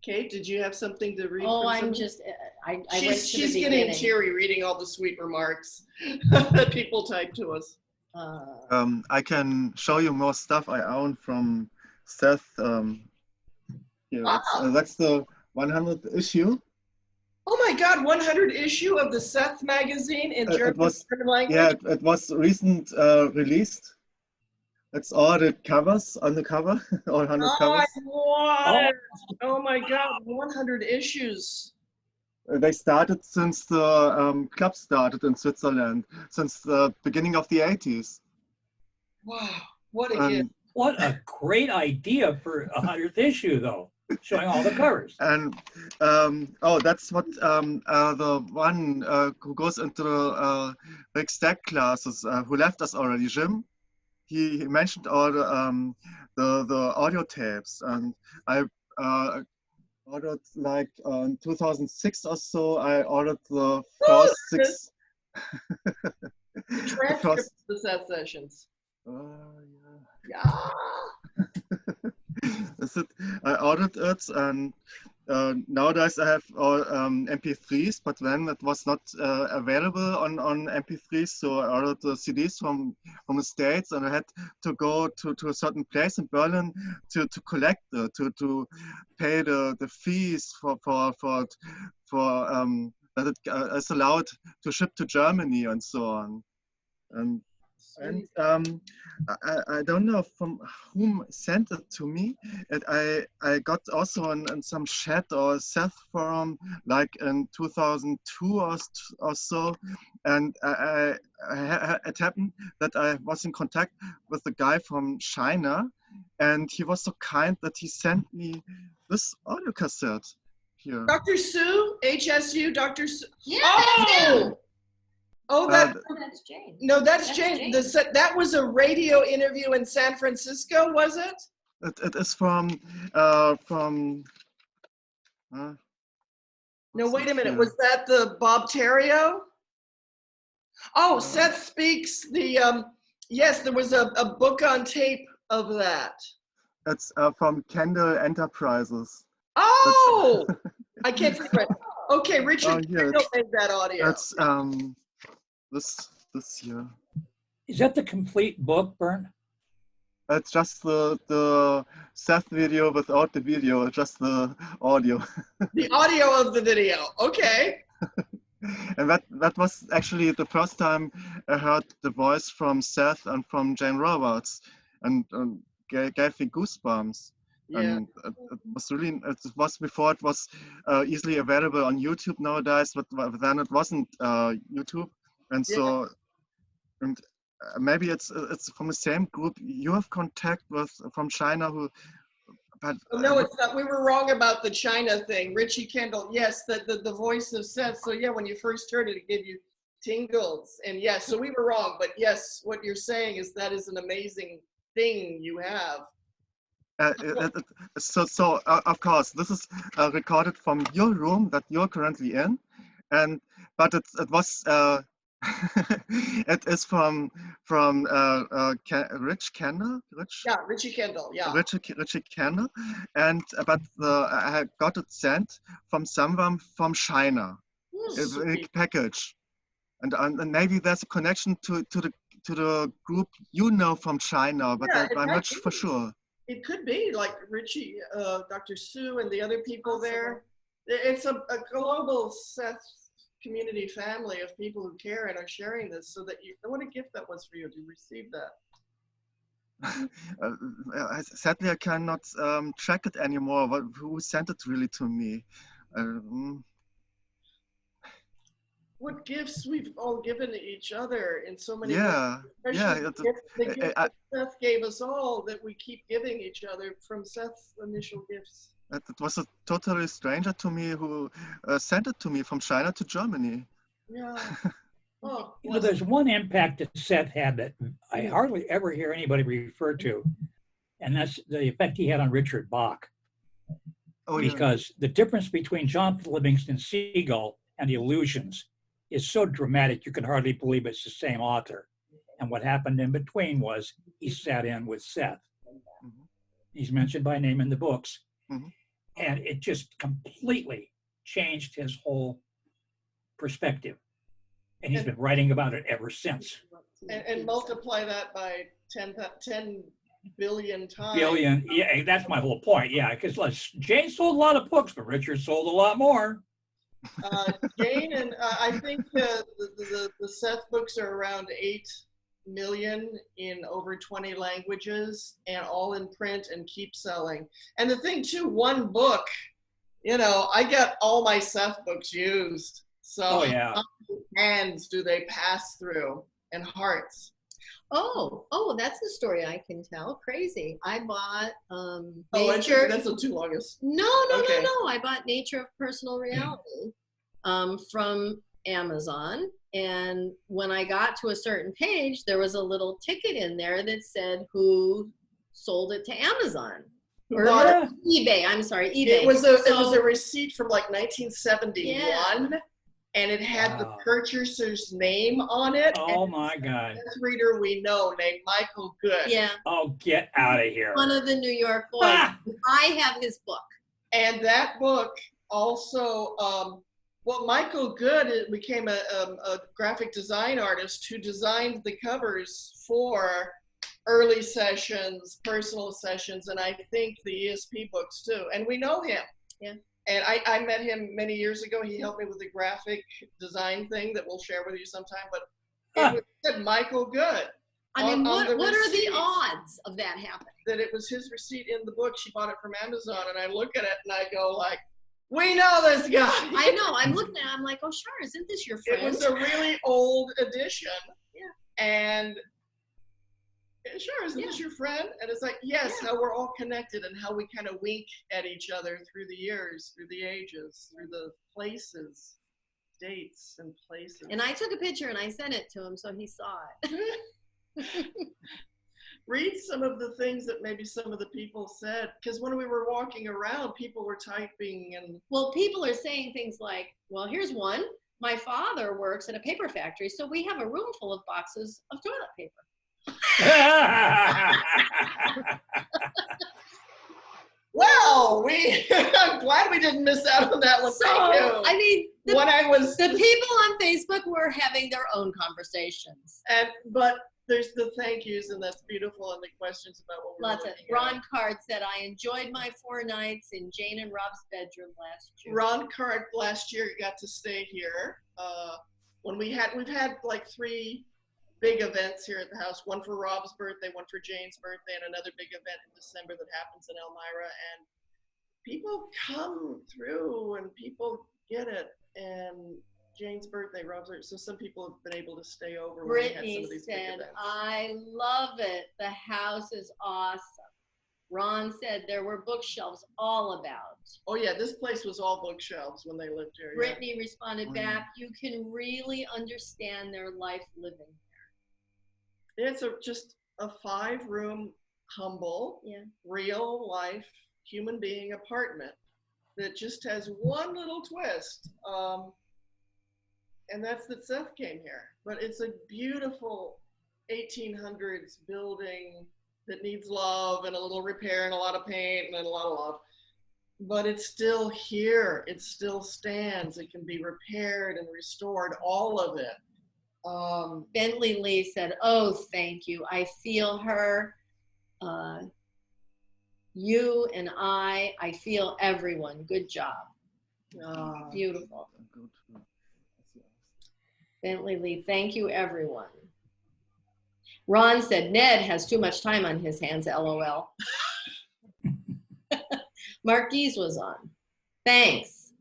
Kate, did you have something to read? Oh, from I'm somebody? just, I went to She's the getting beginning. teary reading all the sweet remarks that people type to us. I can show you more stuff I own from Seth. Here, that's the 100th issue. Oh my God, 100 issue of the Seth magazine in German language? Yeah, it was recent released. It's all the covers on the cover, all 100 covers. I want it. Oh my God, 100 issues. They started since the club started in Switzerland, since the beginning of the 80s. Wow, what a gift. What a great idea for 100th issue, though, showing all the covers. And oh, that's what the one who goes into the big stack classes, who left us already, Jim. He mentioned all the audio tapes, and I ordered like in 2006 or so. I ordered the first 6. The transcripts of the Seth sessions. Yeah. I ordered it, and nowadays I have all MP3s, but then it was not available on MP3s, so I ordered the CDs from the States, and I had to go to a certain place in Berlin to collect it, to pay the fees for that it is allowed to ship to Germany and so on. And I don't know from whom sent it to me. I got also on some chat or Seth forum like in 2002 or so, and it happened that I was in contact with a guy from China, and he was so kind that he sent me this audio cassette here. Dr. Sue, HSU, Dr. Sue. Yeah, Oh! Oh, that's Jane. No, that's Jane. That was a radio interview in San Francisco, was it? It is from. No, wait a minute. Was that the Bob Terrio? Oh, Seth Speaks. The yes, there was a book on tape of that. It's from Kendall Enterprises. Oh, I can't see it. Okay, Richard Kendall made that audio. It's this year. Is that the complete book, Bern? It's just the Seth video without the video, just the audio. The audio of the video. Okay. And that was actually the first time I heard the voice from Seth and from Jane Roberts, and gave me goosebumps. Yeah. And it was really, it was before it was easily available on YouTube nowadays, but then it wasn't YouTube. And so, and maybe it's from the same group you have contact with from China, who. But no, it's not. We were wrong about the China thing. Richie Kendall, yes, the voice of Seth. So yeah, when you first heard it, it gave you tingles. And yes, so we were wrong. But yes, what you're saying is that is an amazing thing you have. So of course, this is recorded from your room that you're currently in, but it was. It is from Rich Kendall. Yeah, Richie Kendall. Yeah. Richie Kendall, and but I got it sent from someone from China, in a package, and maybe there's a connection to the group you know from China, but yeah, I'm not for sure. It could be like Richie, Dr. Sue, and the other people there. It's a global Seth community family of people who care and are sharing this, so that what a gift that was for you to receive that. Sadly, I cannot track it anymore. Who sent it really to me? What gifts we've all given to each other in so many ways. The gift that Seth gave us all, that we keep giving each other from Seth's initial gifts. It was a totally stranger to me who sent it to me from China to Germany. Yeah. Oh, you know, there's one impact that Seth had that I hardly ever hear anybody refer to, and that's the effect he had on Richard Bach. Oh, because the difference between Jonathan Livingston Seagull and The Illusions is so dramatic you can hardly believe it's the same author. And what happened in between was he sat in with Seth. Mm-hmm. He's mentioned by name in the books. Mm-hmm. And it just completely changed his whole perspective. And he's been writing about it ever since. And multiply that by 10 billion times. Billion, yeah, that's my whole point. Yeah, because Jane sold a lot of books, but Richard sold a lot more. Jane and I think the Seth books are around 8 million in over 20 languages and all in print and keep selling. And the thing too, one book, I get all my Seth books used. So oh, yeah. how many hands do they pass through and hearts? Oh, that's the story I can tell. Crazy. I bought Nature. That's the two longest. No. I bought Nature of Personal Reality from Amazon. And when I got to a certain page, there was a little ticket in there that said who sold it to Amazon. Or eBay. I'm sorry, eBay. It was a receipt from like 1971. Yeah. And it had the purchaser's name on it. Oh my God. This reader we know named Michael Good. Yeah. Oh, get out of here. One of the New York boys. I have his book. And that book also, Michael Good became a graphic design artist who designed the covers for early sessions, personal sessions, and I think the ESP books too. And we know him. Yeah. And I met him many years ago. He helped me with the graphic design thing that we'll share with you sometime. But it said Michael Good. I mean, what are the odds of that happening? That it was his receipt in the book. She bought it from Amazon, and I look at it and I go like, we know this guy. I know. I'm looking at it. I'm like, oh, sure. Isn't this your friend? It was a really old edition. Yeah. And sure, isn't this your friend? And it's like, yes, how we're all connected and how we kind of wink at each other through the years, through the ages, through the places, dates and places. And I took a picture and I sent it to him so he saw it. Read some of the things that maybe some of the people said, because when we were walking around, people were typing and... Well, people are saying things like, well, here's one. My father works at a paper factory, so we have a room full of boxes of toilet paper. Well, I'm glad we didn't miss out on that one. So, I mean, the people on Facebook were having their own conversations. But there's the thank yous, and that's beautiful, and the questions about what we're looking at. Ron Card said, I enjoyed my 4 nights in Jane and Rob's bedroom last year. Ron Card last year got to stay here. We've had like 3 big events here at the house, one for Rob's birthday, one for Jane's birthday, and another big event in December that happens in Elmira. And people come through and people get it. And Jane's birthday, Rob's birthday, so some people have been able to stay over when we had some of these big events. I love it. The house is awesome. Ron said there were bookshelves all about. Oh yeah, this place was all bookshelves when they lived here. Brittany responded back, you can really understand their life living. It's just a 5-room, humble, real life human being apartment that just has one little twist. And that's that Seth came here. But it's a beautiful 1800s building that needs love and a little repair and a lot of paint and a lot of love. But it's still here. It still stands. It can be repaired and restored, all of it. Bentley Lee said, oh, thank you. I feel her. You and I feel everyone. Good job. Beautiful. Bentley Lee, thank you, everyone. Ron said, Ned has too much time on his hands, LOL. Marquise was on. Thanks.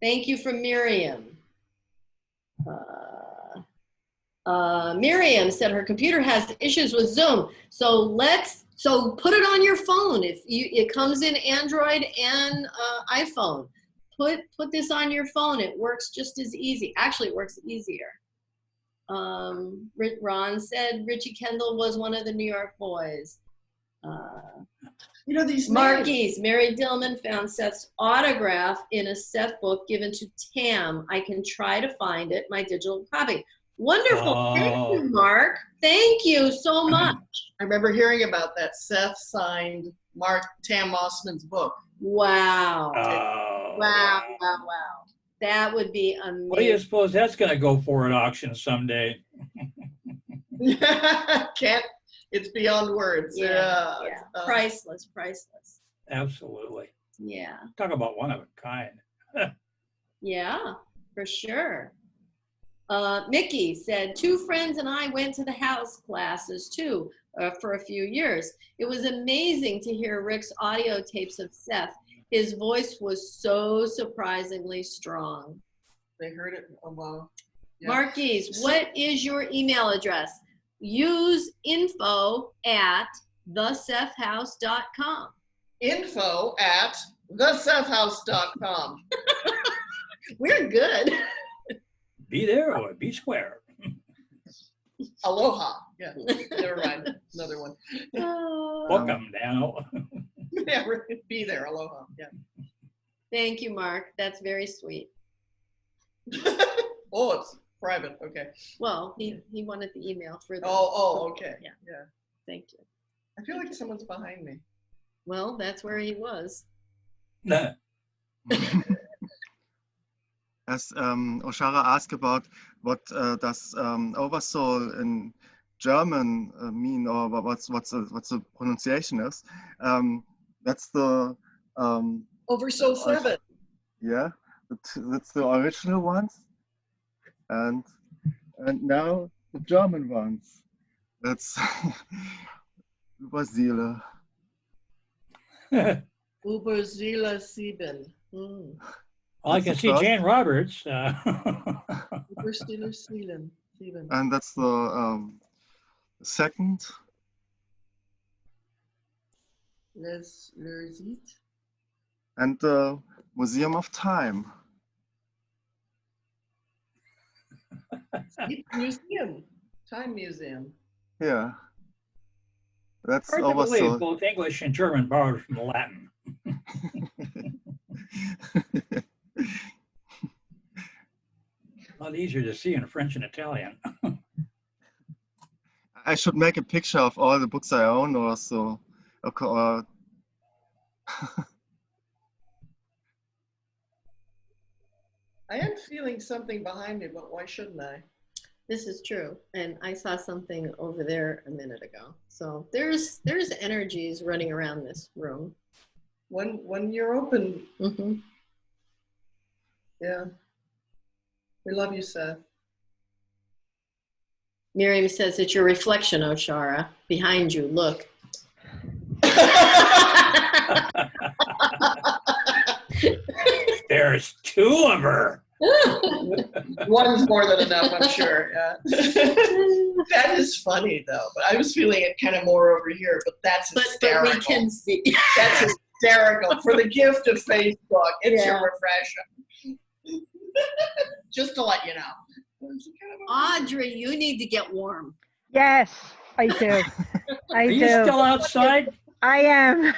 Thank you from Miriam. Miriam said her computer has issues with Zoom. So put it on your phone. It comes in Android and iPhone. Put this on your phone. It works just as easy. Actually, it works easier. Ron said Richie Kendall was one of the New York boys. These Marquise, Mary Dillman found Seth's autograph in a Seth book given to Tam. I can try to find it, my digital copy. Wonderful. Thank you, Mark. Thank you so much. I remember hearing about that. Seth signed Tam Mossman's book. Wow. Oh, wow. That would be amazing. What do you suppose that's going to go for at auction someday? Can't, it's beyond words. Yeah. Priceless, priceless. Absolutely. Yeah. Talk about one of a kind. Yeah, for sure. Mickey said, 2 friends and I went to the house classes too for a few years. It was amazing to hear Rick's audio tapes of Seth. His voice was so surprisingly strong. They heard it. Oh, wow. Yeah. Marquise, what is your email address? Use info@thesethhouse.com. info@thesethhouse.com. We're good. Be there or be square. Aloha. Yeah, never mind. Another one. Welcome, Daniel. Yeah, be there. Aloha. Yeah. Thank you, Mark. That's very sweet. Oh, it's private. Okay. Well, he wanted the email for the. Oh, okay. Yeah. Yeah. Thank you. I feel like someone's behind me. Well, that's where he was. As Oshara asked about what does oversoul in German mean, or what's the pronunciation is, that's the Oversoul 7. Yeah, that's the original ones, and now the German ones. That's Überseele. Überseele 7. Well, I can see Jane Roberts. Überseele 7. And that's the second. Les It. And the Museum of Time. Museum. Time Museum. Yeah. That's Hard to believe oversoul. both English and German borrowed from the Latin. A lot easier to see in French and Italian. I should make a picture of all the books I own, or so. Or I am feeling something behind me, but why shouldn't I? This is true, and I saw something over there a minute ago. So there's energies running around this room. When you're open. Mm-hmm. Yeah. We love you, Seth. Miriam says it's your reflection, Oshara. Behind you, look. There's 2 of her. One's more than enough, I'm sure. Yeah. That is funny, though. But I was feeling it kind of more over here, but that's hysterical. But we can see. That's hysterical. For the gift of Facebook, it's your refresher. Just to let you know. Audrey, you need to get warm. Yes, I do. I Are do. you still outside? I am.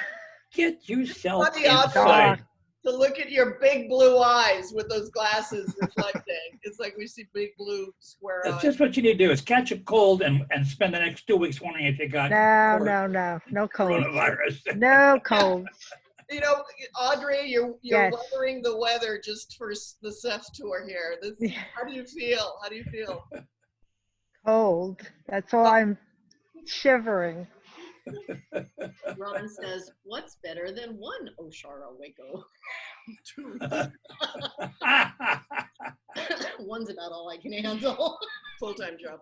Get yourself Funny, Audrey, inside. to look at your big blue eyes with those glasses reflecting. It's like we see big blue square eyes. That's just what you need to do is catch a cold and spend the next 2 weeks wondering if you got No cold. coronavirus. No cold. You know, Audrey, you're Yes. weathering the weather just for the Seth tour here. How do you feel? How do you feel? Cold. That's all I'm shivering. Ron says, what's better than one Oshara Waco? One's about all I can handle. Full-time job.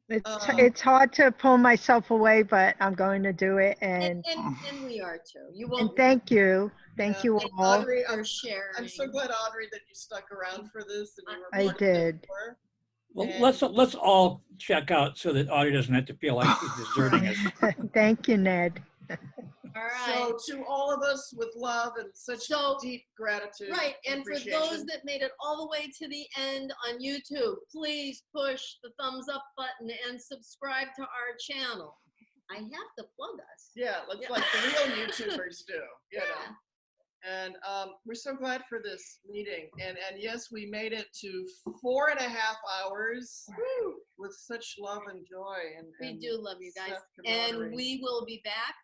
It's hard to pull myself away, but I'm going to do it. And we are too. You and won't. thank you. Thank you And all. Audrey, for sharing. I'm so glad, Audrey, that you stuck around for this. And you were I part of the did. tour. Well, let's all check out so that Audrey doesn't have to feel like she's deserting us. Thank you, Ned. All right. So to all of us with love and such deep gratitude. Right, and for those that made it all the way to the end on YouTube, please push the thumbs up button and subscribe to our channel. I have to plug us. Yeah, let's like the real YouTubers do. You know. And we're so glad for this meeting. And yes, we made it to 4.5 hours with such love and joy. And we do love you guys. And we will be back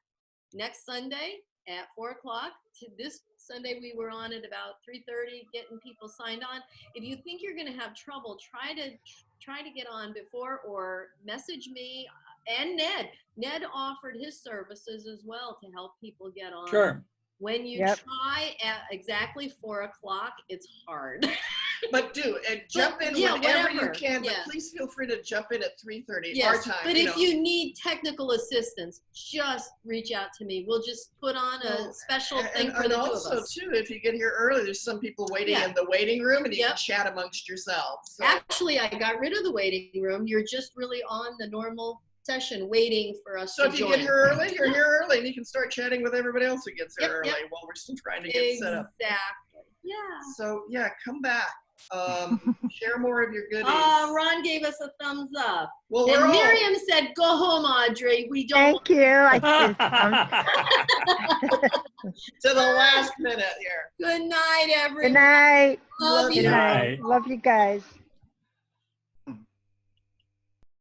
next Sunday at 4 o'clock. This Sunday we were on at about 3:30, getting people signed on. If you think you're going to have trouble, try to get on before or message me and Ned. Ned offered his services as well to help people get on. Sure. When you Yep. try at exactly 4 o'clock, it's hard. But jump in yeah, whenever you whatever. can. Yeah. But please feel free to jump in at 3:30 Yes, our time. but you if know. you need technical assistance, just reach out to me. We'll just put on a special thing for the two of also us. too, if you get here early, there's some people waiting Yeah. in the waiting room, and you Yep. can chat amongst yourselves. So. Actually, I got rid of the waiting room. You're just really on the normal session waiting for us So to if you join. get here early, you're here early, and you can start chatting with everybody else who gets here Yep, early yep. while we're still trying to get set up. Exactly. Yeah. So yeah, come back. Share more of your goodies. Ron gave us a thumbs up. Well, And we're all- Miriam said, "Go home, Audrey. We don't." Thank you. I, to the last minute here. Good night, everyone. good night. Love Good you. night. Love you guys.